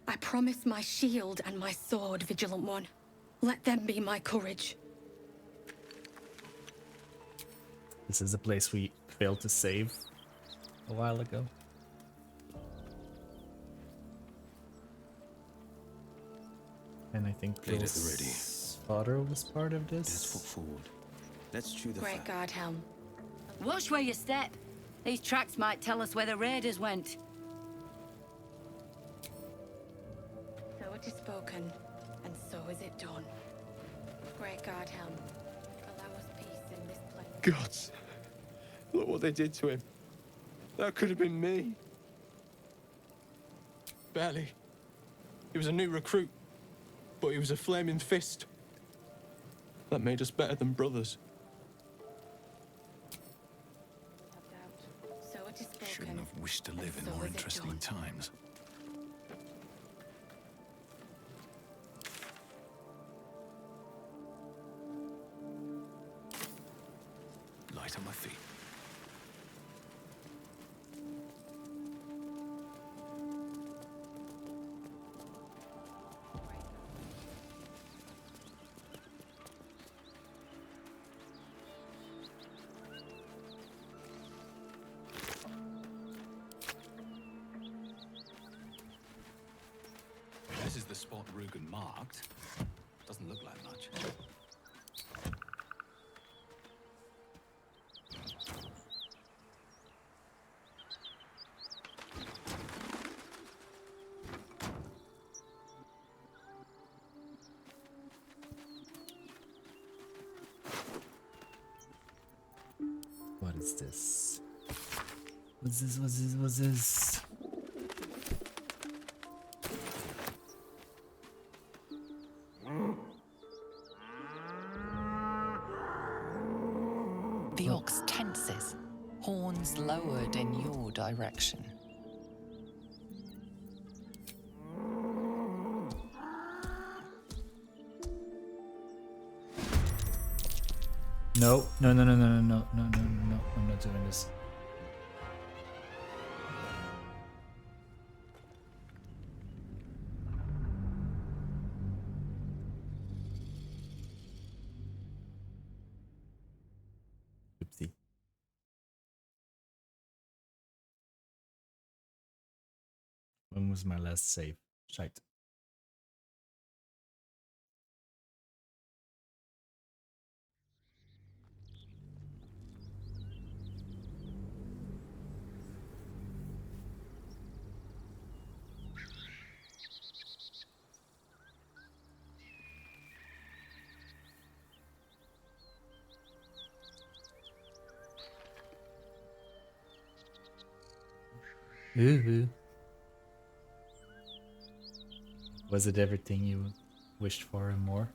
I promise my shield and my sword, Vigilant One. Let them be my courage. This is a place we failed to save a while ago. And I think Blade at the Bill's ready. father was part of this. Let's foot forward. Let's chew the Great fat. God, helm. Watch where you step. These tracks might tell us where the raiders went. So it is spoken, and so is it done. Great God, helm. Allow us peace in this place. Gods, look what they did to him. That could have been me. Barely. He was a new recruit, but he was a flaming fist. That made us better than brothers. So it is spoken. Shouldn't have wished to live in so more is it interesting done. times. Light on my feet. This is the spot Rugen marked. Doesn't look like much. What is this? What's this? What's this? What's this? The ox tenses, horns lowered in your direction. No, no, no, no, no, no, no, no, no, no, no. I'm not doing this. Oopsie. When was my last save? Shite. Ooh. Was it everything you wished for and more?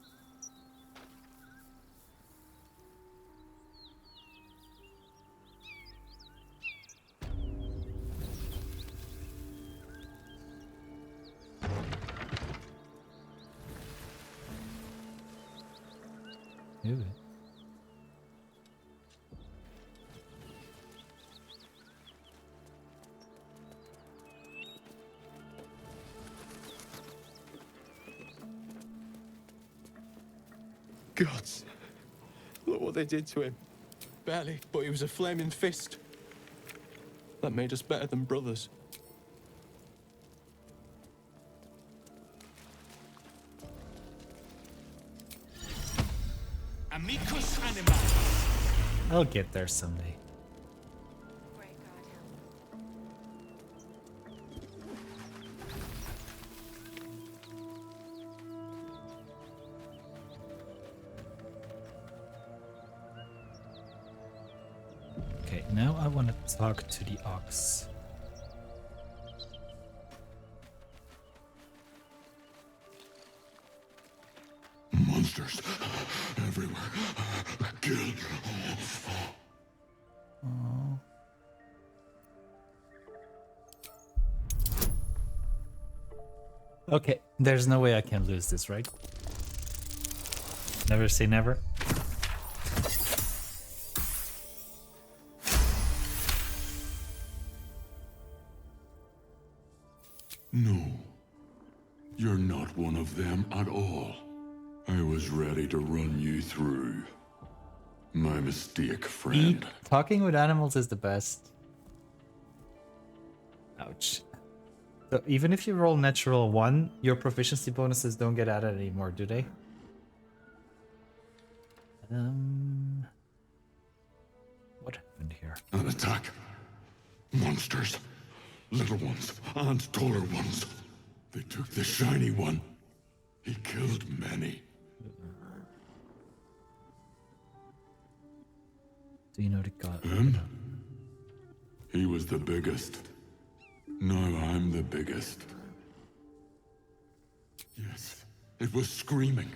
Ooh. Gods, look what they did to him. Barely, but he was a flaming fist. That made us better than brothers. Amicus anima. I'll get there someday. Okay, now I want to talk to the ox. Monsters everywhere. Kill. Oh. Okay, there's no way I can lose this, right? Never say never. No. You're not one of them at all. I was ready to run you through. My mistake, friend. Talking with animals is the best. Ouch. So even if you roll natural 1, your proficiency bonuses don't get added anymore, do they? What happened here? An attack. Monsters. Little ones and taller ones. They took the shiny one. He killed many. Do you know the god? Him? He was the biggest. Now I'm the biggest. Yes, it was screaming,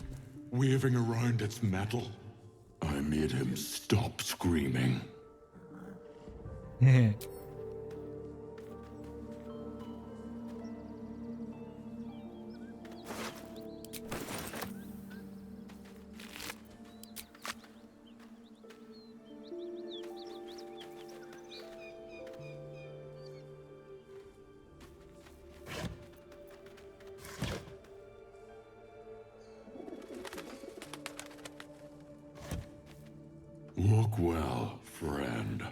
waving around its metal. I made him stop screaming. Walk well, friend.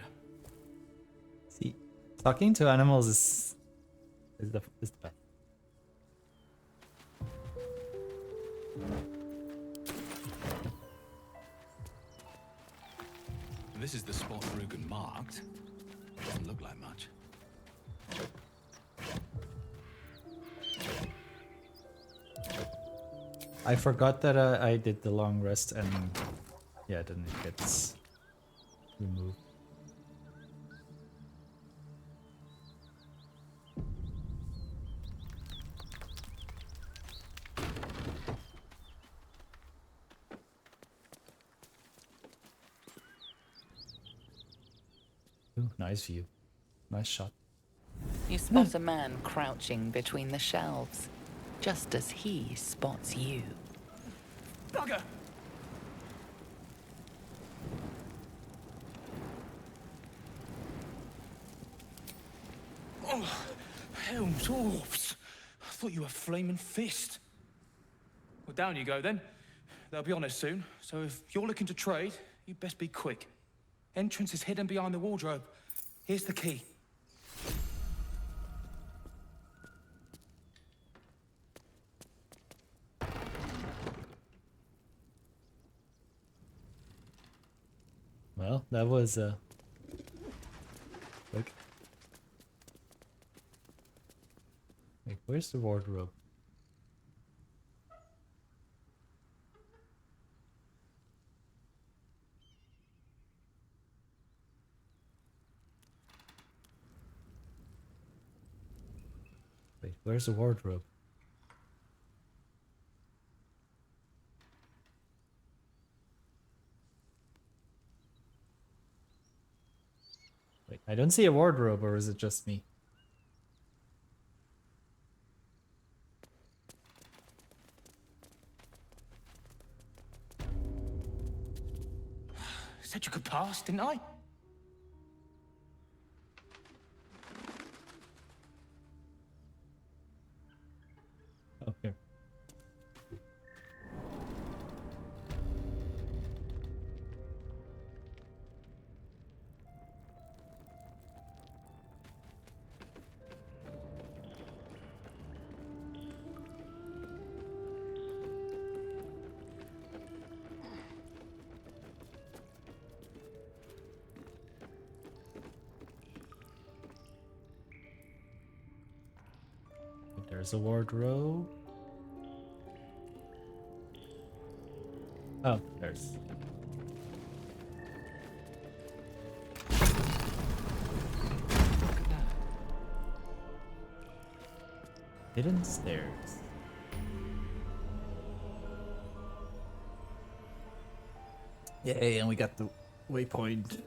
See, talking to animals is the best. This is the spot Rugen marked. Doesn't look like much. I forgot that I did the long rest and yeah, then it gets removed. Ooh, nice view. Nice shot. You spot a man crouching between the shelves, just as he spots you. Bugger! Oh, Helm's Orbs. I thought you were Flaming Fist. Well, down you go then. They'll be on us soon, so if you're looking to trade, you best be quick. Entrance is hidden behind the wardrobe. Here's the key. Well, that was quick. Wait, where's the wardrobe? Wait, where's the wardrobe? Wait, I don't see a wardrobe, or is it just me? Said you could pass, didn't I? Oh, here. There's a wardrobe. Oh, there's. Hidden stairs. Yay, and we got the waypoint.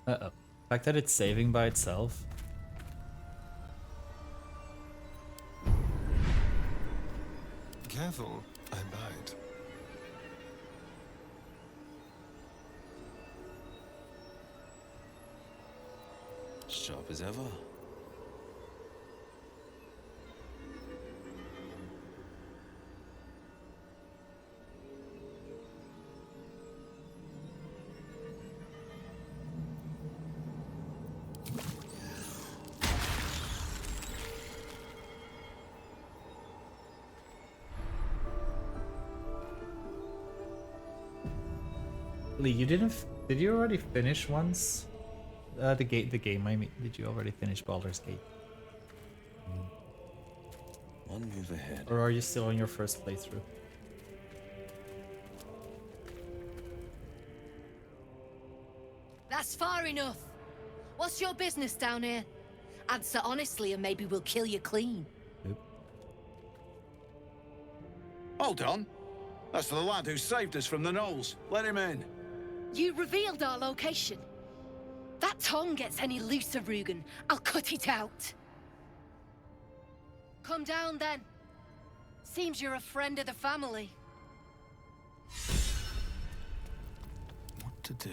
Uh-oh. The fact that it's saving by itself. Careful, I bite. Sharp as ever. Lee, you didn't. Did you already finish once? The game. I mean, did you already finish Baldur's Gate? One move ahead. Or are you still on your first playthrough? That's far enough. What's your business down here? Answer honestly and maybe we'll kill you clean. Hold on. That's the lad who saved us from the gnolls. Let him in. You revealed our location. That tongue gets any looser, Rugen, I'll cut it out. Come down then. Seems you're a friend of the family. What to do?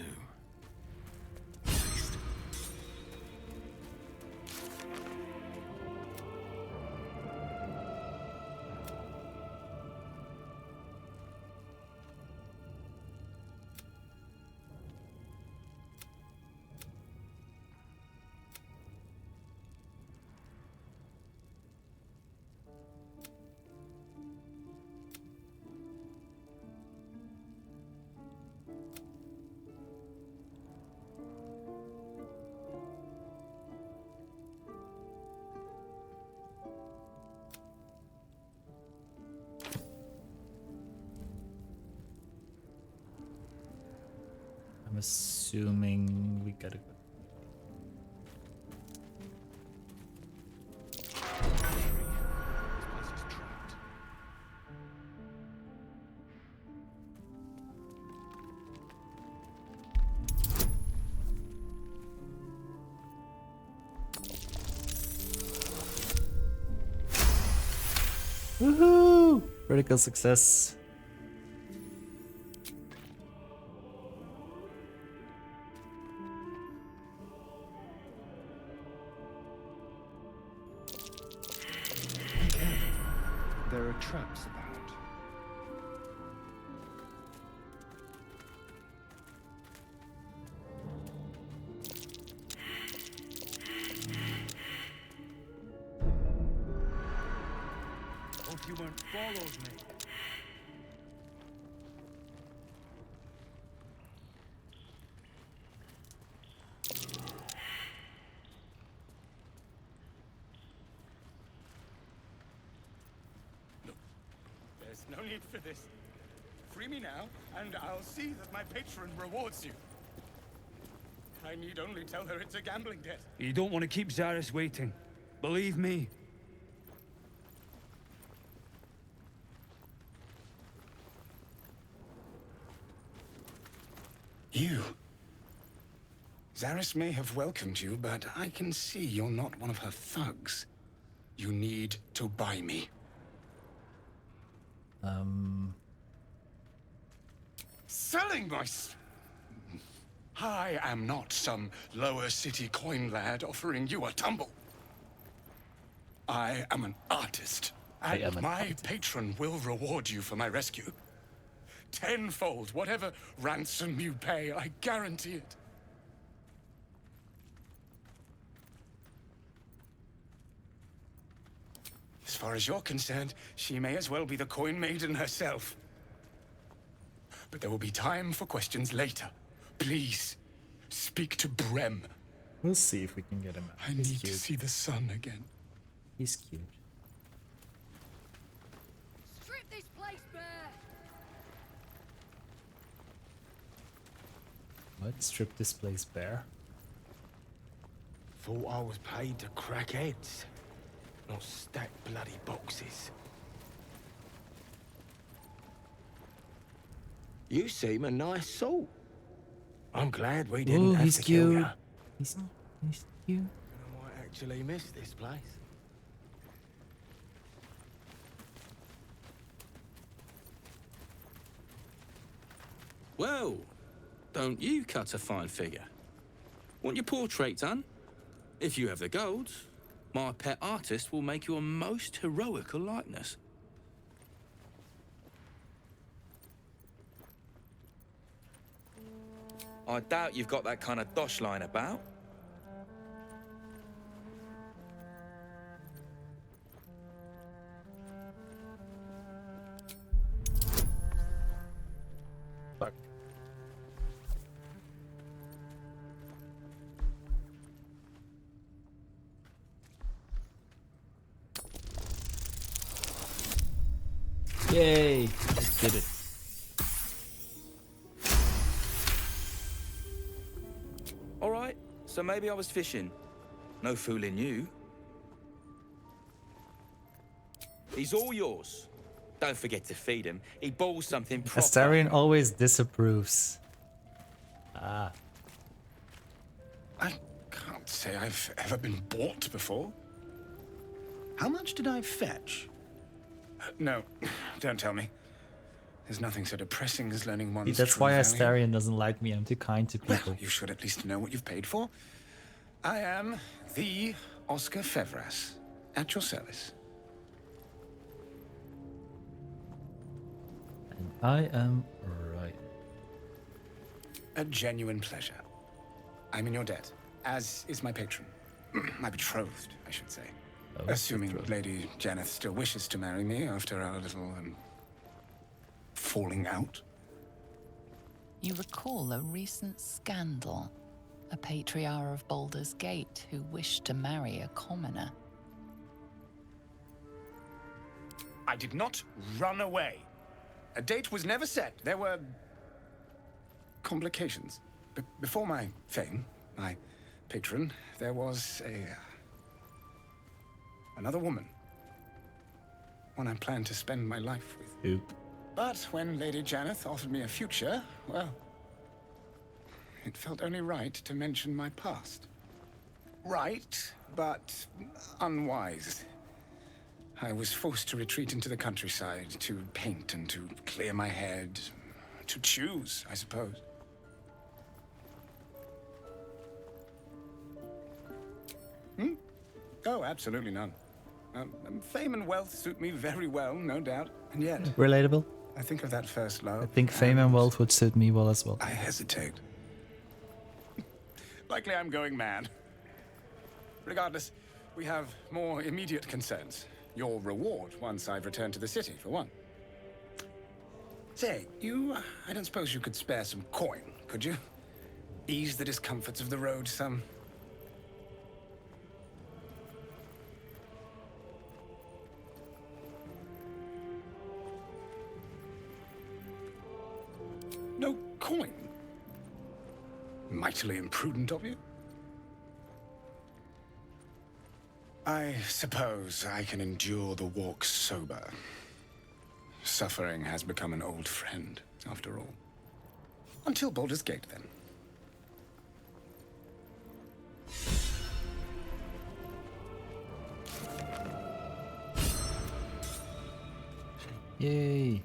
I'm assuming we gotta go. Woohoo! Critical success. There are traps about. Hope you weren't followed, mate. There's no need for this. Free me now, and I'll see that my patron rewards you. I need only tell her it's a gambling debt. You don't want to keep Zaris waiting. Believe me. You? Zaris may have welcomed you, but I can see you're not one of her thugs. You need to buy me. Selling my... I am not some lower city coin lad offering you a tumble. I am an artist, and my patron will reward you for my rescue. Tenfold, whatever ransom you pay, I guarantee it. As far as you're concerned, she may as well be the coin maiden herself. But there will be time for questions later. Please, speak to Brem. We'll see if we can get him out. I He's need cute. to see the sun again. He's cute. Strip this place bare! What? Strip this place bare? Thought I was paid to crack heads, not stack bloody boxes. You seem a nice sort. I'm glad we didn't Ooh, have he's to kill cute. you. He's cute. I might actually miss this place. Well, don't you cut a fine figure? Want your portrait done? If you have the gold, my pet artist will make you a most heroical likeness. I doubt you've got that kind of dosh lying about. Fuck. Yay! Did it. All right, so maybe I was fishing. No fooling you. He's all yours. Don't forget to feed him. He balls something proper. Astarion always disapproves. Ah. I can't say I've ever been bought before. How much did I fetch? No, don't tell me. There's nothing so depressing as learning one's That's true why value. Astarion doesn't like me. I'm too kind to people. Well, you should at least know what you've paid for. I am the Oscar Fevras, at your service. And I am right. A genuine pleasure. I'm in your debt, as is my patron. My betrothed, I should say. Oh, Assuming betrothed. Lady Janeth still wishes to marry me after our little, falling out. You recall a recent scandal. A patriarch of Baldur's Gate who wished to marry a commoner. I did not run away. A date was never set. There were complications. Before my fame, my patron, there was another woman. One I planned to spend my life with. Oop. But when Lady Janeth offered me a future, well, it felt only right to mention my past. Right, but unwise. I was forced to retreat into the countryside, to paint and to clear my head, to choose, I suppose. Oh, absolutely none. Fame and wealth suit me very well, no doubt. And yet, Relatable. I think of that first love. I think fame and wealth would suit me well as well. I hesitate. Likely I'm going mad. Regardless, we have more immediate concerns. Your reward once I've returned to the city, for one. Say, I don't suppose you could spare some coin, could you? Ease the discomforts of the road some. No coin? Mightily imprudent of you. I suppose I can endure the walk sober. Suffering has become an old friend, after all. Until Baldur's Gate, then. Yay.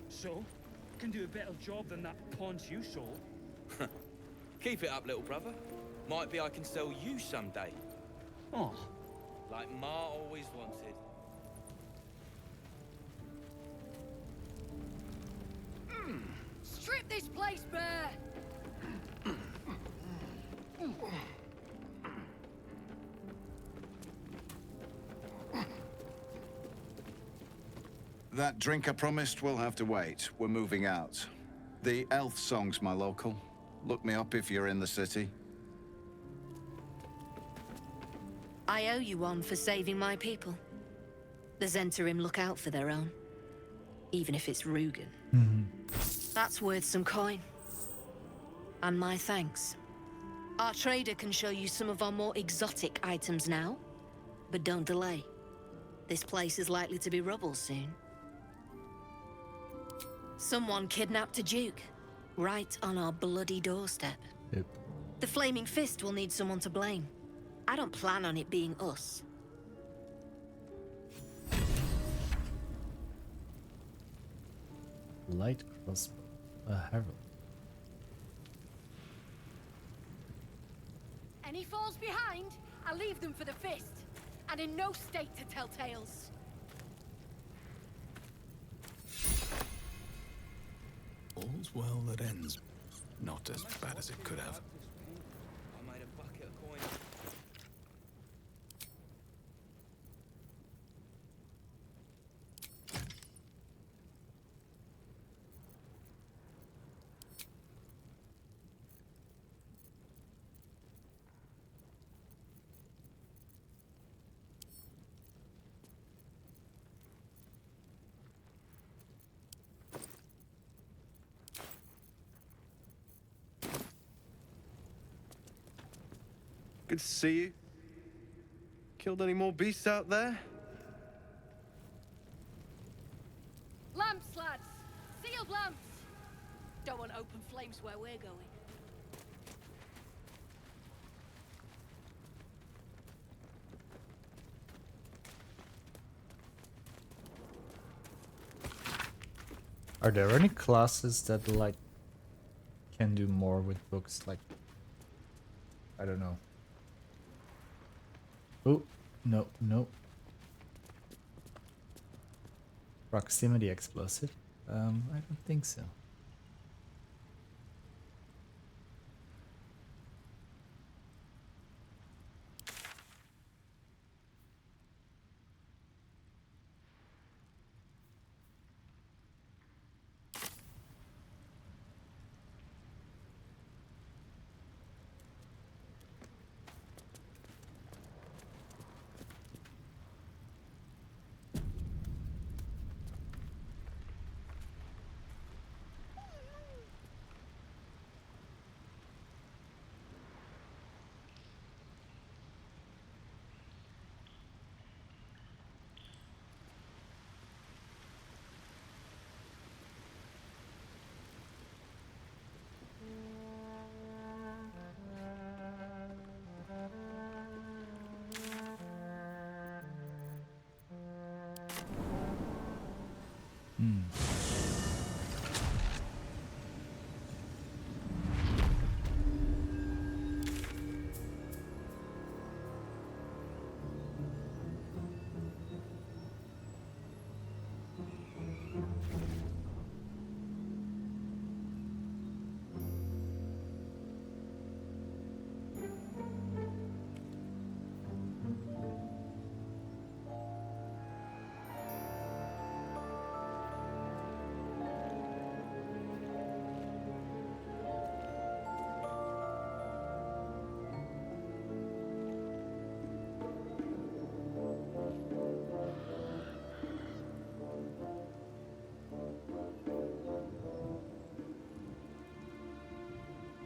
So, can do a better job than that paunch you sold. Keep it up, little brother. Might be I can sell you someday. Oh. Like Ma always wanted. Strip this place bare! That drink I promised will have to wait. We're moving out. The elf song's my local. Look me up if you're in the city. I owe you one for saving my people. The Zentarim look out for their own. Even if it's Rugen. That's worth some coin. And my thanks. Our trader can show you some of our more exotic items now. But don't delay. This place is likely to be rubble soon. Someone kidnapped a duke. Right on our bloody doorstep. Yep. The Flaming Fist will need someone to blame. I don't plan on it being us. Light crossbow. A herald. Any falls behind, I leave them for the Fist. And in no state to tell tales. All's well that ends. Not as bad as it could have. I made a bucket of coin. Good to see you. Killed any more beasts out there? Lamps, lads! Sealed lamps! Don't want open flames where we're going. Are there any classes that like can do more with books? Like, I don't know. Oh, no, no. Proximity explosive? I don't think so.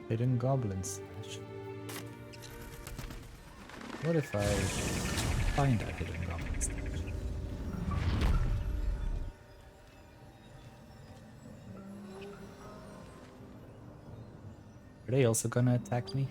Hidden goblins. What if I find a hidden goblin stash? Are they also gonna attack me?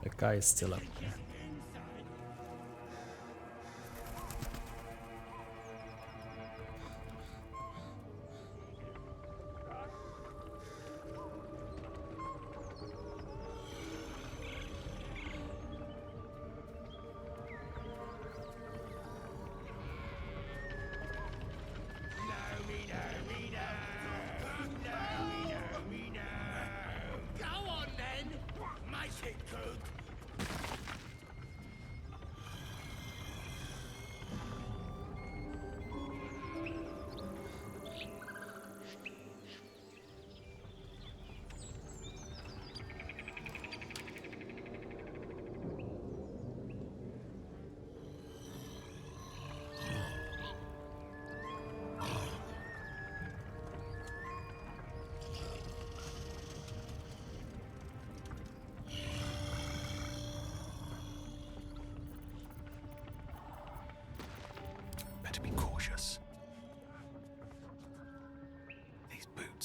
That guy is still up there.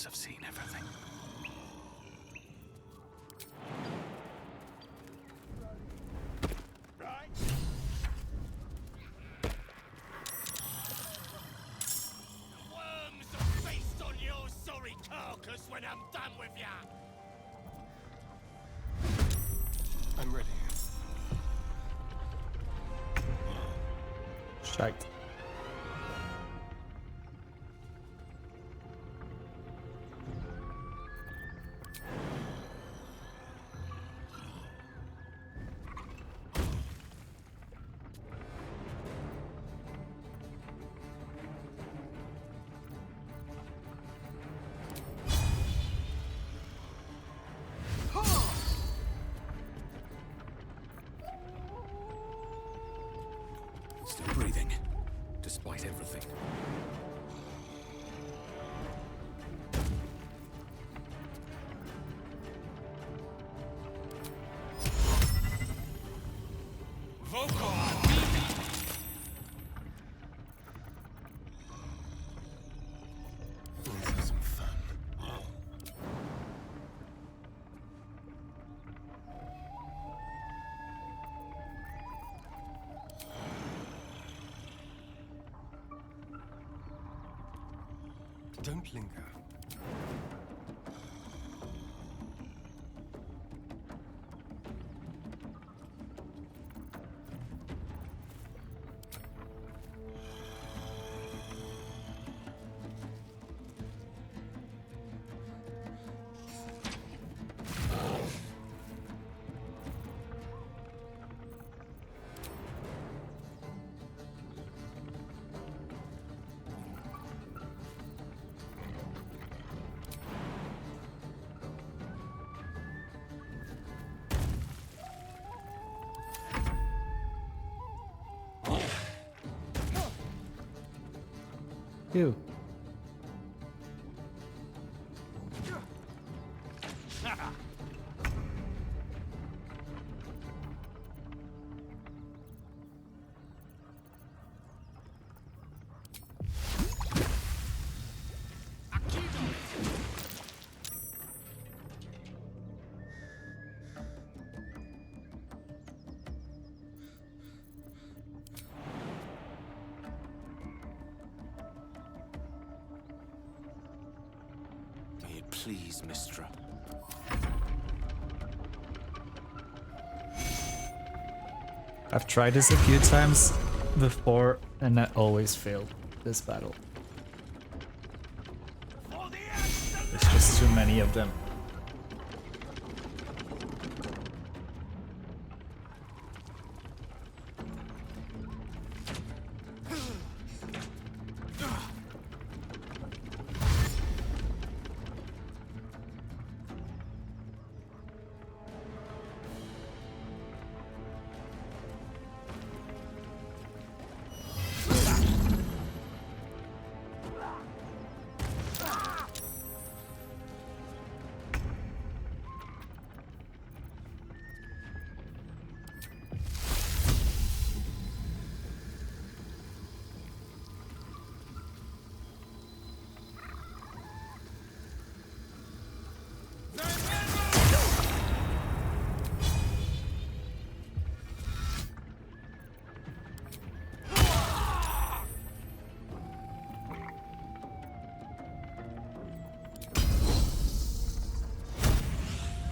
must have seen everything. Worms feast on your sorry carcass when I'm done with ya! I'm ready. Shite. Still breathing, despite everything. Don't linger. Ew. May it please, Mistra. I've tried this a few times before and I always failed this battle. There's just too many of them.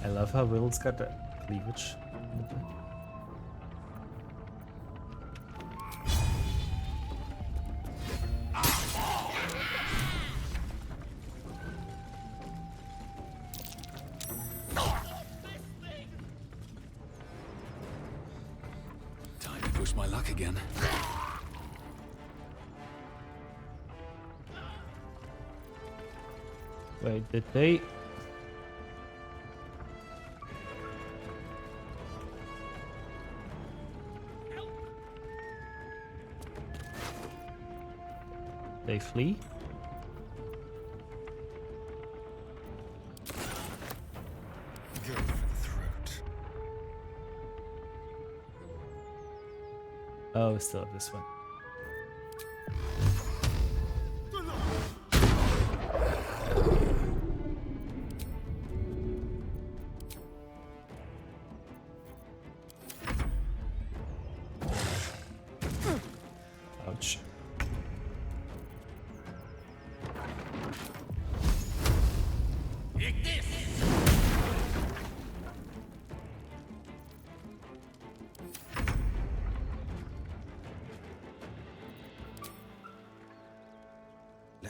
I love how Will's got the cleavage. Time to push my luck again. Wait, did they? They flee? Go for the throat. Oh, we still have this one.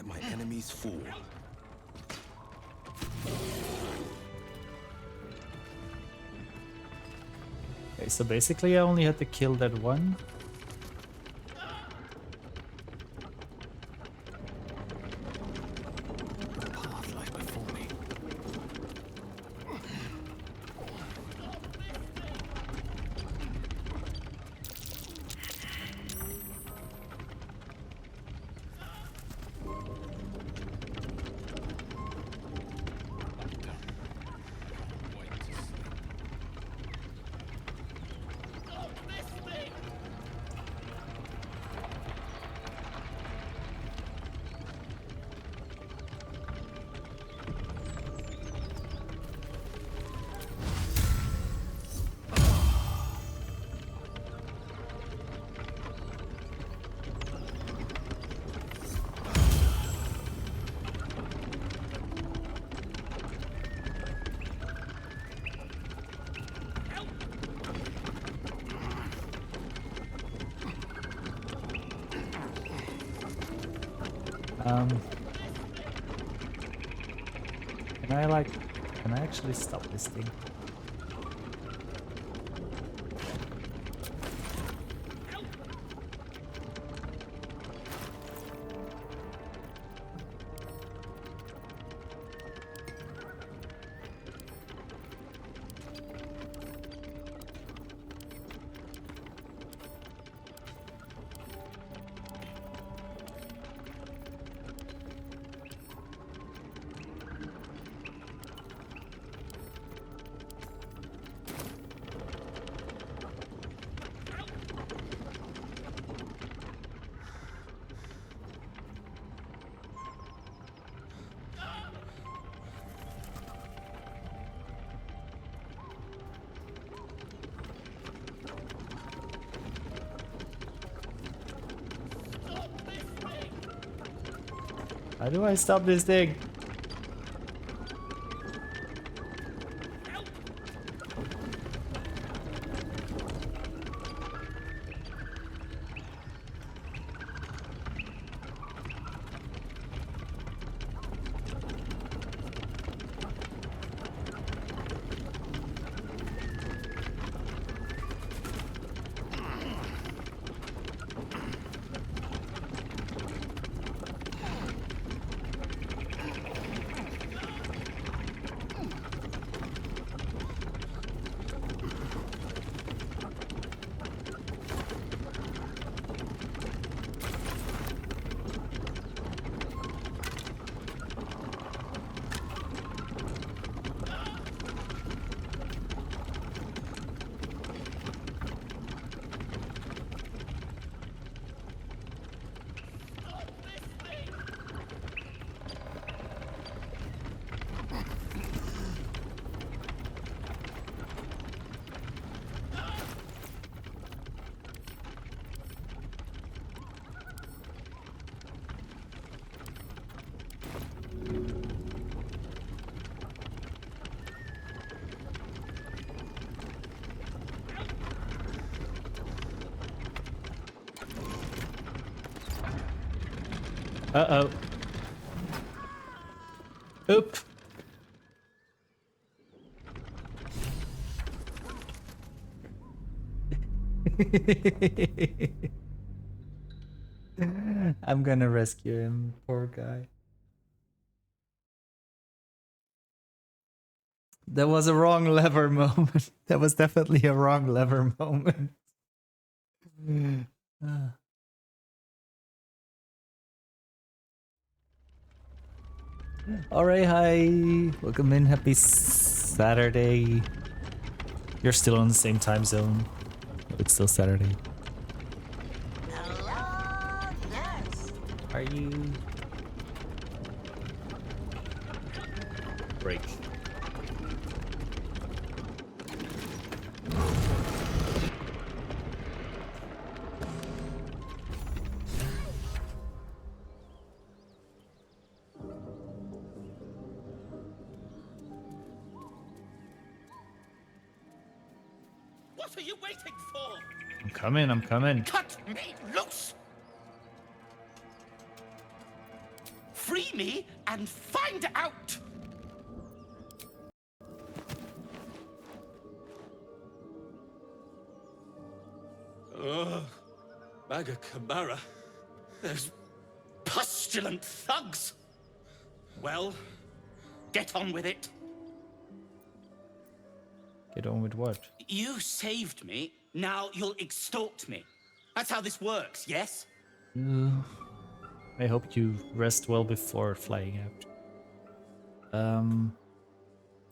let my enemies fall. Okay, so basically I only had to kill that one. The path lies before me. Can I actually stop this thing? How do I stop this thing? Uh-oh. Oop. I'm gonna rescue him, poor guy. That was a wrong lever moment. That was definitely a wrong lever moment. Alright, hi. Welcome in. Happy Saturday. You're still on the same time zone. It's still Saturday. Are you? Break. What are you waiting for? I'm coming, I'm coming. Cut me loose! Free me and find out! Ugh. Magakabara. Those pestilent thugs! Well, get on with it. Get on with what? You saved me, now you'll extort me. That's how this works, yes? I hope you rest well before flying out.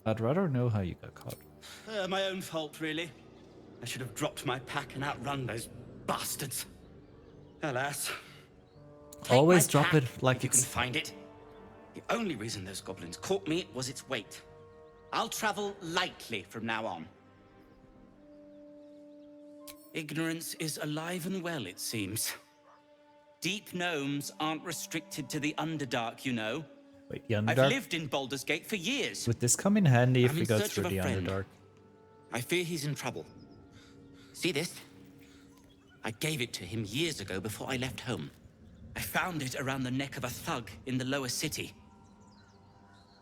I'd rather know how you got caught. My own fault, really. I should have dropped my pack and outrun those bastards. Alas. Take Always my drop pack it like if you can it's... find it. The only reason those goblins caught me was its weight. I'll travel lightly from now on. Ignorance is alive and well, it seems. Deep gnomes aren't restricted to the Underdark, you know. Wait, the I've Underdark? lived in Baldur's Gate for years. Would this come in handy if I'm we in go search through of a the friend. Underdark? I fear he's in trouble. See this? I gave it to him years ago before I left home. I found it around the neck of a thug in the lower city.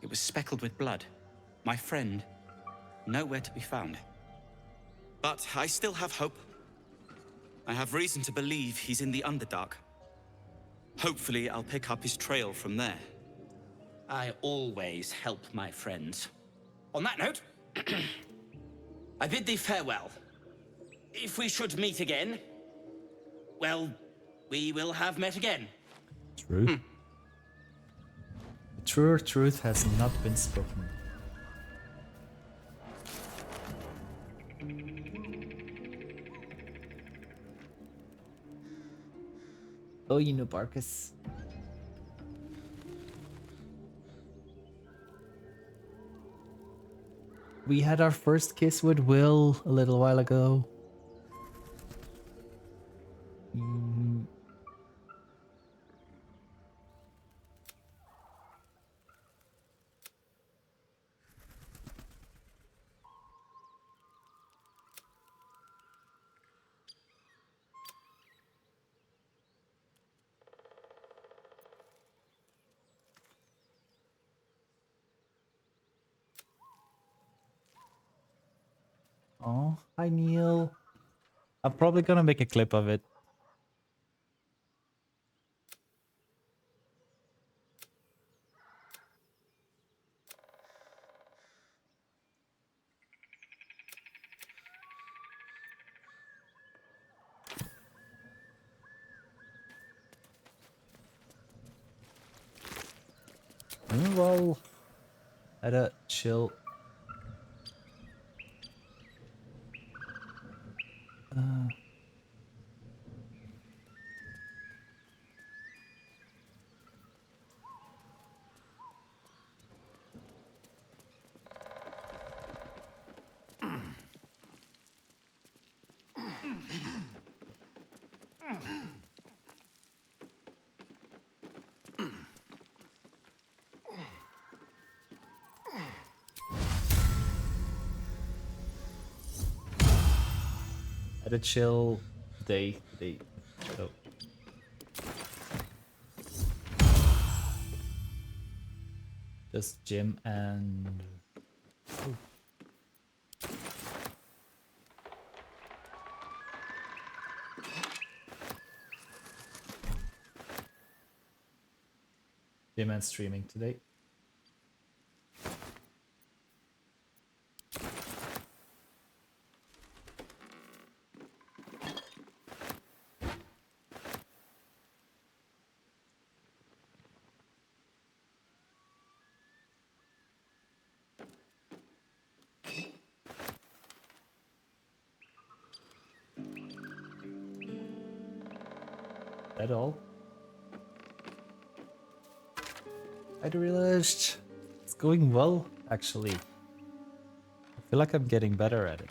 It was speckled with blood. My friend, nowhere to be found. But I still have hope. I have reason to believe he's in the Underdark. Hopefully, I'll pick up his trail from there. I always help my friends. On that note, I bid thee farewell. If we should meet again, well, we will have met again. True. The truer truth has not been spoken. Oh, you know, Barkus. We had our first kiss with Will a little while ago. Oh, hi Neil. I'm probably gonna make a clip of it. Well, at a chill. At a chill day. Oh. Just Jim and... Oh. Jim and streaming today. That all? I realized it's going well, actually. I feel like I'm getting better at it.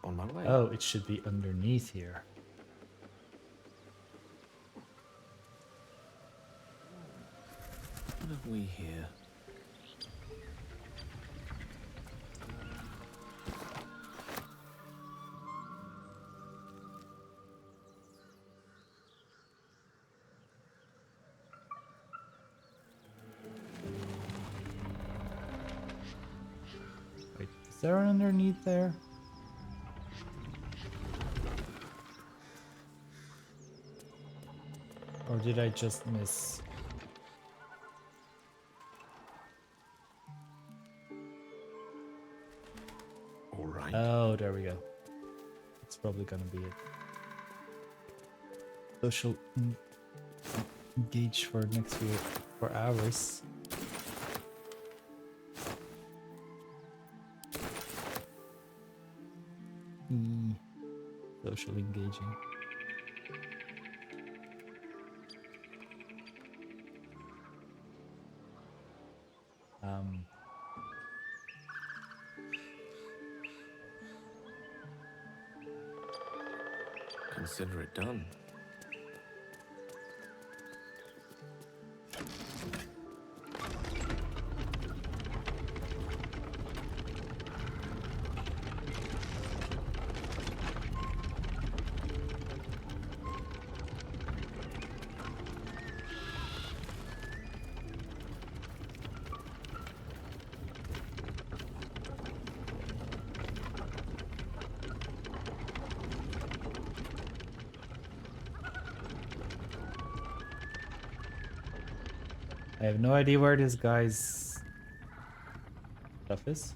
on my way. Oh, it should be underneath here. What have we here? Wait, is there an underneath there? Or did I just miss? All right. Oh, there we go. It's probably gonna be it. Social engage for next few 4 hours. Social engaging. Consider it done. I have no idea where this guy's stuff is.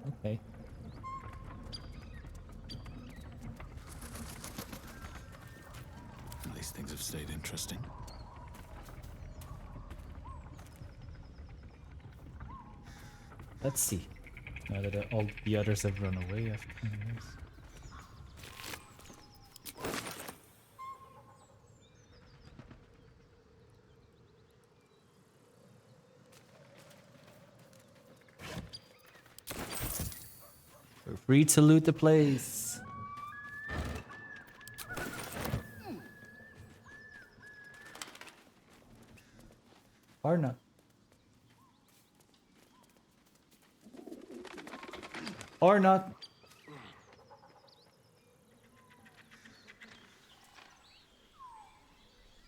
Okay. These things have stayed interesting. Let's see. Now that all the others have run away after 20 years. We're free to loot the place. Or not. Or not.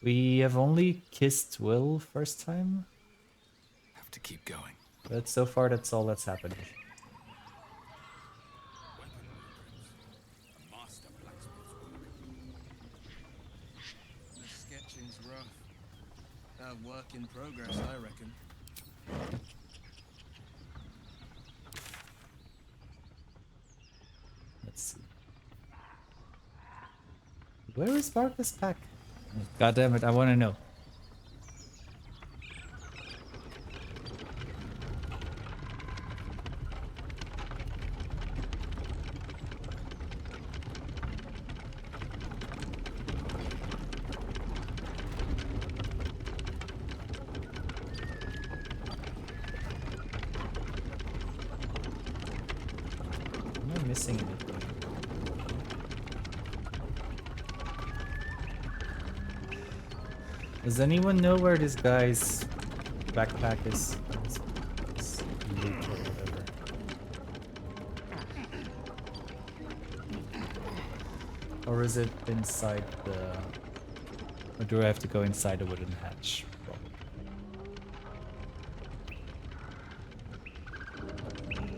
We have only kissed Will first time. Have to keep going. But so far that's all that's happened. The sketching's rough. A work in progress, I reckon. Let's see. Where is Barker's pack? God damn it, I want to know. Am I missing anything? Does anyone know where this guy's backpack is? His loot or whatever. Or is it inside the... Or do I have to go inside the wooden hatch?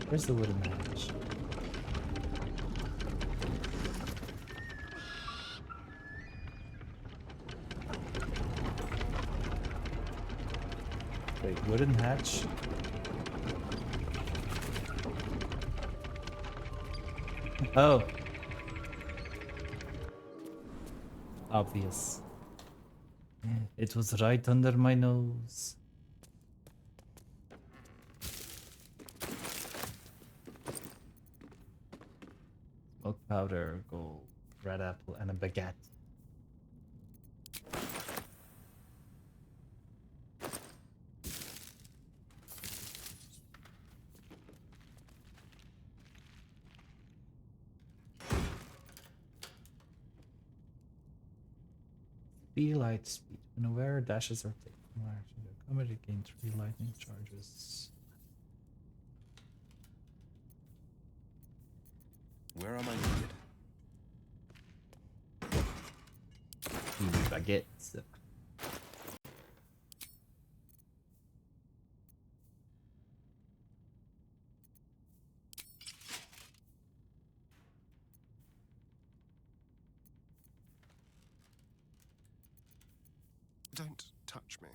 Where's the wooden hatch? Wait, wooden hatch? Oh. Obvious. It was right under my nose. Smoke powder, gold, red apple, and a baguette. 3 light speed. When aware dashes or takes more action to accommodate, gain 3 lightning charges. Where am I needed? Baguettes. Don't touch me.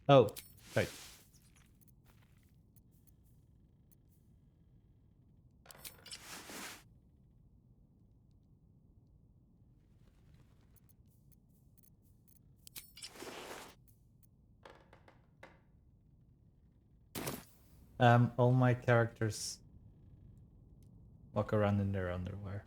Oh, right. All my characters walk around in their underwear.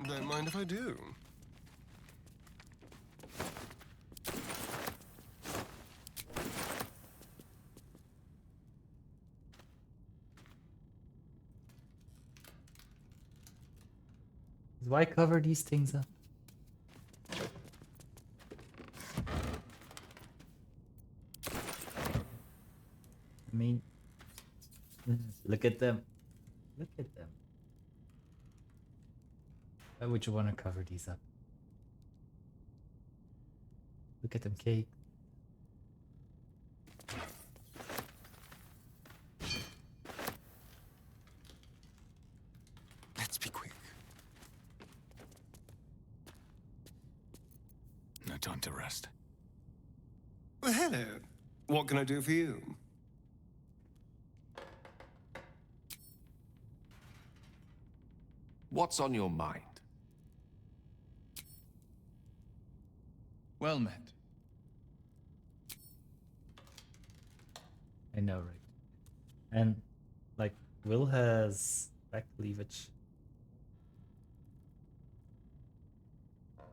Don't mind if I do. Why cover these things up? I mean, look at them. Look at them. Why would you want to cover these up? Look at them, cake. Let's be quick. No time to rest. Well, hello. What can I do for you? What's on your mind? Well met. I know, right? And like, Will has back cleavage.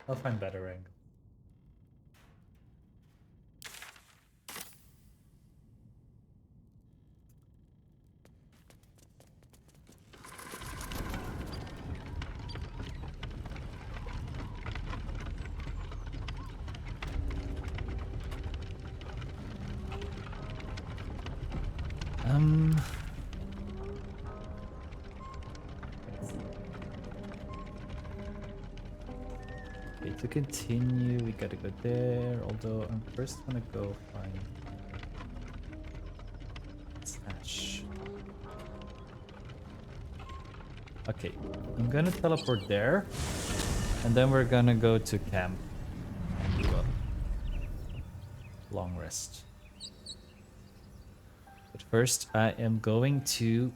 I'll find better angle. Okay, to continue, we gotta go there. Although I'm first gonna go find Ash. Okay, I'm gonna teleport there, and then we're gonna go to camp and do a long rest. But first, I am going to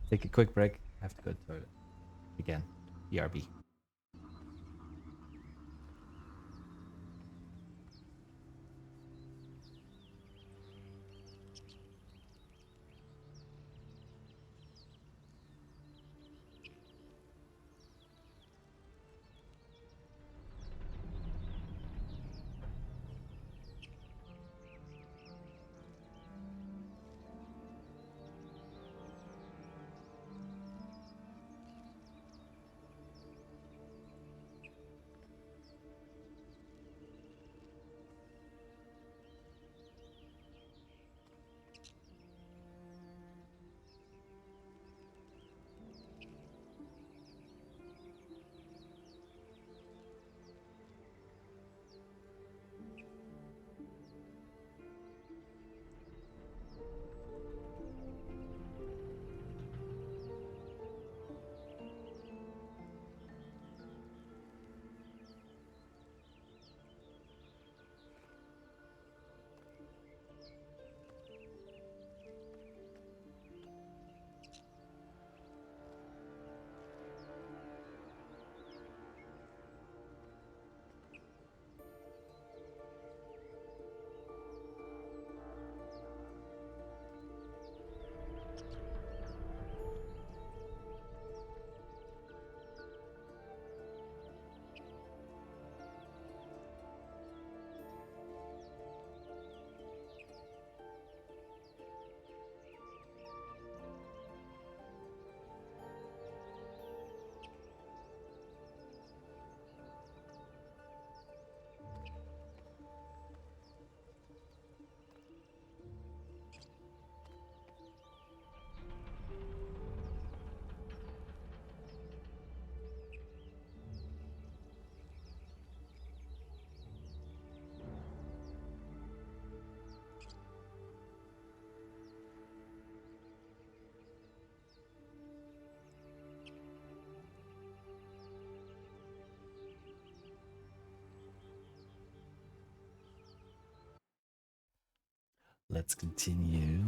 take a quick break. I have to go to the toilet again. BRB. let's continue.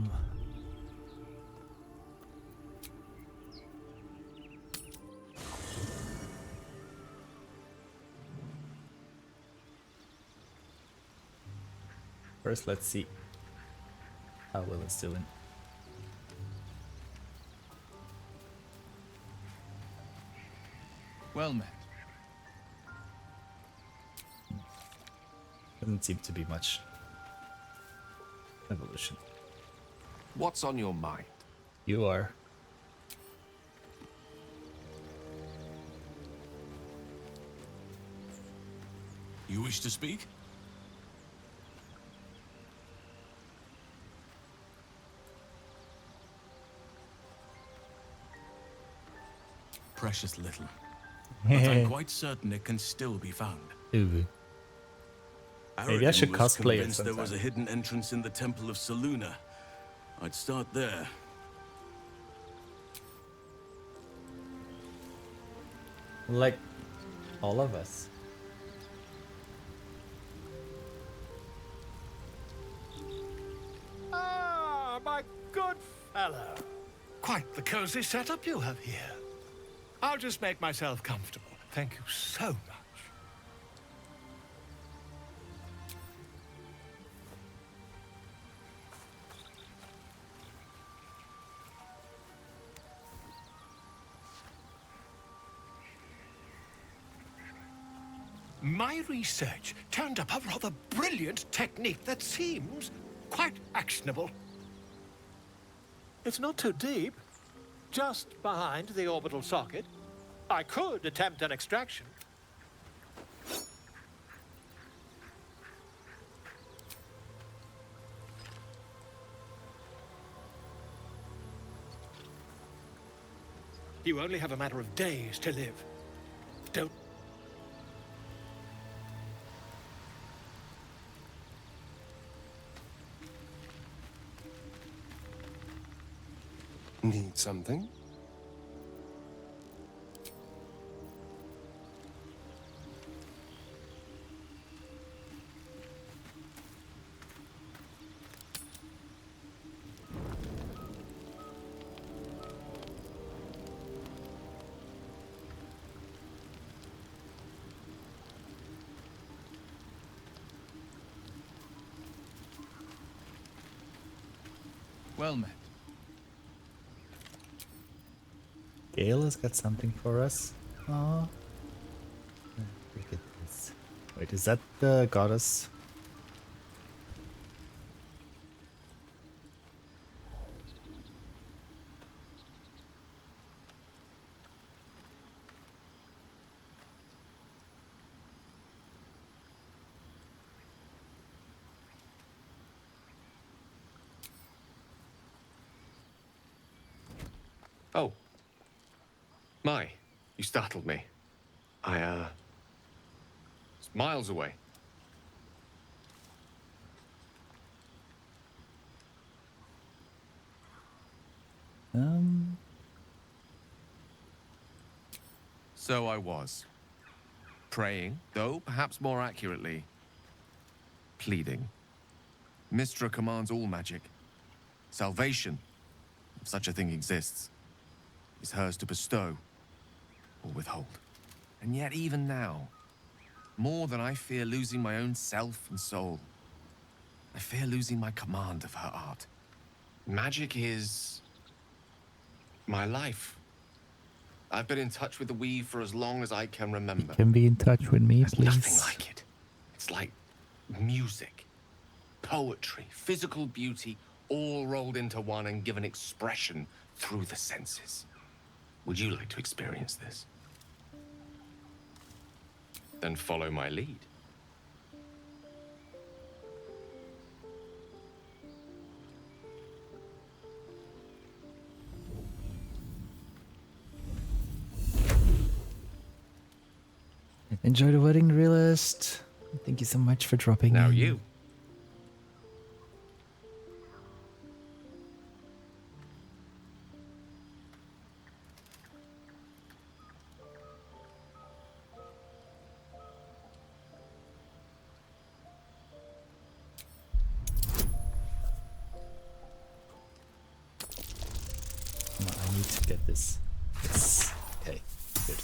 First, let's see how well it's doing. Well met. Doesn't seem to be much evolution. What's on your mind? You are. You wish to speak? Precious little. But I'm quite certain it can still be found. Ooh. Maybe I should Aragorn was cosplay it convinced there was a sometime. hidden entrance in the Temple of Selûne. I'd start there. Like all of us. Ah, my good fellow. Quite the cozy setup you have here. I'll just make myself comfortable. Thank you so much. My research turned up a rather brilliant technique that seems quite actionable. It's not too deep, just behind the orbital socket. I could attempt an extraction. You only have a matter of days to live. Don't. Need something? Well met. Gale has got something for us. Oh. Look at this. Wait, is that the goddess? Oh. My, you startled me. I, it's miles away. So I was. Praying, though perhaps more accurately, pleading. Mystra commands all magic. Salvation, if such a thing exists, is hers to bestow or withhold. And yet even now, more than I fear losing my own self and soul, I fear losing my command of her art. Magic is my life. I've been in touch with the weave for as long as I can remember. Can be in touch with me, There's please. nothing like it. It's like music, poetry, physical beauty, all rolled into one and given expression through the senses. Would you like to experience this? Then follow my lead. Enjoy the wedding, realist. Thank you so much for dropping Now in. you. this. Yes. Okay, good.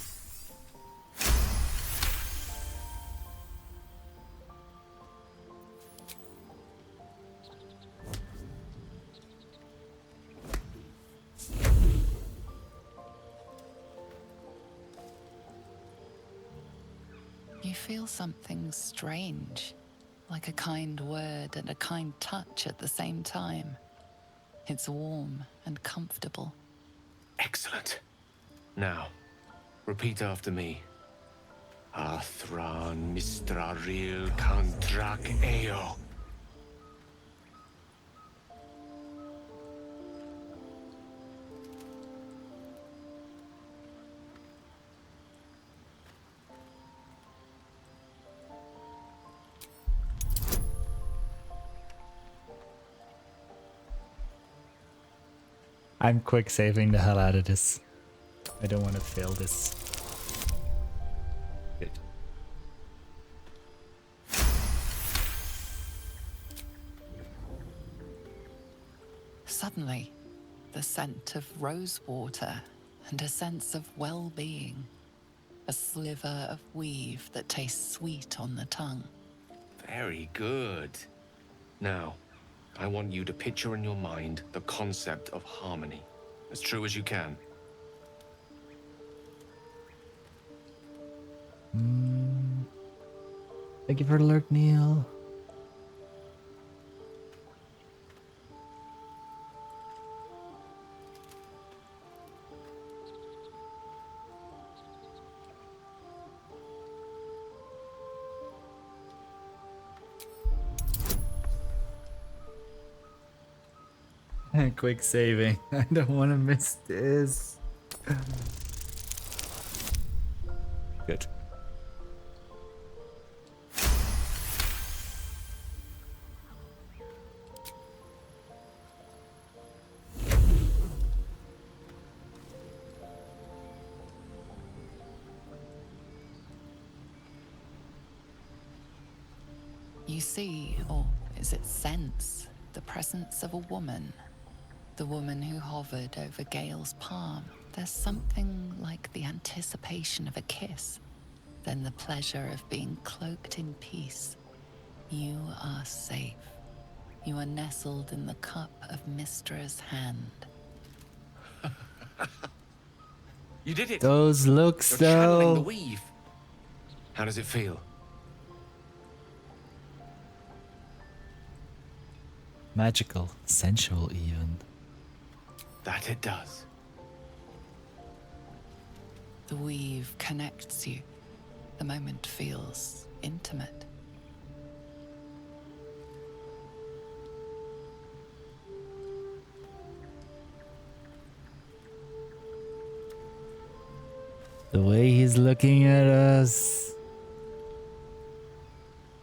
You feel something strange, like a kind word and a kind touch at the same time. It's warm and comfortable. Excellent. Now, repeat after me. Athran Mistraril Kantrak Eo. I'm quick saving the hell out of this. I don't want to fail this. Good. Suddenly, the scent of rose water and a sense of well-being. A sliver of weave that tastes sweet on the tongue. Very good. Now, I want you to picture in your mind the concept of harmony, as true as you can. Thank you for the alert, Neil. Quick saving. I don't want to miss this. Good. You see, or is it sense, the presence of a woman. The woman who hovered over Gale's palm. There's something like the anticipation of a kiss. Then the pleasure of being cloaked in peace. You are safe. You are nestled in the cup of Mistra's hand. You did it! Those looks, You're channeling the though. weave. How does it feel? Magical, sensual even. That it does. The weave connects you. The moment feels intimate. The way he's looking at us.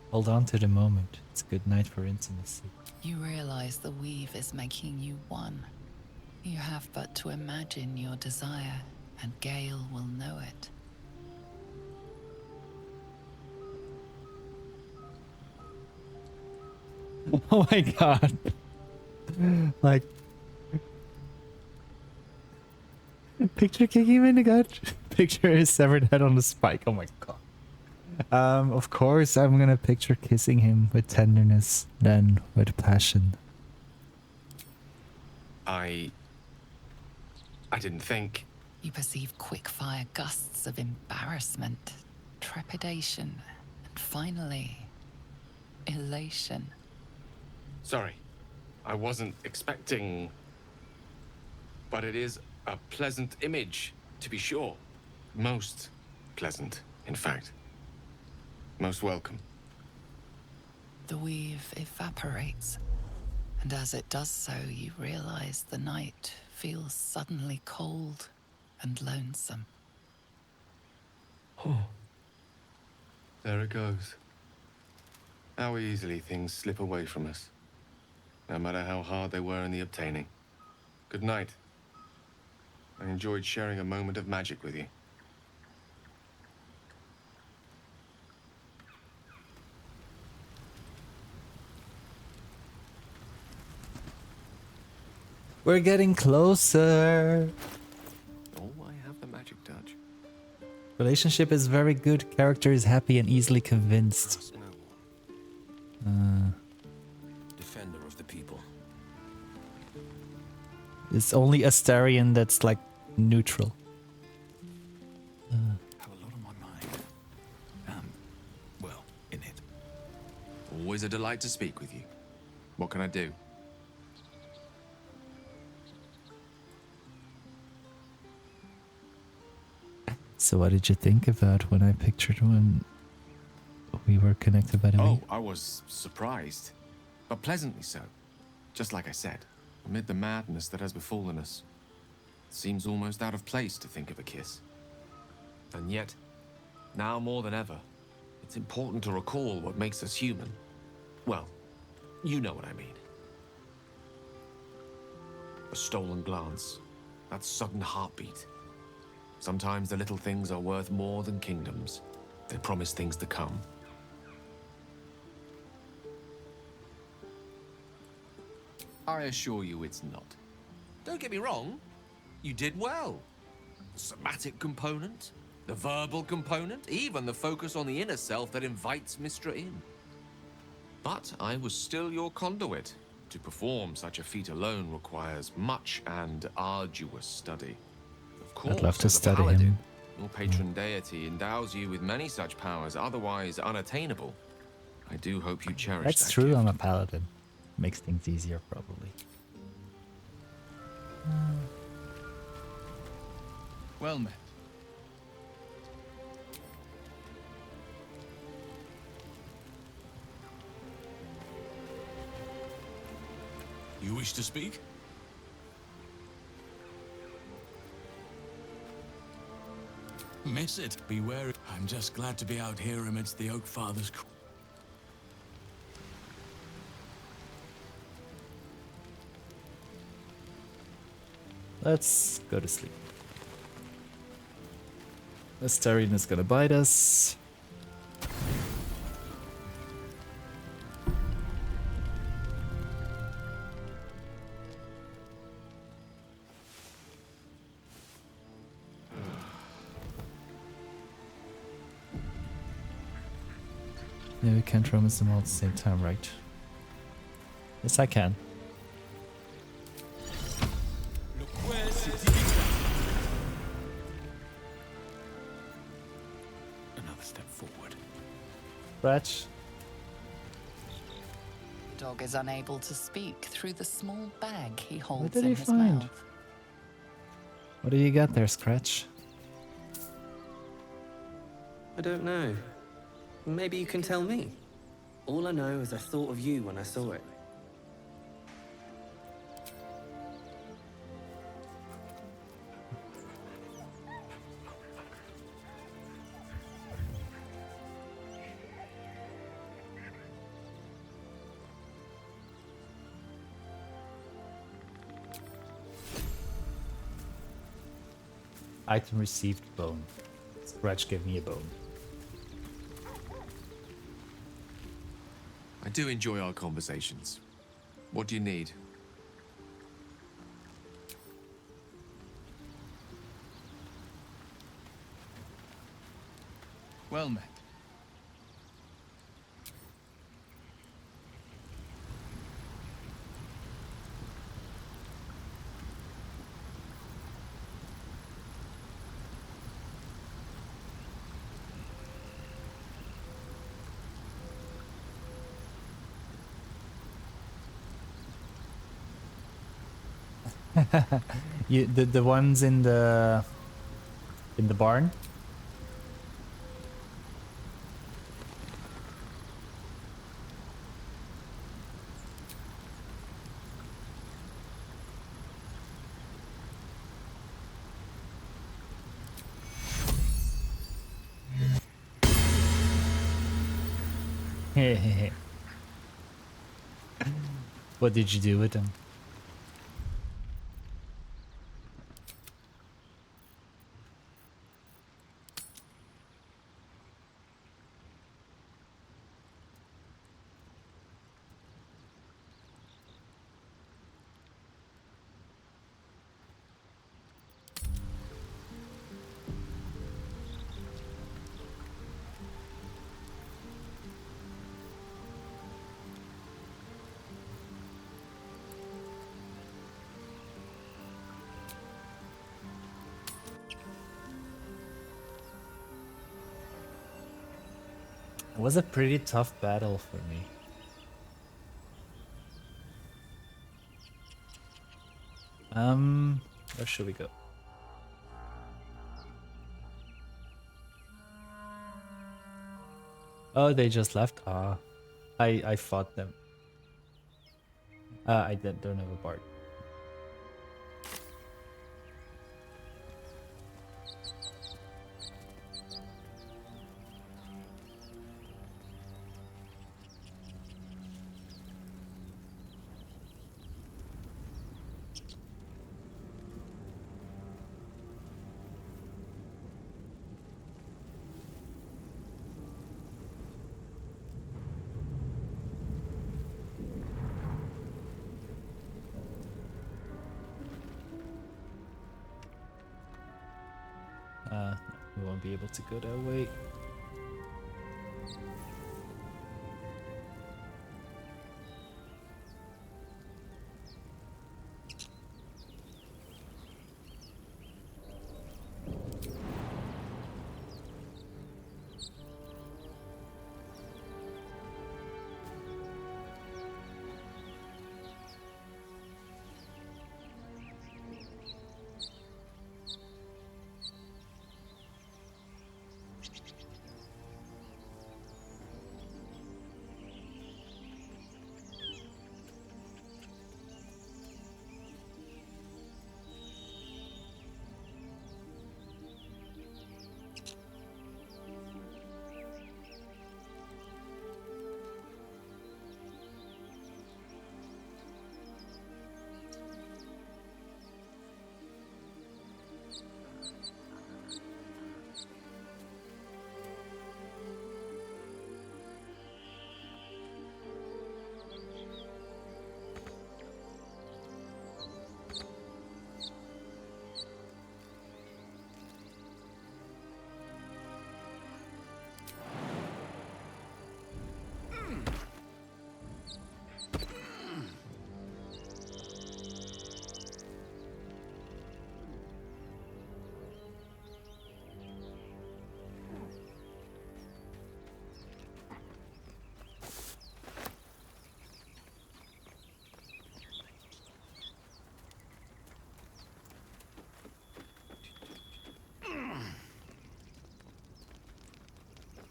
Hold on to the moment. It's a good night for intimacy. You realize the weave is making you one. You have but to imagine your desire, and Gale will know it. Oh my god. Like, picture kicking him in the gut. Picture his severed head on the spike. Oh my god. Of course I'm gonna picture kissing him with tenderness, then with passion. I didn't think. You perceive quick-fire gusts of embarrassment, trepidation, and finally, elation. Sorry. I wasn't expecting. But it is a pleasant image, to be sure. Most pleasant, in fact. Most welcome. The weave evaporates, and as it does so, you realize the night feels suddenly cold and lonesome. Oh. There it goes. How easily things slip away from us, no matter how hard they were in the obtaining. Good night. I enjoyed sharing a moment of magic with you. We're getting closer. touch. Relationship is very good. Character is happy and easily convinced. Defender of the people. It's only Astarion that's like neutral. Have a lot on my mind. Well, in it. Always a delight to speak with you. What can I do? So what did you think about when I pictured when we were connected by the way? Oh, I was surprised, but pleasantly so. Just like I said, amid the madness that has befallen us, it seems almost out of place to think of a kiss. And yet, now more than ever, it's important to recall what makes us human. Well, you know what I mean. A stolen glance, that sudden heartbeat. Sometimes the little things are worth more than kingdoms. They promise things to come. I assure you it's not. Don't get me wrong, you did well. The somatic component, the verbal component, even the focus on the inner self that invites Mystra in. But I was still your conduit. To perform such a feat alone requires much and arduous study. Of course, I'd love to as a study paladin, him. your patron deity endows you with many such powers otherwise unattainable. I do hope you cherish That's that true, gift. I'm a paladin. Makes things easier probably. Well met. You wish to speak? Miss it. Be wary. I'm just glad to be out here amidst the Oak Father's. Let's go to sleep. Astarion is gonna bite us. Yeah, we can't romance them all at the same time, right? Yes, I can. Another step forward. Scratch. The dog is unable to speak through the small bag he holds What did in he his find? mouth. What do you got there, Scratch? I don't know. Maybe you can tell me. All I know is I thought of you when I saw it. Item received bone. Scratch gave me a bone. I do enjoy our conversations. What do you need? Well met. The ones in the barn. What did you do with them? It was a pretty tough battle for me. Where should we go? Oh, they just left. Ah, I fought them. I don't have a bard. We won't be able to go that way.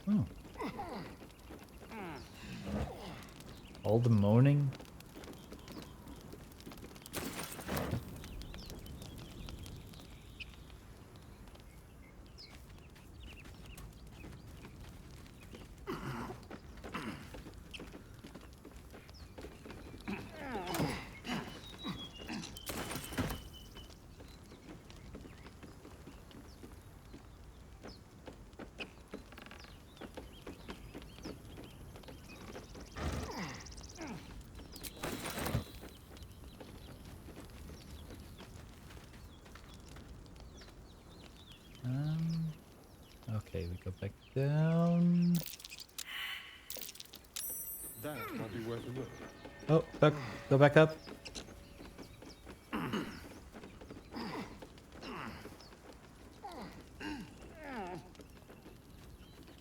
Oh. All the moaning. Okay, we go back down. That might be worth a look. Oh, back, go back up.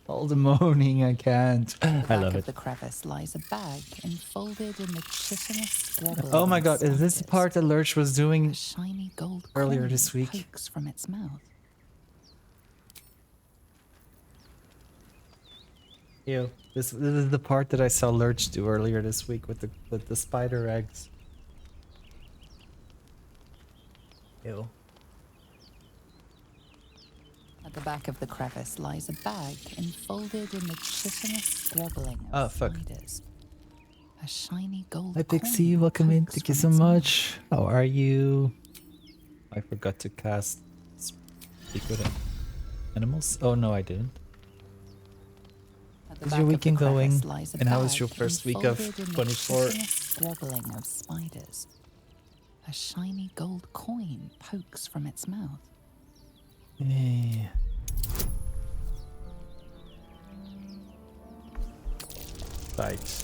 All the moaning, I can't. I love it. The crevice lies a bag enfolded in the chitinous squabbling. Oh my god, is this the spiders. part that Lurch was doing Shiny gold earlier coin this week? pokes from its mouth. Ew. This is the part that I saw Lurch do earlier this week with the spider eggs. Ew. At the back of the crevice lies a bag enfolded in the chitinous squabbling Oh, of fuck. spiders. A shiny gold Hi coin Pixie, welcome in. pokes Thank you from so its mouth. much. How are you? I forgot to cast Speak with Animals. Oh no, I didn't. At the How's back your of the weekend going? crevice lies a And how was bag your first week of enfolded in the 24? chitinous squabbling of spiders. A shiny gold coin pokes from its mouth. Eh. Right.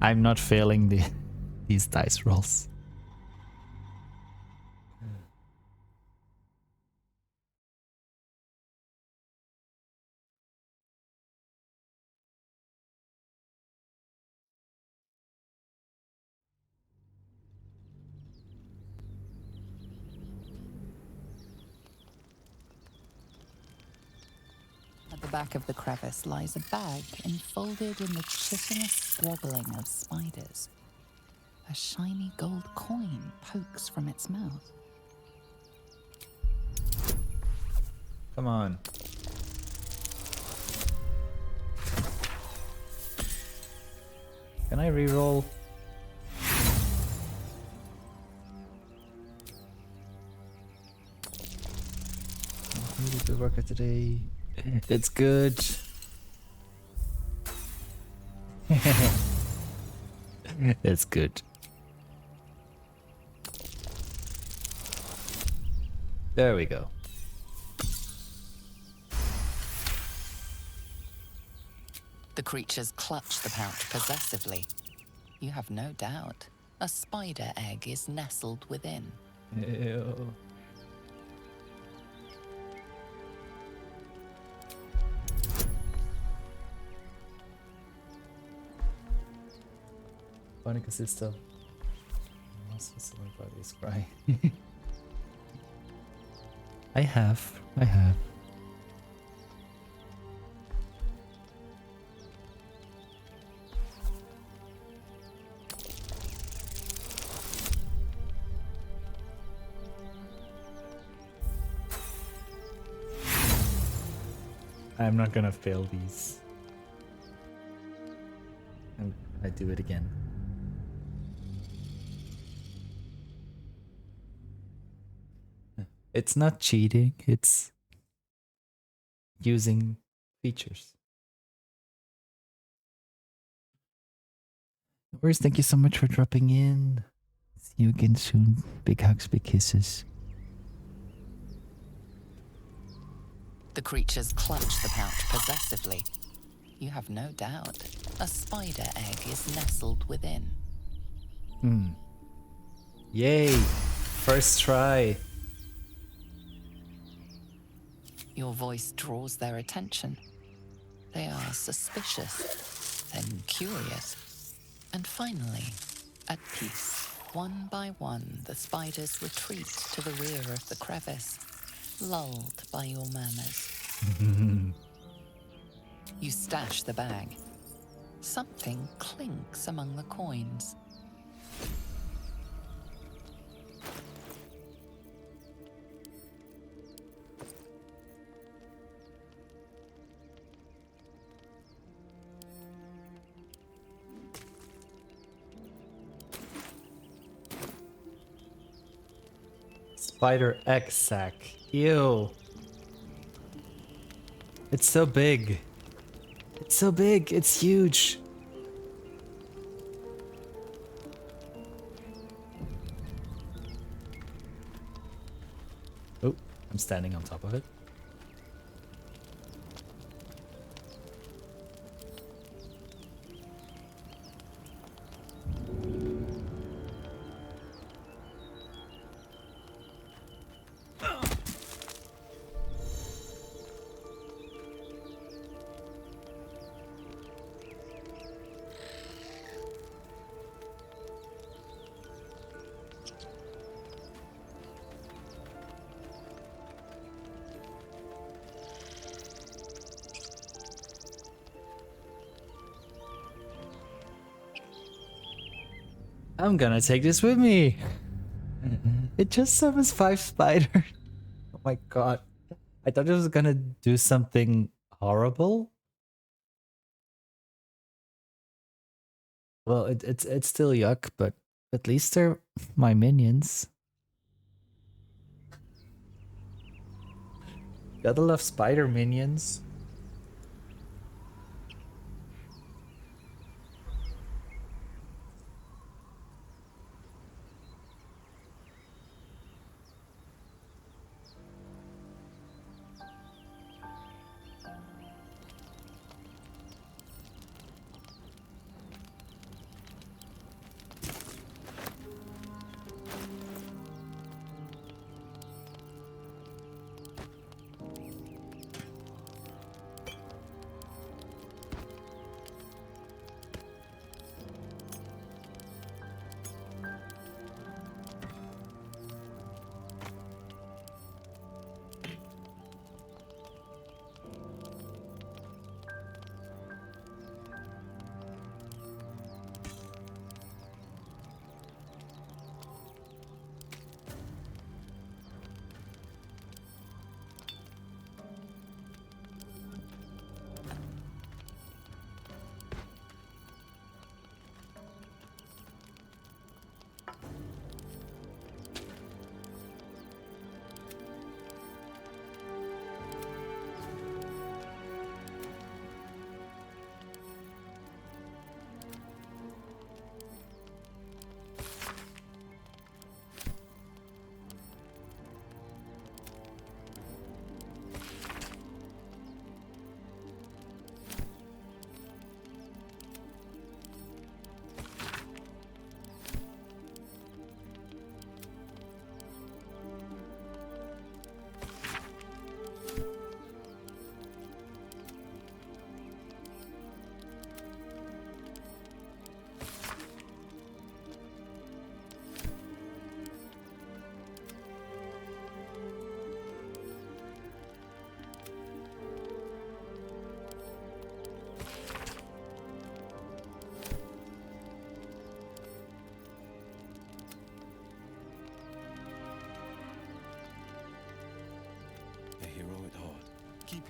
I'm not failing these dice rolls. the back of the crevice lies a bag enfolded in the chitinous squabbling of spiders. A shiny gold coin pokes from its mouth. Come on. Can I reroll? Really good worker today. It's good. It's good. There we go. The creatures clutch the pouch possessively. You have no doubt a spider egg is nestled within. Ew. Funny because it's still. My body is crying. I have. I'm not gonna fail these. I do it again. It's not cheating, it's using features. Where's thank you so much for dropping in. See you again soon. Big hugs, big kisses. The creatures clutch the pouch possessively. You have no doubt a spider egg is nestled within. Yay! First try. Your voice draws their attention. They are suspicious, then curious, and finally, at peace. One by one, the spiders retreat to the rear of the crevice, lulled by your murmurs. You stash the bag. Something clinks among the coins. Spider egg sack. Ew. It's so big. It's so big. It's huge. Oh, I'm standing on top of it. I'm gonna take this with me. It just summons 5 spiders. Oh my god. I thought it was gonna do something horrible. Well, it's still yuck, but at least they're my minions. Gotta love spider minions.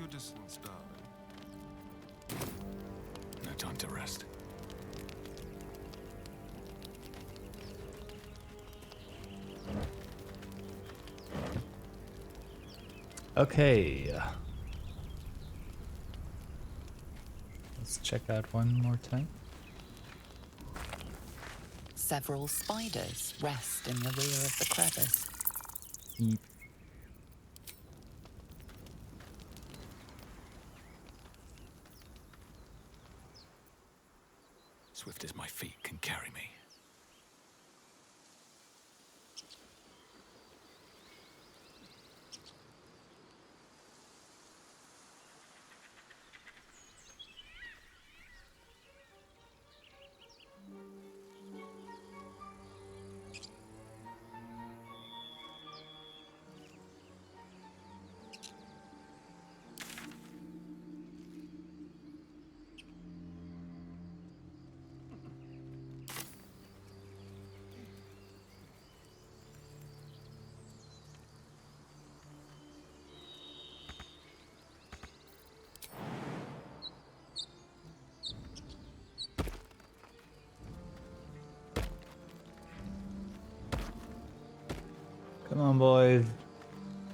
your distance, darling. No time to rest. Okay. Let's check out one more time. Several spiders rest in the rear of the crevice. Yep. Swift as my feet can carry me. Come on, boys.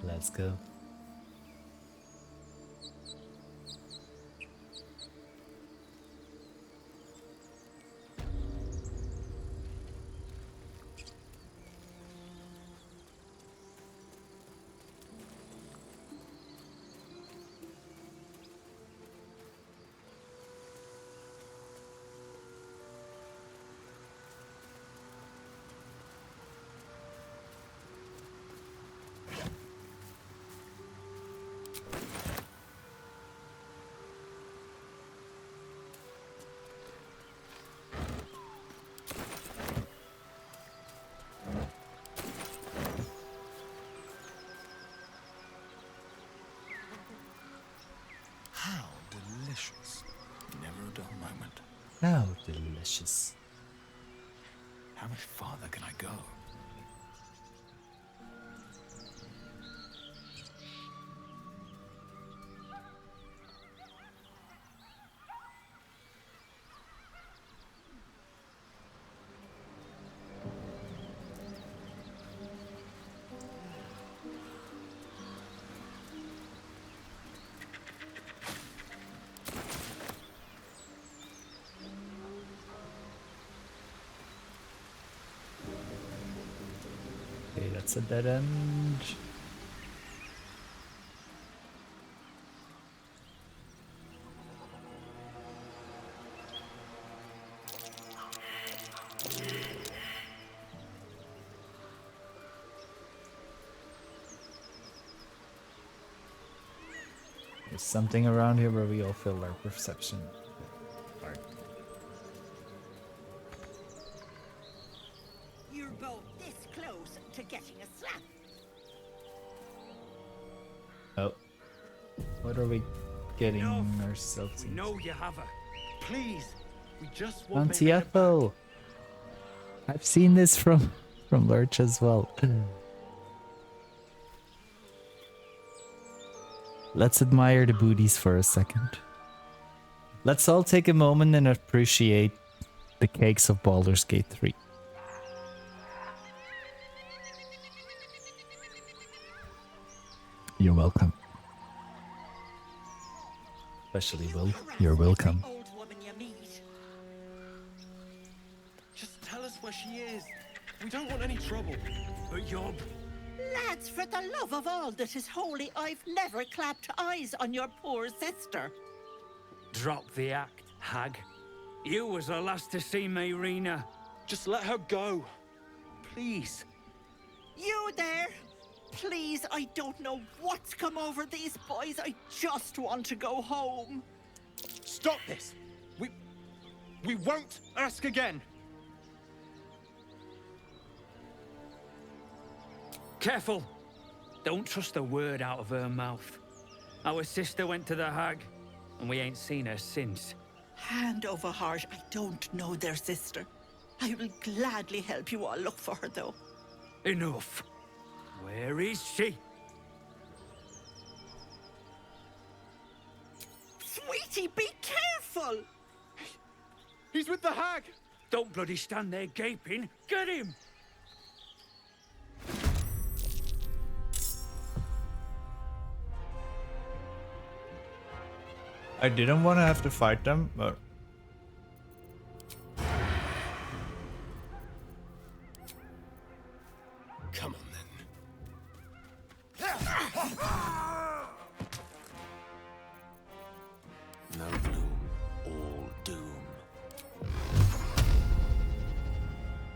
Let's go. How delicious. Never a dull moment. How delicious. How much farther can I go? Okay, that's a dead end. There's something around here where we all feel our perception. Right. You're both this close to getting a slap. Oh. What are we getting ourselves into? No, you have her. Please, we just want Auntie Ethel! I've seen this from Lurch as well. Let's admire the booties for a second. Let's all take a moment and appreciate the cakes of Baldur's Gate 3. You're welcome. Especially Will. You're welcome. Old woman you meet. Just tell us where she is. We don't want any trouble. But Yob. Lads, for the love of all that is holy, I've never clapped eyes on your poor sister. Drop the act, hag. You was the last to see me, Rena. Just let her go. Please. You there? Please, I don't know what's come over these boys. I just want to go home. Stop this. We won't ask again. Careful. Don't trust a word out of her mouth. Our sister went to the hag, and we ain't seen her since. Hand over heart, I don't know their sister. I will gladly help you all look for her, though. Enough. Where is she? Mighty, be careful! He's with the hag! Don't bloody stand there gaping. Get him! I didn't want to have to fight them, but Come on then. No gloom, all doom.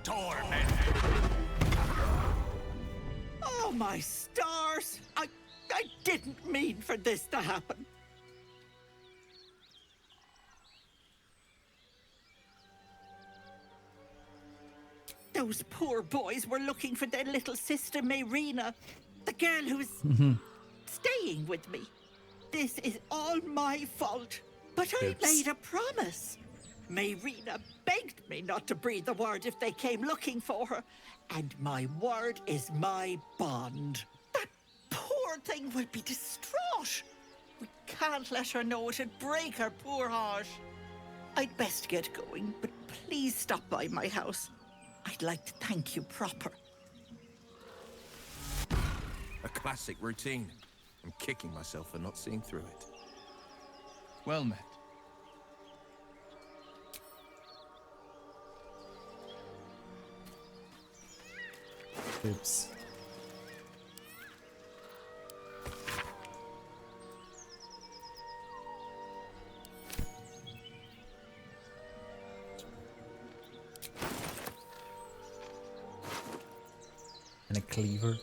Torment! Oh, my stars! I didn't mean for this to happen. Those poor boys were looking for their little sister, Mayrina, the girl who was staying with me. This is all my fault. But I made a promise. Mayrina begged me not to breathe a word if they came looking for her. And my word is my bond. That poor thing will be distraught. We can't let her know. It'd break her poor heart. I'd best get going, but please stop by my house. I'd like to thank you proper. A classic routine. I'm kicking myself for not seeing through it. Well met. oops. And a cleaver.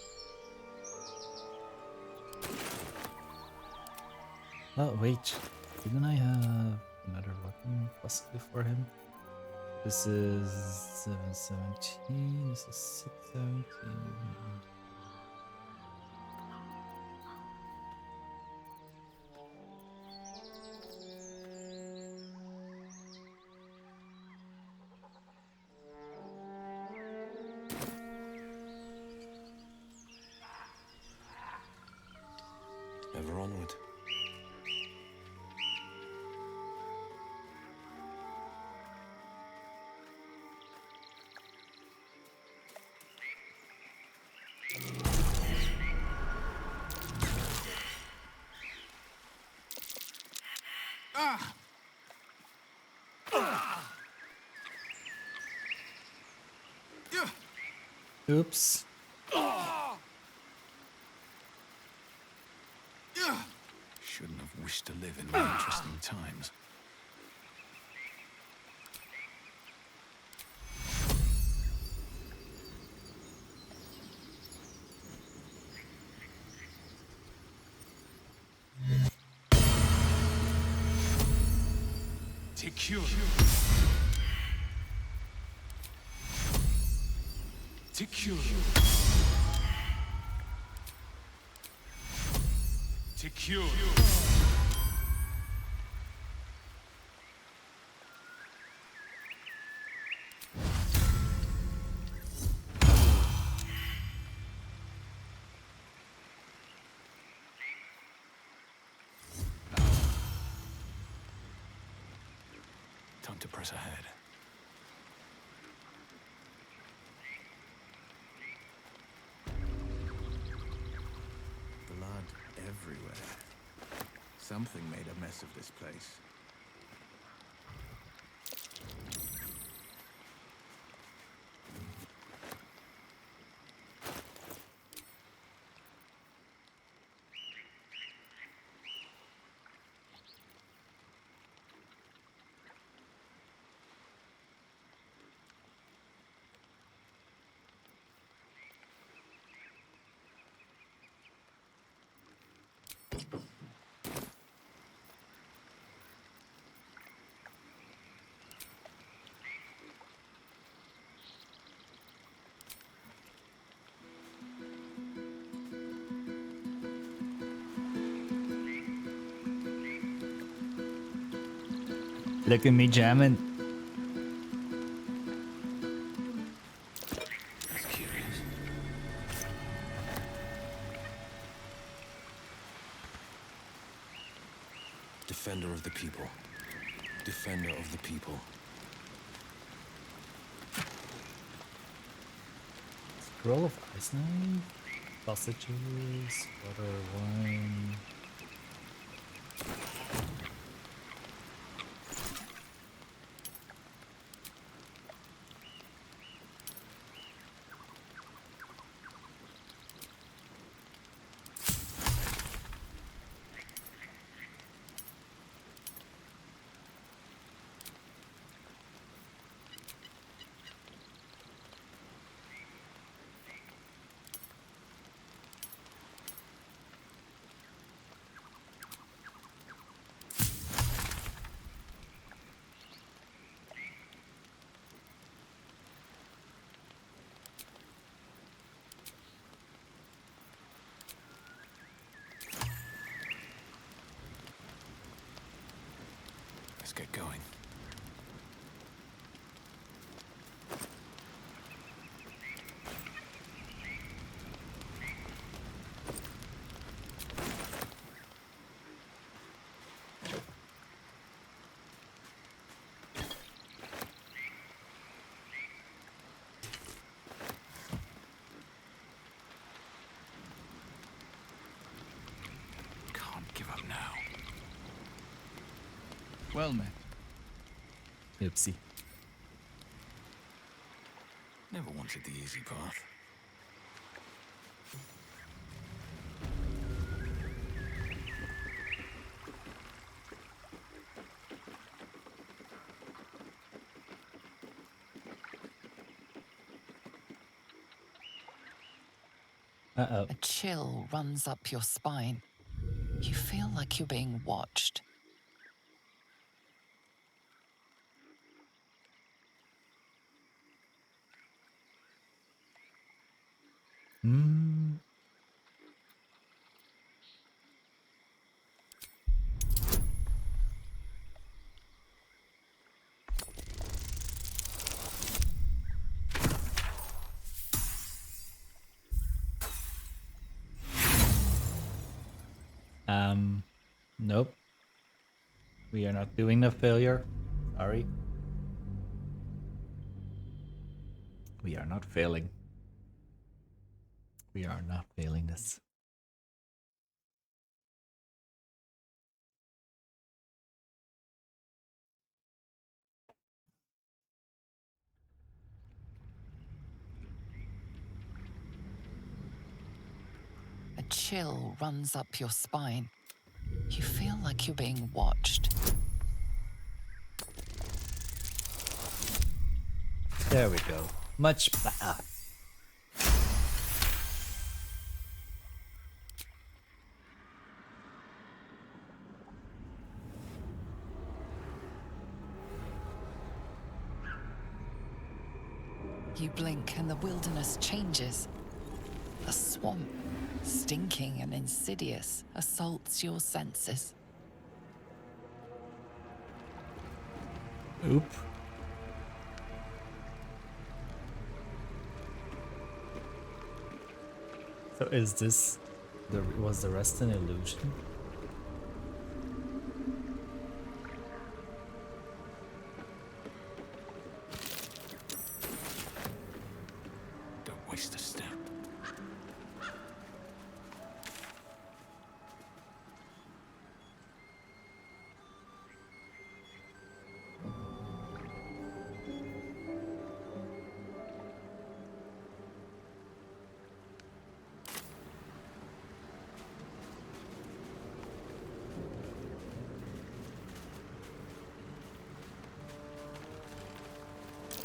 Oh wait, didn't I have another weapon possibly for him? This is 717, this is 617. Ever onward. Oops. Shouldn't have wished to live in more interesting times. Secure. Secure. Secure. Time to press ahead. Blood everywhere. Something made a mess of this place. Look at me jamming. That's curious. Defender of the people. Defender of the people. Scroll of Ice Knife, sausages, water, wine. Let's get going. Can't give up now. Well met. Oopsie. Never wanted the easy path. Uh-oh. A chill runs up your spine. You feel like you're being watched. Hmm. Nope. We are not doing the failure. Sorry. We are not failing. We are not failing this. A chill runs up your spine. You feel like you're being watched. There we go. Much better. You blink and the wilderness changes. A swamp, stinking and insidious, assaults your senses. Oop. So is this was the rest an illusion? Don't waste a step.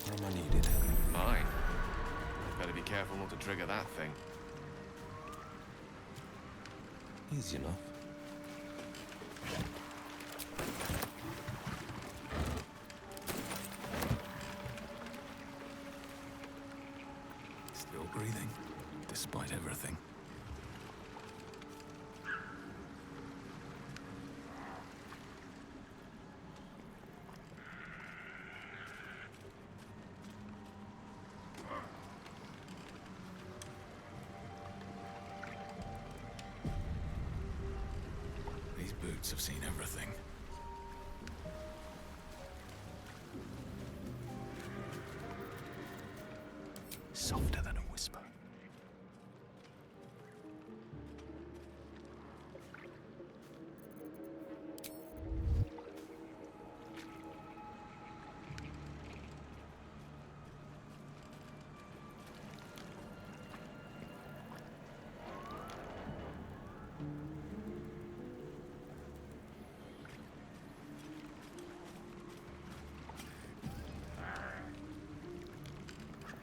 Where am I needed? Fine. Better be careful not to trigger that thing. Easy enough. Still breathing, despite everything. These boots have seen everything. Softer than a whisper.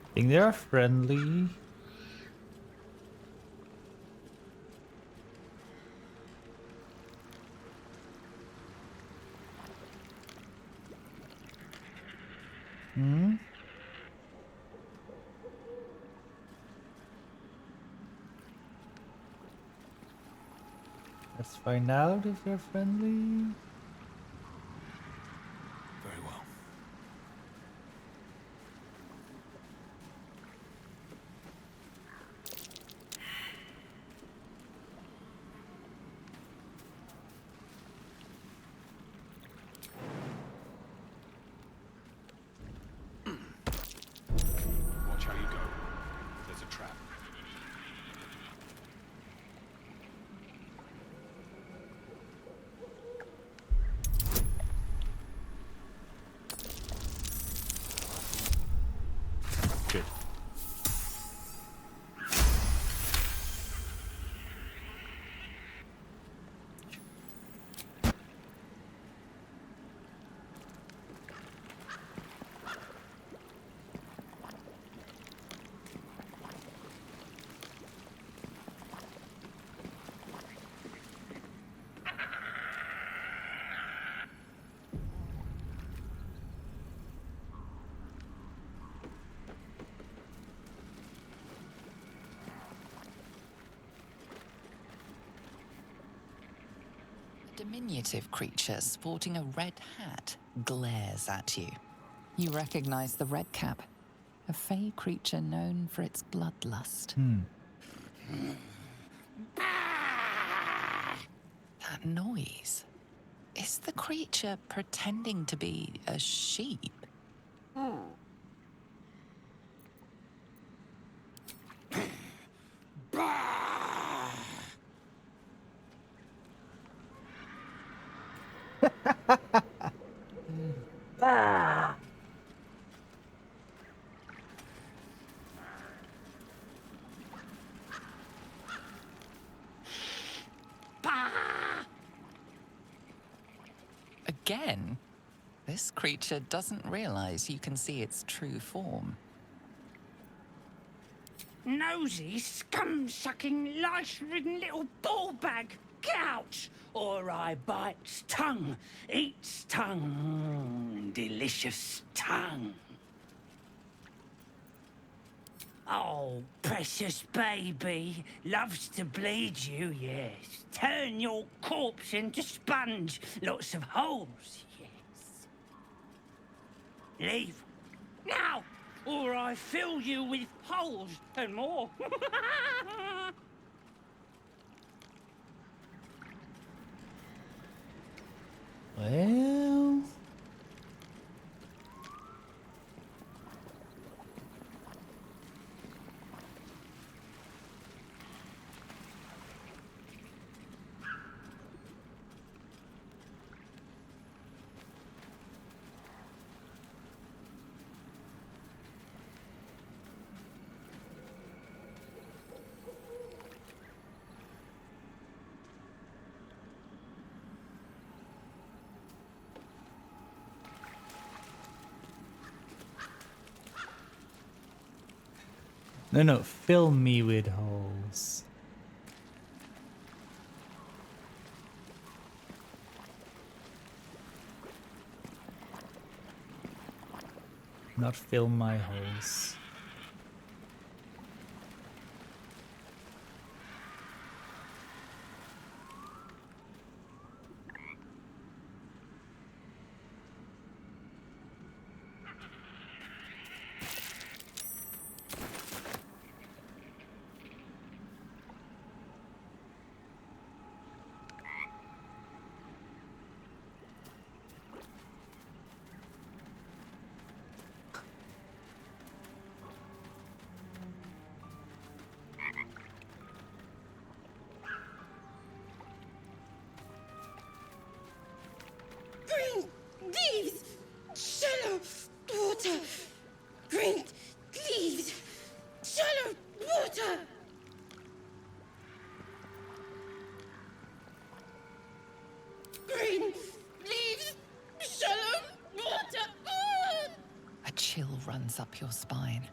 I think they are friendly. Hmm? Let's find out if they're friendly. Very well. Watch how you go. There's a trap. Good. Diminutive creature sporting a red hat glares at you. You recognize the red cap, a fey creature known for its bloodlust. That noise. Is the creature pretending to be a sheep? Again, this creature doesn't realize you can see its true form. Nosy, scum-sucking, lice-ridden little ball bag. Get out, or I bites tongue, eats tongue, delicious tongue. Oh, precious baby, loves to bleed you, yes. Turn your corpse into sponge, lots of holes, yes. Leave, now, or I fill you with holes and more. Well... No, fill me with holes. Not fill my holes. Green leaves, shallow water. A chill runs up your spine.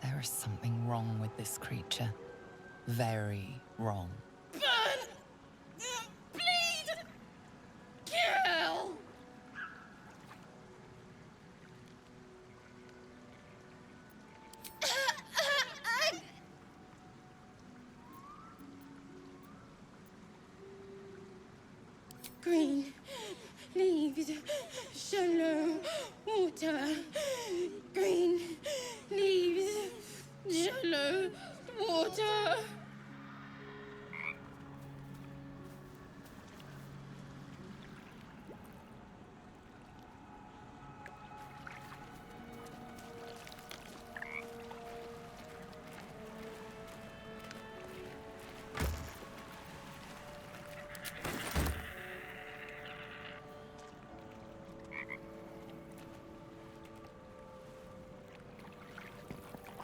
There is something wrong with this creature. Very wrong. Burn! Bleed! Kill! Green leaves, shallow water. Green leaves, shallow water.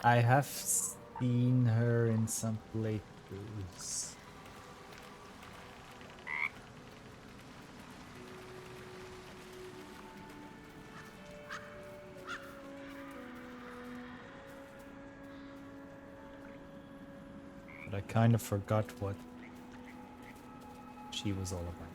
I have seen her in some playthroughs. But I kind of forgot what she was all about.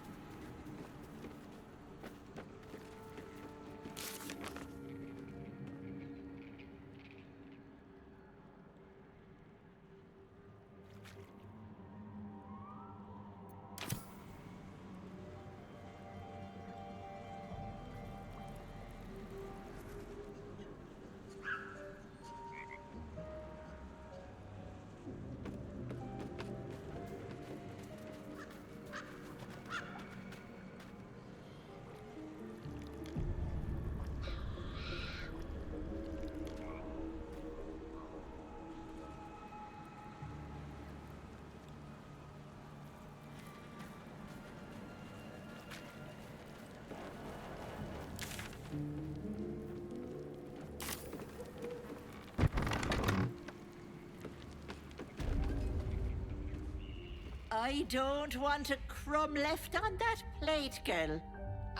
I don't want a crumb left on that plate, girl.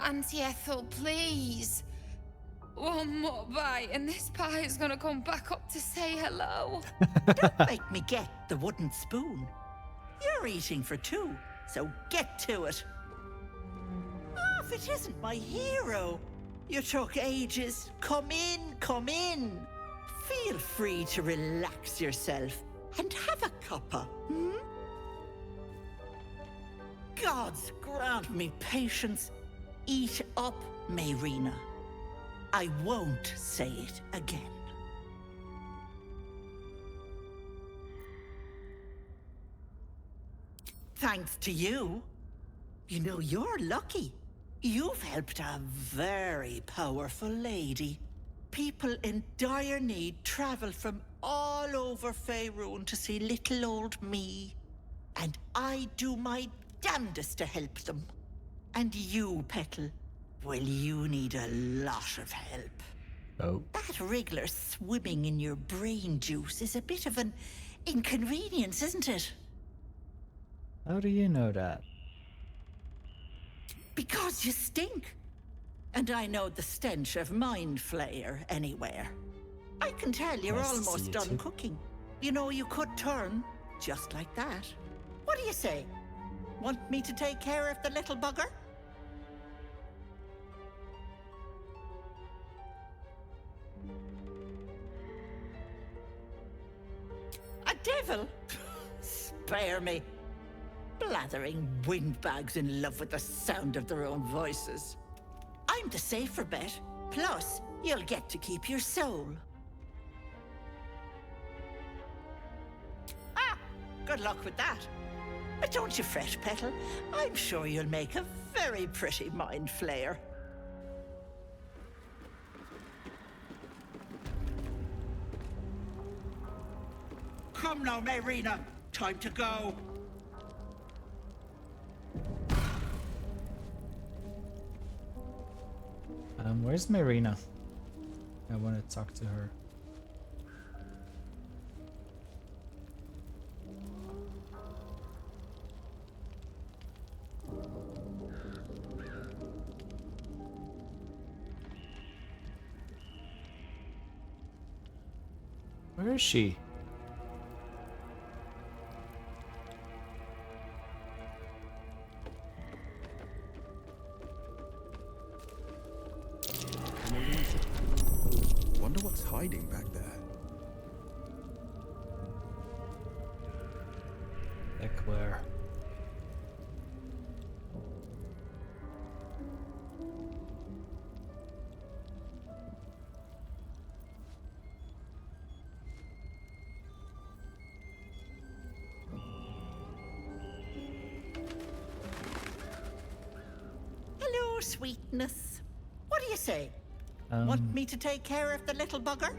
Auntie Ethel, please. One more bite and this pie is gonna come back up to say hello. Don't make me get the wooden spoon. You're eating for two, so get to it. Oh, if it isn't my hero. You took ages. Come in, come in. Feel free to relax yourself and have a cuppa, hmm? Gods grant me patience. Eat up, Mayrina. I won't say it again. Thanks to you. You know, you're lucky. You've helped a very powerful lady. People in dire need travel from all over Faerun to see little old me. And I do my damnedest to help them. And you, Petal, well, you need a lot of help. Oh. That wriggler swimming in your brain juice is a bit of an inconvenience, isn't it? How do you know that? Because you stink. And I know the stench of Mind Flayer anywhere. I can tell you're Nice to see almost you done too. cooking. You know, you could turn just like that. What do you say? Want me to take care of the little bugger? A devil? Spare me. Blathering windbags in love with the sound of their own voices. I'm the safer bet. Plus, you'll get to keep your soul. Ah! Good luck with that. But don't you fret, Petal. I'm sure you'll make a very pretty Mind Flayer. Come now, Mayrina. Time to go. Where's Mayrina? I want to talk to her. Where is she? Wonder what's hiding back there. Back where? Hello, sweetness. What do you say? Want me to take care of the little bugger?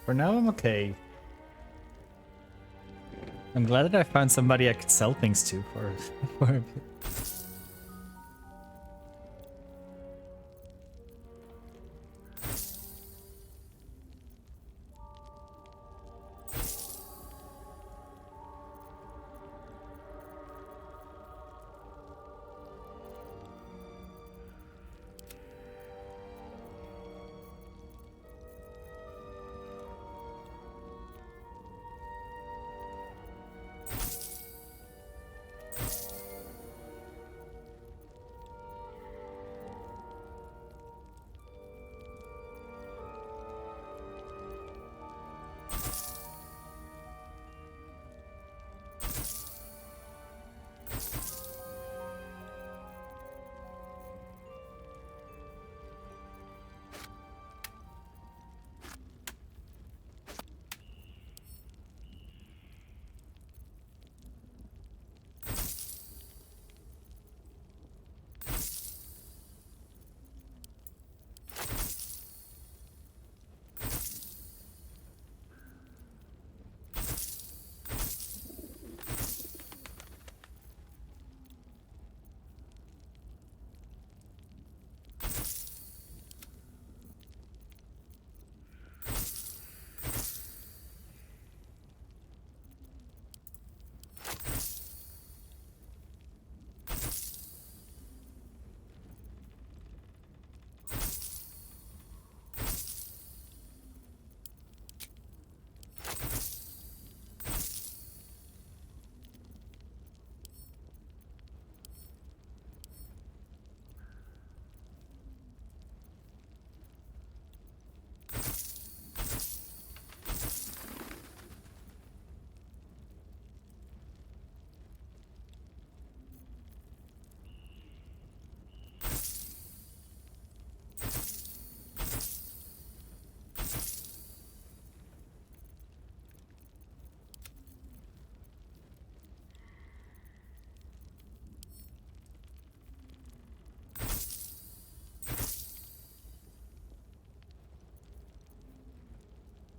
For now, I'm okay. I'm glad that I found somebody I could sell things to for a bit.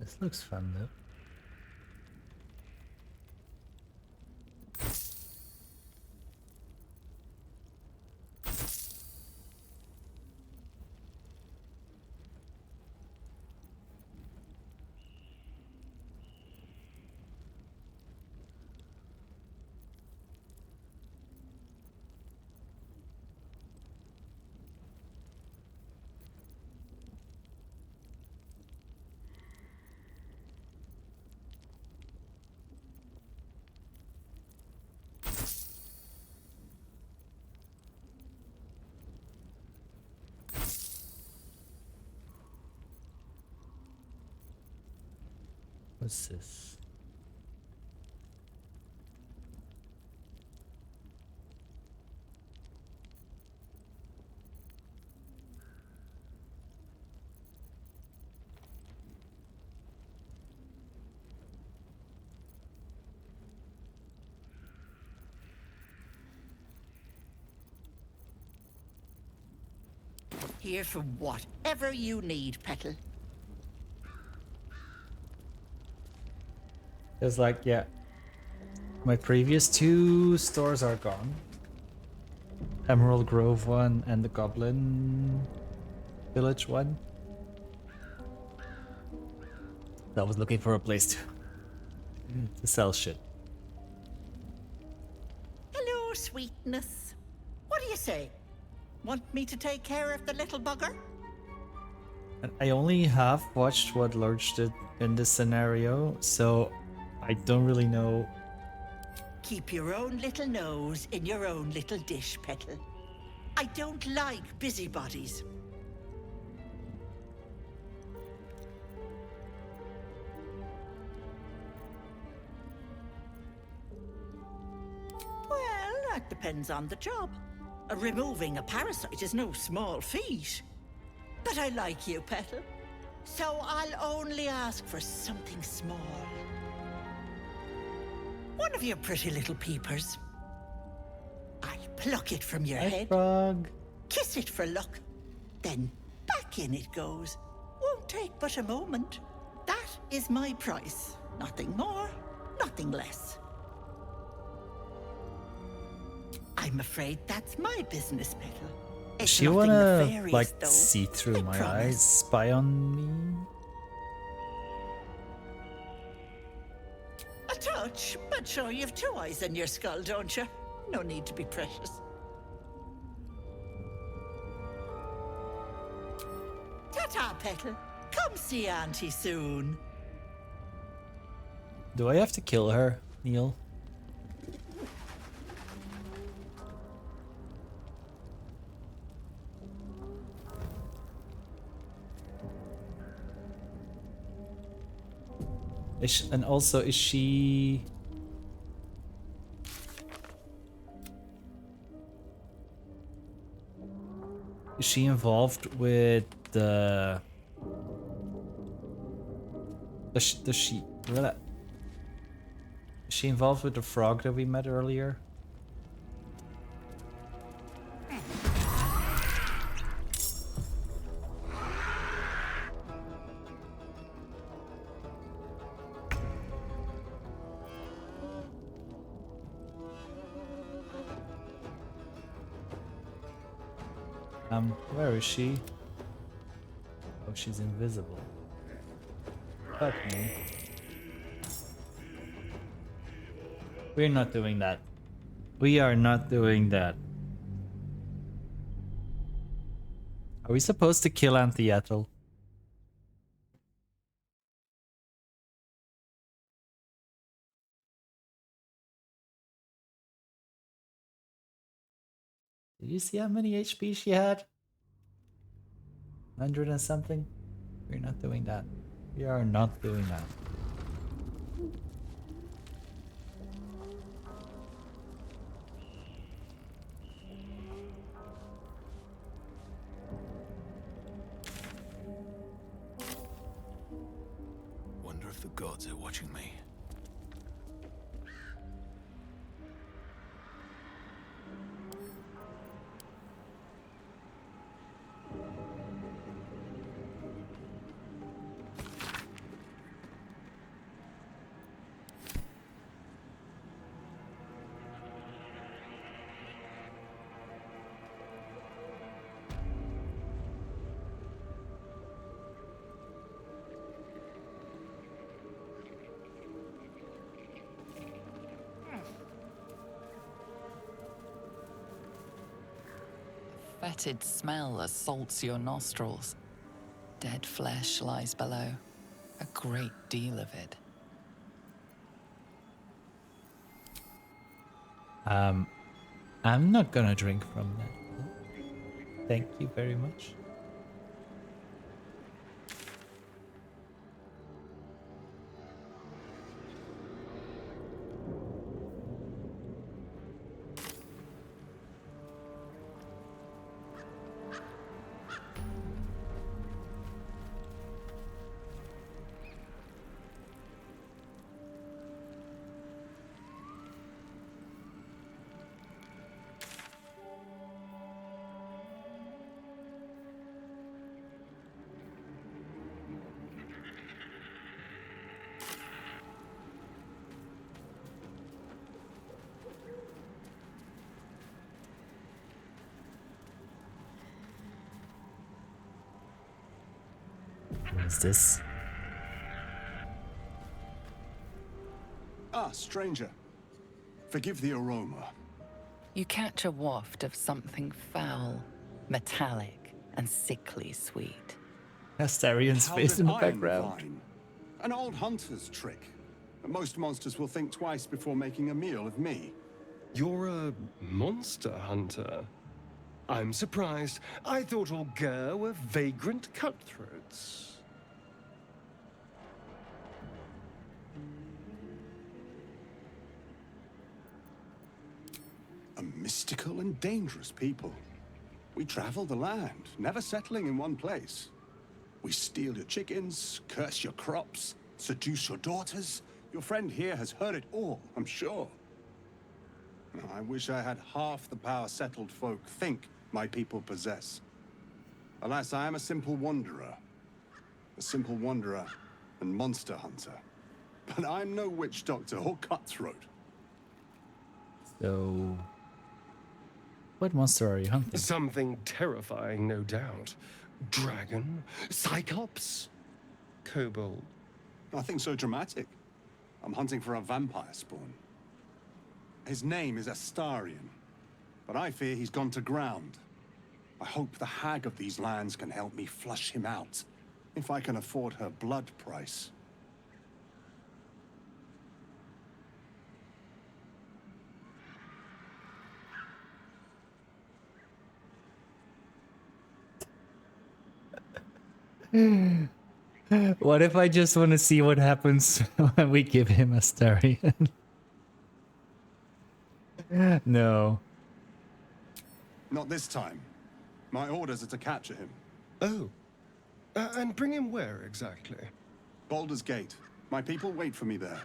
This looks fun though. What's this? Here for whatever you need, Petal. It's like, yeah, my previous 2 stores are gone. Emerald Grove one and the Goblin Village one. I was looking for a place to sell shit. Hello, sweetness. What do you say? Want me to take care of the little bugger? And I only have watched what Lurch did in this scenario, so I don't really know. Keep your own little nose in your own little dish, Petal. I don't like busybodies. Well, that depends on the job. Removing a parasite is no small feat. But I like you, Petal. So I'll only ask for something small. One of your pretty little peepers. I'll pluck it from your head. Frog. Kiss it for luck. Then back in it goes. Won't take but a moment. That is my price. Nothing more, nothing less. I'm afraid that's my business, Petal. Does It's she nothing wanna nefarious, like though. see through I my promise. eyes, spy on me? A touch, but sure you've 2 eyes in your skull, don't you? No need to be precious. Ta-ta, Petal. Come see Auntie soon. Do I have to kill her, Neil? And also, is she... Is she involved with the... Is she involved with the frog that we met earlier? Where is she? Oh, she's invisible. Fuck me. We're not doing that. We are not doing that. Are we supposed to kill Auntie Ethel? Did you see how many HP she had? 100 and something? We're not doing that. We are not doing that. Wonder if the gods are watching me. Fetid smell assaults your nostrils. Dead flesh lies below. A great deal of it. I'm not gonna drink from that. Thank you very much. Is this? Ah, stranger. Forgive the aroma. You catch a waft of something foul, metallic, and sickly sweet. Astarion's face in the Powdered iron background. vine. An old hunter's trick. Most monsters will think twice before making a meal of me. You're a monster hunter. I'm surprised. I thought all Ger were vagrant cutthroats. A mystical and dangerous people. We travel the land, never settling in one place. We steal your chickens, curse your crops, seduce your daughters. Your friend here has heard it all, I'm sure. I wish I had half the power settled folk think my people possess. Alas, I am a simple wanderer. A simple wanderer and monster hunter. But I'm no witch doctor or cutthroat. So, what monster are you hunting? Something terrifying, no doubt. Dragon? Cyclops? Kobold? Nothing so dramatic. I'm hunting for a vampire spawn. His name is Astarion, but I fear he's gone to ground. I hope the hag of these lands can help me flush him out, if I can afford her blood price. What if I just want to see what happens when we give him Astarion? No. Not this time. My orders are to capture him. Oh. And bring him where exactly? Baldur's Gate. My people wait for me there.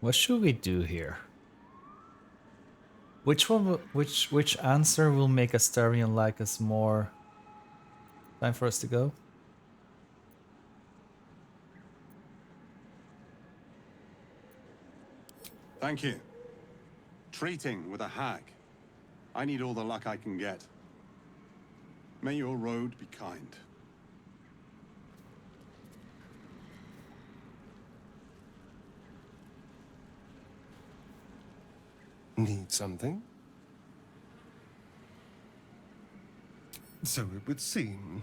What should we do here? Which one? Which answer will make Astarion like us more? Time for us to go. Thank you. Treating with a hag. I need all the luck I can get. May your road be kind. Need something? So it would seem.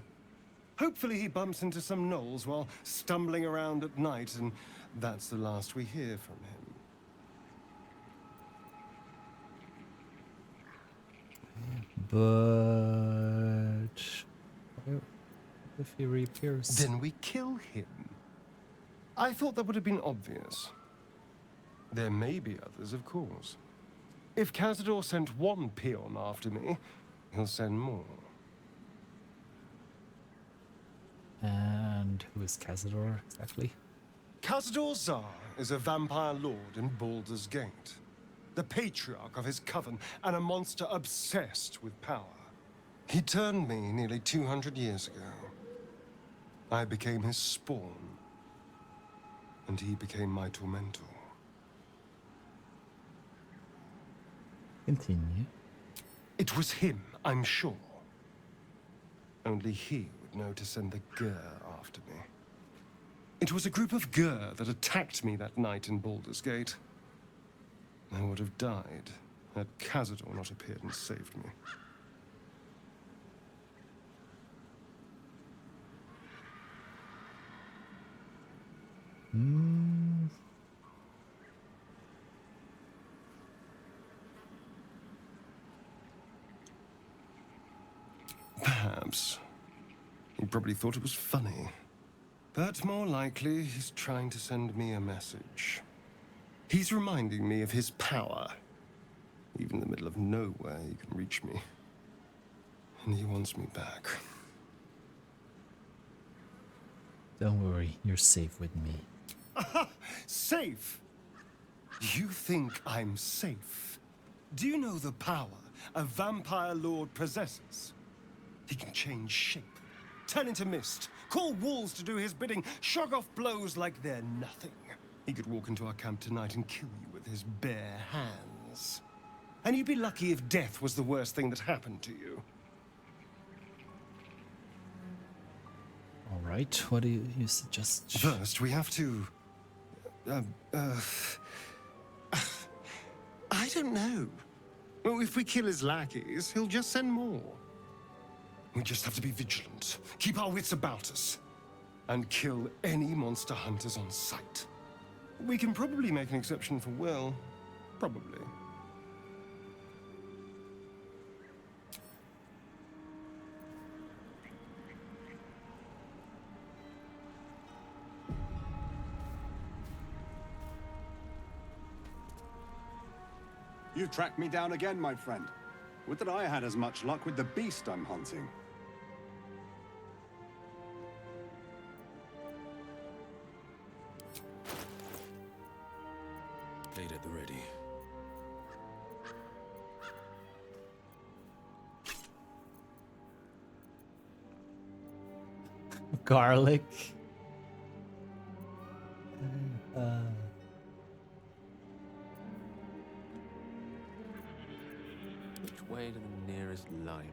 Hopefully he bumps into some gnolls while stumbling around at night, and that's the last we hear from him. But if he reappears, Then we kill him. I thought that would have been obvious. There may be others, of course. If Cazador sent one peon after me, he'll send more. And who is Cazador exactly? Cazador Zar is a vampire lord in Baldur's Gate, the patriarch of his coven, and a monster obsessed with power. He turned me nearly 200 years ago. I became his spawn, and he became my tormentor. Continue. It was him, I'm sure. Only he would know to send the Ger after me. It was a group of Ger that attacked me that night in Baldur's Gate. I would have died had Cazador not appeared and saved me. Perhaps. He probably thought it was funny. But more likely, he's trying to send me a message. He's reminding me of his power. Even in the middle of nowhere, he can reach me. And he wants me back. Don't worry, you're safe with me. Safe? You think I'm safe? Do you know the power a vampire lord possesses? He can change shape, turn into mist, cause call walls to do his bidding, shrug off blows like they're nothing. He could walk into our camp tonight and kill you with his bare hands. And you'd be lucky if death was the worst thing that happened to you. All right, what do you suggest? First, we have to... I don't know. Well, if we kill his lackeys, he'll just send more. We just have to be vigilant, keep our wits about us, and kill any monster hunters on sight. We can probably make an exception for Will. Probably. You've tracked me down again, my friend. Would that I had as much luck with the beast I'm hunting. Made at the ready. Garlic. Which way to the nearest library?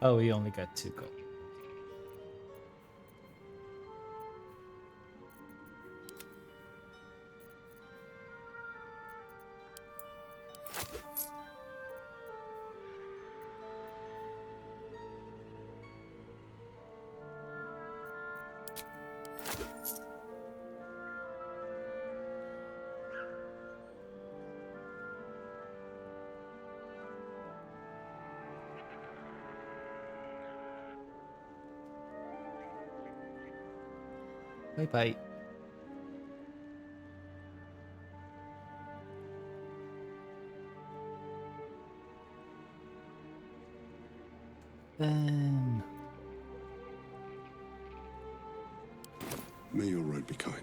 Oh, we only got 2 gold. Bye-bye. Then... May your road be kind.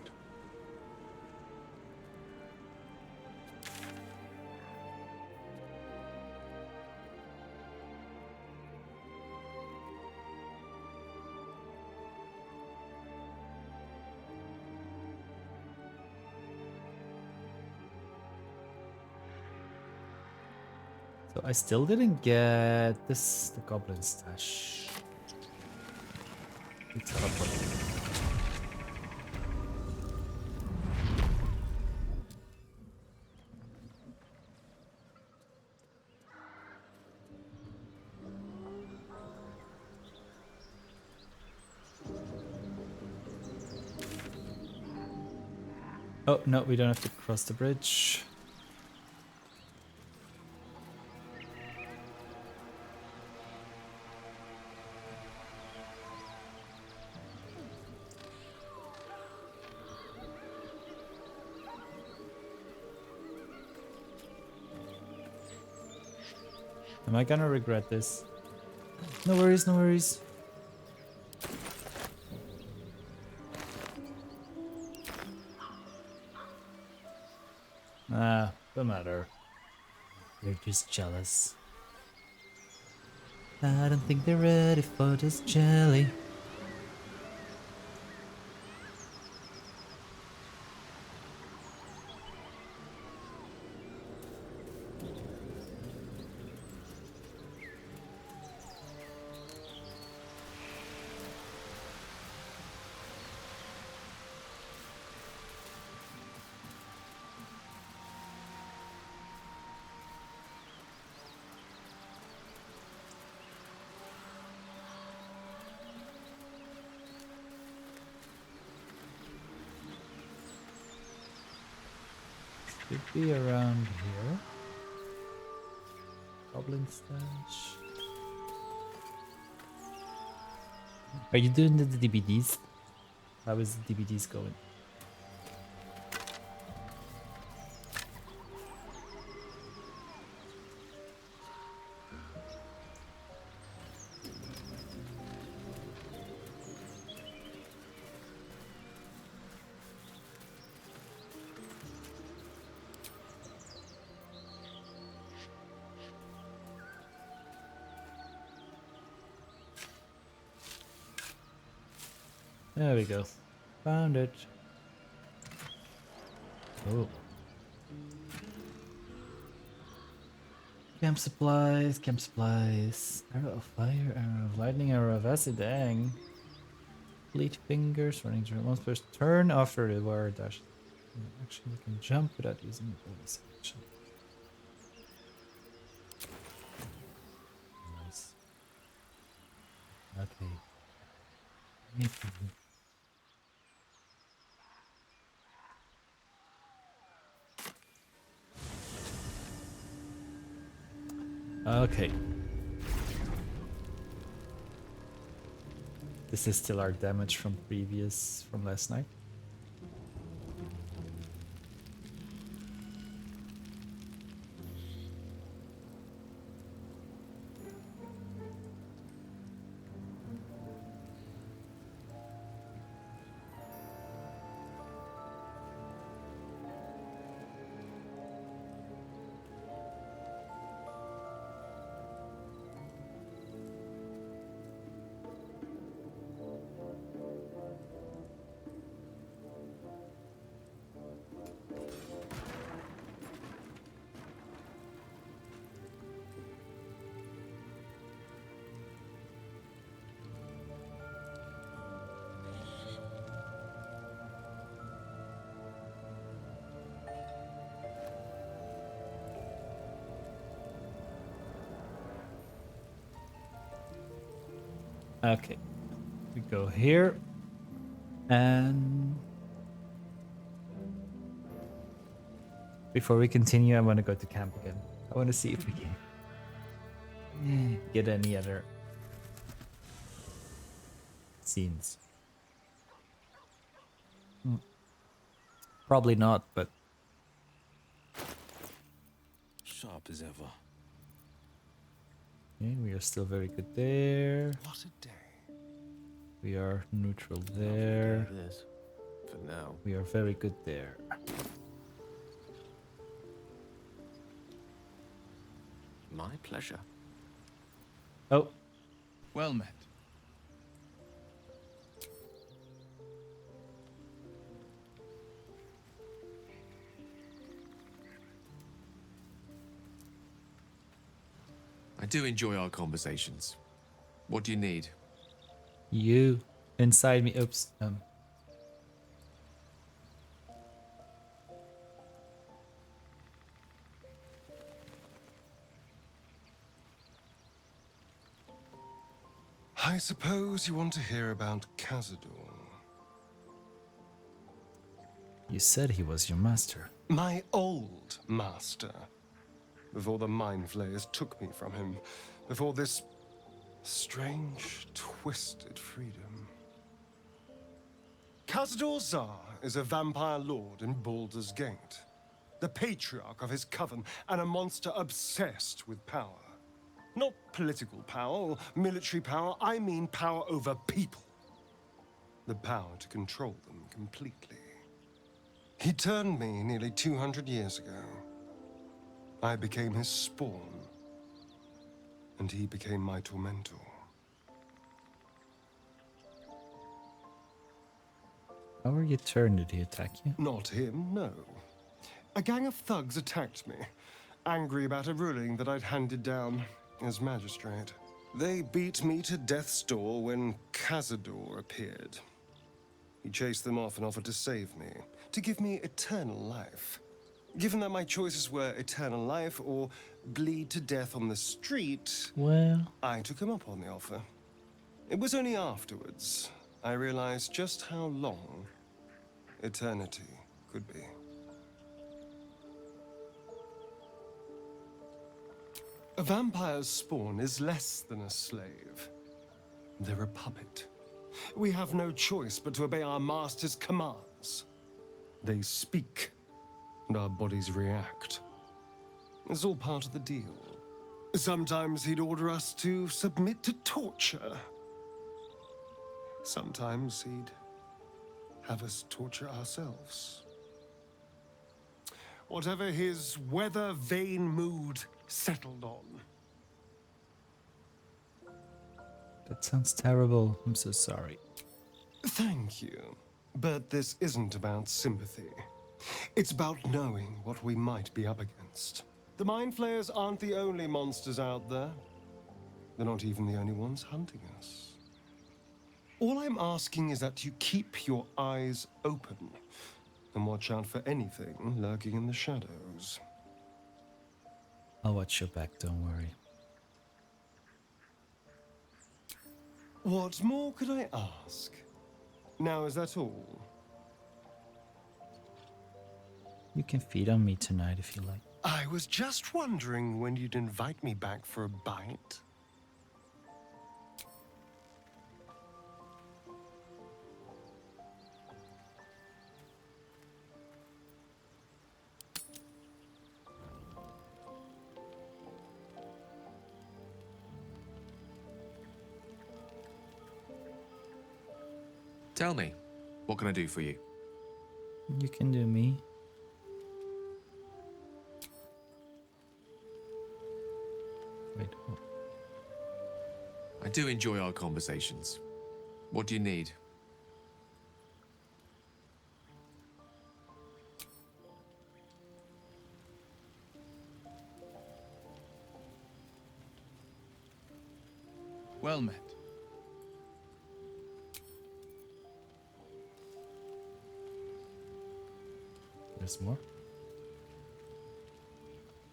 So I still didn't get this, the goblin stash. We teleport. Oh, no, we don't have to cross the bridge. Am I gonna regret this? No worries, no worries. Ah, don't matter. They're just jealous. I don't think they're ready for this jelly. Should be around here. Goblin stash. Are you doing the DVDs? How is the DVDs going? There we go. Found it. Oh. Camp supplies, camp supplies. Arrow of fire, arrow of lightning, arrow of acid, dang. Fleet fingers, running through once per turn after the warrior dash. Actually, you can jump without using the bonus action. Nice. Okay. Okay. This is still our damage from last night. Okay, we go here, and before we continue, I want to go to camp again. I want to see if we can get any other scenes. Probably not, but sharp as ever. Okay, we are still very good there. What a day. We are neutral there. It is. For now. We are very good there. My pleasure. Oh. Well met. I do enjoy our conversations. What do you need? You inside me. Oops. I suppose you want to hear about Cazador. You said he was your master. My old master. Before the Mind Flayers took me from him. Before this strange, twisted freedom. Cazador Zar is a vampire lord in Baldur's Gate. The patriarch of his coven and a monster obsessed with power. Not political power or military power, I mean power over people. The power to control them completely. He turned me nearly 200 years ago. I became his spawn, and he became my tormentor. How were you turned? Did he attack you? Not him, no. A gang of thugs attacked me, angry about a ruling that I'd handed down as magistrate. They beat me to death's door when Cazador appeared. He chased them off and offered to save me, to give me eternal life. Given that my choices were eternal life or bleed to death on the street, well, I took him up on the offer. It was only afterwards I realized just how long eternity could be. A vampire's spawn is less than a slave. They're a puppet. We have no choice but to obey our master's commands. They speak, and our bodies react. It's all part of the deal. Sometimes he'd order us to submit to torture. Sometimes he'd have us torture ourselves. Whatever his weather-vane mood settled on. That sounds terrible. I'm so sorry. Thank you. But this isn't about sympathy. It's about knowing what we might be up against. The Mind Flayers aren't the only monsters out there. They're not even the only ones hunting us. All I'm asking is that you keep your eyes open and watch out for anything lurking in the shadows. I'll watch your back, don't worry. What more could I ask? Now, is that all? You can feed on me tonight if you like. I was just wondering when you'd invite me back for a bite. Tell me, what can I do for you? You can do me. Wait, what? I do enjoy our conversations. What do you need? Well met. There's more?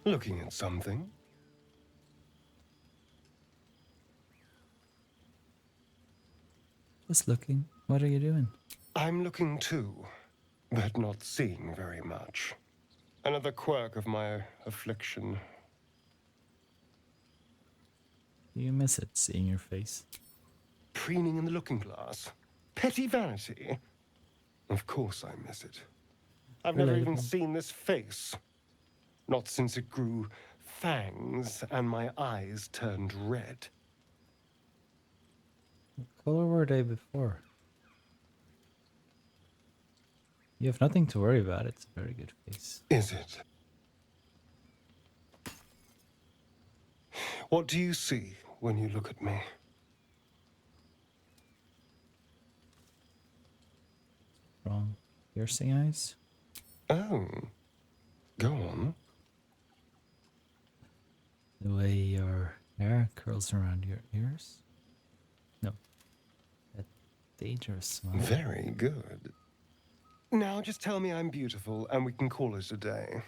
Looking at something? Just looking. What are you doing? I'm looking too, but not seeing very much. Another quirk of my affliction. You miss it, seeing your face. Preening in the looking glass. Petty vanity. Of course I miss it. I've never even Relatable. seen this face. Not since it grew fangs and my eyes turned red. What color were they before? You have nothing to worry about. It's a very good face. Is it? What do you see when you look at me? Wrong. Piercing eyes? Oh. Go on. The way your hair curls around your ears? No. That dangerous smile. Very good. Now just tell me I'm beautiful and we can call it a day.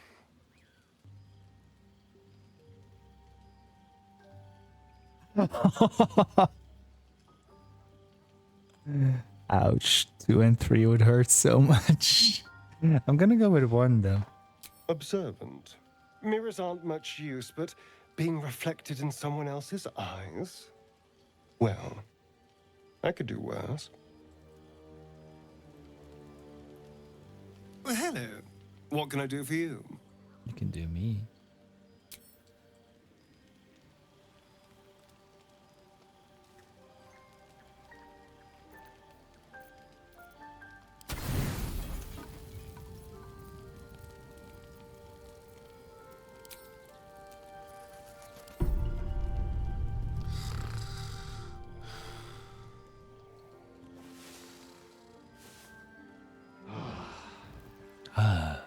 Ouch. 2 and 3 would hurt so much. I'm gonna go with 1 though. Observant. Mirrors aren't much use, but being reflected in someone else's eyes? Well, I could do worse. Well, hello. What can I do for you? You can do me. Ah.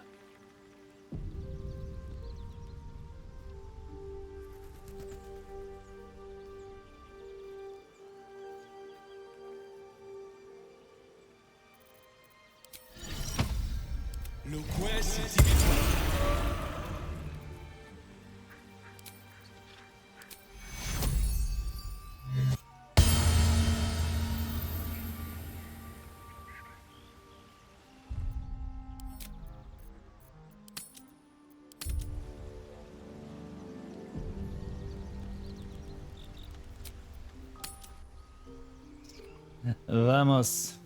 Vamos.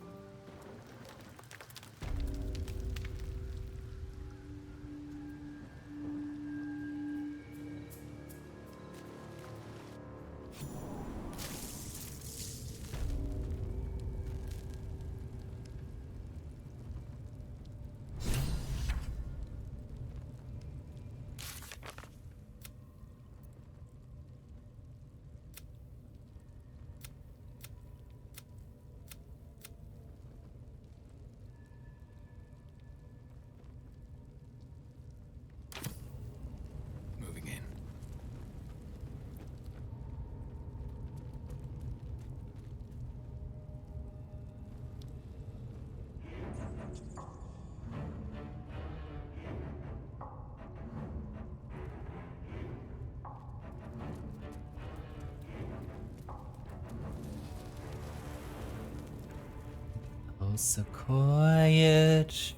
all so quiet.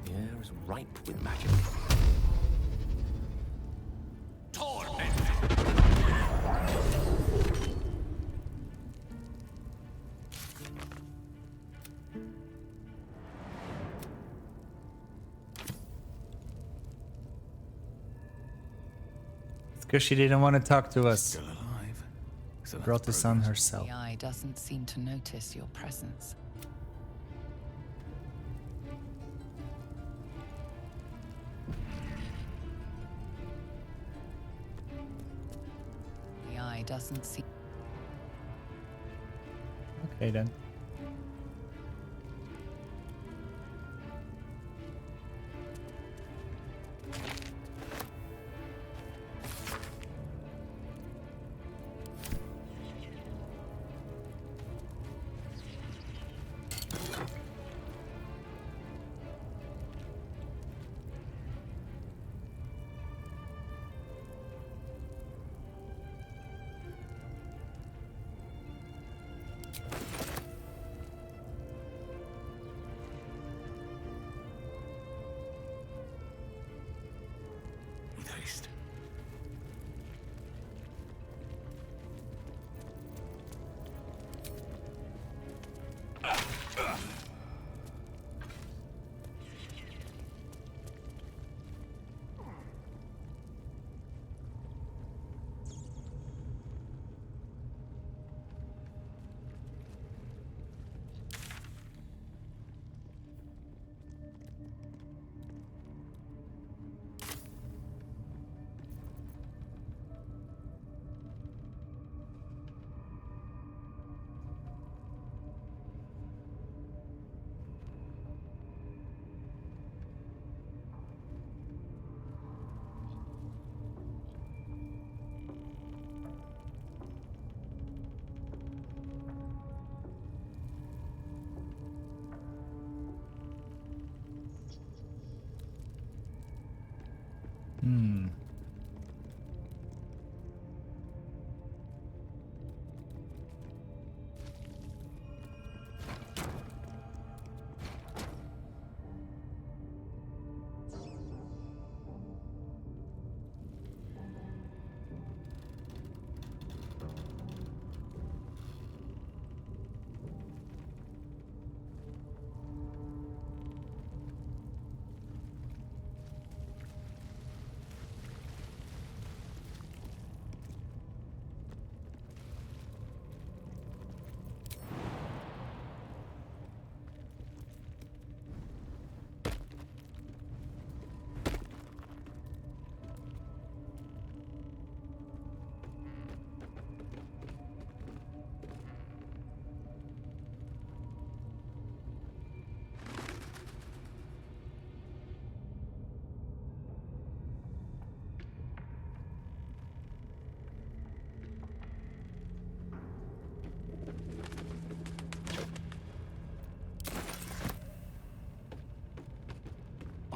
The air is ripe with magic. It's because she didn't want to talk to us. Still alive. So Brought this on herself. The eye doesn't seem to notice your presence. The eye doesn't see. Okay then. Taste. Hmm.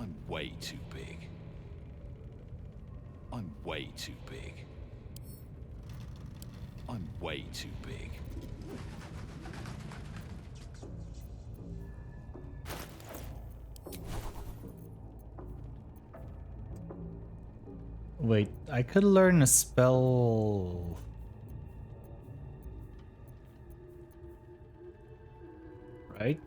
I'm way too big. I'm way too big. I'm way too big. Wait, I could learn a spell. Right?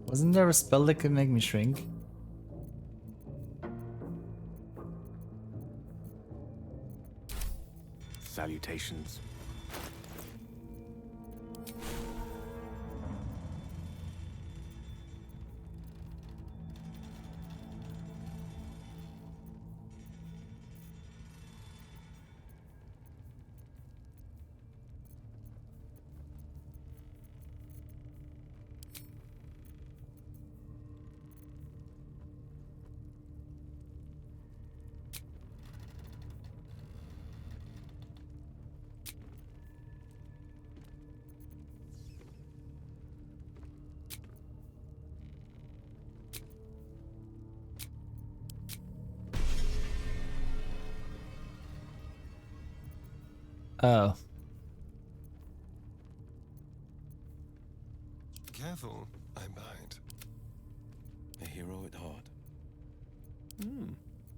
Wasn't there a spell that could make me shrink? Salutations. Oh. Careful, I bite. A hero at heart.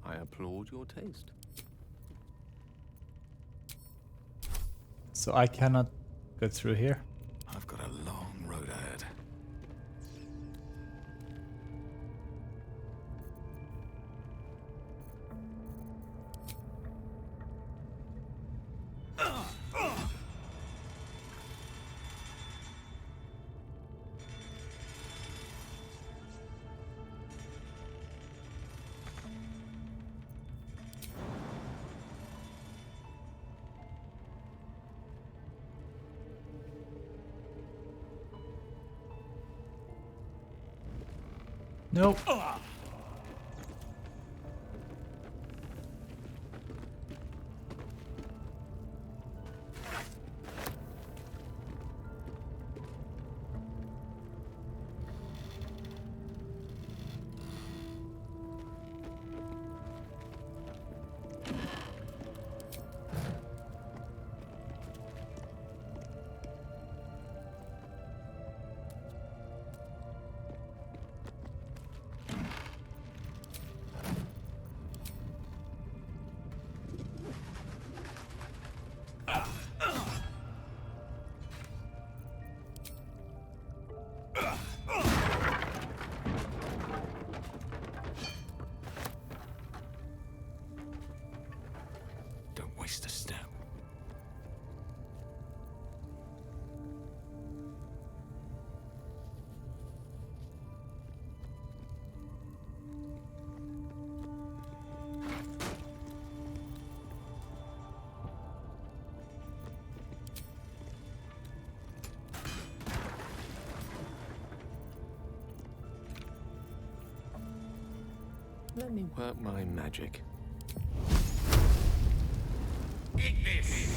I applaud your taste. So I cannot go through here. I've got a long road ahead. Nope. Don't waste a step. Let me work my magic. Eat this!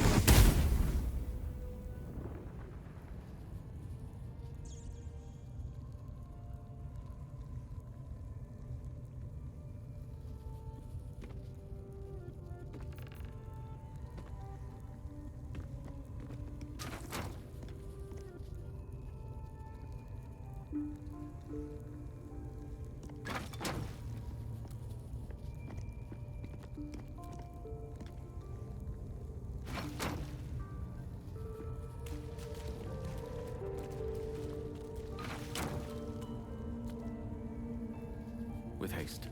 With haste.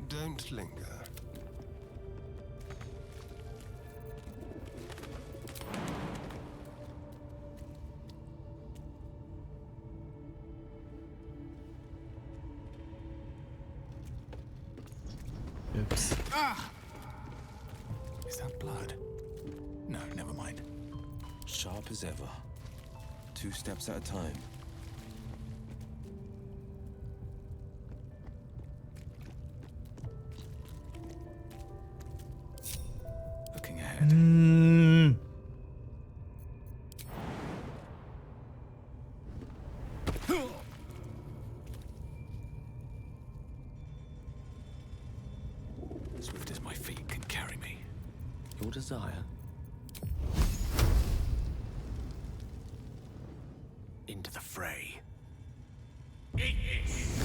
Don't linger. Oops. Ah! Is that blood? No, never mind. Sharp as ever. 2 steps at a time. Looking ahead. Swift as my feet can carry me. Your desire. Into the fray. Eat this!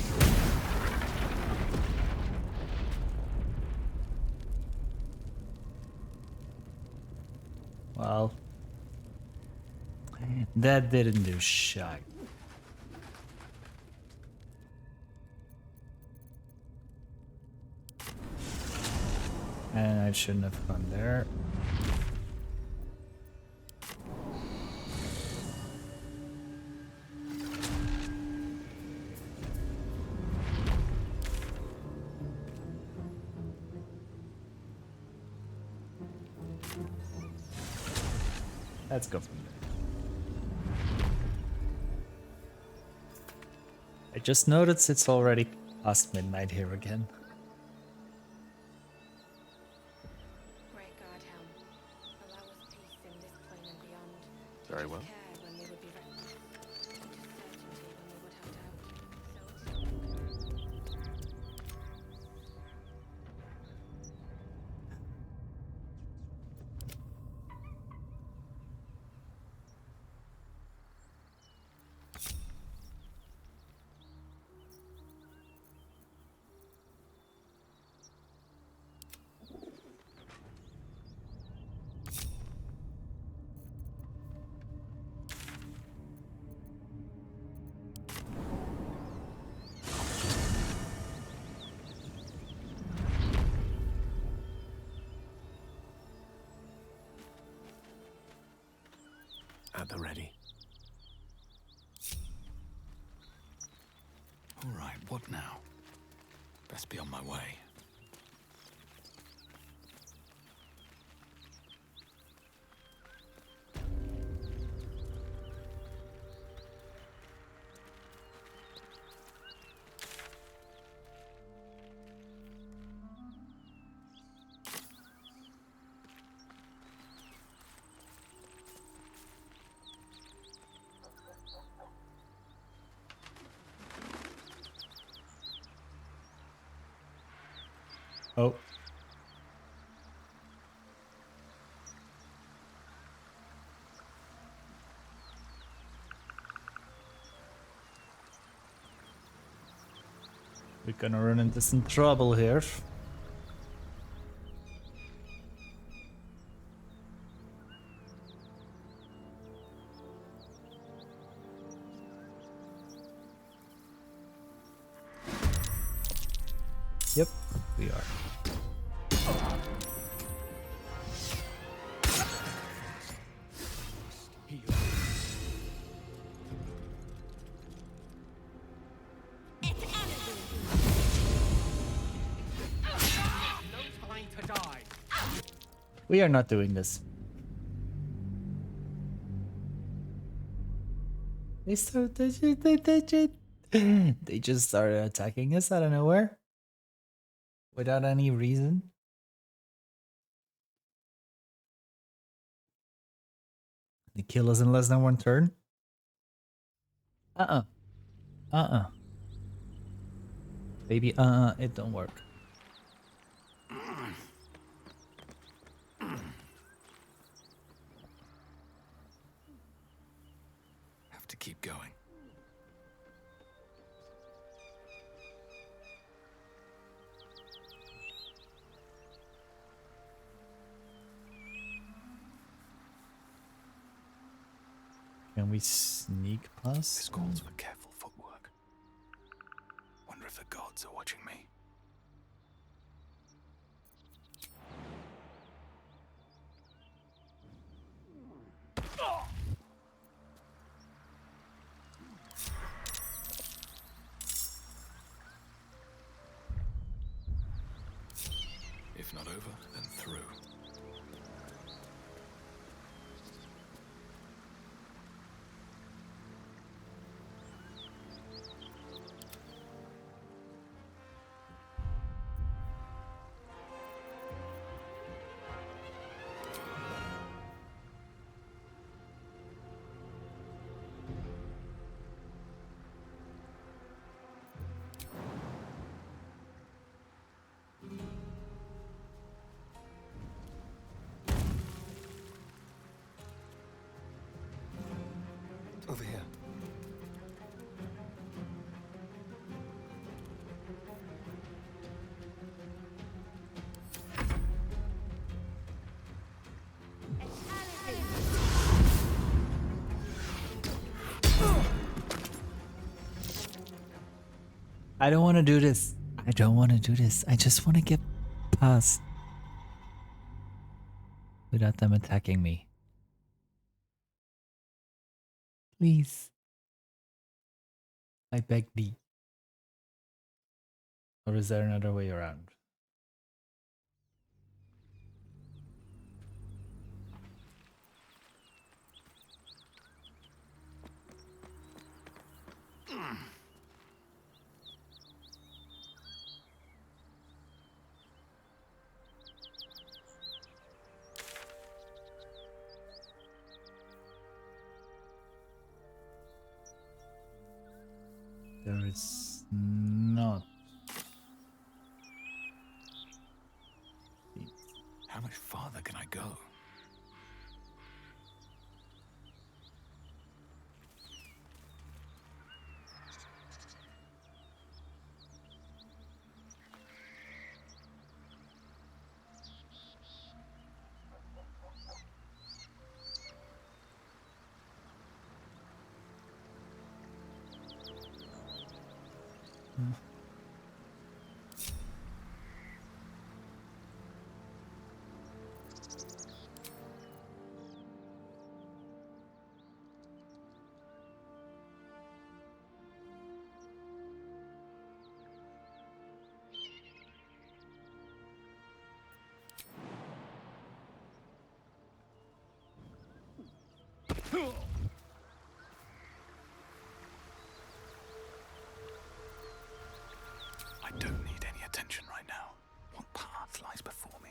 Well, that didn't do shit. And I shouldn't have gone there. Let's go from there. I just noticed it's already past midnight here again. Great God, Helm. Allow us peace in this plane and beyond. Very well. Care when they would be at the ready. All right, what now? Best be on my way. Oh. We're gonna run into some trouble here. Yep, we are. We are not doing this. They just started attacking us out of nowhere without any reason. They kill us in less than one turn. Baby, it don't work. Have to keep going. Can we sneak past? This calls for careful footwork. Wonder if the gods are watching me. If not over, then through. Over here. I don't want to do this. I don't want to do this. I just want to get past without them attacking me. Please. I beg thee. Or is there another way around? There is not. How much farther can I go? I don't need any attention right now. What path lies before me?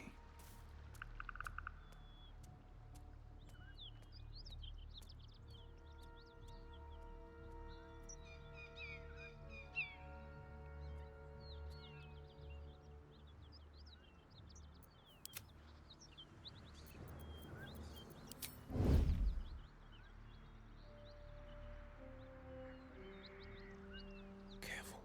Careful.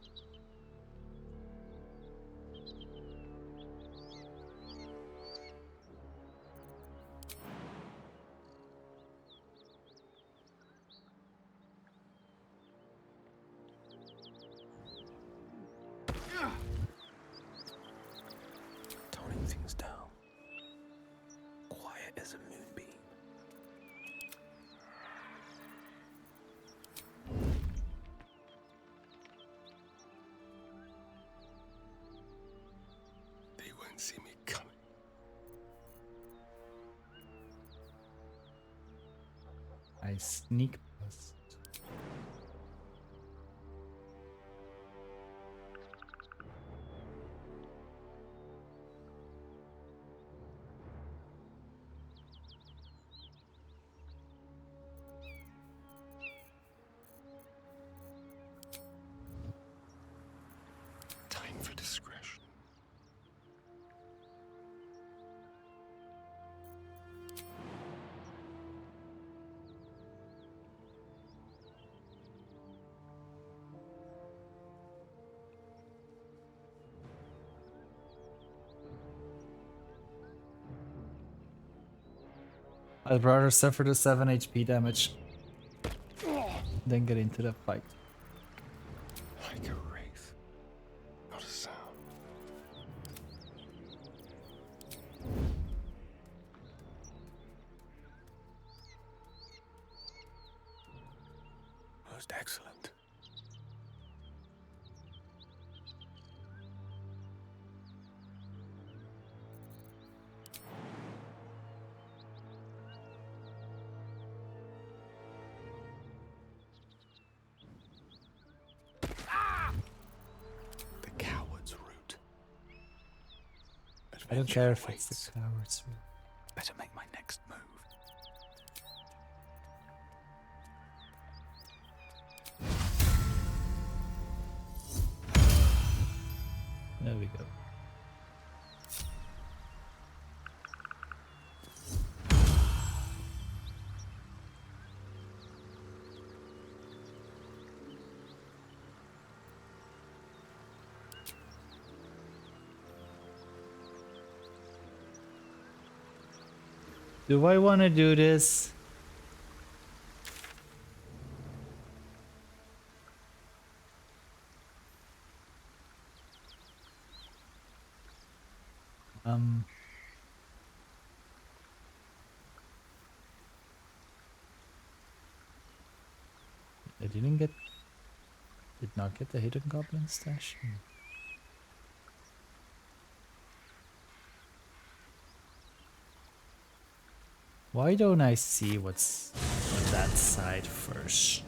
Toning things down. Quiet as a moonbeam. They won't see me coming. I sneak past. Time for discretion. I'd rather suffer the 7 HP damage than get into the fight. Like a wraith. Not a sound. Most excellent. The coward's route. I don't care if it's the coward's route. Better make my next move. There we go. Do I want to do this? I did not get the hidden goblin stash. Why don't I see what's on that side first?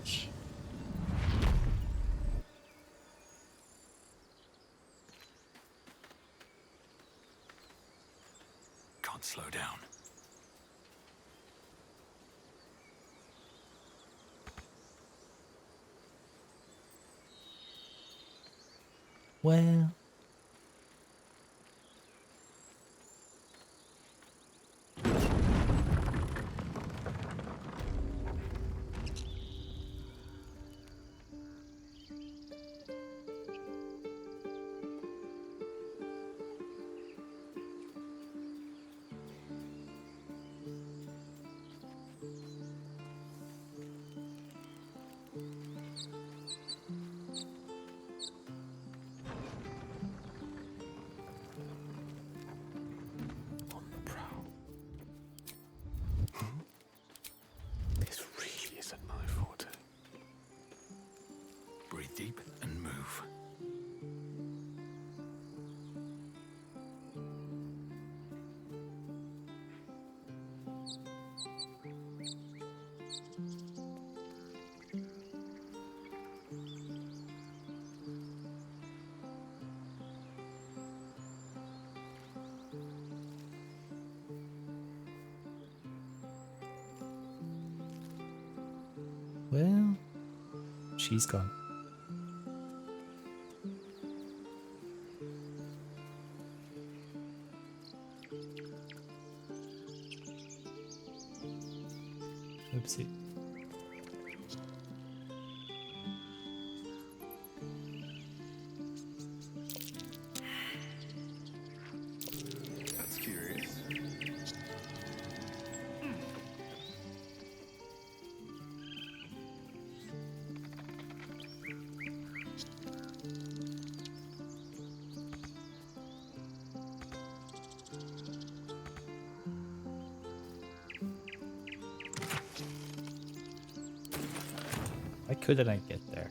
Can't slow down. Well, This really isn't my forte. Breathe deep and move. Well, she's gone. Oopsie. That's curious. Why couldn't I get there?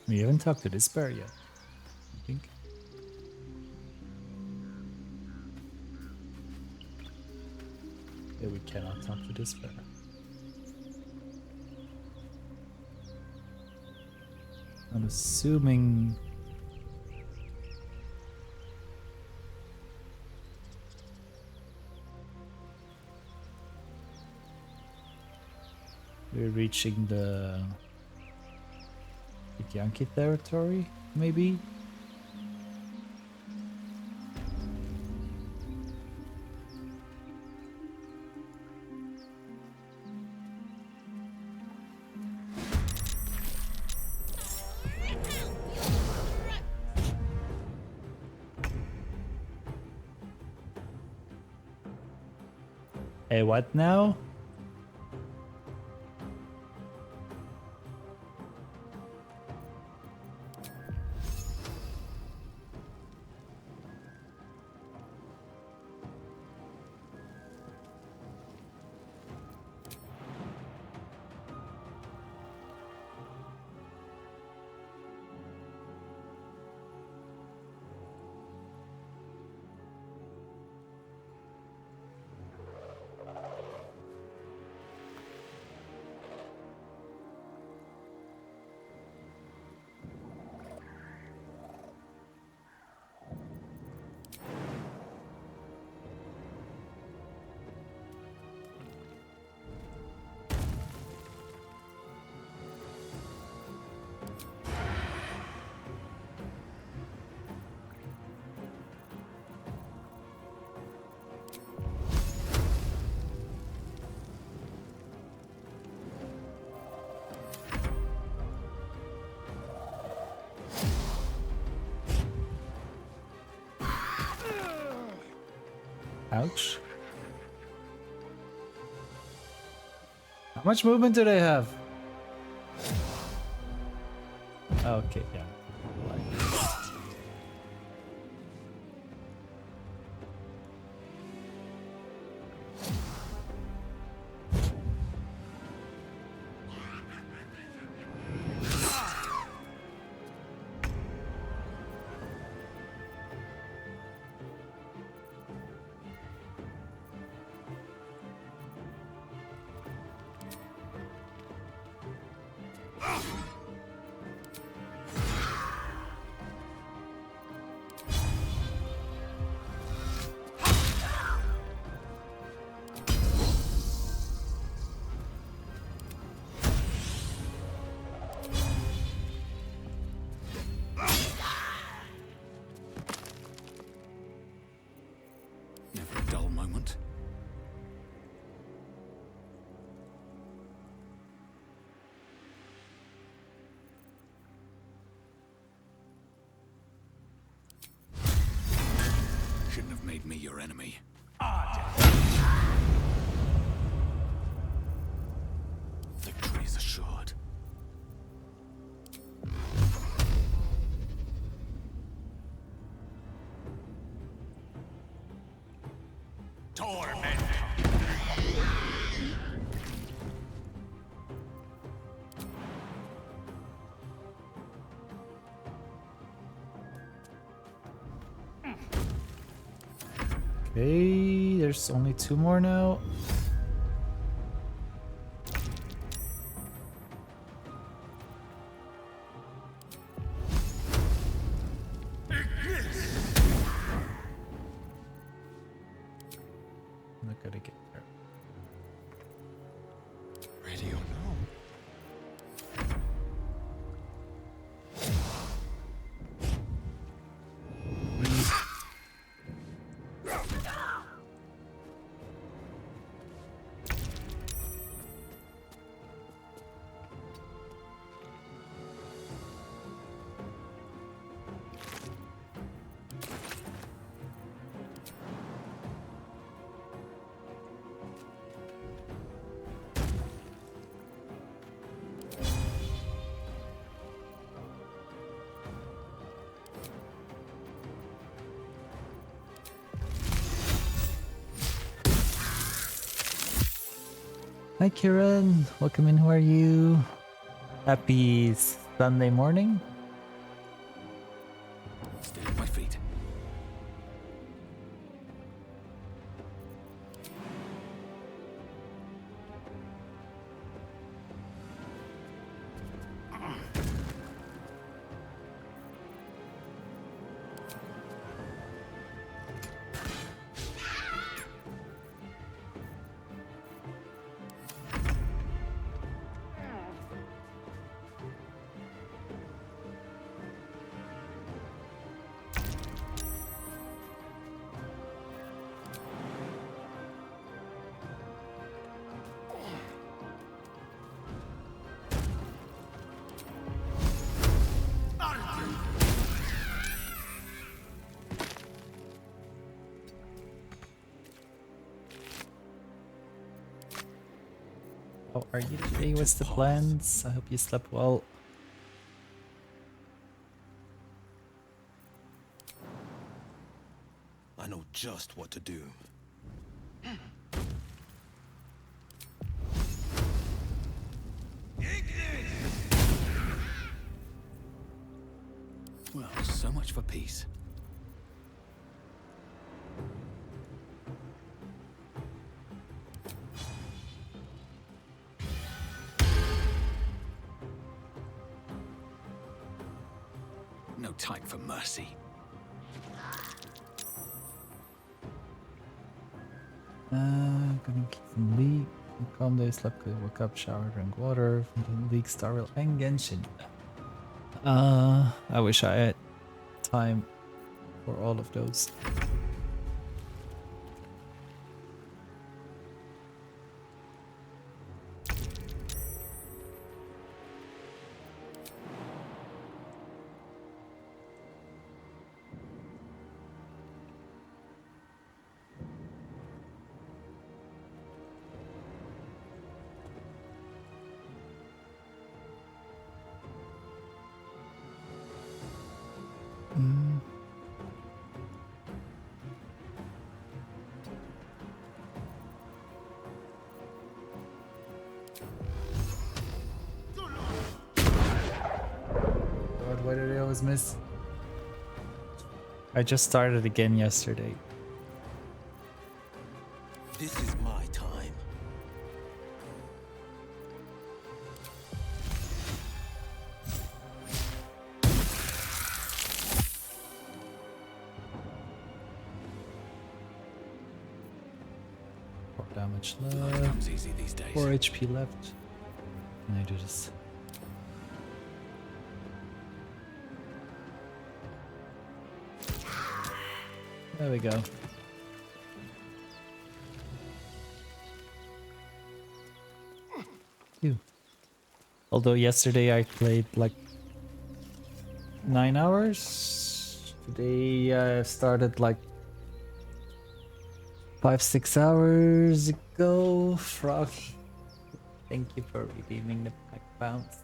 We haven't talked to this bear yet, I think. Yeah, we cannot talk to this bear. I'm assuming we're reaching the Yankee territory, maybe? Hey, what now? Ouch. How much movement do they have? Okay, yeah. made me your enemy. Victory is assured. Torment. Okay, there's only 2 more now. I'm not gonna get there. Ready or no? Hi Kieran, welcome in, how are you? Happy Sunday morning. Stay on my feet. How are you today? What's the plans? I hope you slept well. I know just what to do. Well, so much for peace. No time for mercy. Gonna keep some leak. Calm day, slept good, woke up, shower, drink water, from the leak, Starville, and Genshin. I wish I had time for all of those. God, why did I always miss? I just started again yesterday. This is my time. Damage Life left. comes easy these days. 4 HP left. Can I do this? There we go. Phew. Although yesterday I played like 9 hours. Today I started like 5-6 hours ago. Froggy, thank you for redeeming the pack bounce.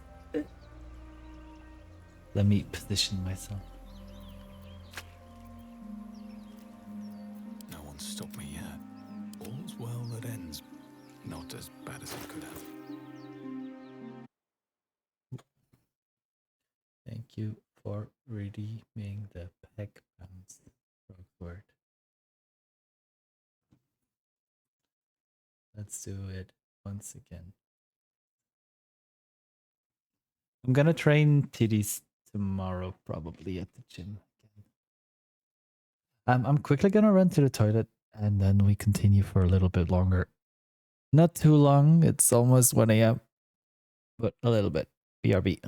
Let me position myself. No one stopped me yet. All's well that ends. Not as bad as it could have. Thank you for redeeming the pack bounce. Frog word. Let's do it once again. I'm gonna train titties tomorrow, probably at the gym again. I'm quickly gonna run to the toilet and then we continue for a little bit longer. Not too long, it's almost 1 a.m. But a little bit. BRB.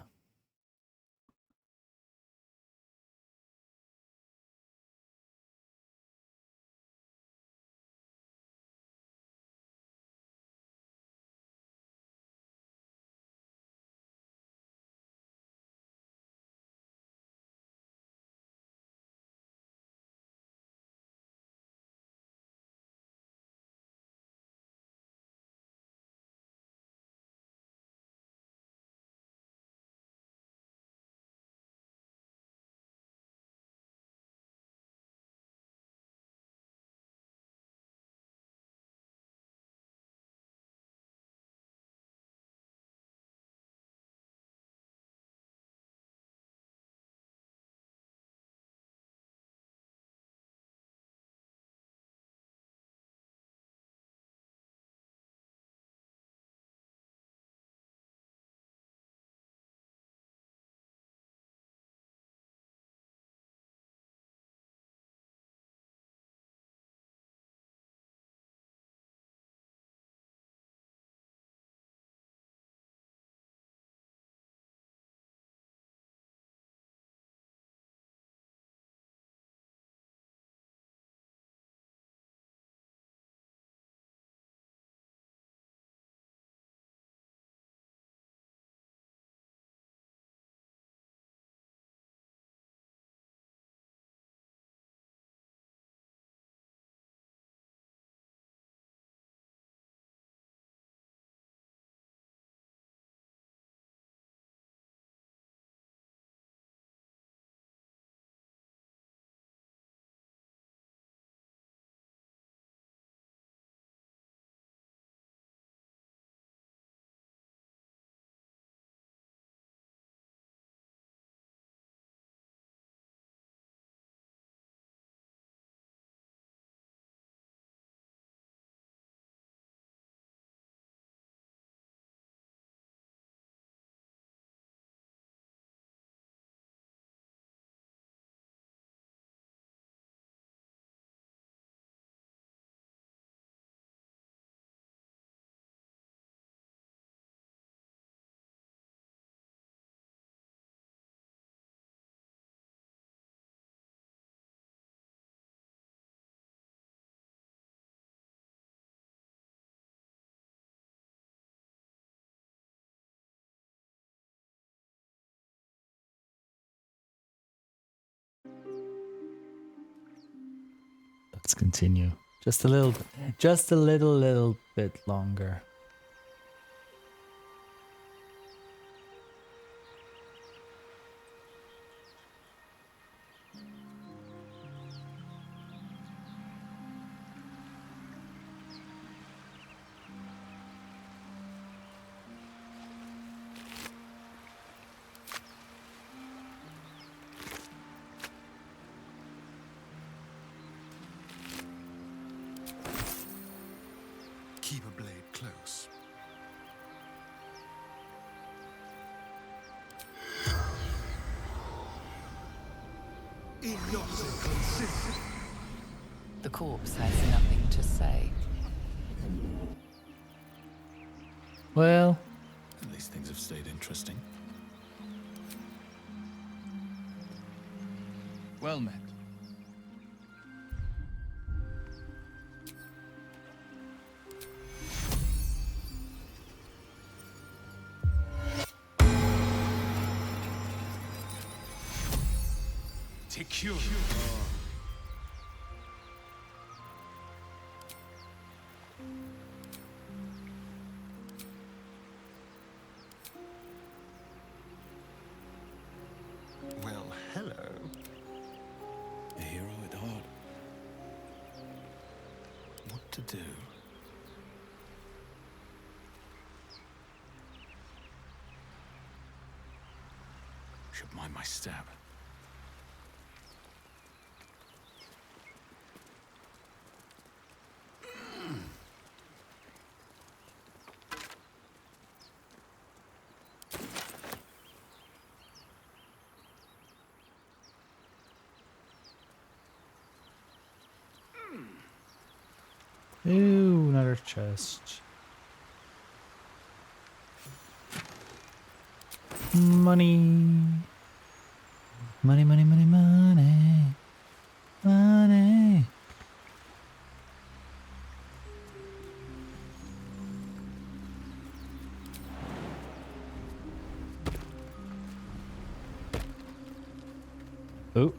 Let's continue. Just a little bit longer. Keep a blade close. The corpse has nothing to say. Well, At least things have stayed interesting. Well met. Secure. to do. Should mind my step. Ooh, another chest. Money. Money, money, money, money. Money. Ooh.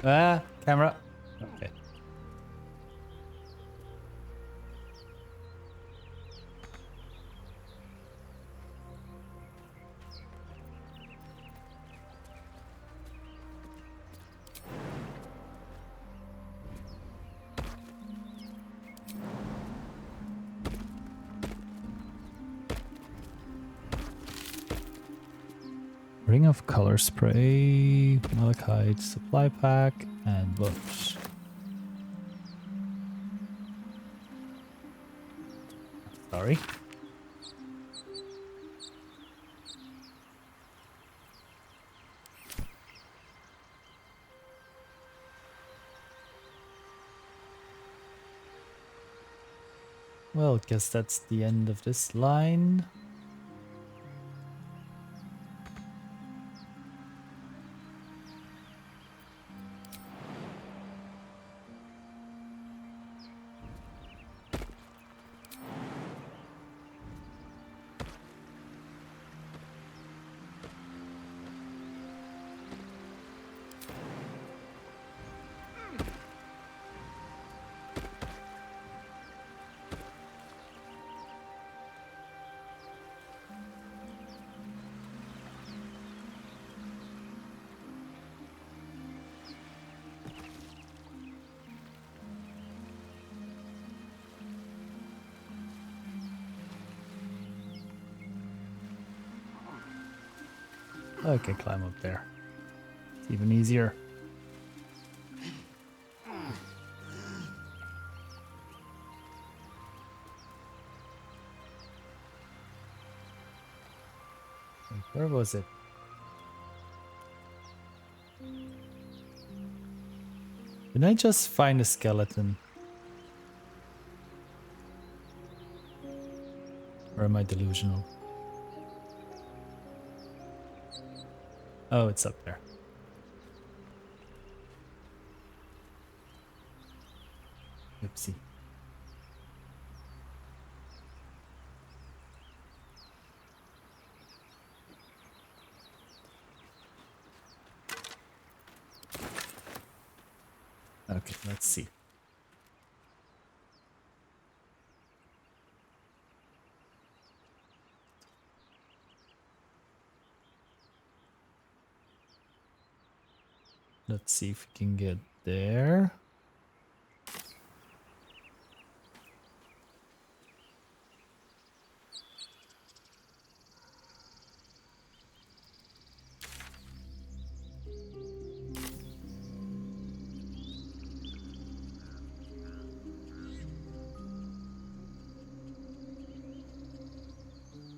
Ah, camera. Okay. Ring of color spray, malachite supply pack, and books. Sorry. Well, guess that's the end of this line. I can climb up there. It's even easier. Wait, where was it? Didn't I just find a skeleton? Or am I delusional? Oh, it's up there. Oopsie. Okay, let's see. Let's see if we can get there.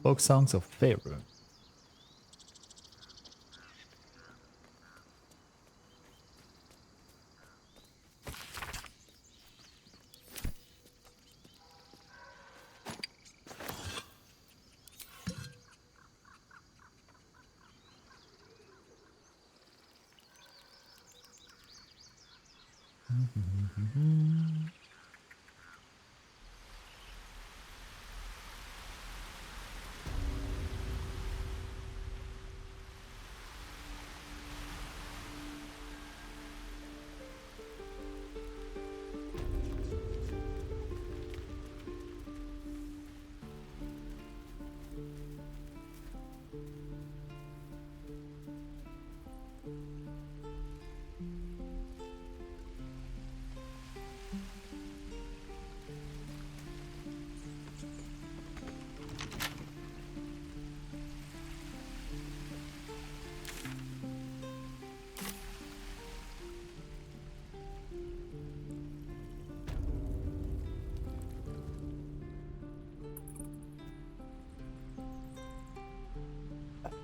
Folk songs of Faerun.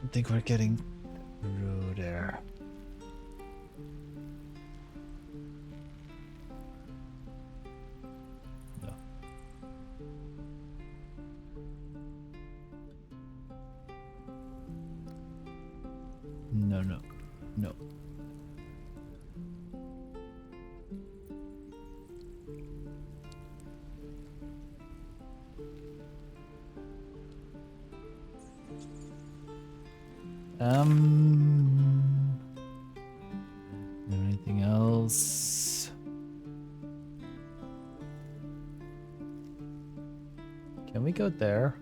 I think we're getting through there. No. No, no, no. Anything else? Can we go there?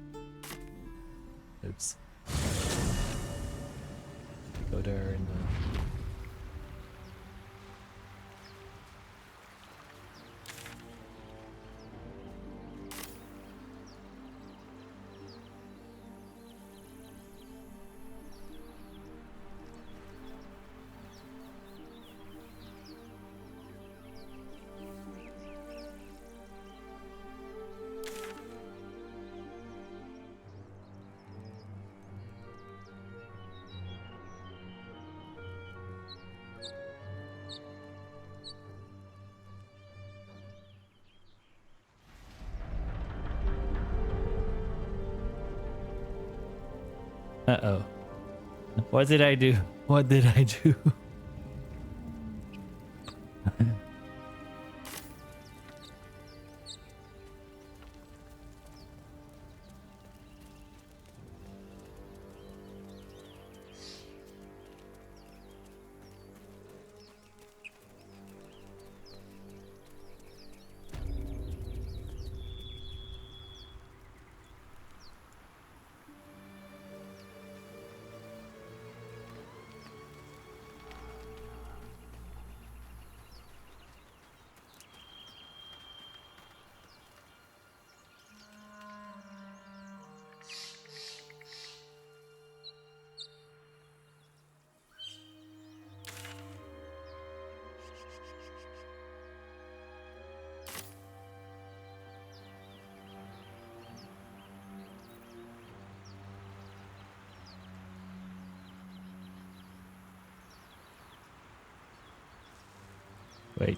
Oops. Go there in the... Uh-oh. What did I do? What did I do? Wait.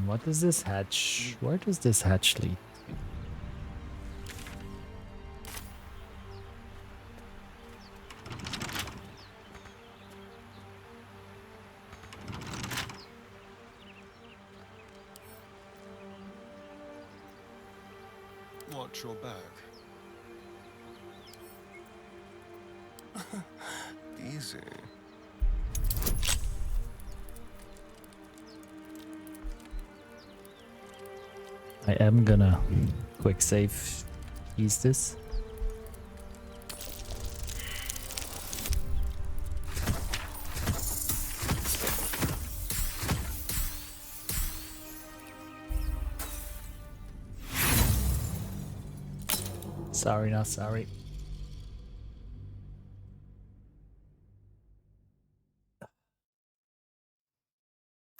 What does this hatch? Where does this hatch lead? Watch your back. Easy. I am gonna quick save ease this. Sorry, not sorry.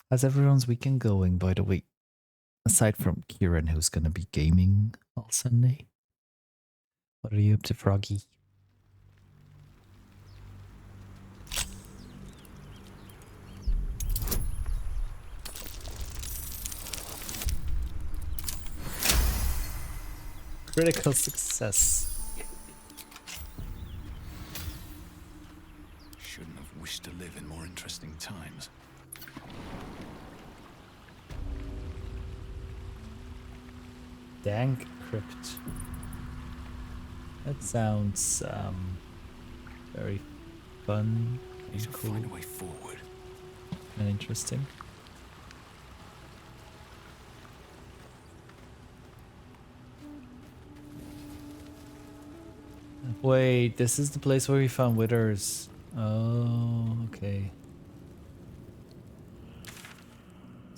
How's everyone's weekend going, by the way? Aside from Kieran, who's gonna be gaming all Sunday. What are you up to, Froggy? Critical success. Shouldn't have wished to live in more interesting times. Dank Crypt. That sounds very fun Need to and cool find a way forward. and interesting. Wait, this is the place where we found withers. Oh, okay.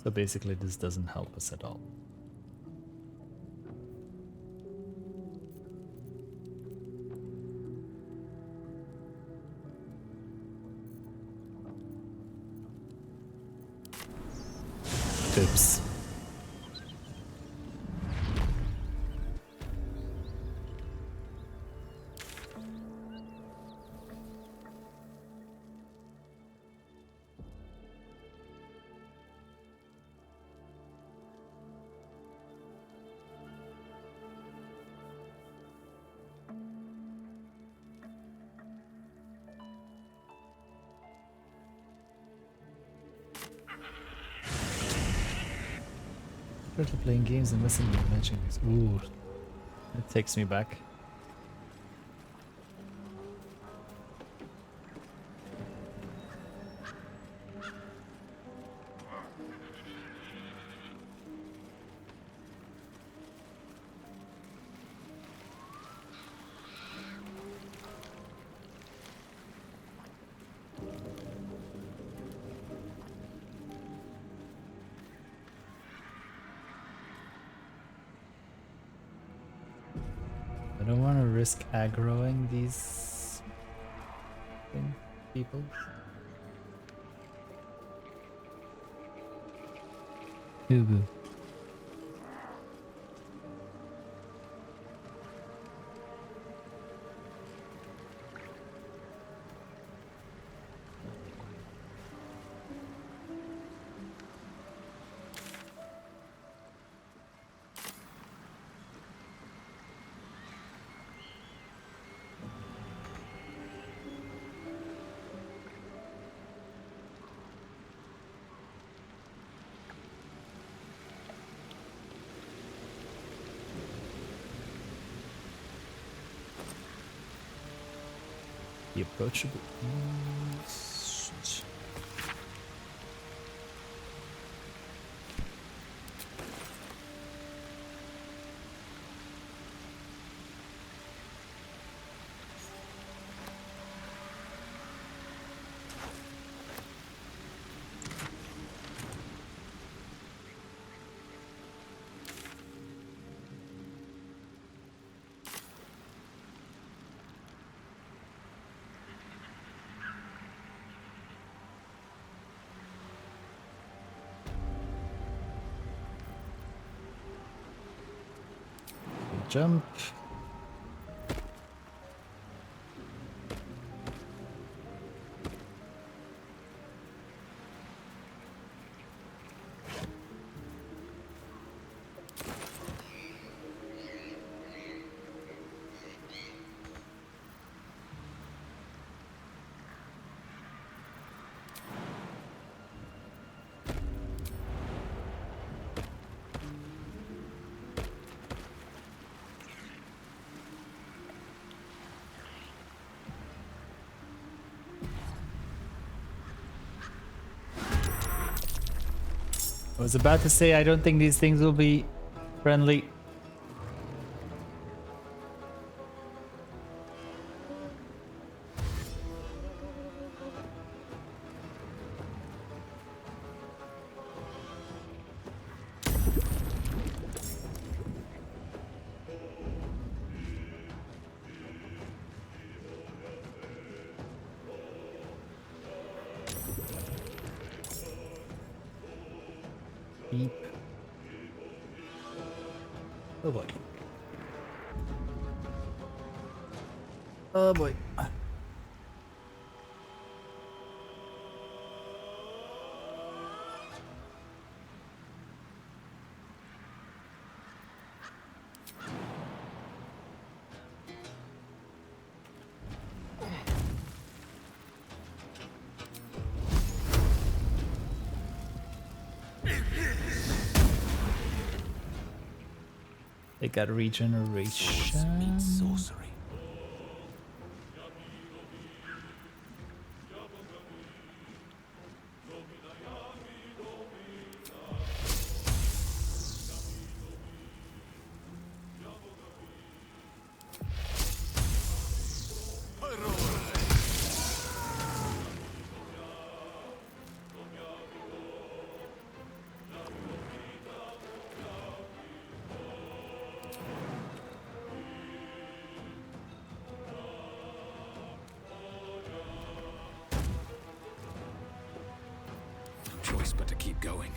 So basically this doesn't help us at all. Oops. Currently playing games and missing the mentions. Ooh, it takes me back. I don't want to risk aggroing these people. Ubu. The approachable. Jump. I was about to say I don't think these things will be friendly. Beep. Oh boy. Oh boy. They got regeneration. Sorcery. going.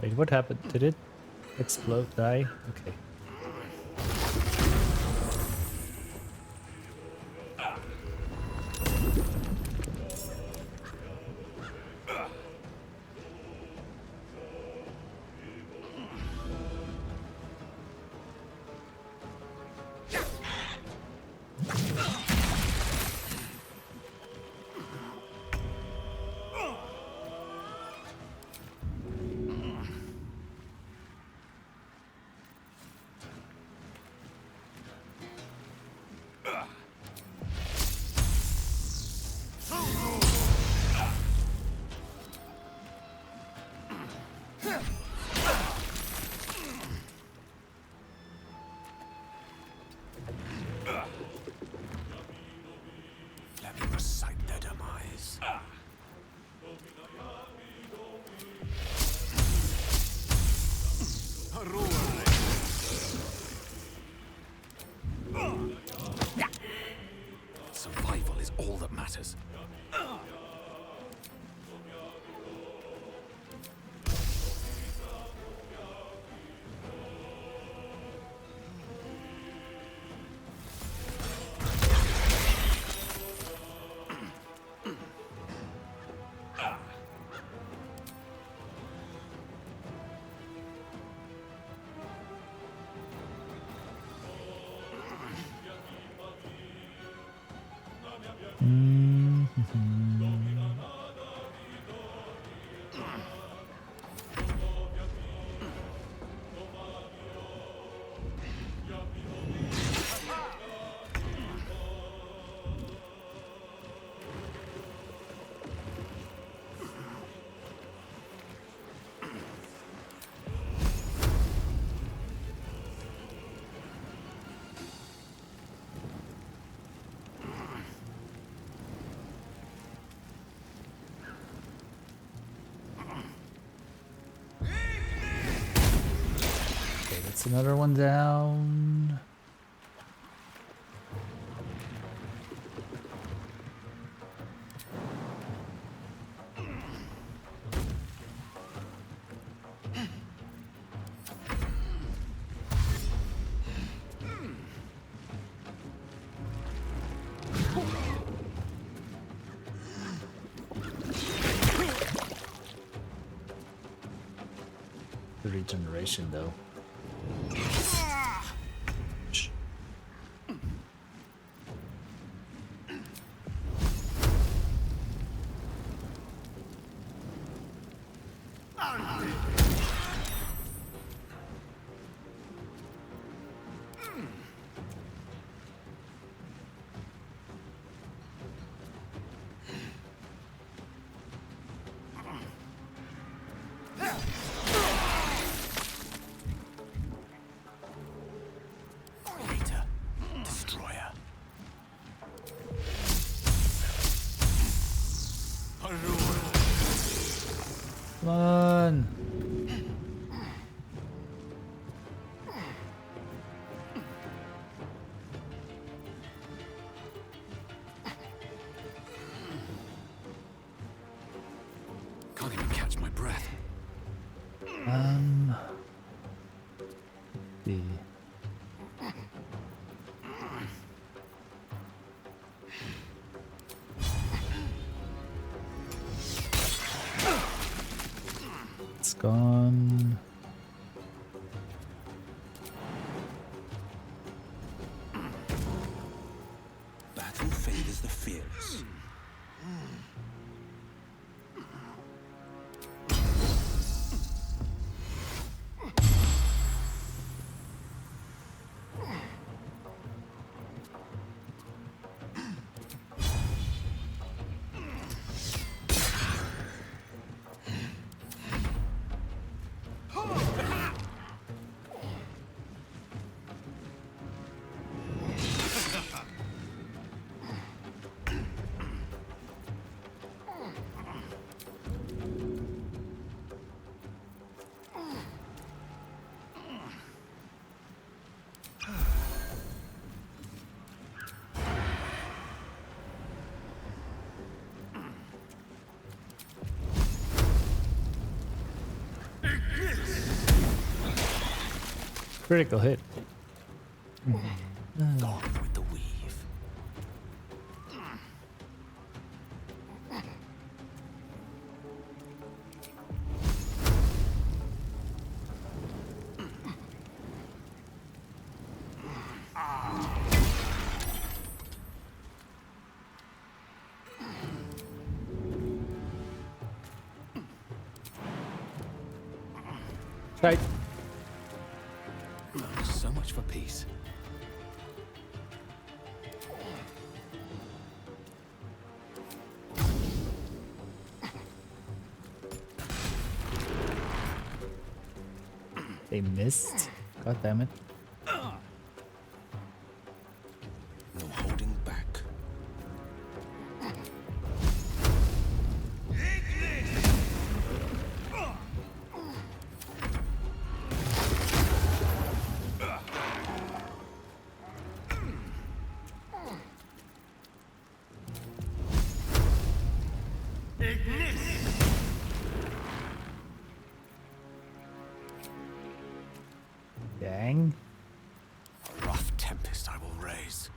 Wait, what happened? Did it explode? Die? Okay. Let me recite their demise. Survival is all that matters. That's another one down. The regeneration though. Come on. Can't even catch my breath. The it's gone. Battle favors the fearless. Critical hit. Gone with the weave. Right. So much for peace. They missed. God damn it. No holding back. Dang. A rough tempest I will raise.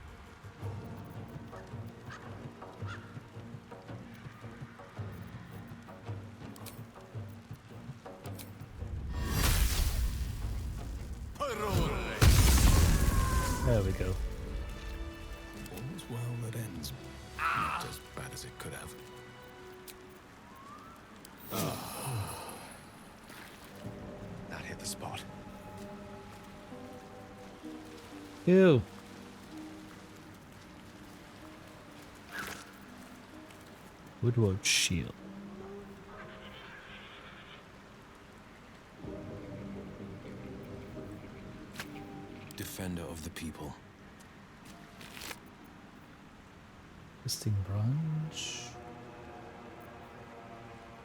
There we go. All's well that ends. Not as bad as it could have. That hit the spot. Ew. Woodward shield. Defender of the people. Twisting branch.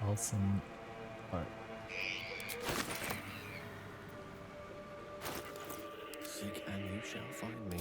Awesome art. Seek and you shall find me.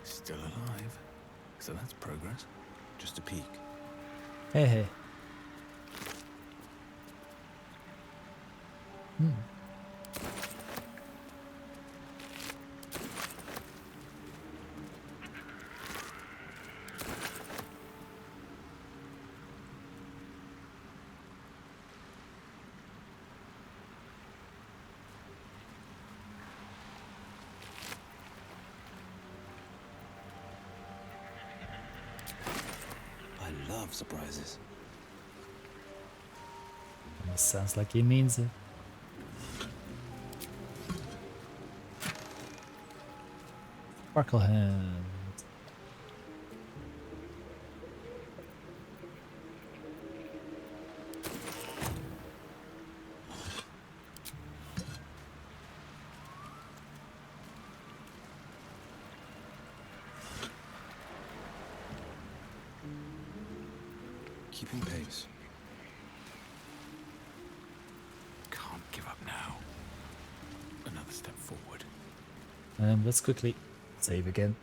Still alive. So that's progress. Just a peek. Hey, hey. I love surprises. Almost sounds like he means it. Sparkle hand. Keeping pace. Can't give up now. Another step forward. Let's quickly save again.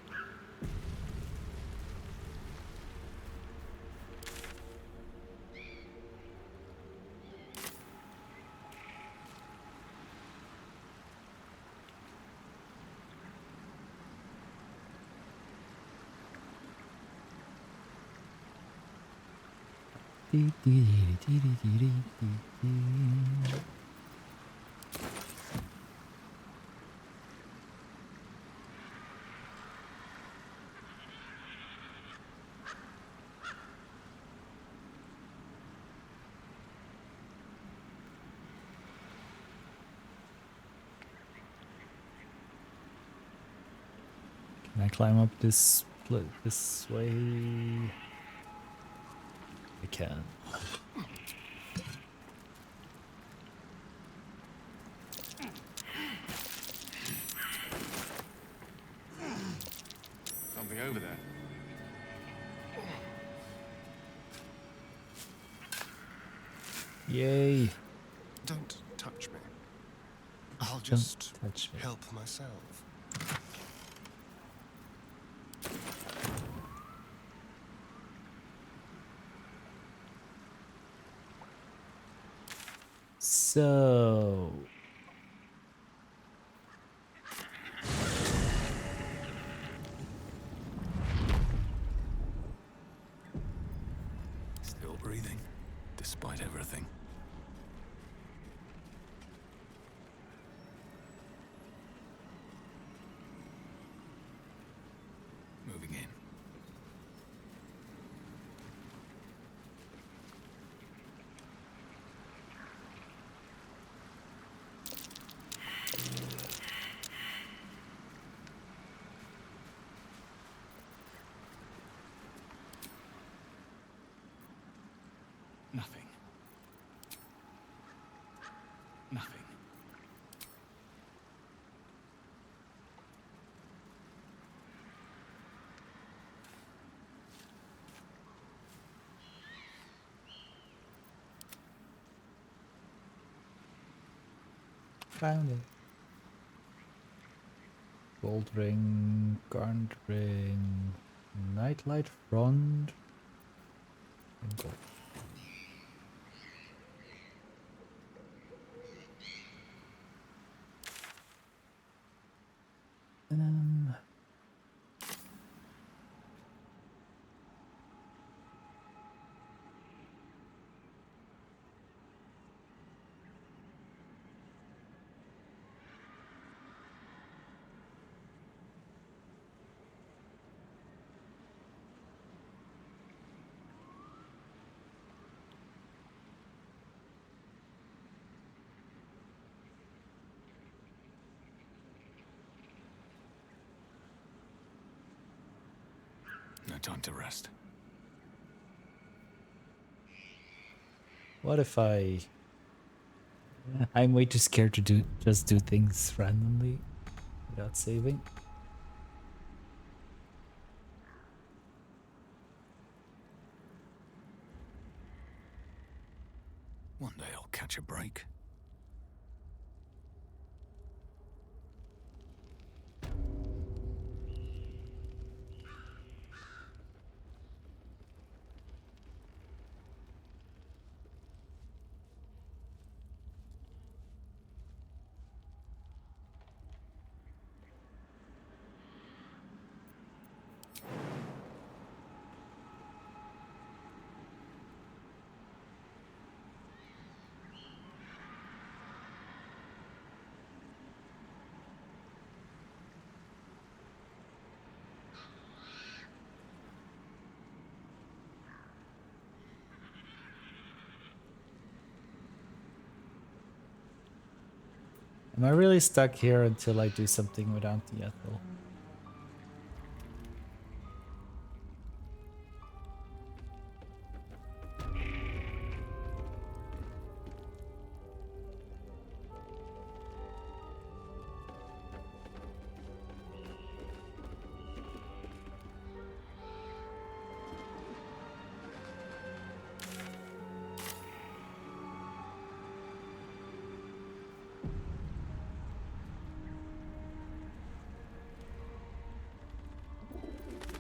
Can I climb up this way? I can. Something over there. Yay! Don't touch me. I'll just help myself. So... Still breathing, despite everything. Moving in. Nothing. Nothing. Found it. Gold ring, garnet ring, nightlight front, and gold. Um, No time to rest. what if I'm way too scared to just do things randomly without saving. One day I'll catch a break. Am I really stuck here until I do something without the Ethel?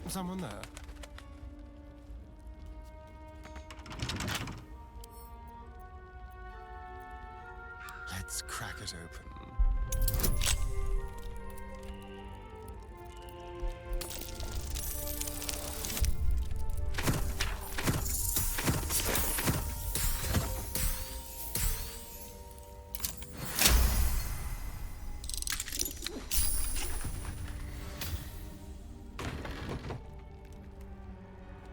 Someone there? Let's crack it open.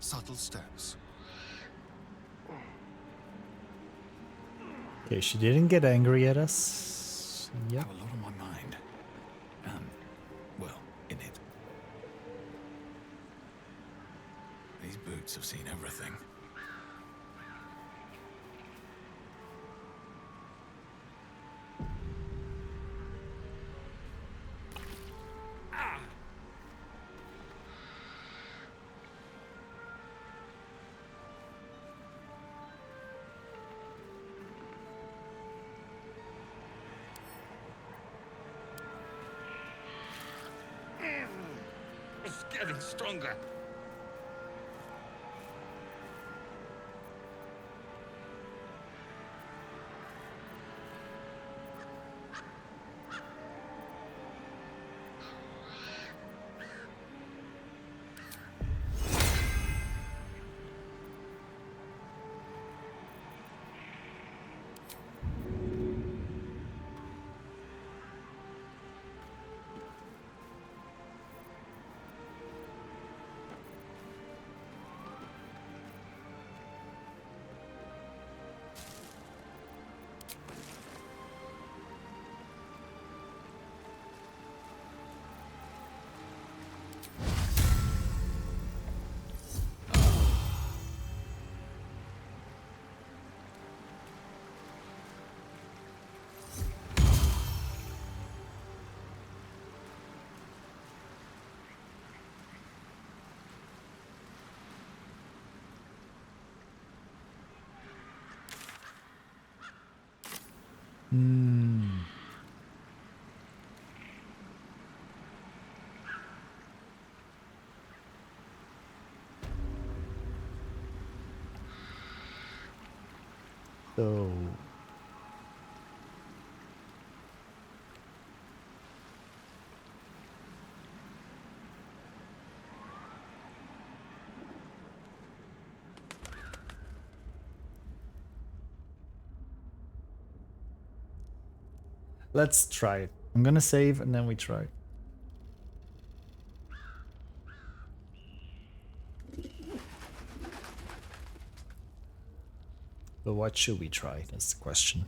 Subtle steps. Okay, she didn't get angry at us. I Yep. have a lot on my mind. Well, in it. have seen everything. It's getting stronger. So let's try it. I'm gonna save and then we try. But what should we try? That's the question.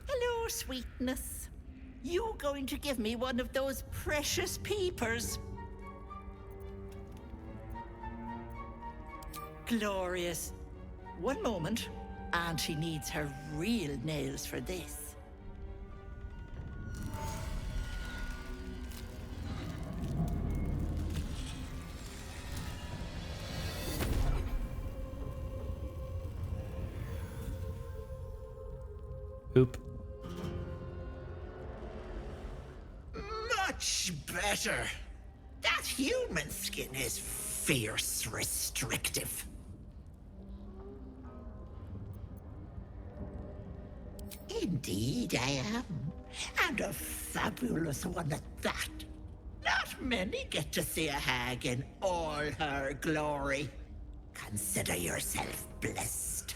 Hello, sweetness. You going to give me one of those precious peepers? Glorious. One moment. Auntie needs her real nails for this. Oop. Much better. That human skin is fierce restrictive. Indeed, I am. And a fabulous one at that. Not many get to see a hag in all her glory. Consider yourself blessed.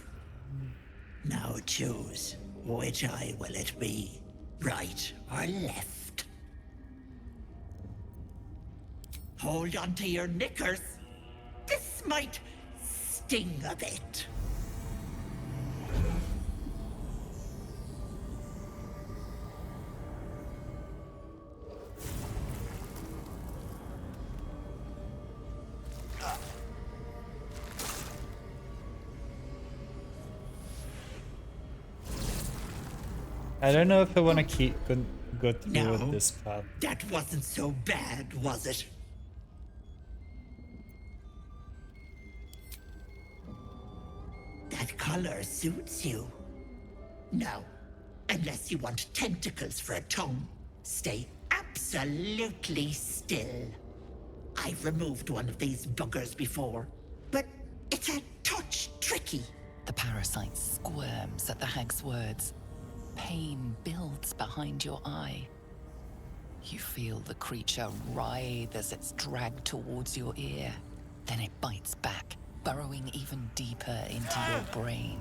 Now choose, which eye will it be? Right or left? Hold on to your knickers. This might sting a bit. I don't know if I want to go through No. with this path. That wasn't so bad, was it? That color suits you. No, unless you want tentacles for a tongue, stay absolutely still. I've removed one of these buggers before, but it's a touch tricky. The parasite squirms at the hag's words. Pain builds behind your eye. You feel the creature writhe as it's dragged towards your ear. Then it bites back, burrowing even deeper into your brain.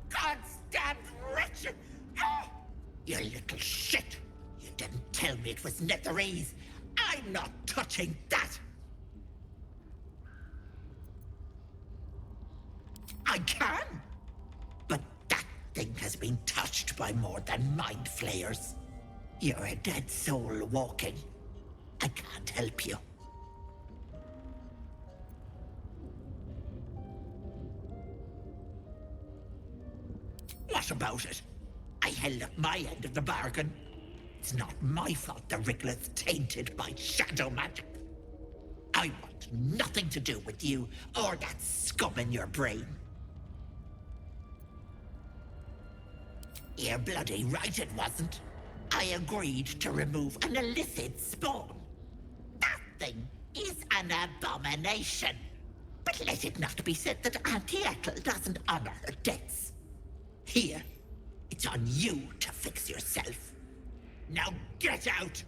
Goddamn wretched! You little shit! You didn't tell me it was Netherese. I'm not touching that! I can! But that thing has been touched by more than mind flayers. You're a dead soul walking. I can't help you. What about it? I held up my end of the bargain. It's not my fault the Wriggler's tainted by shadow magic. I want nothing to do with you or that scum in your brain. You're bloody right it wasn't. I agreed to remove an illicit spawn. That thing is an abomination. But let it not be said that Auntie Ethel doesn't honor her debts. Here, it's on you to fix yourself. Now get out!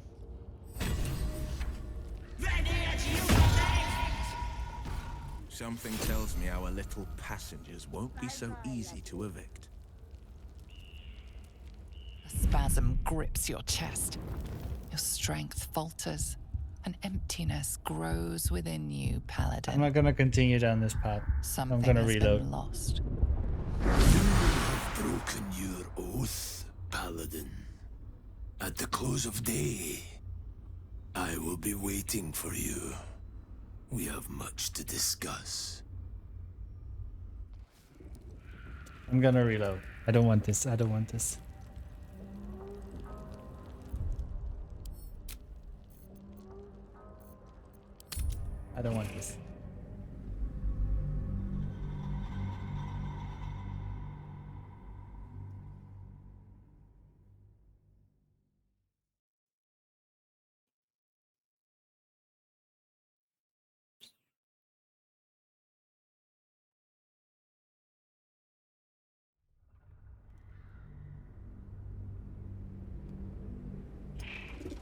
Ready as you command! Something tells me our little passengers won't be so easy to evict. A spasm grips your chest. Your strength falters. An emptiness grows within you, Paladin. I'm not gonna continue down this path. Something I'm gonna has reload. been lost. You have broken your oath, Paladin. At the close of day, I will be waiting for you. We have much to discuss. I'm gonna reload. I don't want this. I don't want this. I don't want this.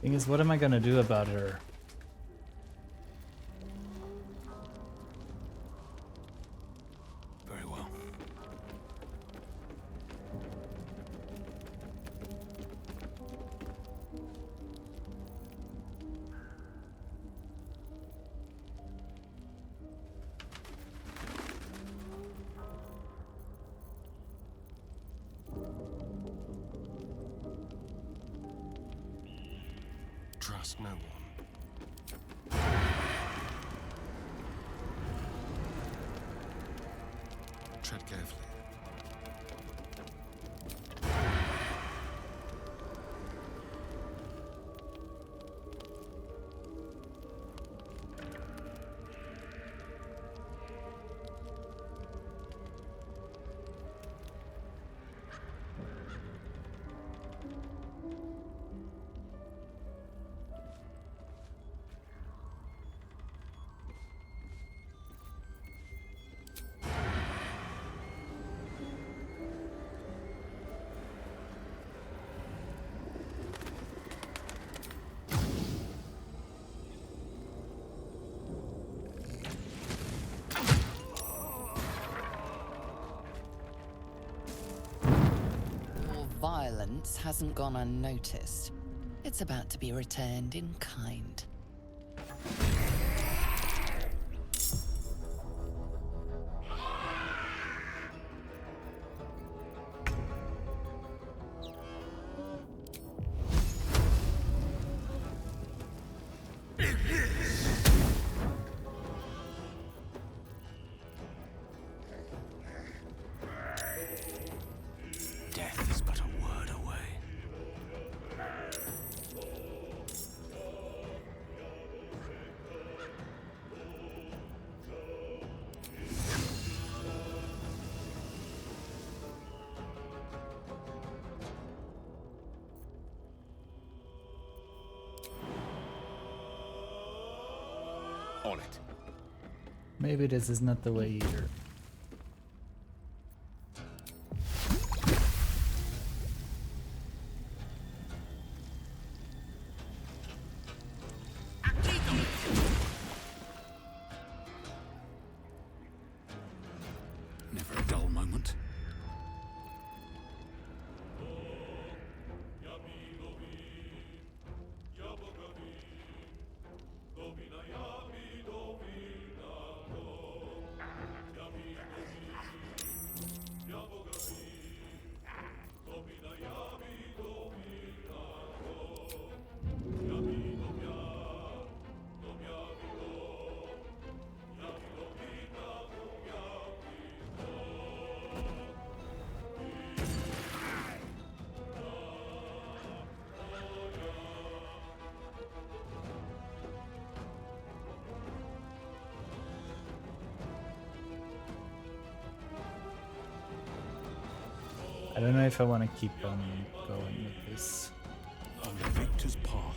Thing is, what am I gonna do about her? Very well. Trust no one. Tread carefully. Your violence hasn't gone unnoticed. It's about to be returned in kind. Death is but a word away. On it. Maybe this is not the way either. I don't know if I want to keep on going with this. On the victor's path.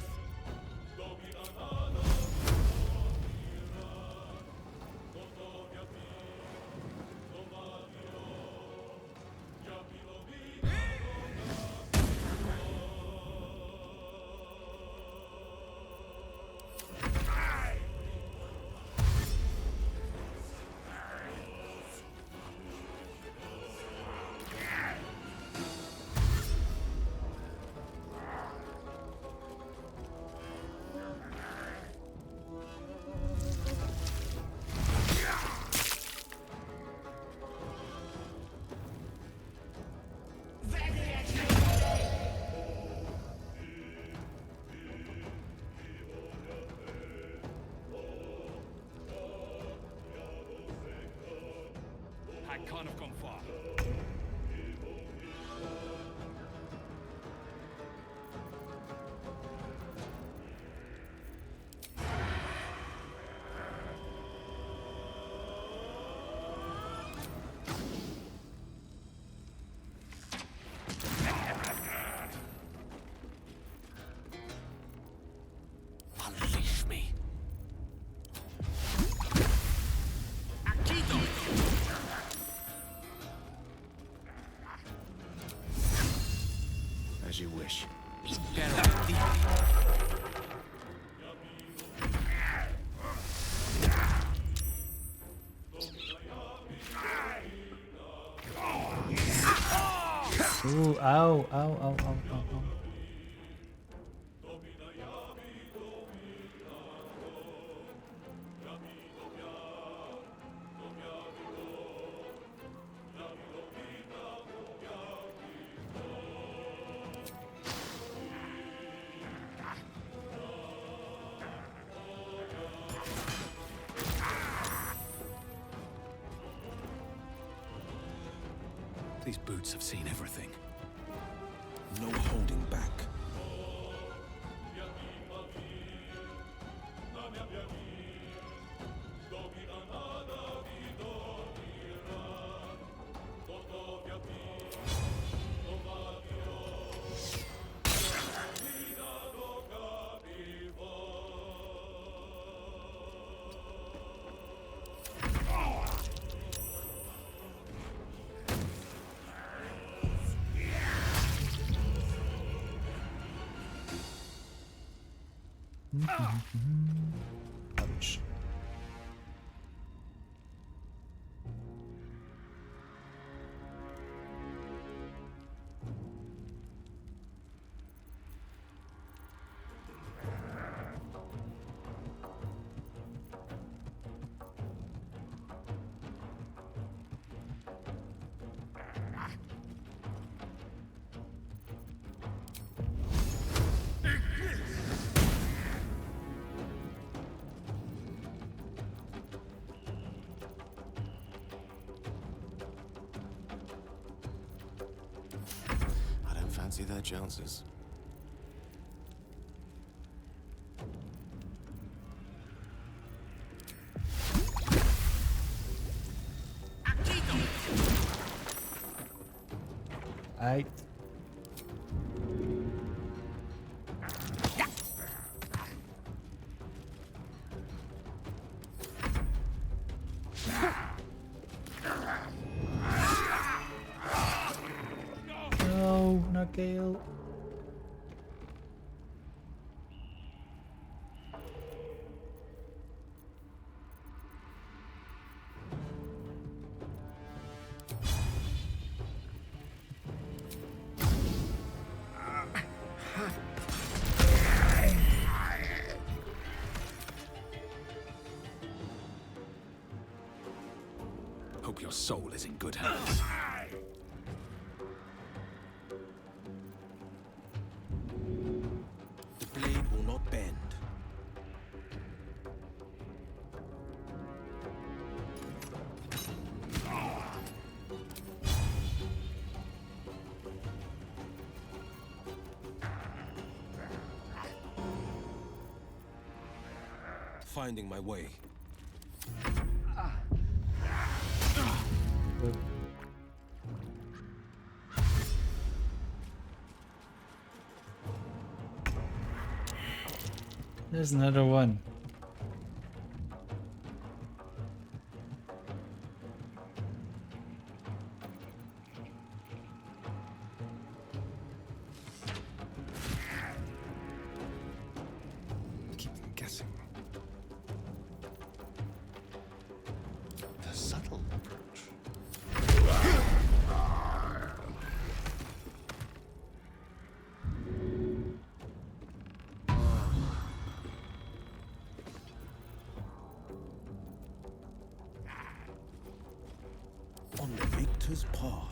I can't have gone far. Unleash me. As you wish. Ooh, ow, ow, ow, ow, ow, ow. These boots have seen everything. No holding back. Ouch. I don't fancy their chances. I. No, not Gale. Hope your soul is in good hands. The blade will not bend. Finding my way. There's another one. Keep them guessing. The subtle approach. On the victor's path.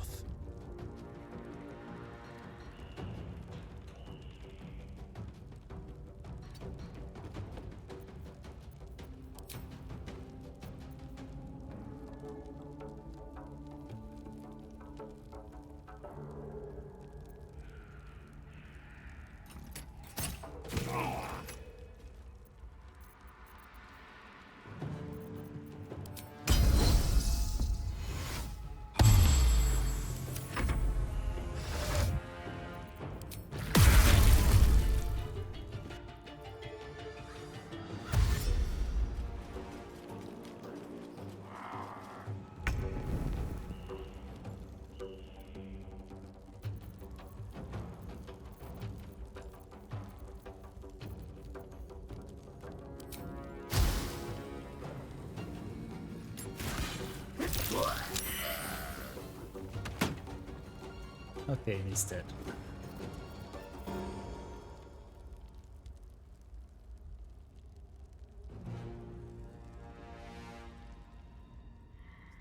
Okay, he's dead.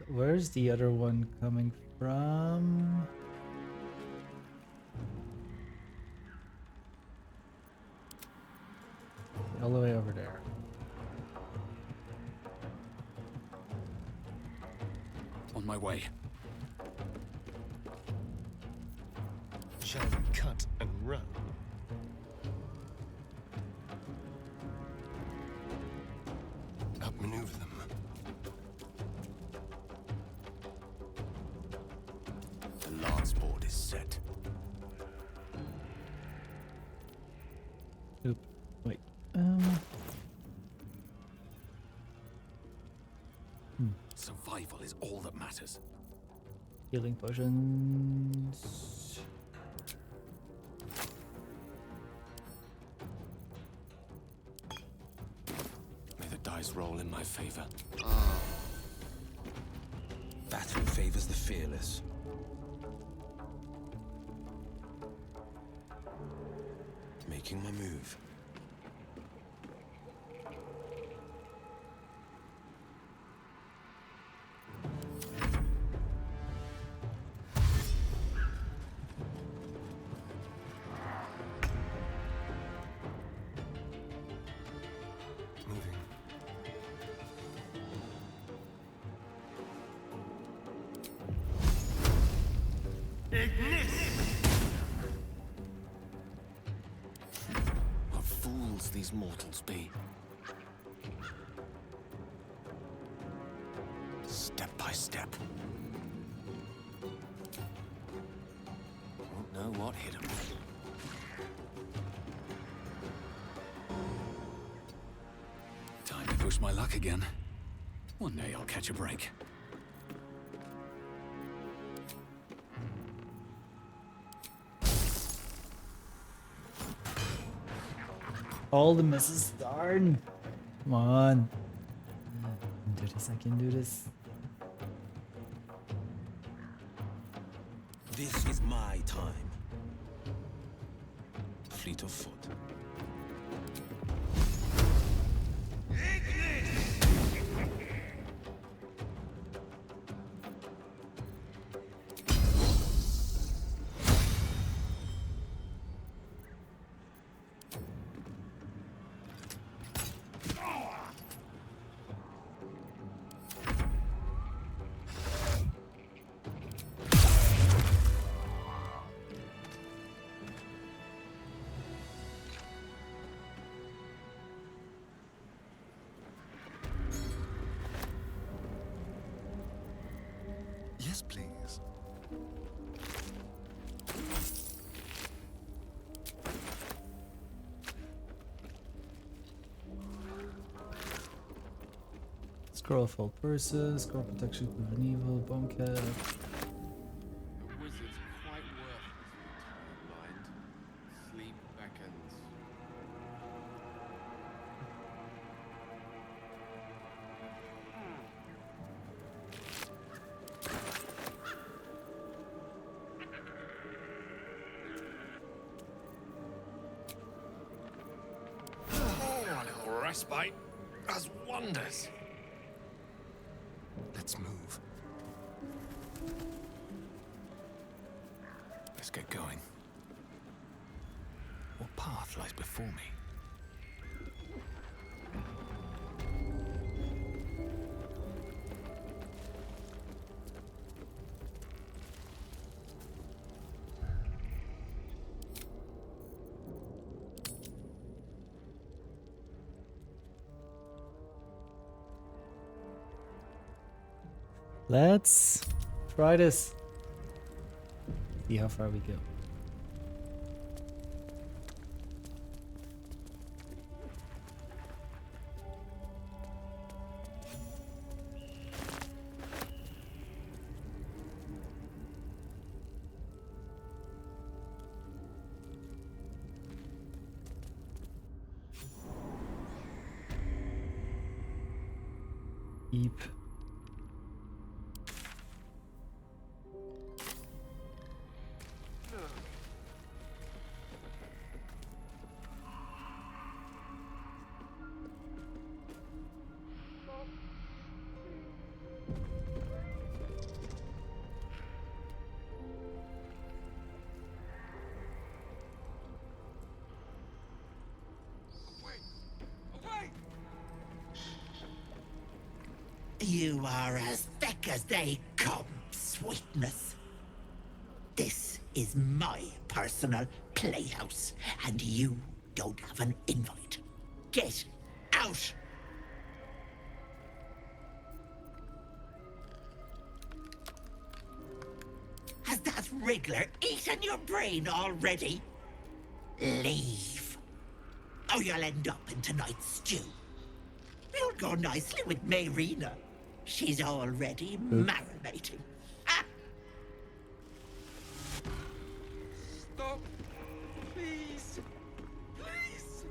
Where's the other one coming from? All the way over there. On my way. Shall we cut and run? Outmaneuver them. The lance board is set. Oop. Wait. Survival is all that matters. Healing potions. May the dice roll in my favor. Battle favors the fearless. Making my move. What fools these mortals be. Step by step. Won't know what hit 'em. Time to push my luck again. One day I'll catch a break. All the misses, darn. Come on. I can do this, I can do this. This is my time. Fleet of foot. Scroll of all purses, scroll protection from an evil, bone cap. The wizard's quite worthless, my tired mind. Sleep beckons. Oh, a little respite does wonders. Let's move. Let's get going. What path lies before me? Let's try this. See how far we go. Eep. You are as thick as they come, sweetness. This is my personal playhouse, and you don't have an invite. Get out! Has that wriggler eaten your brain already? Leave. Or you'll end up in tonight's stew. You'll go nicely with Mayrina. She's already marinating. Ah! Stop. Please. Please.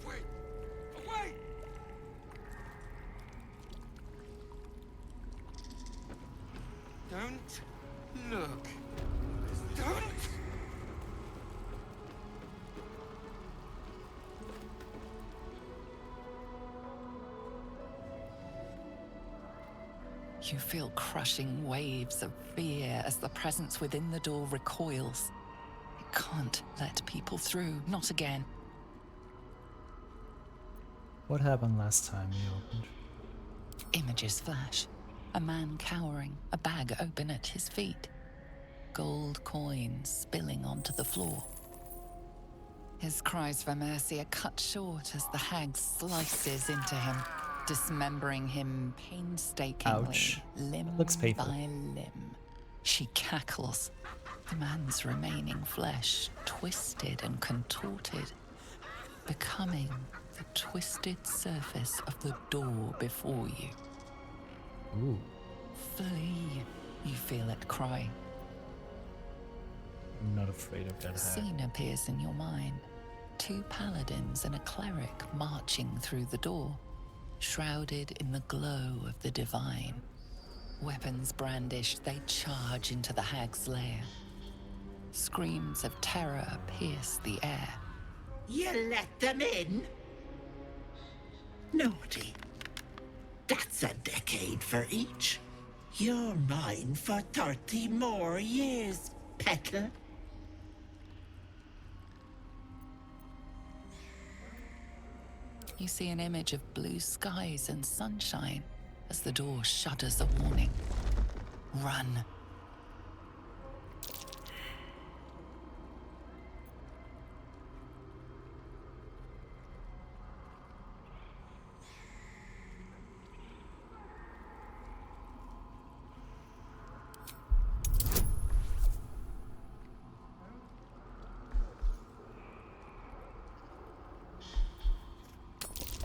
Away. Away. Don't look. Don't. You feel crushing waves of fear as the presence within the door recoils. It can't let people through, not again. What happened last time you opened? Images flash. A man cowering, a bag open at his feet. Gold coins spilling onto the floor. His cries for mercy are cut short as the hag slices into him, dismembering him painstakingly, Ouch. limb Looks painful. by limb. She cackles, the man's remaining flesh twisted and contorted, becoming the twisted surface of the door before you. Ooh. Flee, you feel it cry. I'm not afraid of that hag. Scene appears in your mind. 2 paladins and a cleric marching through the door, shrouded in the glow of the divine. Weapons brandished, they charge into the hag's lair. Screams of terror pierce the air. You let them in? Naughty. That's a decade for each. You're mine for 30 more years, peddler. You see an image of blue skies and sunshine as the door shudders a warning. Run.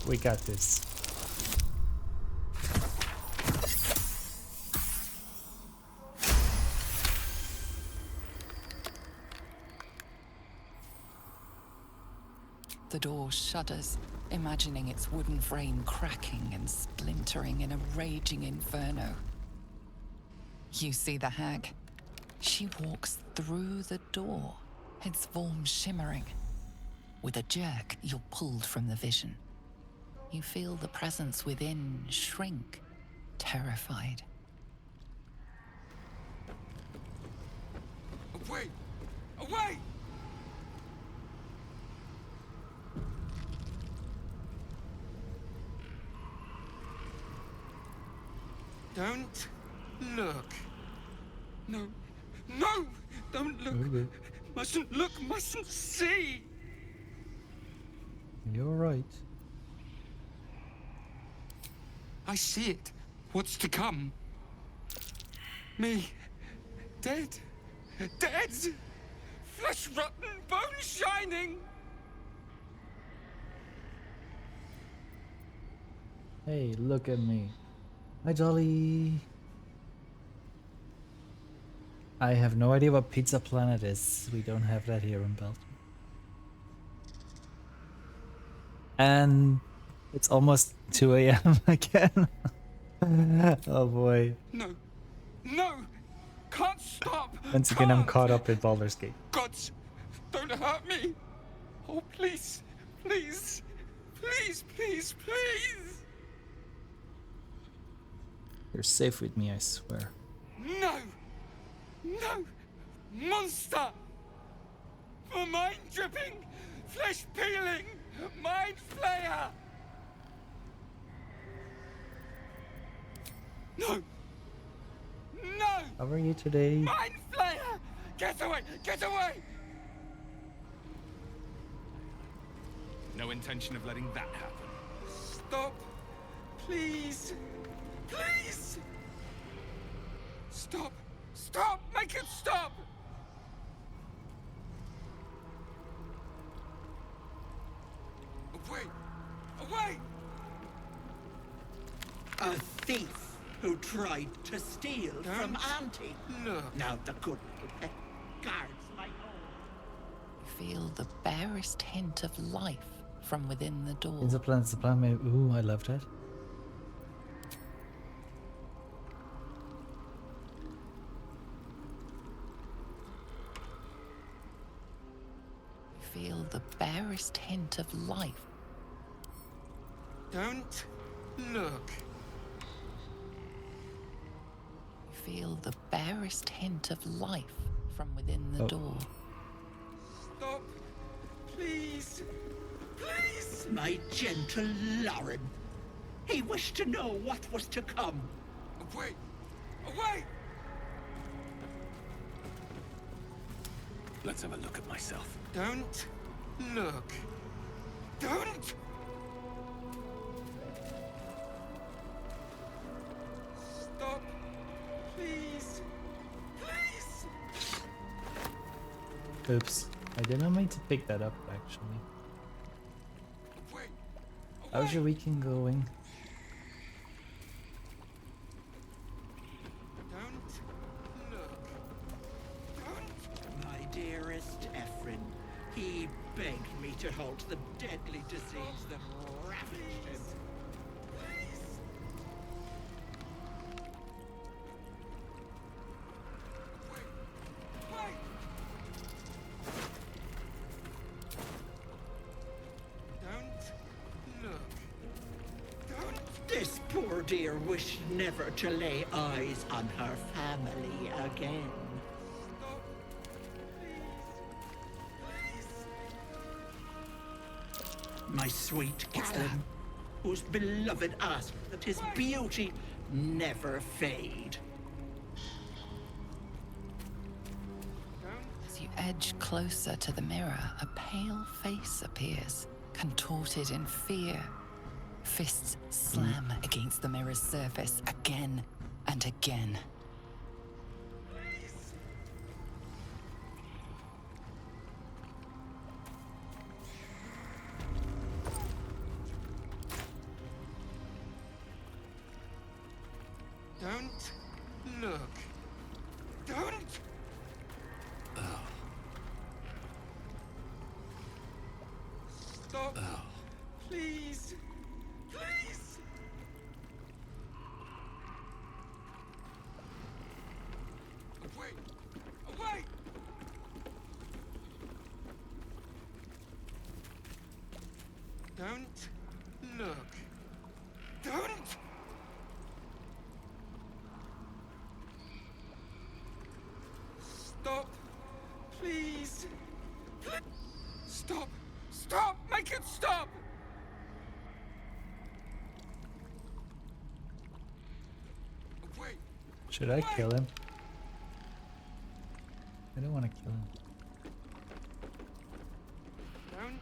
We got this. The door shudders, imagining its wooden frame cracking and splintering in a raging inferno. You see the hag. She walks through the door, its form shimmering. With a jerk, you're pulled from the vision. You feel the presence within shrink, terrified. Away! Away! Don't look. No. No! Don't look. Okay. Mustn't look, mustn't see. You're right. I see it. What's to come? Me. Dead. Dead! Flesh rotten, bone shining! Hey, look at me. Hi, Jolly. I have no idea what Pizza Planet is. We don't have that here in Belgium. And it's almost 2 a.m. again. Oh boy. No. No! Can't stop! Once again, I'm caught up in Baldur's Gate. Gods, don't hurt me! Oh, please, please, please, please, please! You're safe with me, I swear. No! No! Monster! For mind dripping, flesh peeling, mind flayer! No! No! How are you today? Mind flayer! Get away! Get away! No intention of letting that happen. Stop! Please! Please! Stop! Stop! Make it stop! Away! Away! A thief who tried to steal from Auntie. Look. Now the good little pet guards my home. You feel the barest hint of life from within the door. Pizza Planet's the planet. Ooh, I love that. You feel the barest hint of life. Don't look. You feel the barest hint of life from within the door. Stop! Please! Please! My gentle Lauren. He wished to know what was to come. Away! Away! Let's have a look at myself. Don't look. Don't! Stop! Please! Please! Oops. I did not mean to pick that up, actually. How's your weekend going? My dearest Ephraim, he begged me to halt the deadly disease that ravaged him. This poor dear wished never to lay eyes on her family again. My sweet Callum, whose beloved asked that his beauty never fade. As you edge closer to the mirror, a pale face appears, contorted in fear. Fists slam against the mirror's surface again and again. Don't look. Don't! Stop. Please. Please. Away. Away. Don't look. Don't! Stop. Please. Stop. Stop! Make it stop! Wait. Should I kill him? I don't want to kill him. Don't.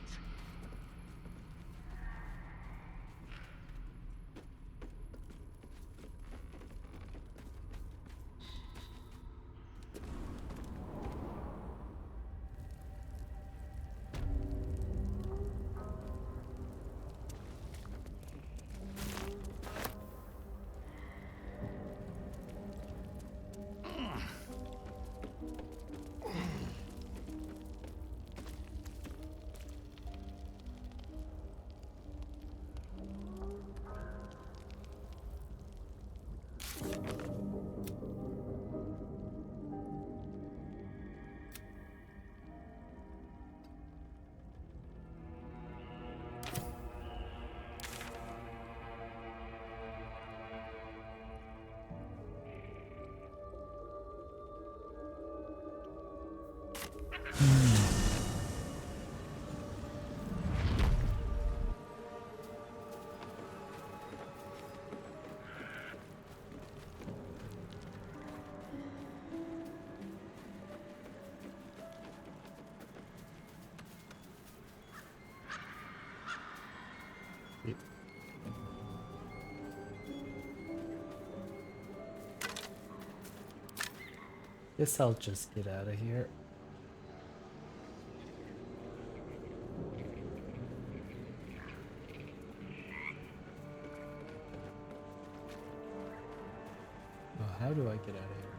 Guess I'll just get out of here. Oh, how do I get out of here?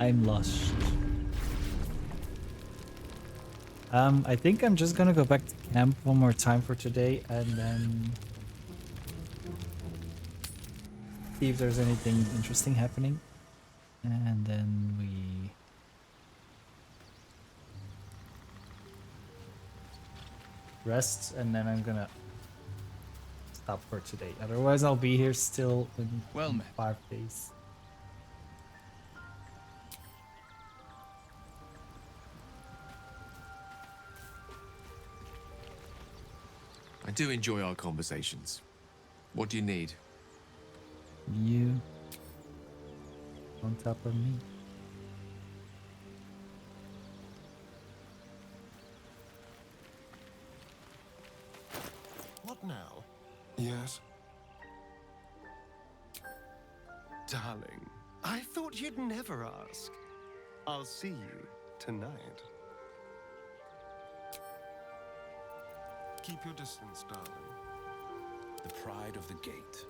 I'm lost. I think I'm just gonna go back to camp one more time for today and then see if there's anything interesting happening. And then we rest, and then I'm gonna stop for today. Otherwise I'll be here still in 5 days. I do enjoy our conversations. What do you need? You on top of me. What now? Yes? Darling, I thought you'd never ask. I'll see you tonight. Keep your distance, darling. The pride of the gate.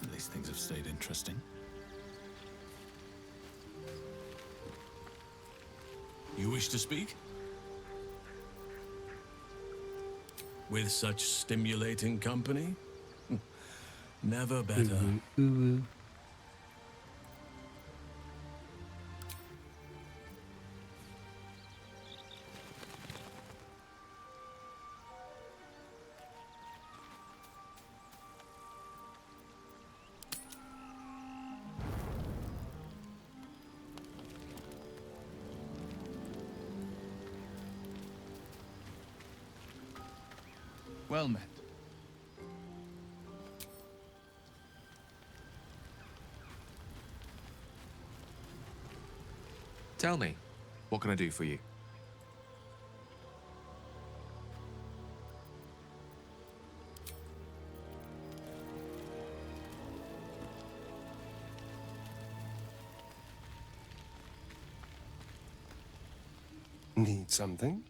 At least things have stayed interesting. You wish to speak? With such stimulating company? Never better. Ooh. Well met. Tell me, what can I do for you? Need something?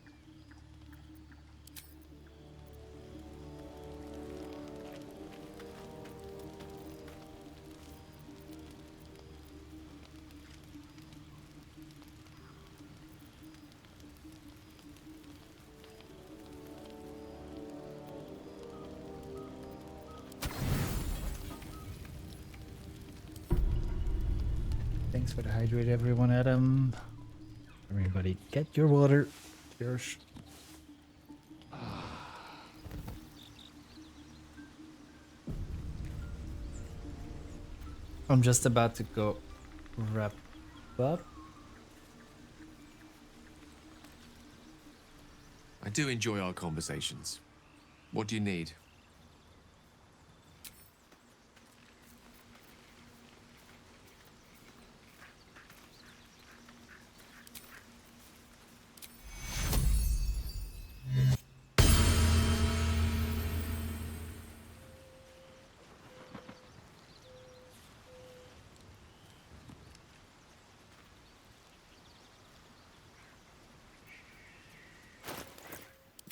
Thanks for the hydrate, everyone, Adam. Everybody, get your water. Cheers. I'm just about to go wrap up. I do enjoy our conversations. What do you need?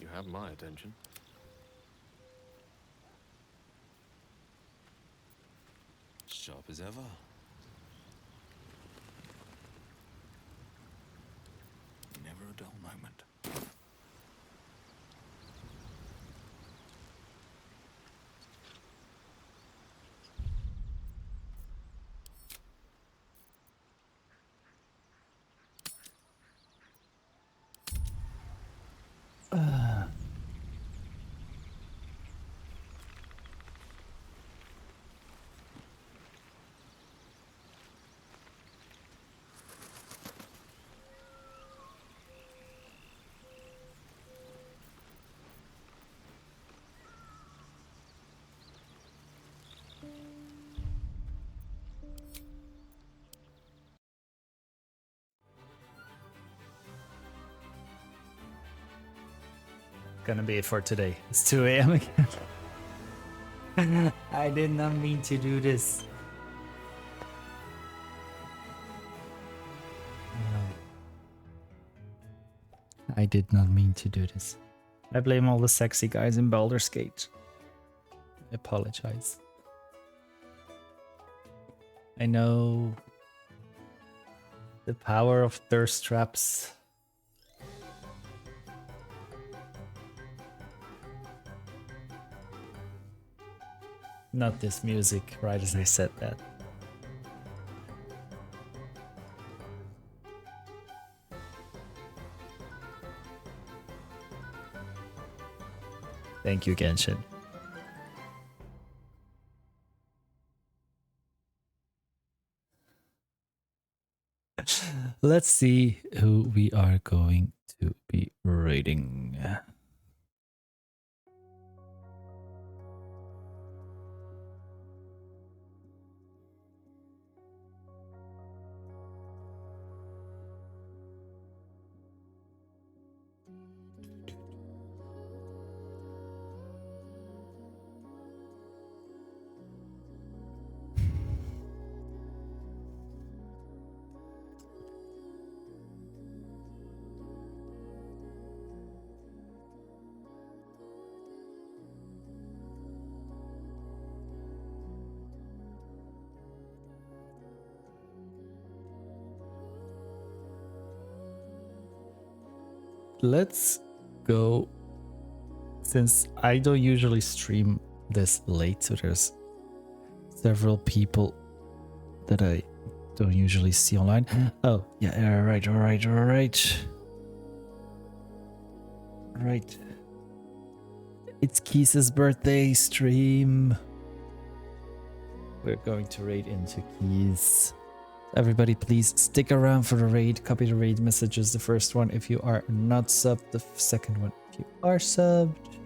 You have my attention. Sharp as ever. Never a dull moment. Gonna be it for today. It's 2 a.m. again. I did not mean to do this. I did not mean to do this. I blame all the sexy guys in Baldur's Gate. I apologize. I know the power of thirst traps. Not this music, right as I said that. Thank you, Genshin. Let's see who we are going to be raiding. Let's go, since I don't usually stream this late, so there's several people that I don't usually see online. Oh, yeah, all right. Right. It's Keys's birthday stream. We're going to raid into Keys. Everybody, please stick around for the raid. Copy the raid messages. The first one if you are not subbed. The second one if you are subbed.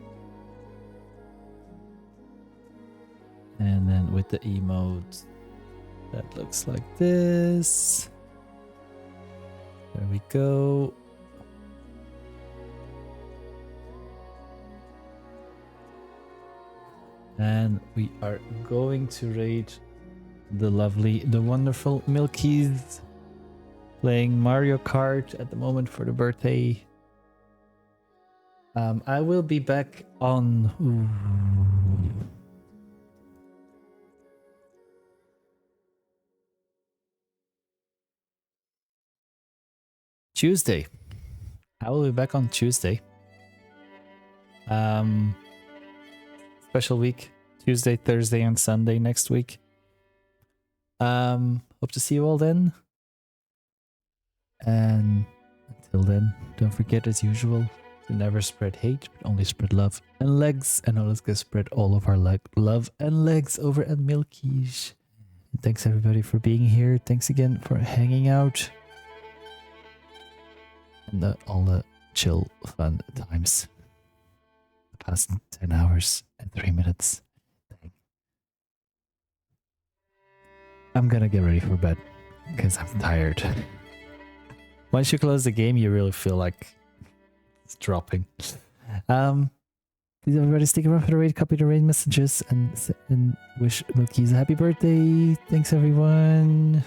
And then with the emote, that looks like this. There we go. And we are going to raid the wonderful Milky's playing Mario Kart at the moment for the birthday. I will be back on Tuesday. I will be back on Tuesday. Special week. Tuesday, Thursday, and Sunday next week. Hope to see you all then. And until then, don't forget as usual to never spread hate, but only spread love and legs. And let's go spread all of our love and legs over at Milky's. Thanks everybody for being here. Thanks again for hanging out. And all the chill, fun times. The past 10 hours and 3 minutes. Dang. I'm gonna get ready for bed because I'm tired. Once you close the game, you really feel like it's dropping. Please everybody stick around for the raid, copy the raid messages, and wish Milky's a happy birthday. Thanks everyone.